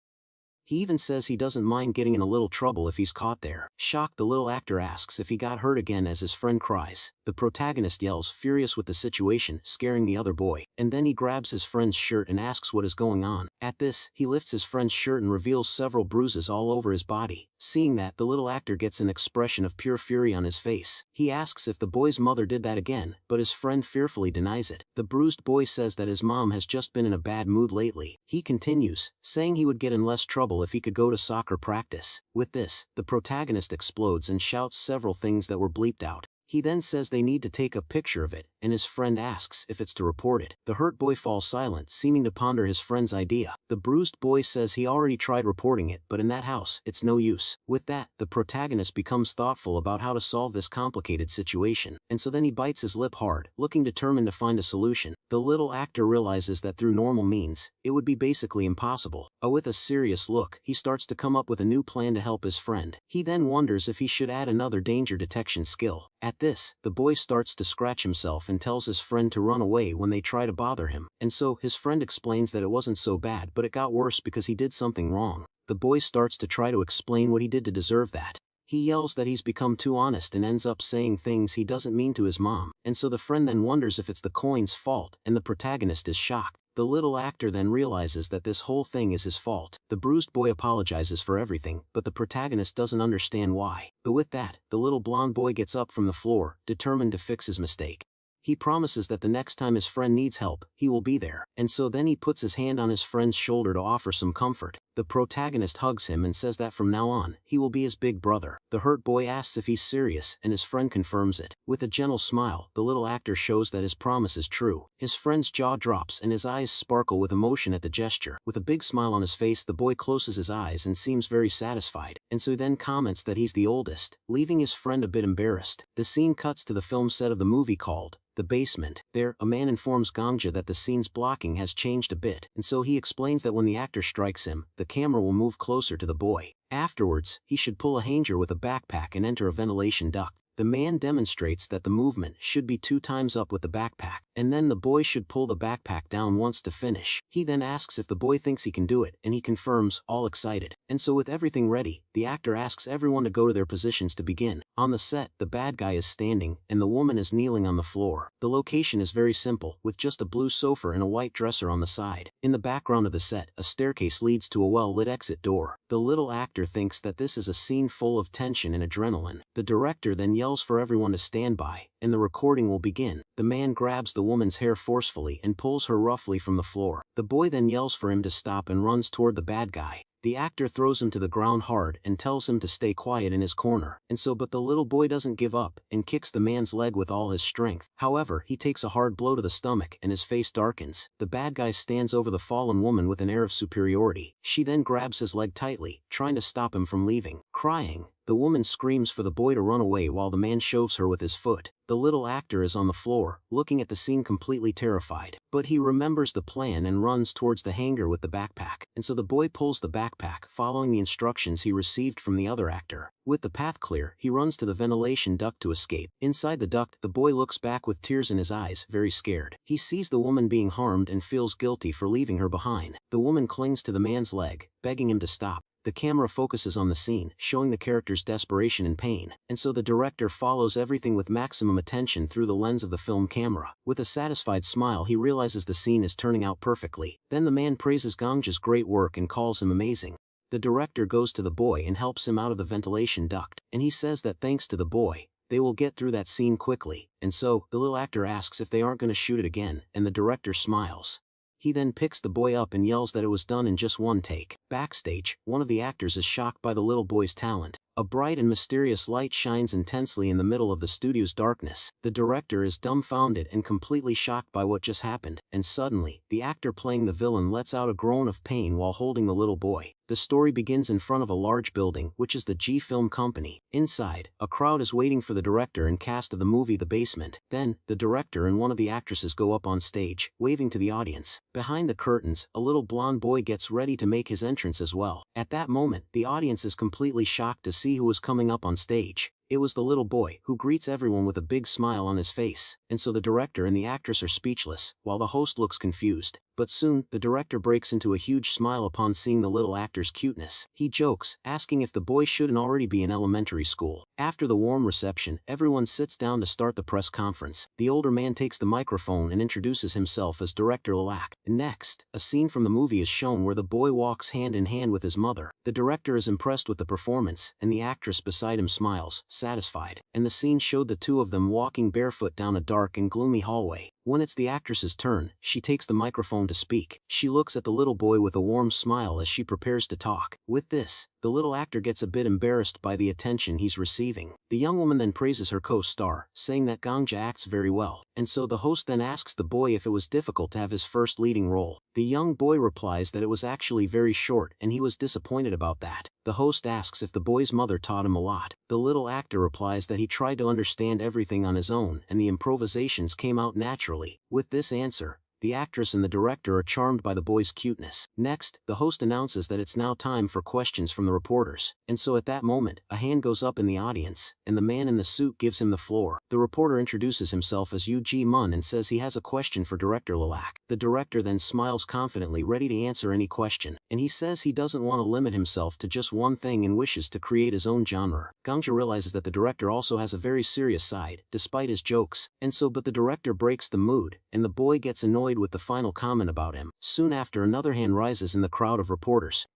S1: He even says he doesn't mind getting in a little trouble if he's caught there. Shocked, the little actor asks if he got hurt again as his friend cries. The protagonist yells, furious with the situation, scaring the other boy. Then he grabs his friend's shirt and asks what is going on. At this, he lifts his friend's shirt and reveals several bruises all over his body. Seeing that, the little actor gets an expression of pure fury on his face. He asks if the boy's mother did that again, but his friend fearfully denies it. The bruised boy says that his mom has just been in a bad mood lately. He continues, saying he would get in less trouble if he could go to soccer practice. With this, the protagonist explodes and shouts several things that were bleeped out. He then says they need to take a picture of it, and his friend asks if it's to report it. The hurt boy falls silent, seeming to ponder his friend's idea. The bruised boy says he already tried reporting it, but in that house, it's no use. With that, the protagonist becomes thoughtful about how to solve this complicated situation, then he bites his lip hard, looking determined to find a solution. The little actor realizes that through normal means, it would be basically impossible. With a serious look, he starts to come up with a new plan to help his friend. He then wonders if he should add another danger detection skill. At this, the boy starts to scratch himself and tells his friend to run away when they try to bother him. His friend explains that it wasn't so bad, but it got worse because he did something wrong. The boy starts to try to explain what he did to deserve that. He yells that he's become too honest and ends up saying things he doesn't mean to his mom. The friend then wonders if it's the coin's fault, and the protagonist is shocked. The little actor then realizes that this whole thing is his fault. The bruised boy apologizes for everything, but the protagonist doesn't understand why. With that, the little blonde boy gets up from the floor, determined to fix his mistake. He promises that the next time his friend needs help, he will be there. Then he puts his hand on his friend's shoulder to offer some comfort. The protagonist hugs him and says that from now on, he will be his big brother. The hurt boy asks if he's serious, and his friend confirms it. With a gentle smile, the little actor shows that his promise is true. His friend's jaw drops and his eyes sparkle with emotion at the gesture. With a big smile on his face, the boy closes his eyes and seems very satisfied. He then comments that he's the oldest, leaving his friend a bit embarrassed. The scene cuts to the film set of the movie called The Basement. There, a man informs Gangja that the scene's blocking has changed a bit, he explains that when the actor strikes him, the camera will move closer to the boy. Afterwards, he should pull a hanger with a backpack and enter a ventilation duct. The man demonstrates that the movement should be 2 times up with the backpack, and then the boy should pull the backpack down once to finish. He then asks if the boy thinks he can do it, and he confirms, all excited. With everything ready, the actor asks everyone to go to their positions to begin. On the set, the bad guy is standing, and the woman is kneeling on the floor. The location is very simple, with just a blue sofa and a white dresser on the side. In the background of the set, a staircase leads to a well-lit exit door. The little actor thinks that this is a scene full of tension and adrenaline. The director then yells for everyone to stand by, and the recording will begin. The man grabs the woman's hair forcefully and pulls her roughly from the floor. The boy then yells for him to stop and runs toward the bad guy. The actor throws him to the ground hard and tells him to stay quiet in his corner. But the little boy doesn't give up and kicks the man's leg with all his strength. However, he takes a hard blow to the stomach and his face darkens. The bad guy stands over the fallen woman with an air of superiority. She then grabs his leg tightly, trying to stop him from leaving. Crying, the woman screams for the boy to run away while the man shoves her with his foot. The little actor is on the floor, looking at the scene completely terrified. But he remembers the plan and runs towards the hangar with the backpack. The boy pulls the backpack, following the instructions he received from the other actor. With the path clear, he runs to the ventilation duct to escape. Inside the duct, the boy looks back with tears in his eyes, very scared. He sees the woman being harmed and feels guilty for leaving her behind. The woman clings to the man's leg, begging him to stop. The camera focuses on the scene, showing the character's desperation and pain, and so the director follows everything with maximum attention through the lens of the film camera. With a satisfied smile, he realizes the scene is turning out perfectly. Then the man praises Gangja's great work and calls him amazing. The director goes to the boy and helps him out of the ventilation duct, and he says that thanks to the boy, they will get through that scene quickly. And so, the little actor asks if they aren't going to shoot it again, and the director smiles. He then picks the boy up and yells that it was done in just one take. Backstage, one of the actors is shocked by the little boy's talent. A bright and mysterious light shines intensely in the middle of the studio's darkness. The director is dumbfounded and completely shocked by what just happened, and suddenly, the actor playing the villain lets out a groan of pain while holding the little boy. The story begins in front of a large building, which is the G Film Company. Inside, a crowd is waiting for the director and cast of the movie The Basement. Then, the director and one of the actresses go up on stage, waving to the audience. Behind the curtains, a little blonde boy gets ready to make his entrance as well. At that moment, the audience is completely shocked to see who was coming up on stage. It was the little boy, who greets everyone with a big smile on his face, and so the director and the actress are speechless, while the host looks confused. But soon, the director breaks into a huge smile upon seeing the little actor's cuteness. He jokes, asking if the boy shouldn't already be in elementary school. After the warm reception, everyone sits down to start the press conference. The older man takes the microphone and introduces himself as Director Lilac. Next, a scene from the movie is shown where the boy walks hand in hand with his mother. The director is impressed with the performance, and the actress beside him smiles, satisfied. And the scene showed the two of them walking barefoot down a dark and gloomy hallway. When it's the actress's turn, she takes the microphone to speak. She looks at the little boy with a warm smile as she prepares to talk. With this, the little actor gets a bit embarrassed by the attention he's receiving. The young woman then praises her co-star, saying that Gangja acts very well, and so the host then asks the boy if it was difficult to have his first leading role. The young boy replies that it was actually very short and he was disappointed about that. The host asks if the boy's mother taught him a lot. The little actor replies that he tried to understand everything on his own and the improvisations came out naturally. With this answer, the actress and the director are charmed by the boy's cuteness. Next, the host announces that it's now time for questions from the reporters. And so at that moment, a hand goes up in the audience, and the man in the suit gives him the floor. The reporter introduces himself as Yu Ji Mun and says he has a question for Director Lilac. The director then smiles confidently, ready to answer any question, and he says he doesn't want to limit himself to just one thing and wishes to create his own genre. Gangja realizes that the director also has a very serious side, despite his jokes, but the director breaks the mood, and the boy gets annoyed with the final comment about him. Soon after, another hand rises in the crowd of reporters.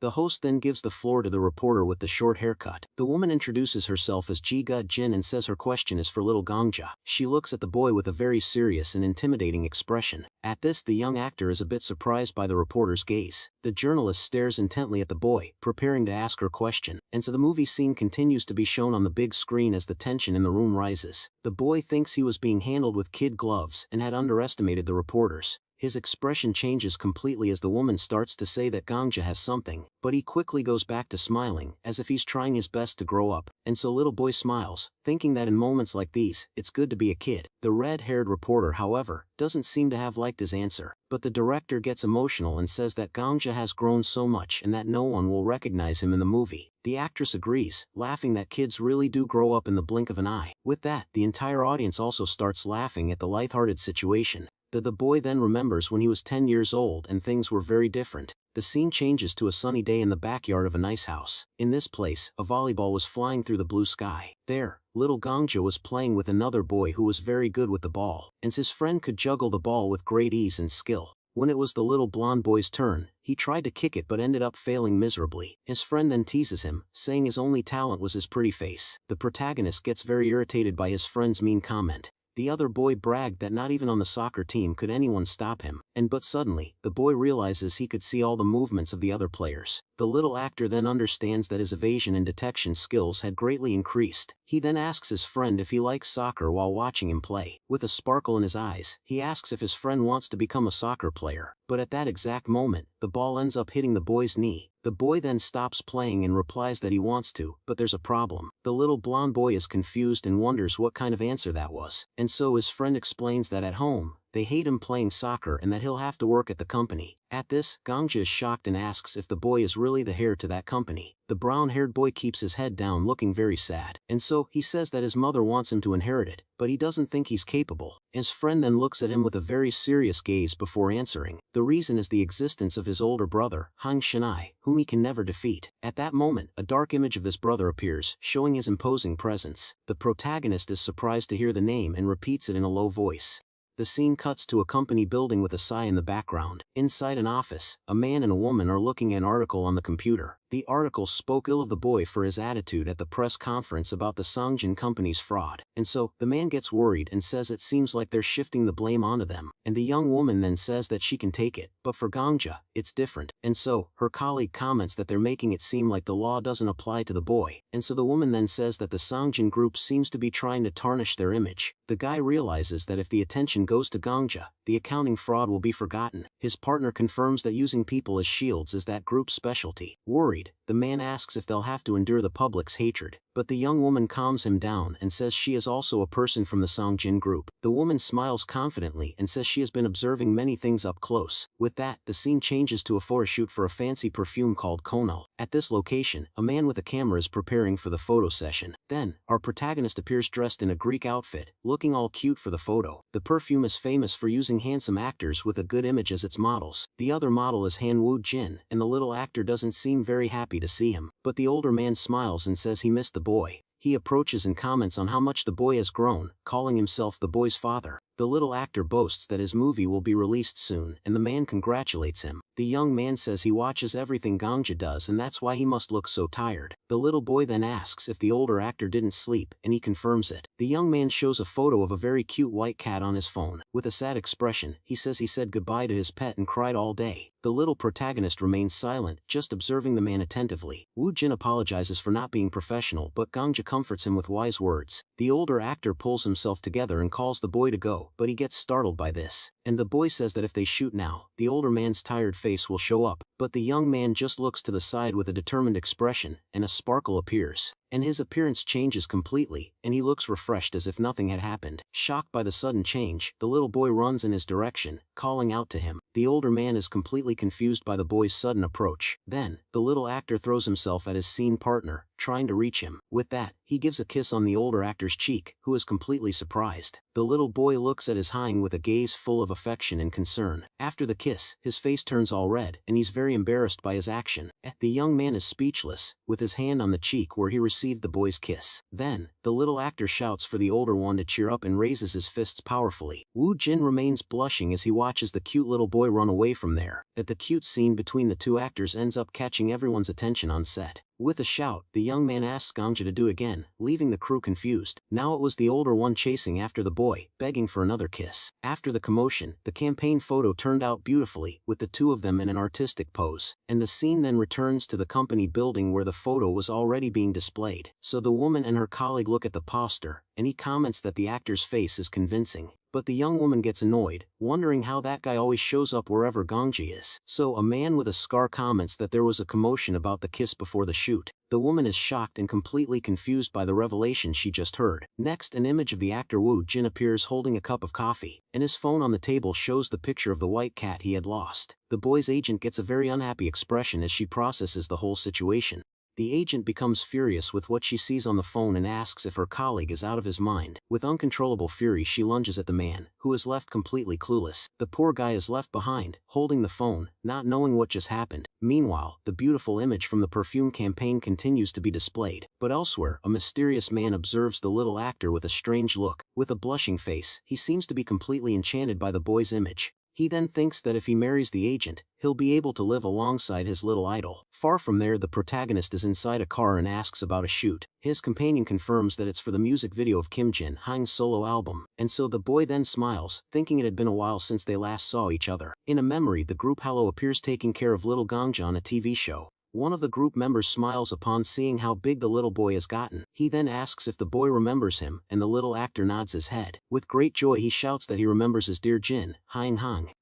S1: The host then gives the floor to the reporter with the short haircut. The woman introduces herself as Jiga Jin and says her question is for little Gangja. She looks at the boy with a very serious and intimidating expression. At this, the young actor is a bit surprised by the reporter's gaze. The journalist stares intently at the boy, preparing to ask her question, and so the movie scene continues to be shown on the big screen as the tension in the room rises. The boy thinks he was being handled with kid gloves and had underestimated the reporters. His expression changes completely as the woman starts to say that Gangja has something, but he quickly goes back to smiling, as if he's trying his best to grow up, and so little boy smiles, thinking that in moments like these, it's good to be a kid. The red-haired reporter, however, doesn't seem to have liked his answer, but the director gets emotional and says that Gangja has grown so much and that no one will recognize him in the movie. The actress agrees, laughing that kids really do grow up in the blink of an eye. With that, the entire audience also starts laughing at the lighthearted situation. The boy then remembers when he was 10 years old and things were very different. The scene changes to a sunny day in the backyard of a nice house. In this place, a volleyball was flying through the blue sky. There, little Gangja was playing with another boy who was very good with the ball, and his friend could juggle the ball with great ease and skill. When it was the little blonde boy's turn, he tried to kick it but ended up failing miserably. His friend then teases him, saying his only talent was his pretty face. The protagonist gets very irritated by his friend's mean comment. The other boy bragged that not even on the soccer team could anyone stop him, but suddenly, the boy realizes he could see all the movements of the other players. The little actor then understands that his evasion and detection skills had greatly increased. He then asks his friend if he likes soccer while watching him play. With a sparkle in his eyes, he asks if his friend wants to become a soccer player. But at that exact moment, the ball ends up hitting the boy's knee. The boy then stops playing and replies that he wants to, but there's a problem. The little blonde boy is confused and wonders what kind of answer that was. And so his friend explains that at home, they hate him playing soccer and that he'll have to work at the company. At this, Gangja is shocked and asks if the boy is really the heir to that company. The brown-haired boy keeps his head down looking very sad, and so he says that his mother wants him to inherit it, but he doesn't think he's capable. His friend then looks at him with a very serious gaze before answering. The reason is the existence of his older brother, Hang Shanai, whom he can never defeat. At that moment, a dark image of this brother appears, showing his imposing presence. The protagonist is surprised to hear the name and repeats it in a low voice. The scene cuts to a company building with a sigh in the background. Inside an office, a man and a woman are looking at an article on the computer. The article spoke ill of the boy for his attitude at the press conference about the Songjin company's fraud, and so the man gets worried and says it seems like they're shifting the blame onto them, and the young woman then says that she can take it, but for Gangja, it's different, and so her colleague comments that they're making it seem like the law doesn't apply to the boy, and so the woman then says that the Songjin group seems to be trying to tarnish their image. The guy realizes that if the attention goes to Gangja, the accounting fraud will be forgotten. His partner confirms that using people as shields is that group's specialty. Worried, the man asks if they'll have to endure the public's hatred, but the young woman calms him down and says she is also a person from the Songjin group. The woman smiles confidently and says she has been observing many things up close. With that, the scene changes to a photo shoot for a fancy perfume called Konal. At this location, a man with a camera is preparing for the photo session. Then, our protagonist appears dressed in a Greek outfit, looking all cute for the photo. The perfume is famous for using handsome actors with a good image as its models. The other model is Han Woo Jin, and the little actor doesn't seem very happy to see him, but the older man smiles and says he missed the boy. He approaches and comments on how much the boy has grown, calling himself the boy's father. The little actor boasts that his movie will be released soon, and the man congratulates him. The young man says he watches everything Gangja does and that's why he must look so tired. The little boy then asks if the older actor didn't sleep, and he confirms it. The young man shows a photo of a very cute white cat on his phone. With a sad expression, he says he said goodbye to his pet and cried all day. The little protagonist remains silent, just observing the man attentively. Woo Jin apologizes for not being professional, but Gangja comforts him with wise words. The older actor pulls himself together and calls the boy to go, but he gets startled by this, and the boy says that if they shoot now, the older man's tired face will show up, but the young man just looks to the side with a determined expression, and a sparkle appears, and his appearance changes completely, and he looks refreshed as if nothing had happened. Shocked by the sudden change, the little boy runs in his direction, calling out to him. The older man is completely confused by the boy's sudden approach. Then, the little actor throws himself at his scene partner, trying to reach him. With that, he gives a kiss on the older actor's cheek, who is completely surprised. The little boy looks at his Hang with a gaze full of affection and concern. After the kiss, his face turns all red, and he's very embarrassed by his action. The young man is speechless, with his hand on the cheek where he received the boy's kiss. Then, the little actor shouts for the older one to cheer up and raises his fists powerfully. Woo Jin remains blushing as he watches the cute little boy run away from there. The cute scene between the two actors ends up catching everyone's attention on set. With a shout, the young man asks Gangja to do it again, leaving the crew confused. Now it was the older one chasing after the boy, begging for another kiss. After the commotion, the campaign photo turned out beautifully, with the two of them in an artistic pose, and the scene then returns to the company building where the photo was already being displayed. So the woman and her colleague look at the poster, and he comments that the actor's face is convincing. But the young woman gets annoyed, wondering how that guy always shows up wherever Gangja is. So a man with a scar comments that there was a commotion about the kiss before the shoot. The woman is shocked and completely confused by the revelation she just heard. Next, an image of the actor Woo Jin appears holding a cup of coffee, and his phone on the table shows the picture of the white cat he had lost. The boy's agent gets a very unhappy expression as she processes the whole situation. The agent becomes furious with what she sees on the phone and asks if her colleague is out of his mind. With uncontrollable fury, she lunges at the man, who is left completely clueless. The poor guy is left behind, holding the phone, not knowing what just happened. Meanwhile, the beautiful image from the perfume campaign continues to be displayed. But elsewhere, a mysterious man observes the little actor with a strange look. With a blushing face, he seems to be completely enchanted by the boy's image. He then thinks that if he marries the agent, he'll be able to live alongside his little idol. Far from there, the protagonist is inside a car and asks about a shoot. His companion confirms that it's for the music video of Kim Jin Hang's solo album, and so the boy then smiles, thinking it had been a while since they last saw each other. In a memory, the group Hello appears taking care of little Gangja on a TV show. One of the group members smiles upon seeing how big the little boy has gotten. He then asks if the boy remembers him, and the little actor nods his head. With great joy, he shouts that he remembers his dear Jin, Hang.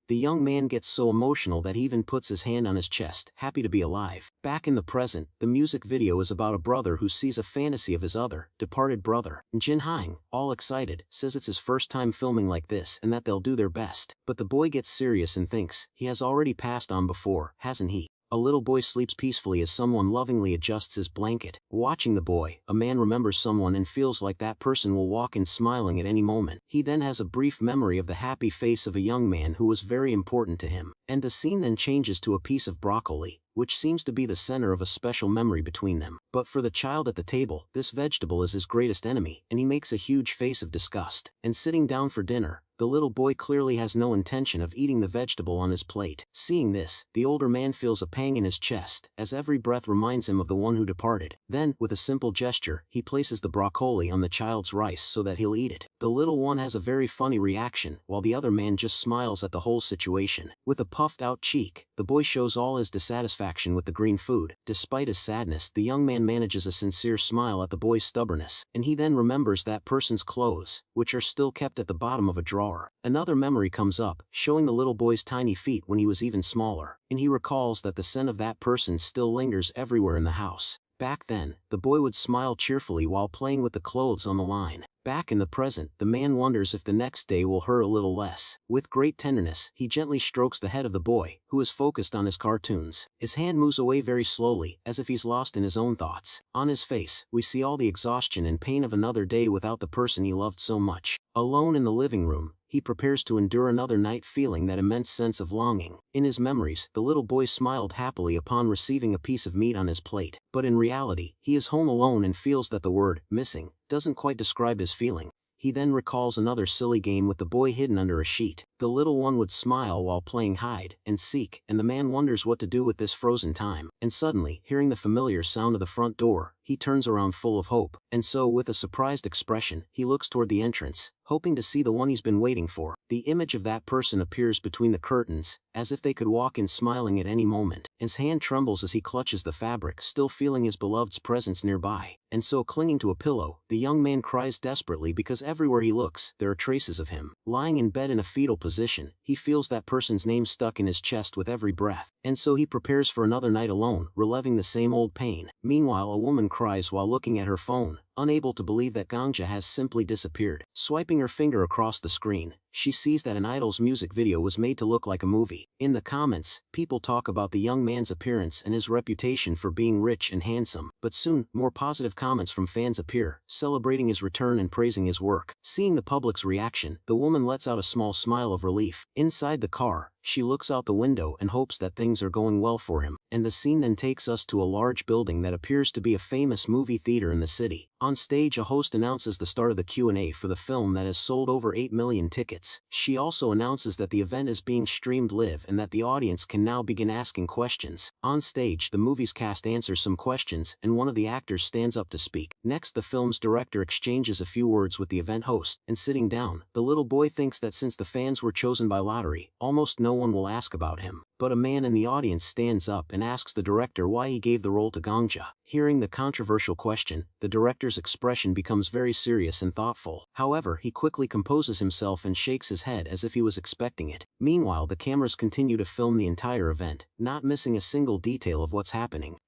S1: The young man gets so emotional that he even puts his hand on his chest, happy to be alive. Back in the present, the music video is about a brother who sees a fantasy of his other, departed brother. Jin Hang, all excited, says it's his first time filming like this and that they'll do their best. But the boy gets serious and thinks, he has already passed on before, hasn't he? A little boy sleeps peacefully as someone lovingly adjusts his blanket. Watching the boy, a man remembers someone and feels like that person will walk in smiling at any moment. He then has a brief memory of the happy face of a young man who was very important to him. And the scene then changes to a piece of broccoli, which seems to be the center of a special memory between them. But for the child at the table, this vegetable is his greatest enemy, and he makes a huge face of disgust. And sitting down for dinner, the little boy clearly has no intention of eating the vegetable on his plate. Seeing this, the older man feels a pang in his chest, as every breath reminds him of the one who departed. Then, with a simple gesture, he places the broccoli on the child's rice so that he'll eat it. The little one has a very funny reaction, while the other man just smiles at the whole situation. With a puffed-out cheek, the boy shows all his dissatisfaction with the green food. Despite his sadness, the young man manages a sincere smile at the boy's stubbornness, and he then remembers that person's clothes, which are still kept at the bottom of a drawer. Another memory comes up, showing the little boy's tiny feet when he was even smaller, and he recalls that the scent of that person still lingers everywhere in the house. Back then, the boy would smile cheerfully while playing with the clothes on the line. Back in the present, the man wonders if the next day will hurt a little less. With great tenderness, he gently strokes the head of the boy, who is focused on his cartoons. His hand moves away very slowly, as if he's lost in his own thoughts. On his face, we see all the exhaustion and pain of another day without the person he loved so much. Alone in the living room, he prepares to endure another night feeling that immense sense of longing. In his memories, the little boy smiled happily upon receiving a piece of meat on his plate. But in reality, he is home alone and feels that the word, missing, doesn't quite describe his feeling. He then recalls another silly game with the boy hidden under a sheet. The little one would smile while playing hide and seek, and the man wonders what to do with this frozen time. And suddenly, hearing the familiar sound of the front door, he turns around full of hope. And so, with a surprised expression, he looks toward the entrance, hoping to see the one he's been waiting for. The image of that person appears between the curtains, as if they could walk in smiling at any moment. His hand trembles as he clutches the fabric, still feeling his beloved's presence nearby. And so, clinging to a pillow, the young man cries desperately because everywhere he looks, there are traces of him. Lying in bed in a fetal position, he feels that person's name stuck in his chest with every breath. And so he prepares for another night alone, reliving the same old pain. Meanwhile, a woman cries while looking at her phone, unable to believe that Gangja has simply disappeared. Swiping her finger across the screen, she sees that an idol's music video was made to look like a movie. In the comments, people talk about the young man's appearance and his reputation for being rich and handsome. But soon, more positive comments from fans appear, celebrating his return and praising his work. Seeing the public's reaction, the woman lets out a small smile of relief. Inside the car, she looks out the window and hopes that things are going well for him. And the scene then takes us to a large building that appears to be a famous movie theater in the city. On stage, a host announces the start of the Q&A for the film that has sold over 8 million tickets. She also announces that the event is being streamed live and that the audience can now begin asking questions. On stage, the movie's cast answers some questions and one of the actors stands up to speak. Next, the film's director exchanges a few words with the event host, and sitting down, the little boy thinks that since the fans were chosen by lottery, almost no one will ask about him. But a man in the audience stands up and asks the director why he gave the role to Gangja. Hearing the controversial question, the director's expression becomes very serious and thoughtful. However, he quickly composes himself and shakes his head as if he was expecting it. Meanwhile, the cameras continue to film the entire event, not missing a single detail of what's happening.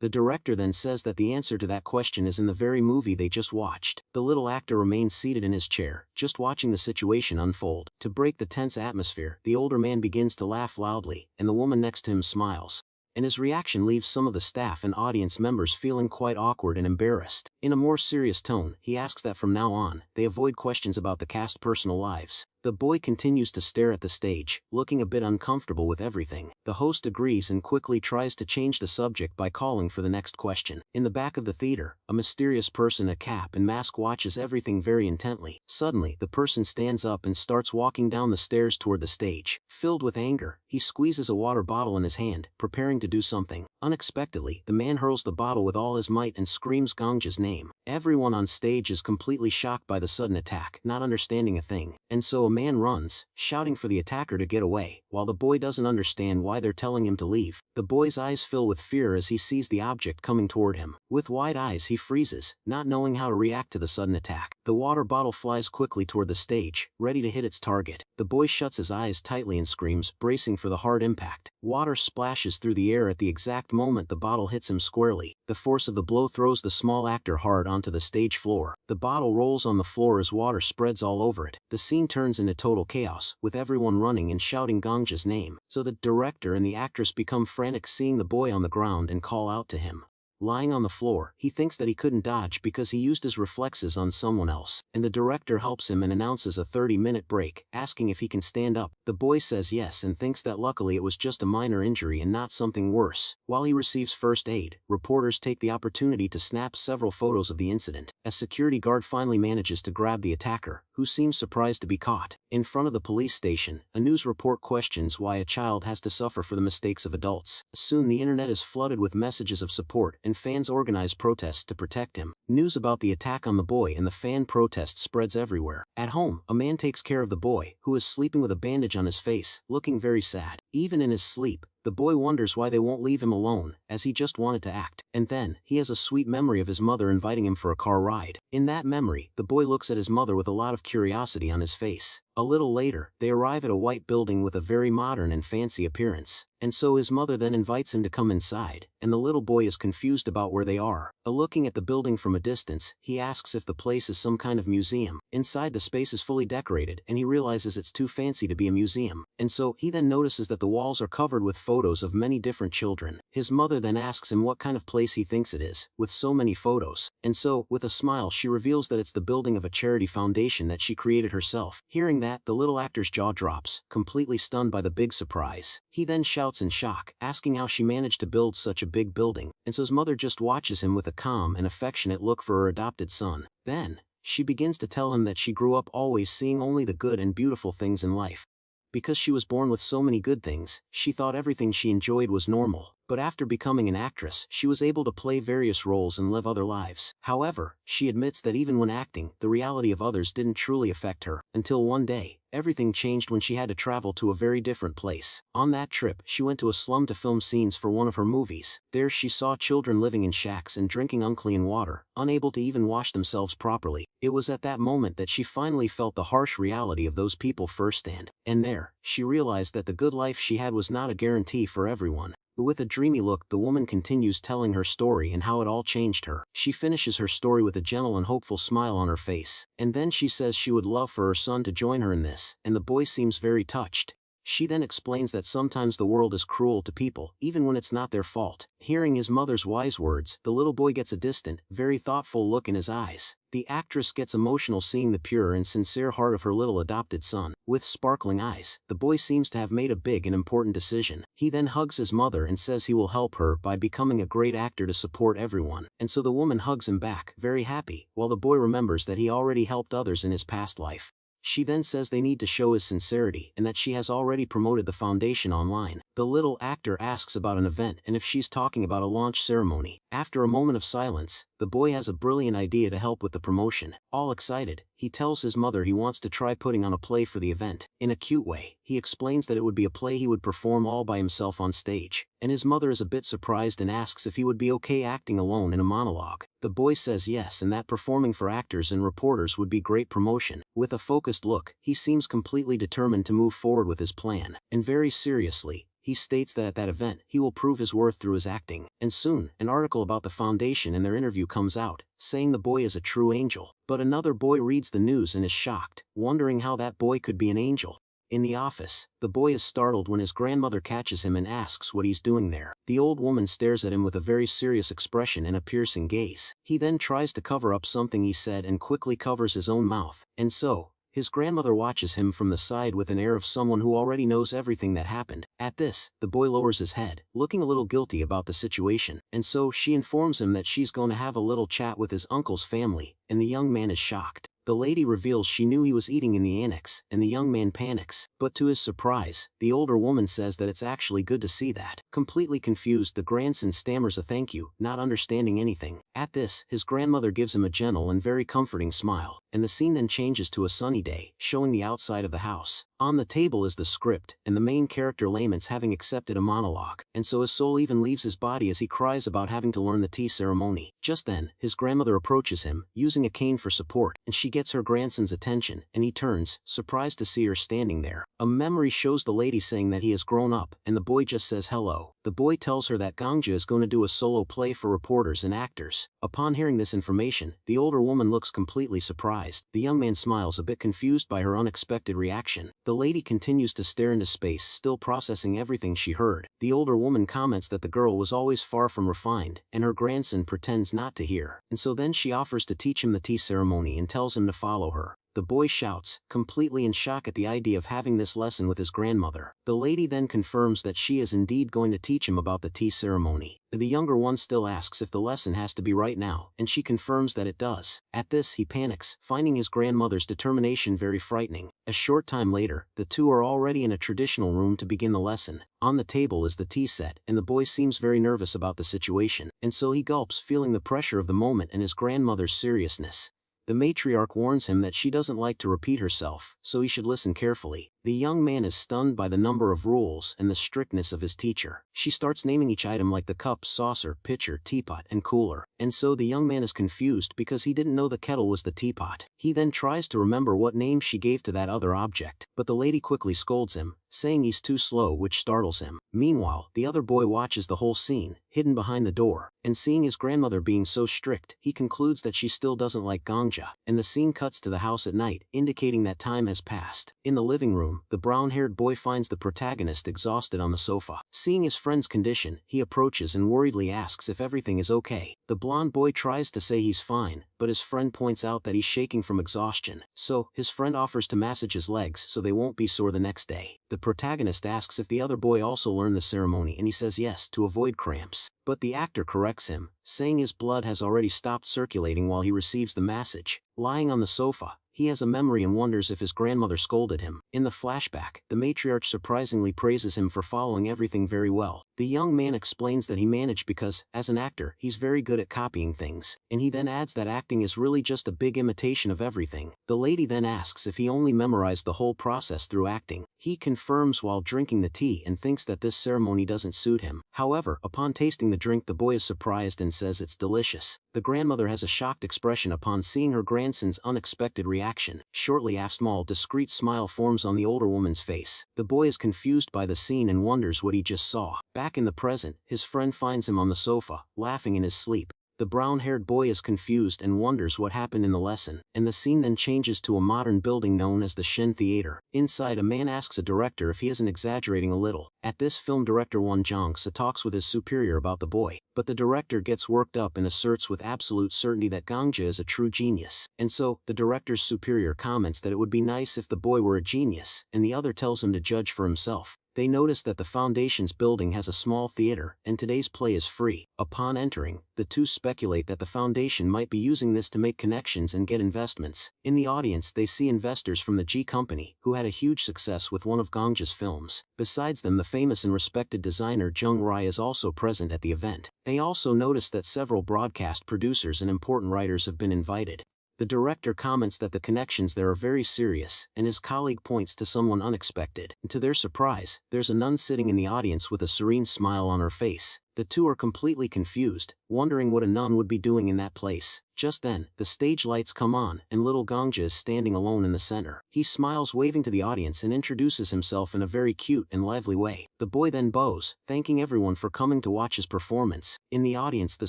S1: The director then says that the answer to that question is in the very movie they just watched. The little actor remains seated in his chair, just watching the situation unfold. To break the tense atmosphere, the older man begins to laugh loudly, and the woman next to him smiles. And his reaction leaves some of the staff and audience members feeling quite awkward and embarrassed. In a more serious tone, he asks that from now on, they avoid questions about the cast's personal lives. The boy continues to stare at the stage, looking a bit uncomfortable with everything. The host agrees and quickly tries to change the subject by calling for the next question. In the back of the theater, a mysterious person in a cap and mask watches everything very intently. Suddenly, the person stands up and starts walking down the stairs toward the stage. Filled with anger, he squeezes a water bottle in his hand, preparing to do something. Unexpectedly, the man hurls the bottle with all his might and screams Gangja's name. Everyone on stage is completely shocked by the sudden attack, not understanding a thing, and so a man runs, shouting for the attacker to get away, while the boy doesn't understand why they're telling him to leave. The boy's eyes fill with fear as he sees the object coming toward him. With wide eyes he freezes, not knowing how to react to the sudden attack. The water bottle flies quickly toward the stage, ready to hit its target. The boy shuts his eyes tightly and screams, bracing for the hard impact. Water splashes through the air at the exact moment the bottle hits him squarely. The force of the blow throws the small actor hard onto the stage floor. The bottle rolls on the floor as water spreads all over it. The scene turns into total chaos, with everyone running and shouting Gangja's name. So the director and the actress become frantic seeing the boy on the ground and call out to him. Lying on the floor, he thinks that he couldn't dodge because he used his reflexes on someone else, and the director helps him and announces a 30-minute break, asking if he can stand up. The boy says yes and thinks that luckily it was just a minor injury and not something worse. While he receives first aid, reporters take the opportunity to snap several photos of the incident. A security guard finally manages to grab the attacker, who seems surprised to be caught. In front of the police station, a news report questions why a child has to suffer for the mistakes of adults. Soon the internet is flooded with messages of support, and fans organize protests to protect him. News about the attack on the boy and the fan protest spreads everywhere. At home, a man takes care of the boy, who is sleeping with a bandage on his face, looking very sad. Even in his sleep, the boy wonders why they won't leave him alone, as he just wanted to act. And then, he has a sweet memory of his mother inviting him for a car ride. In that memory, the boy looks at his mother with a lot of curiosity on his face. A little later, they arrive at a white building with a very modern and fancy appearance. And so his mother then invites him to come inside, and the little boy is confused about where they are. Looking at the building from a distance, he asks if the place is some kind of museum. Inside, the space is fully decorated, and he realizes it's too fancy to be a museum. And so, he then notices that the walls are covered with photos of many different children. His mother then asks him what kind of place he thinks it is, with so many photos. And so, with a smile, she reveals that it's the building of a charity foundation that she created herself. Hearing that, the little actor's jaw drops, completely stunned by the big surprise. He then shouts in shock, asking how she managed to build such a big building, and so his mother just watches him with a calm and affectionate look for her adopted son. Then, she begins to tell him that she grew up always seeing only the good and beautiful things in life. Because she was born with so many good things, she thought everything she enjoyed was normal. But after becoming an actress, she was able to play various roles and live other lives. However, she admits that even when acting, the reality of others didn't truly affect her, until one day, everything changed when she had to travel to a very different place. On that trip, she went to a slum to film scenes for one of her movies. There she saw children living in shacks and drinking unclean water, unable to even wash themselves properly. It was at that moment that she finally felt the harsh reality of those people firsthand. And there, she realized that the good life she had was not a guarantee for everyone. With a dreamy look, the woman continues telling her story and how it all changed her. She finishes her story with a gentle and hopeful smile on her face, and then she says she would love for her son to join her in this, and the boy seems very touched. She then explains that sometimes the world is cruel to people, even when it's not their fault. Hearing his mother's wise words, the little boy gets a distant, very thoughtful look in his eyes. The actress gets emotional seeing the pure and sincere heart of her little adopted son. With sparkling eyes, the boy seems to have made a big and important decision. He then hugs his mother and says he will help her by becoming a great actor to support everyone. And so the woman hugs him back, very happy, while the boy remembers that he already helped others in his past life. She then says they need to show his sincerity and that she has already promoted the foundation online. The little actor asks about an event and if she's talking about a launch ceremony. After a moment of silence, the boy has a brilliant idea to help with the promotion. All excited, he tells his mother he wants to try putting on a play for the event. In a cute way, he explains that it would be a play he would perform all by himself on stage, and his mother is a bit surprised and asks if he would be okay acting alone in a monologue. The boy says yes and that performing for actors and reporters would be great promotion. With a focused look, he seems completely determined to move forward with his plan, and very seriously, he states that at that event, he will prove his worth through his acting. And soon, an article about the foundation and their interview comes out, saying the boy is a true angel. But another boy reads the news and is shocked, wondering how that boy could be an angel. In the office, the boy is startled when his grandmother catches him and asks what he's doing there. The old woman stares at him with a very serious expression and a piercing gaze. He then tries to cover up something he said and quickly covers his own mouth. And so, his grandmother watches him from the side with an air of someone who already knows everything that happened. At this, the boy lowers his head, looking a little guilty about the situation, and so she informs him that she's going to have a little chat with his uncle's family, and the young man is shocked. The lady reveals she knew he was eating in the annex, and the young man panics, but to his surprise, the older woman says that it's actually good to see that. Completely confused, the grandson stammers a thank you, not understanding anything. At this, his grandmother gives him a gentle and very comforting smile, and the scene then changes to a sunny day, showing the outside of the house. On the table is the script, and the main character laments having accepted a monologue, and so his soul even leaves his body as he cries about having to learn the tea ceremony. Just then, his grandmother approaches him, using a cane for support, and she gets her grandson's attention, and he turns, surprised to see her standing there. A memory shows the lady saying that he has grown up, and the boy just says hello. The boy tells her that Gangja is going to do a solo play for reporters and actors. Upon hearing this information, the older woman looks completely surprised. The young man smiles, a bit confused by her unexpected reaction. The lady continues to stare into space, still processing everything she heard. The older woman comments that the girl was always far from refined, and her grandson pretends not to hear. And so then she offers to teach him the tea ceremony and tells him to follow her. The boy shouts, completely in shock at the idea of having this lesson with his grandmother. The lady then confirms that she is indeed going to teach him about the tea ceremony. The younger one still asks if the lesson has to be right now, and she confirms that it does. At this, he panics, finding his grandmother's determination very frightening. A short time later, the two are already in a traditional room to begin the lesson. On the table is the tea set, and the boy seems very nervous about the situation, and so he gulps, feeling the pressure of the moment and his grandmother's seriousness. The matriarch warns him that she doesn't like to repeat herself, so he should listen carefully. The young man is stunned by the number of rules and the strictness of his teacher. She starts naming each item like the cup, saucer, pitcher, teapot, and cooler, and so the young man is confused because he didn't know the kettle was the teapot. He then tries to remember what name she gave to that other object, but the lady quickly scolds him, saying he's too slow, which startles him. Meanwhile, the other boy watches the whole scene, hidden behind the door, and seeing his grandmother being so strict, he concludes that she still doesn't like Gangja, and the scene cuts to the house at night, indicating that time has passed. In the living room, the brown-haired boy finds the protagonist exhausted on the sofa. Seeing his friend's condition, he approaches and worriedly asks if everything is okay. The blonde boy tries to say he's fine, but his friend points out that he's shaking from exhaustion, so his friend offers to massage his legs so they won't be sore the next day. The protagonist asks if the other boy also learned the ceremony, and he says yes, to avoid cramps. But the actor corrects him, saying his blood has already stopped circulating while he receives the massage. Lying on the sofa, he has a memory and wonders if his grandmother scolded him. In the flashback, the matriarch surprisingly praises him for following everything very well. The young man explains that he managed because, as an actor, he's very good at copying things, and he then adds that acting is really just a big imitation of everything. The lady then asks if he only memorized the whole process through acting. He confirms while drinking the tea and thinks that this ceremony doesn't suit him. However, upon tasting the drink, the boy is surprised and says it's delicious. The grandmother has a shocked expression upon seeing her grandson's unexpected reaction. Shortly after, a small, discreet smile forms on the older woman's face. The boy is confused by the scene and wonders what he just saw. Back in the present, his friend finds him on the sofa, laughing in his sleep. The brown-haired boy is confused and wonders what happened in the lesson, and the scene then changes to a modern building known as the Shin Theater. Inside, a man asks a director if he isn't exaggerating a little. At this, film director Won Jong-se talks with his superior about the boy, but the director gets worked up and asserts with absolute certainty that Gangja is a true genius. And so, the director's superior comments that it would be nice if the boy were a genius, and the other tells him to judge for himself. They notice that the Foundation's building has a small theater, and today's play is free. Upon entering, the two speculate that the Foundation might be using this to make connections and get investments. In the audience, they see investors from the G Company, who had a huge success with one of Gangja's films. Besides them, the famous and respected designer Jung Rai is also present at the event. They also notice that several broadcast producers and important writers have been invited. The director comments that the connections there are very serious, and his colleague points to someone unexpected. And to their surprise, there's a nun sitting in the audience with a serene smile on her face. The two are completely confused, wondering what a nun would be doing in that place. Just then, the stage lights come on, and little Gangja is standing alone in the center. He smiles, waving to the audience, and introduces himself in a very cute and lively way. The boy then bows, thanking everyone for coming to watch his performance. In the audience, the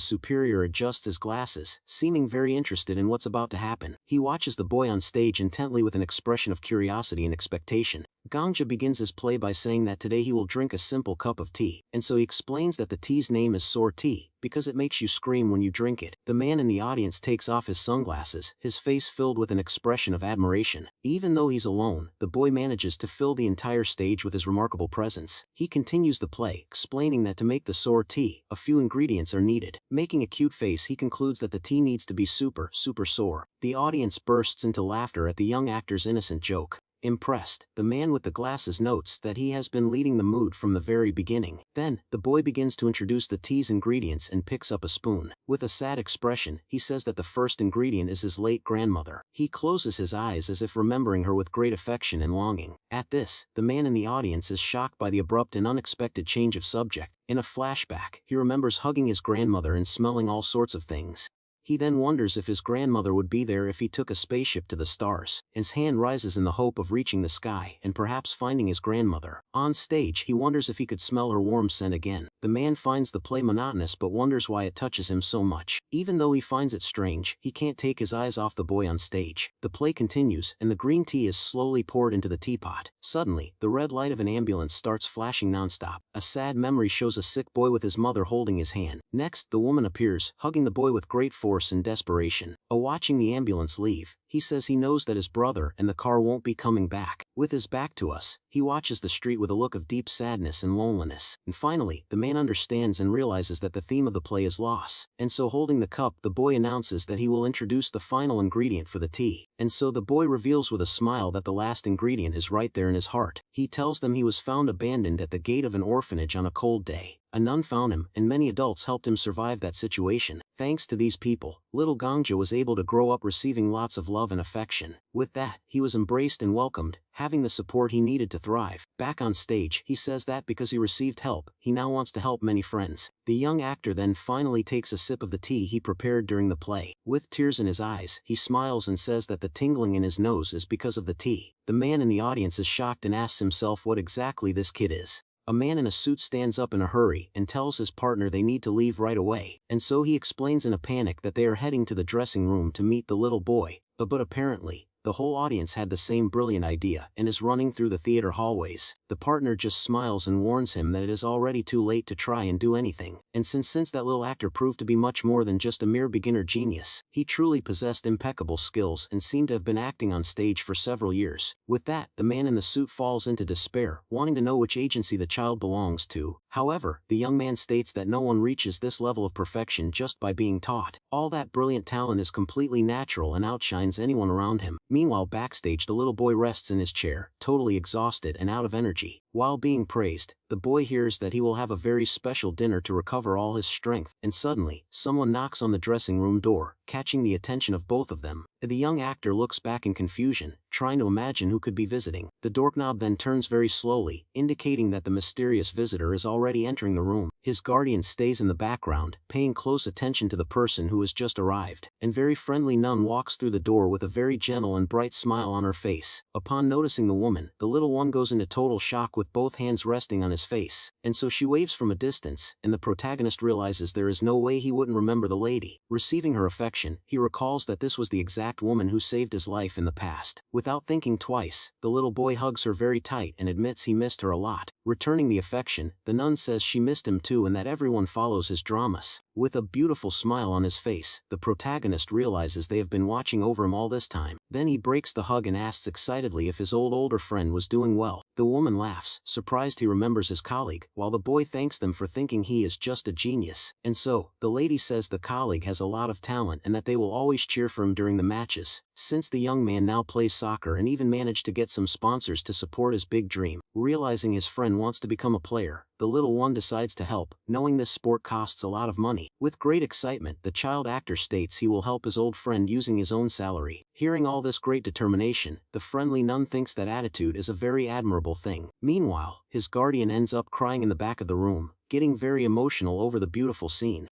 S1: superior adjusts his glasses, seeming very interested in what's about to happen. He watches the boy on stage intently with an expression of curiosity and expectation. Gangja begins his play by saying that today he will drink a simple cup of tea, and so he explains that the tea's name is sour tea, because it makes you scream when you drink it. The man in the audience takes off his sunglasses, his face filled with an expression of admiration. Even though he's alone, the boy manages to fill the entire stage with his remarkable presence. He continues the play, explaining that to make the sour tea, a few ingredients are needed. Making a cute face, he concludes that the tea needs to be super sour. The audience bursts into laughter at the young actor's innocent joke. Impressed, the man with the glasses notes that he has been leading the mood from the very beginning. Then, the boy begins to introduce the tea's ingredients and picks up a spoon. With a sad expression, he says that the first ingredient is his late grandmother. He closes his eyes as if remembering her with great affection and longing. At this, the man in the audience is shocked by the abrupt and unexpected change of subject. In a flashback, he remembers hugging his grandmother and smelling all sorts of things. He then wonders if his grandmother would be there if he took a spaceship to the stars. His hand rises in the hope of reaching the sky and perhaps finding his grandmother. On stage, he wonders if he could smell her warm scent again. The man finds the play monotonous but wonders why it touches him so much. Even though he finds it strange, he can't take his eyes off the boy on stage. The play continues, and the green tea is slowly poured into the teapot. Suddenly, the red light of an ambulance starts flashing nonstop. A sad memory shows a sick boy with his mother holding his hand. Next, the woman appears, hugging the boy with great force and desperation. Watching the ambulance leave, he says he knows that his brother and the car won't be coming back. With his back to us, he watches the street with a look of deep sadness and loneliness. And finally, the man understands and realizes that the theme of the play is loss. And so holding the cup, the boy announces that he will introduce the final ingredient for the tea. And so the boy reveals with a smile that the last ingredient is right there in his heart. He tells them he was found abandoned at the gate of an orphanage on a cold day. A nun found him, and many adults helped him survive that situation. Thanks to these people, little Gangja was able to grow up receiving lots of love and affection. With that, he was embraced and welcomed, having the support he needed to thrive. Back on stage, he says that because he received help, he now wants to help many friends. The young actor then finally takes a sip of the tea he prepared during the play. With tears in his eyes, he smiles and says that the tingling in his nose is because of the tea. The man in the audience is shocked and asks himself what exactly this kid is. A man in a suit stands up in a hurry and tells his partner they need to leave right away, and so he explains in a panic that they are heading to the dressing room to meet the little boy, but apparently, the whole audience had the same brilliant idea and is running through the theater hallways. The partner just smiles and warns him that it is already too late to try and do anything. And since that little actor proved to be much more than just a mere beginner genius, he truly possessed impeccable skills and seemed to have been acting on stage for several years. With that, the man in the suit falls into despair, wanting to know which agency the child belongs to. However, the young man states that no one reaches this level of perfection just by being taught. All that brilliant talent is completely natural and outshines anyone around him. Meanwhile, backstage, the little boy rests in his chair, totally exhausted and out of energy. While being praised, the boy hears that he will have a very special dinner to recover all his strength, and suddenly, someone knocks on the dressing room door, catching the attention of both of them. The young actor looks back in confusion, trying to imagine who could be visiting. The doorknob then turns very slowly, indicating that the mysterious visitor is already entering the room. His guardian stays in the background, paying close attention to the person who has just arrived. And very friendly nun walks through the door with a very gentle and bright smile on her face. Upon noticing the woman, the little one goes into total shock with both hands resting on his face, and so she waves from a distance, and the protagonist realizes there is no way he wouldn't remember the lady. Receiving her affection, he recalls that this was the exact woman who saved his life in the past. Without thinking twice, the little boy hugs her very tight and admits he missed her a lot. Returning the affection, the nun says she missed him too and that everyone follows his dramas. With a beautiful smile on his face, the protagonist realizes they have been watching over him all this time. Then he breaks the hug and asks excitedly if his older friend was doing well. The woman laughs, surprised he remembers his colleague, while the boy thanks them for thinking he is just a genius. And so, the lady says the colleague has a lot of talent and that they will always cheer for him during the matches. Since the young man now plays soccer and even managed to get some sponsors to support his big dream, realizing his friend wants to become a player, the little one decides to help, knowing this sport costs a lot of money. With great excitement, the child actor states he will help his old friend using his own salary. Hearing all this great determination, the friendly nun thinks that attitude is a very admirable thing. Meanwhile, his guardian ends up crying in the back of the room, getting very emotional over the beautiful scene.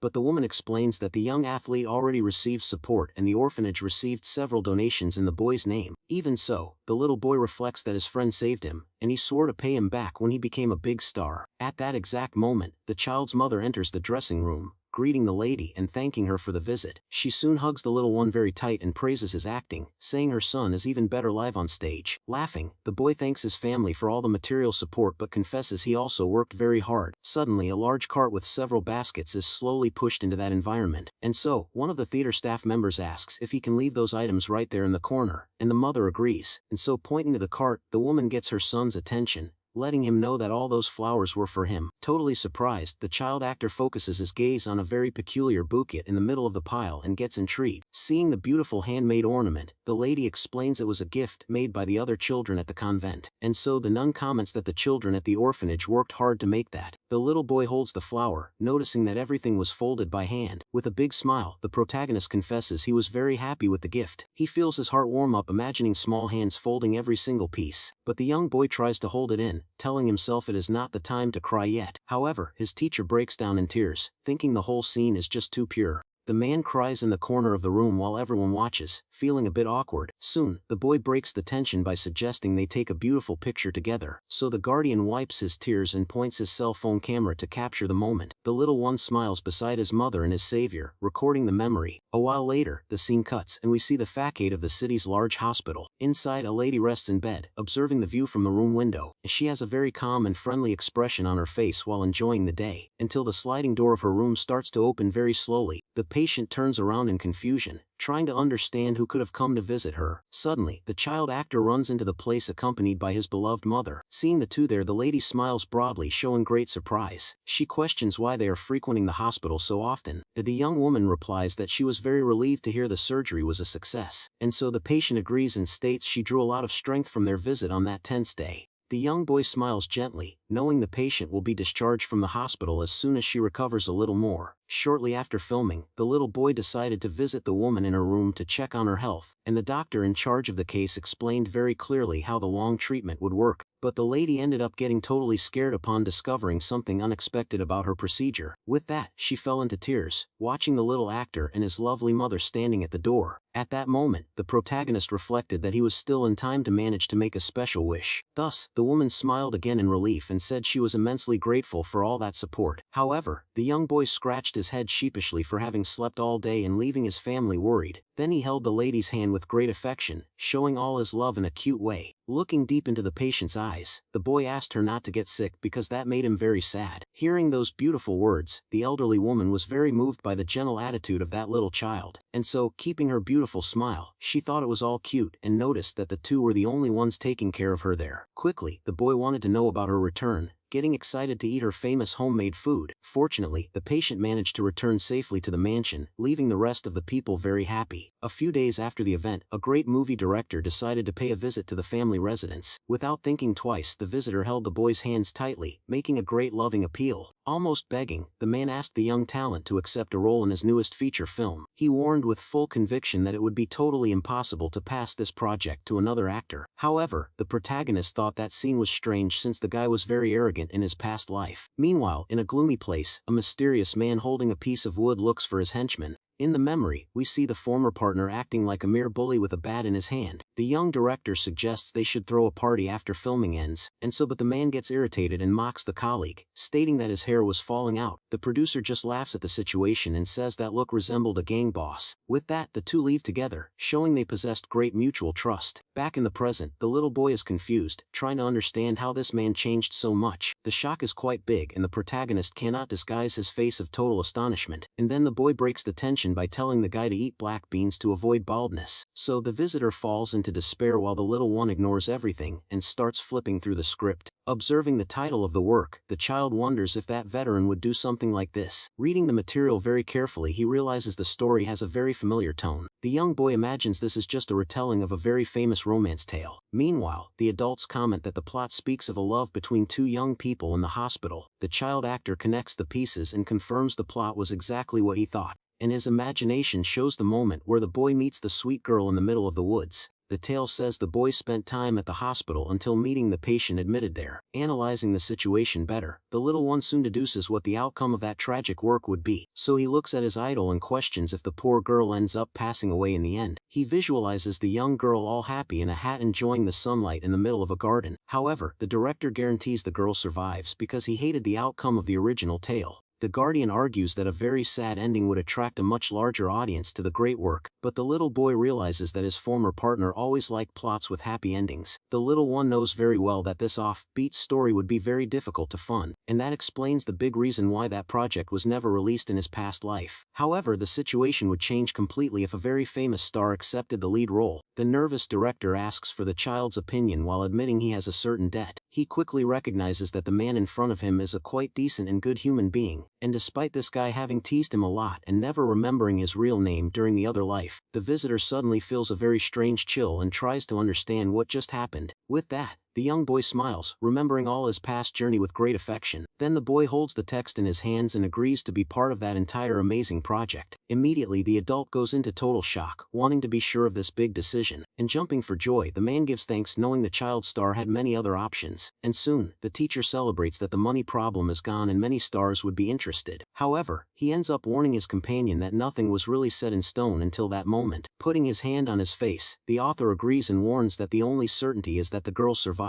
S1: But the woman explains that the young athlete already received support and the orphanage received several donations in the boy's name. Even so, the little boy reflects that his friend saved him, and he swore to pay him back when he became a big star. At that exact moment, the child's mother enters the dressing room, greeting the lady and thanking her for the visit. She soon hugs the little one very tight and praises his acting, saying her son is even better live on stage. Laughing, the boy thanks his family for all the material support but confesses he also worked very hard. Suddenly a large cart with several baskets is slowly pushed into that environment, and so, one of the theater staff members asks if he can leave those items right there in the corner, and the mother agrees, and so pointing to the cart, the woman gets her son's attention, letting him know that all those flowers were for him. Totally surprised, the child actor focuses his gaze on a very peculiar bouquet in the middle of the pile and gets intrigued. Seeing the beautiful handmade ornament, the lady explains it was a gift made by the other children at the convent, and so the nun comments that the children at the orphanage worked hard to make that. The little boy holds the flower, noticing that everything was folded by hand. With a big smile, the protagonist confesses he was very happy with the gift. He feels his heart warm up imagining small hands folding every single piece, but the young boy tries to hold it in, telling himself it is not the time to cry yet. However, his teacher breaks down in tears, thinking the whole scene is just too pure. The man cries in the corner of the room while everyone watches, feeling a bit awkward. Soon, the boy breaks the tension by suggesting they take a beautiful picture together. So the guardian wipes his tears and points his cell phone camera to capture the moment. The little one smiles beside his mother and his savior, recording the memory. A while later, the scene cuts and we see the facade of the city's large hospital. Inside, a lady rests in bed, observing the view from the room window. She has a very calm and friendly expression on her face while enjoying the day, until the sliding door of her room starts to open very slowly. The patient turns around in confusion, trying to understand who could have come to visit her. Suddenly, the child actor runs into the place accompanied by his beloved mother. Seeing the two there, the lady smiles broadly, showing great surprise. She questions why they are frequenting the hospital so often. The young woman replies that she was very relieved to hear the surgery was a success, and so the patient agrees and states she drew a lot of strength from their visit on that tense day. The young boy smiles gently, knowing the patient will be discharged from the hospital as soon as she recovers a little more. Shortly after filming, the little boy decided to visit the woman in her room to check on her health, and the doctor in charge of the case explained very clearly how the long treatment would work, but the lady ended up getting totally scared upon discovering something unexpected about her procedure. With that, she fell into tears, watching the little actor and his lovely mother standing at the door. At that moment, the protagonist reflected that he was still in time to manage to make a special wish. Thus, the woman smiled again in relief and said she was immensely grateful for all that support. However, the young boy scratched his head sheepishly for having slept all day and leaving his family worried. Then he held the lady's hand with great affection, showing all his love in a cute way. Looking deep into the patient's eyes, the boy asked her not to get sick because that made him very sad. Hearing those beautiful words, the elderly woman was very moved by the gentle attitude of that little child, and so, keeping her beautiful smile, she thought it was all cute and noticed that the two were the only ones taking care of her there. Quickly, the boy wanted to know about her return, getting excited to eat her famous homemade food. Fortunately, the patient managed to return safely to the mansion, leaving the rest of the people very happy. A few days after the event, a great movie director decided to pay a visit to the family residence. Without thinking twice, the visitor held the boy's hands tightly, making a great loving appeal. Almost begging, the man asked the young talent to accept a role in his newest feature film. He warned with full conviction that it would be totally impossible to pass this project to another actor. However, the protagonist thought that scene was strange since the guy was very arrogant in his past life. Meanwhile, in a gloomy place, a mysterious man holding a piece of wood looks for his henchman. In the memory, we see the former partner acting like a mere bully with a bat in his hand. The young director suggests they should throw a party after filming ends, but the man gets irritated and mocks the colleague, stating that his hair was falling out. The producer just laughs at the situation and says that look resembled a gang boss. With that, the two leave together, showing they possessed great mutual trust. Back in the present, the little boy is confused, trying to understand how this man changed so much. The shock is quite big and the protagonist cannot disguise his face of total astonishment. And then the boy breaks the tension by telling the guy to eat black beans to avoid baldness. So the visitor falls into despair while the little one ignores everything and starts flipping through the script. Observing the title of the work, the child wonders if that veteran would do something like this. Reading the material very carefully, he realizes the story has a very familiar tone. The young boy imagines this is just a retelling of a very famous romance tale. Meanwhile, the adults comment that the plot speaks of a love between two young people in the hospital. The child actor connects the pieces and confirms the plot was exactly what he thought, and his imagination shows the moment where the boy meets the sweet girl in the middle of the woods. The tale says the boy spent time at the hospital until meeting the patient admitted there. Analyzing the situation better, the little one soon deduces what the outcome of that tragic work would be. So he looks at his idol and questions if the poor girl ends up passing away in the end. He visualizes the young girl all happy in a hat enjoying the sunlight in the middle of a garden. However, the director guarantees the girl survives because he hated the outcome of the original tale. The Guardian argues that a very sad ending would attract a much larger audience to the great work, but the little boy realizes that his former partner always liked plots with happy endings. The little one knows very well that this offbeat story would be very difficult to fund, and that explains the big reason why that project was never released in his past life. However, the situation would change completely if a very famous star accepted the lead role. The nervous director asks for the child's opinion while admitting he has a certain debt. He quickly recognizes that the man in front of him is a quite decent and good human being, and despite this guy having teased him a lot and never remembering his real name during the other life, the visitor suddenly feels a very strange chill and tries to understand what just happened. With that, the young boy smiles, remembering all his past journey with great affection. Then the boy holds the text in his hands and agrees to be part of that entire amazing project. Immediately the adult goes into total shock, wanting to be sure of this big decision, and jumping for joy the man gives thanks knowing the child star had many other options, and soon, the teacher celebrates that the money problem is gone and many stars would be interested. However, he ends up warning his companion that nothing was really set in stone until that moment. Putting his hand on his face, the author agrees and warns that the only certainty is that the girl survives.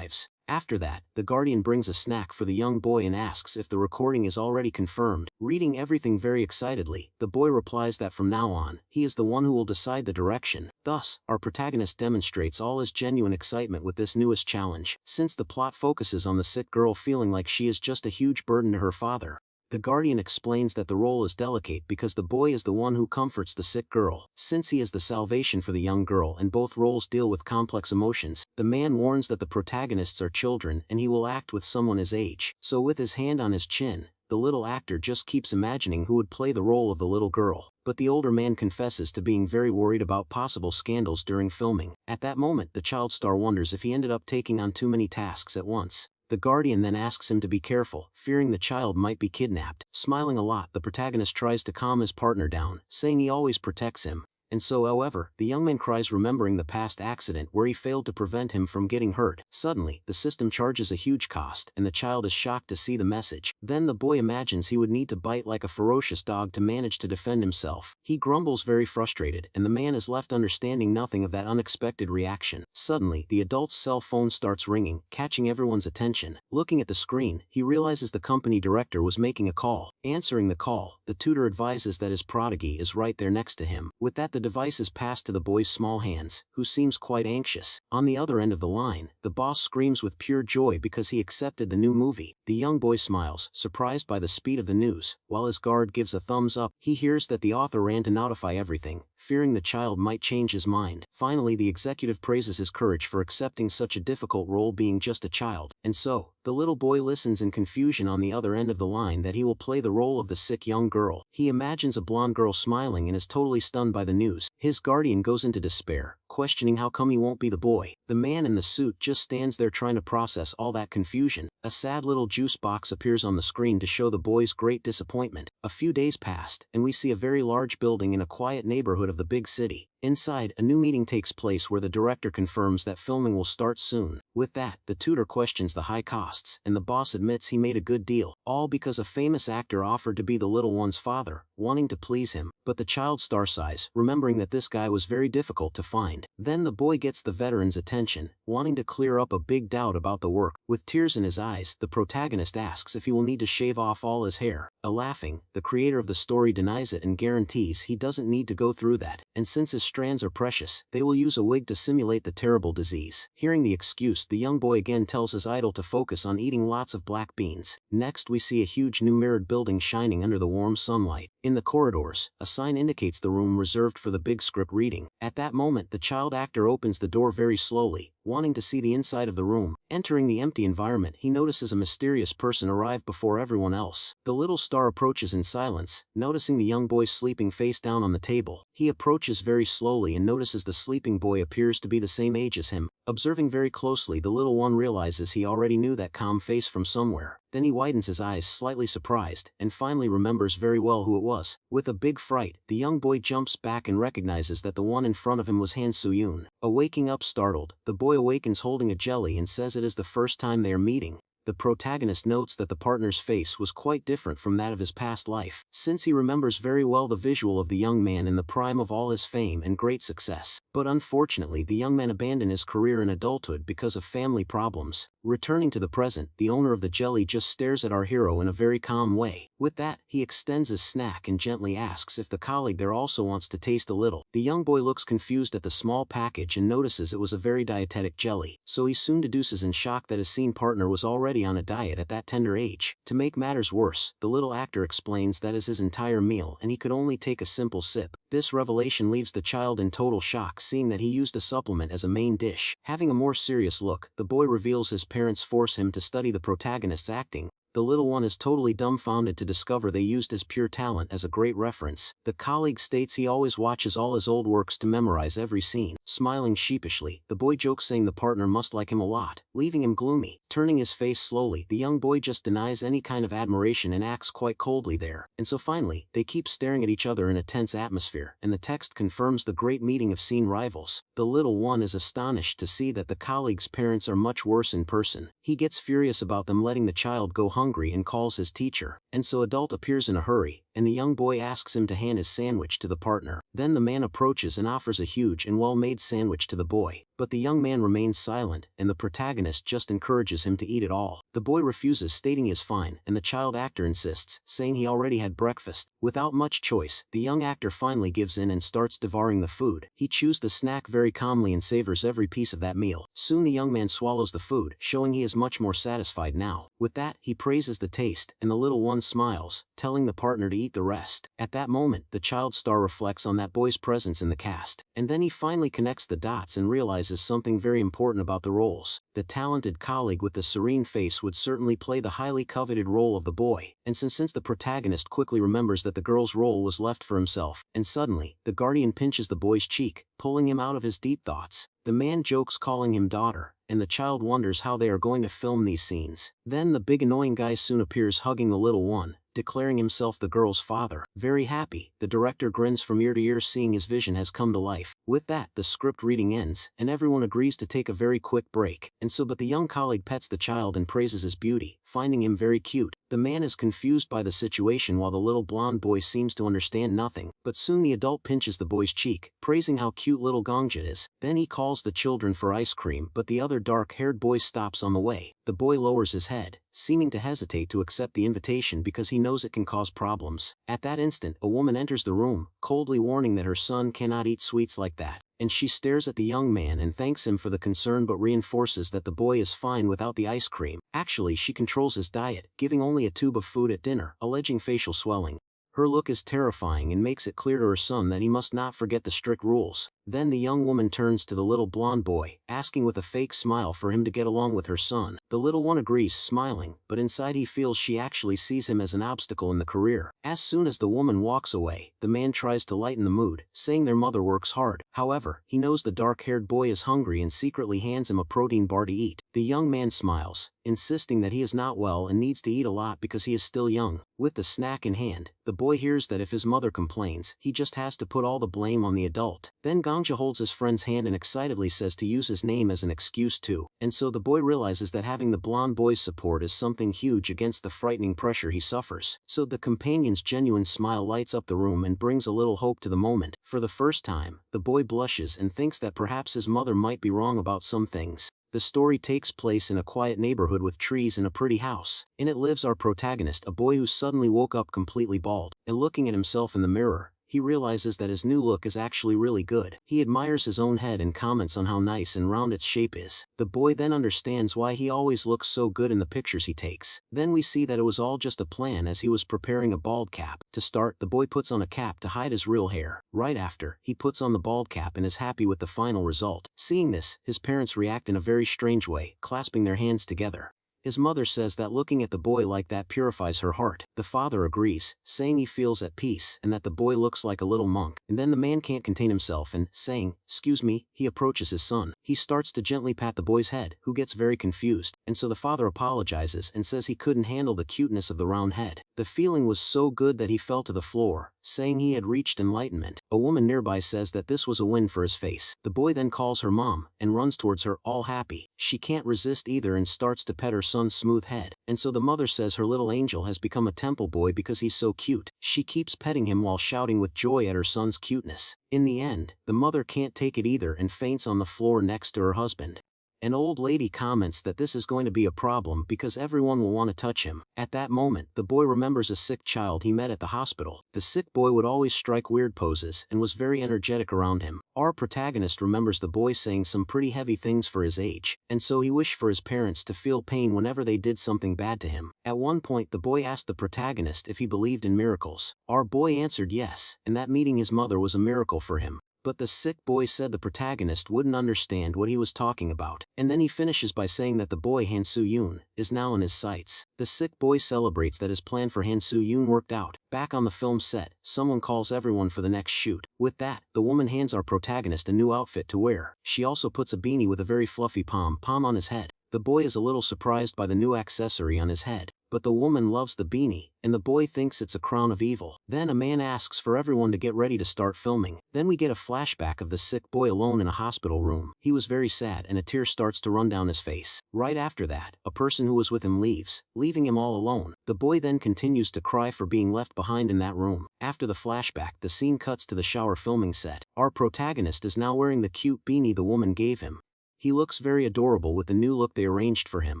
S1: After that, the Guardian brings a snack for the young boy and asks if the recording is already confirmed. Reading everything very excitedly, the boy replies that from now on, he is the one who will decide the direction. Thus, our protagonist demonstrates all his genuine excitement with this newest challenge. Since the plot focuses on the sick girl feeling like she is just a huge burden to her father, the Guardian explains that the role is delicate because the boy is the one who comforts the sick girl. Since he is the salvation for the young girl and both roles deal with complex emotions, the man warns that the protagonists are children and he will act with someone his age. So with his hand on his chin, the little actor just keeps imagining who would play the role of the little girl. But the older man confesses to being very worried about possible scandals during filming. At that moment, the child star wonders if he ended up taking on too many tasks at once. The Guardian then asks him to be careful, fearing the child might be kidnapped. Smiling a lot, the protagonist tries to calm his partner down, saying he always protects him. And so, however, the young man cries remembering the past accident where he failed to prevent him from getting hurt. Suddenly, the system charges a huge cost, and the child is shocked to see the message. Then the boy imagines he would need to bite like a ferocious dog to manage to defend himself. He grumbles very frustrated, and the man is left understanding nothing of that unexpected reaction. Suddenly, the adult's cell phone starts ringing, catching everyone's attention. Looking at the screen, he realizes the company director was making a call. Answering the call, the tutor advises that his prodigy is right there next to him. With that, the device is passed to the boy's small hands, who seems quite anxious. On the other end of the line, the boss screams with pure joy because he accepted the new movie. The young boy smiles, surprised by the speed of the news. While his guard gives a thumbs up, he hears that the author ran to notify everything, fearing the child might change his mind. Finally, the executive praises his courage for accepting such a difficult role being just a child. And so, the little boy listens in confusion on the other end of the line that he will play the role of the sick young girl. He imagines a blonde girl smiling and is totally stunned by the news. His guardian goes into despair, questioning how come he won't be the boy. The man in the suit just stands there trying to process all that confusion. A sad little juice box appears on the screen to show the boy's great disappointment. A few days passed, and we see a very large building in a quiet neighborhood of the big city. Inside, a new meeting takes place where the director confirms that filming will start soon. With that, the tutor questions the high costs, and the boss admits he made a good deal, all because a famous actor offered to be the little one's father, wanting to please him. But the child star sighs, remembering that this guy was very difficult to find. Then the boy gets the veteran's attention, wanting to clear up a big doubt about the work. With tears in his eyes, the protagonist asks if he will need to shave off all his hair. Laughing, the creator of the story denies it and guarantees he doesn't need to go through that, and since his strands are precious, they will use a wig to simulate the terrible disease. Hearing the excuse, the young boy again tells his idol to focus on eating lots of black beans. Next, we see a huge new mirrored building shining under the warm sunlight. In the corridors, a sign indicates the room reserved for the big script reading. At that moment, the child actor opens the door very slowly, wanting to see the inside of the room. Entering the empty environment, he notices a mysterious person arrive before everyone else. The little star approaches in silence, noticing the young boy sleeping face down on the table. He approaches very slowly and notices the sleeping boy appears to be the same age as him. Observing very closely, the little one realizes he already knew that calm face from somewhere. Then he widens his eyes, slightly surprised, and finally remembers very well who it was. With a big fright, the young boy jumps back and recognizes that the one in front of him was Han Soo-yoon. Waking up startled, the boy awakens holding a jelly and says it is the first time they are meeting. The protagonist notes that the partner's face was quite different from that of his past life, since he remembers very well the visual of the young man in the prime of all his fame and great success. But unfortunately the young man abandoned his career in adulthood because of family problems. Returning to the present, the owner of the jelly just stares at our hero in a very calm way. With that, he extends his snack and gently asks if the colleague there also wants to taste a little. The young boy looks confused at the small package and notices it was a very dietetic jelly, so he soon deduces in shock that his scene partner was already on a diet at that tender age. To make matters worse, the little actor explains that is his entire meal and he could only take a simple sip. This revelation leaves the child in total shock, seeing that he used a supplement as a main dish. Having a more serious look, the boy reveals his parents force him to study the protagonist's acting. The little one is totally dumbfounded to discover they used his pure talent as a great reference. The colleague states he always watches all his old works to memorize every scene. Smiling sheepishly, the boy jokes saying the partner must like him a lot, leaving him gloomy. Turning his face slowly, the young boy just denies any kind of admiration and acts quite coldly there. And so finally, they keep staring at each other in a tense atmosphere, and the text confirms the great meeting of scene rivals. The little one is astonished to see that the colleague's parents are much worse in person. He gets furious about them letting the child go hungry and calls his teacher, and so adult appears in a hurry, and the young boy asks him to hand his sandwich to the partner. Then the man approaches and offers a huge and well-made sandwich to the boy, but the young man remains silent, and the protagonist just encourages him to eat it all. The boy refuses, stating he is fine, and the child actor insists, saying he already had breakfast. Without much choice, the young actor finally gives in and starts devouring the food. He chews the snack very calmly and savors every piece of that meal. Soon the young man swallows the food, showing he is much more satisfied now. With that, he praises the taste, and the little one smiles, telling the partner to eat the rest. At that moment, the child star reflects on that boy's presence in the cast, and then he finally connects the dots and realizes something very important about the roles. The talented colleague with the serene face would certainly play the highly coveted role of the boy, and since the protagonist quickly remembers that the girl's role was left for himself, and suddenly, the guardian pinches the boy's cheek, pulling him out of his deep thoughts. The man jokes calling him daughter, and the child wonders how they are going to film these scenes. Then the big annoying guy soon appears hugging the little one, declaring himself the girl's father. Very happy, the director grins from ear to ear, seeing his vision has come to life. With that, the script reading ends, and everyone agrees to take a very quick break. But the young colleague pets the child and praises his beauty, finding him very cute. The man is confused by the situation while the little blonde boy seems to understand nothing, but soon the adult pinches the boy's cheek, praising how cute little Gongja is. Then he calls the children for ice cream, but the other dark-haired boy stops on the way. The boy lowers his head, seeming to hesitate to accept the invitation because he knows it can cause problems. At that instant, a woman enters the room, coldly warning that her son cannot eat sweets like that, and she stares at the young man and thanks him for the concern but reinforces that the boy is fine without the ice cream. Actually, she controls his diet, giving only a tube of food at dinner, alleging facial swelling. Her look is terrifying and makes it clear to her son that he must not forget the strict rules. Then the young woman turns to the little blonde boy, asking with a fake smile for him to get along with her son. The little one agrees, smiling, but inside he feels she actually sees him as an obstacle in the career. As soon as the woman walks away, the man tries to lighten the mood, saying their mother works hard. However, he knows the dark-haired boy is hungry and secretly hands him a protein bar to eat. The young man smiles, insisting that he is not well and needs to eat a lot because he is still young. With the snack in hand, the boy hears that if his mother complains, he just has to put all the blame on the adult. Then Gongja holds his friend's hand and excitedly says to use his name as an excuse too, and so the boy realizes that having the blonde boy's support is something huge against the frightening pressure he suffers. So the companion's genuine smile lights up the room and brings a little hope to the moment. For the first time, the boy blushes and thinks that perhaps his mother might be wrong about some things. The story takes place in a quiet neighborhood with trees and a pretty house. In it lives our protagonist, a boy who suddenly woke up completely bald, and looking at himself in the mirror, he realizes that his new look is actually really good. He admires his own head and comments on how nice and round its shape is. The boy then understands why he always looks so good in the pictures he takes. Then we see that it was all just a plan as he was preparing a bald cap. To start, the boy puts on a cap to hide his real hair. Right after, he puts on the bald cap and is happy with the final result. Seeing this, his parents react in a very strange way, clasping their hands together. His mother says that looking at the boy like that purifies her heart. The father agrees, saying he feels at peace and that the boy looks like a little monk. And then the man can't contain himself and, saying, "Excuse me," he approaches his son. He starts to gently pat the boy's head, who gets very confused, and so the father apologizes and says he couldn't handle the cuteness of the round head. The feeling was so good that he fell to the floor, saying he had reached enlightenment. A woman nearby says that this was a win for his face. The boy then calls her mom and runs towards her, all happy. She can't resist either and starts to pet her son's smooth head. And so the mother says her little angel has become a temple boy because he's so cute. She keeps petting him while shouting with joy at her son's cuteness. In the end, the mother can't take it either and faints on the floor next to her husband. An old lady comments that this is going to be a problem because everyone will want to touch him. At that moment, the boy remembers a sick child he met at the hospital. The sick boy would always strike weird poses and was very energetic around him. Our protagonist remembers the boy saying some pretty heavy things for his age, and so he wished for his parents to feel pain whenever they did something bad to him. At one point, the boy asked the protagonist if he believed in miracles. Our boy answered yes, and that meeting his mother was a miracle for him. But the sick boy said the protagonist wouldn't understand what he was talking about, and then he finishes by saying that the boy Han Soo-yoon is now in his sights. The sick boy celebrates that his plan for Han Soo-yoon worked out. Back on the film set, someone calls everyone for the next shoot. With that, the woman hands our protagonist a new outfit to wear. She also puts a beanie with a very fluffy pom-pom on his head. The boy is a little surprised by the new accessory on his head, but the woman loves the beanie, and the boy thinks it's a crown of evil. Then a man asks for everyone to get ready to start filming. Then we get a flashback of the sick boy alone in a hospital room. He was very sad and a tear starts to run down his face. Right after that, a person who was with him leaves, leaving him all alone. The boy then continues to cry for being left behind in that room. After the flashback, the scene cuts to the shower filming set. Our protagonist is now wearing the cute beanie the woman gave him. He looks very adorable with the new look they arranged for him.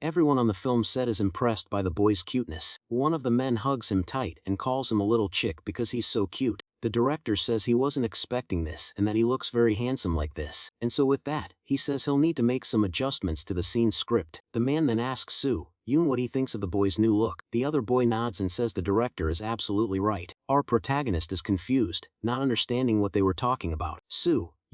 S1: Everyone on the film set is impressed by the boy's cuteness. One of the men hugs him tight and calls him a little chick because he's so cute. The director says he wasn't expecting this and that he looks very handsome like this. And so with that, he says he'll need to make some adjustments to the scene script. The man then asks Soo-yoon what he thinks of the boy's new look. The other boy nods and says the director is absolutely right. Our protagonist is confused, not understanding what they were talking about.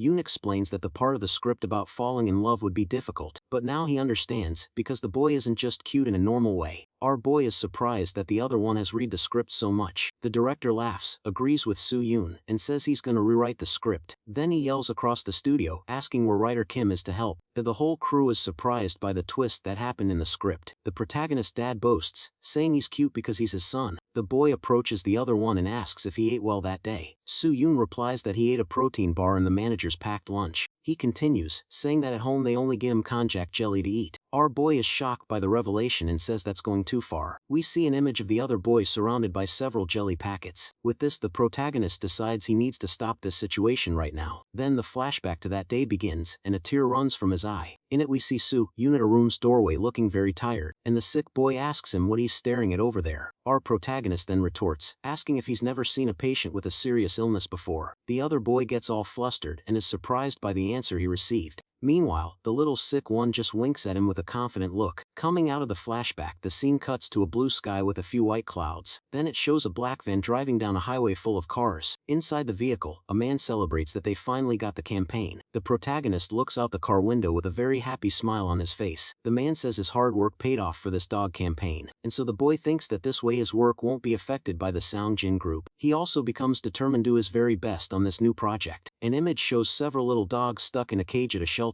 S1: Yoon explains that the part of the script about falling in love would be difficult, but now he understands, because the boy isn't just cute in a normal way. Our boy is surprised that the other one has read the script so much. The director laughs, agrees with Soo-yoon, and says he's gonna rewrite the script. Then he yells across the studio, asking where writer Kim is to help. The whole crew is surprised by the twist that happened in the script. The protagonist's dad boasts, saying he's cute because he's his son. The boy approaches the other one and asks if he ate well that day. Soo-yoon replies that he ate a protein bar in the manager's packed lunch. He continues, saying that at home they only give him konjac jelly to eat. Our boy is shocked by the revelation and says that's going too far. We see an image of the other boy surrounded by several jelly packets. With this, the protagonist decides he needs to stop this situation right now. Then the flashback to that day begins, and a tear runs from his eye. In it we see Soo-yoon at a room's doorway looking very tired, and the sick boy asks him what he's staring at over there. Our protagonist then retorts, asking if he's never seen a patient with a serious illness before. The other boy gets all flustered and is surprised by the answer he received. Meanwhile, the little sick one just winks at him with a confident look. Coming out of the flashback, the scene cuts to a blue sky with a few white clouds. Then it shows a black van driving down a highway full of cars. Inside the vehicle, a man celebrates that they finally got the campaign. The protagonist looks out the car window with a very happy smile on his face. The man says his hard work paid off for this dog campaign, and so the boy thinks that this way his work won't be affected by the Soungjin group. He also becomes determined to do his very best on this new project. An image shows several little dogs stuck in a cage at a shelter.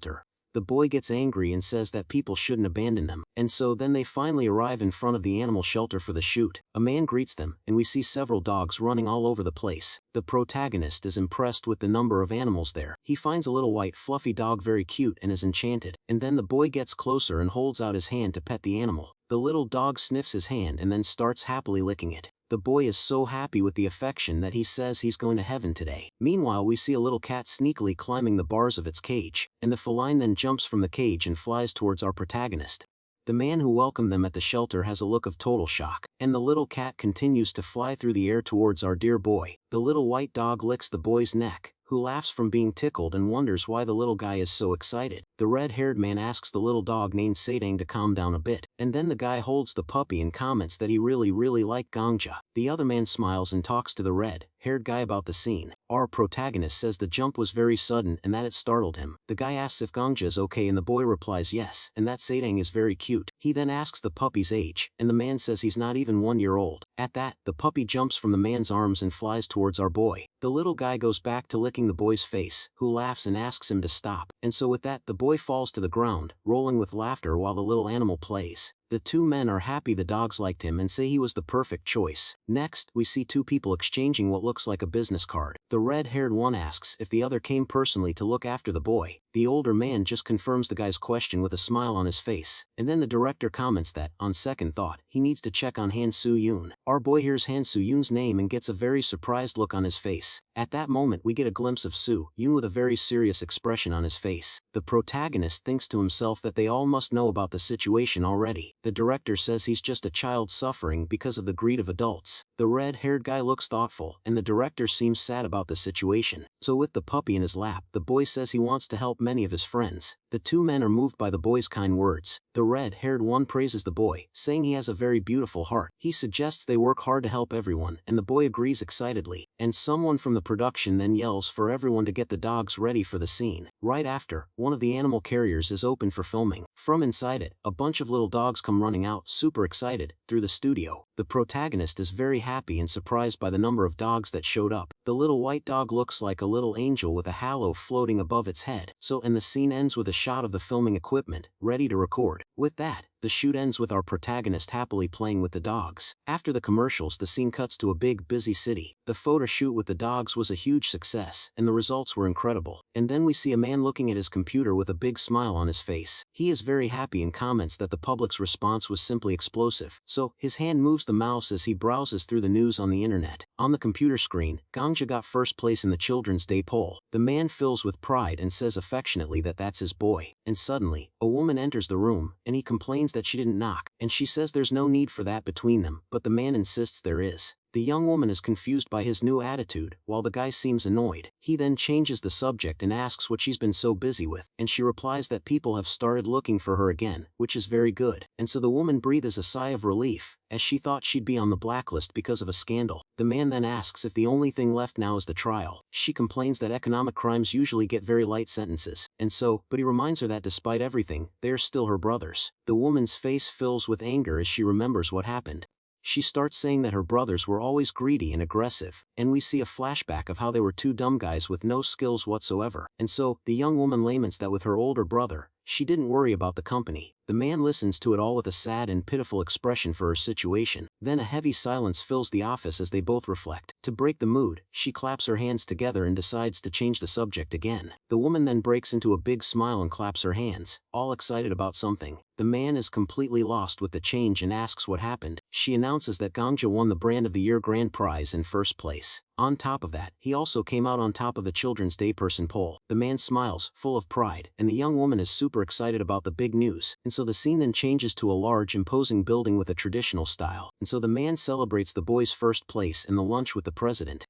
S1: The boy gets angry and says that people shouldn't abandon them, and so then they finally arrive in front of the animal shelter for the shoot. A man greets them, and we see several dogs running all over the place. The protagonist is impressed with the number of animals there. He finds a little white fluffy dog very cute and is enchanted, and then the boy gets closer and holds out his hand to pet the animal. The little dog sniffs his hand and then starts happily licking it. The boy is so happy with the affection that he says he's going to heaven today. Meanwhile, we see a little cat sneakily climbing the bars of its cage, and the feline then jumps from the cage and flies towards our protagonist. The man who welcomed them at the shelter has a look of total shock, and the little cat continues to fly through the air towards our dear boy. The little white dog licks the boy's neck, who laughs from being tickled and wonders why the little guy is so excited. The red-haired man asks the little dog named Sadang to calm down a bit, and then the guy holds the puppy and comments that he really liked Gongja. The other man smiles and talks to the red-haired guy about the scene. Our protagonist says the jump was very sudden and that it startled him. The guy asks if Gongja is okay and the boy replies yes, and that Sadang is very cute. He then asks the puppy's age, and the man says he's not even 1 year old. At that, the puppy jumps from the man's arms and flies towards our boy. The little guy goes back to licking the boy's face, who laughs and asks him to stop, and so with that the boy falls to the ground, rolling with laughter while the little animal plays. The two men are happy the dogs liked him and say he was the perfect choice. Next, we see two people exchanging what looks like a business card. The red-haired one asks if the other came personally to look after the boy. The older man just confirms the guy's question with a smile on his face, and then the director comments that, on second thought, he needs to check on Han Soo-yoon. Our boy hears Han Soo-yoon's name and gets a very surprised look on his face. At that moment we get a glimpse of Soo-yoon with a very serious expression on his face. The protagonist thinks to himself that they all must know about the situation already. The director says he's just a child suffering because of the greed of adults. The red-haired guy looks thoughtful, and the director seems sad about the situation. So with the puppy in his lap, the boy says he wants to help many of his friends. The two men are moved by the boy's kind words. The red-haired one praises the boy, saying he has a very beautiful heart. He suggests they work hard to help everyone, and the boy agrees excitedly. And someone from the production then yells for everyone to get the dogs ready for the scene. Right after, one of the animal carriers is open for filming. From inside it, a bunch of little dogs come running out, super excited, through the studio. The protagonist is very happy and surprised by the number of dogs that showed up. The little white dog looks like a little angel with a halo floating above its head. And the scene ends with a shot of the filming equipment, ready to record. With that, the shoot ends with our protagonist happily playing with the dogs. After the commercials, the scene cuts to a big, busy city. The photo shoot with the dogs was a huge success, and the results were incredible. And then we see a man looking at his computer with a big smile on his face. He is very happy and comments that the public's response was simply explosive. So, his hand moves the mouse as he browses through the news on the internet. On the computer screen, Gangja got first place in the Children's Day poll. The man fills with pride and says affectionately that that's his boy. And suddenly, a woman enters the room, and he complains that she didn't knock, and she says there's no need for that between them, but the man insists there is. The young woman is confused by his new attitude, while the guy seems annoyed. He then changes the subject and asks what she's been so busy with, and she replies that people have started looking for her again, which is very good. And so the woman breathes a sigh of relief, as she thought she'd be on the blacklist because of a scandal. The man then asks if the only thing left now is the trial. She complains that economic crimes usually get very light sentences, but he reminds her that despite everything, they're still her brothers. The woman's face fills with anger as she remembers what happened. She starts saying that her brothers were always greedy and aggressive, and we see a flashback of how they were two dumb guys with no skills whatsoever. And so, the young woman laments that with her older brother, she didn't worry about the company. The man listens to it all with a sad and pitiful expression for her situation. Then a heavy silence fills the office as they both reflect. To break the mood, she claps her hands together and decides to change the subject again. The woman then breaks into a big smile and claps her hands, all excited about something. The man is completely lost with the change and asks what happened. She announces that Gangja won the Brand of the Year grand prize in first place. On top of that, he also came out on top of the Children's Day person poll. The man smiles, full of pride, and the young woman is super excited about the big news. And so the scene then changes to a large, imposing building with a traditional style. And so the man celebrates the boy's first place in the lunch with the president.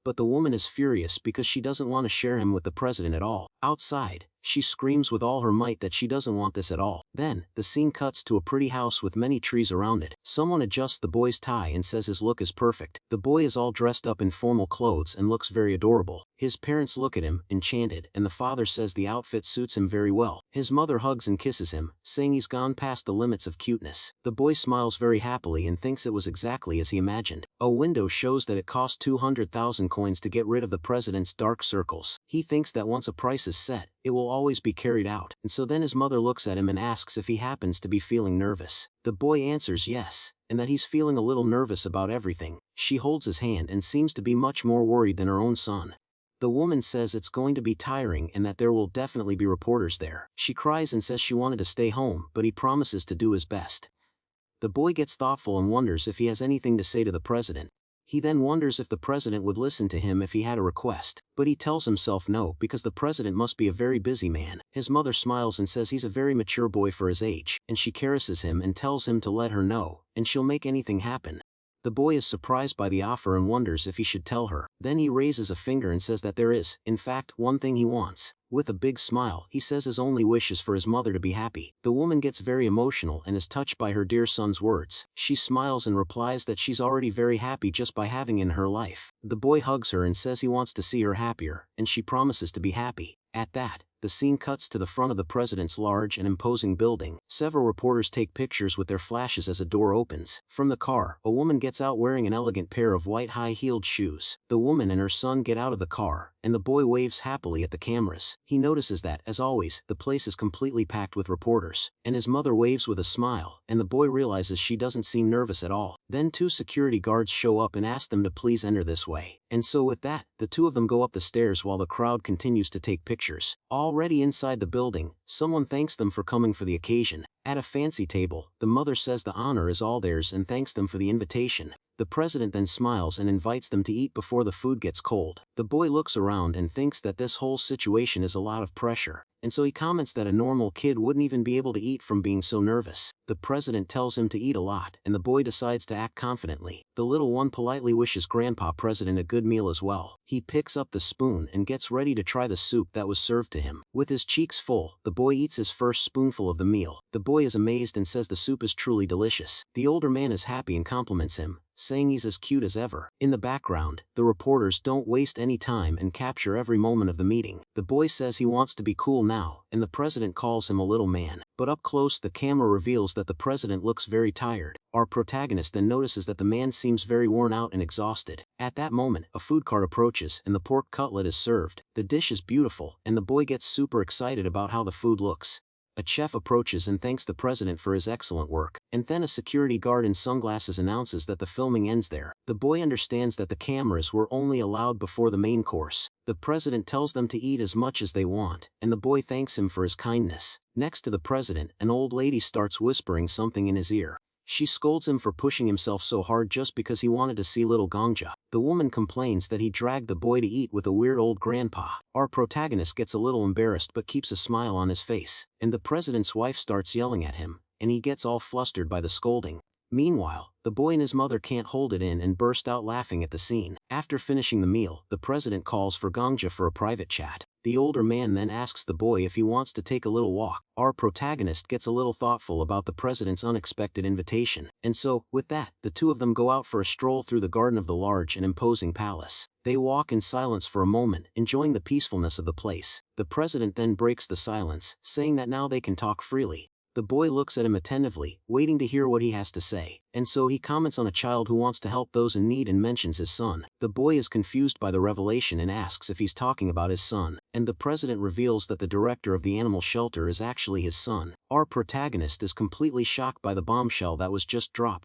S1: But the woman is furious because she doesn't want to share him with the president at all. Outside, she screams with all her might that she doesn't want this at all. Then, the scene cuts to a pretty house with many trees around it. Someone adjusts the boy's tie and says his look is perfect. The boy is all dressed up in formal clothes and looks very adorable. His parents look at him, enchanted, and the father says the outfit suits him very well. His mother hugs and kisses him, saying he's gone past the limits of cuteness. The boy smiles very happily and thinks it was exactly as he imagined. A window shows that it cost 200,000 coins to get rid of the president's dark circles. He thinks that once a price is set, it will always be carried out. And so then his mother looks at him and asks if he happens to be feeling nervous. The boy answers yes, and that he's feeling a little nervous about everything. She holds his hand and seems to be much more worried than her own son. The woman says it's going to be tiring and that there will definitely be reporters there. She cries and says she wanted to stay home, but he promises to do his best. The boy gets thoughtful and wonders if he has anything to say to the president. He then wonders if the president would listen to him if he had a request, but he tells himself no because the president must be a very busy man. His mother smiles and says he's a very mature boy for his age, and she caresses him and tells him to let her know, and she'll make anything happen. The boy is surprised by the offer and wonders if he should tell her. Then he raises a finger and says that there is, in fact, one thing he wants. With a big smile, he says his only wish is for his mother to be happy. The woman gets very emotional and is touched by her dear son's words. She smiles and replies that she's already very happy just by having him in her life. The boy hugs her and says he wants to see her happier, and she promises to be happy. At that, the scene cuts to the front of the president's large and imposing building. Several reporters take pictures with their flashes as a door opens. From the car, a woman gets out wearing an elegant pair of white high-heeled shoes. The woman and her son get out of the car, and the boy waves happily at the cameras. He notices that, as always, the place is completely packed with reporters, and his mother waves with a smile, and the boy realizes she doesn't seem nervous at all. Then 2 security guards show up and ask them to please enter this way. And so with that, the 2 of them go up the stairs while the crowd continues to take pictures. Already inside the building, someone thanks them for coming for the occasion. At a fancy table, the mother says the honor is all theirs and thanks them for the invitation. The president then smiles and invites them to eat before the food gets cold. The boy looks around and thinks that this whole situation is a lot of pressure, and so he comments that a normal kid wouldn't even be able to eat from being so nervous. The president tells him to eat a lot, and the boy decides to act confidently. The little one politely wishes Grandpa President a good meal as well. He picks up the spoon and gets ready to try the soup that was served to him. With his cheeks full, the boy eats his first spoonful of the meal. The boy is amazed and says the soup is truly delicious. The older man is happy and compliments him, saying he's as cute as ever. In the background, the reporters don't waste any time and capture every moment of the meeting. The boy says he wants to be cool now, and the president calls him a little man. But up close, the camera reveals that the president looks very tired. Our protagonist then notices that the man seems very worn out and exhausted. At that moment, a food cart approaches and the pork cutlet is served. The dish is beautiful, and the boy gets super excited about how the food looks. A chef approaches and thanks the president for his excellent work, and then a security guard in sunglasses announces that the filming ends there. The boy understands that the cameras were only allowed before the main course. The president tells them to eat as much as they want, and the boy thanks him for his kindness. Next to the president, an old lady starts whispering something in his ear. She scolds him for pushing himself so hard just because he wanted to see little Gongja. The woman complains that he dragged the boy to eat with a weird old grandpa. Our protagonist gets a little embarrassed but keeps a smile on his face, and the president's wife starts yelling at him, and he gets all flustered by the scolding. Meanwhile, the boy and his mother can't hold it in and burst out laughing at the scene. After finishing the meal, the president calls for Gongja for a private chat. The older man then asks the boy if he wants to take a little walk. Our protagonist gets a little thoughtful about the president's unexpected invitation, and so, with that, the 2 of them go out for a stroll through the garden of the large and imposing palace. They walk in silence for a moment, enjoying the peacefulness of the place. The president then breaks the silence, saying that now they can talk freely. The boy looks at him attentively, waiting to hear what he has to say, and so he comments on a child who wants to help those in need and mentions his son. The boy is confused by the revelation and asks if he's talking about his son, and the president reveals that the director of the animal shelter is actually his son. Our protagonist is completely shocked by the bombshell that was just dropped.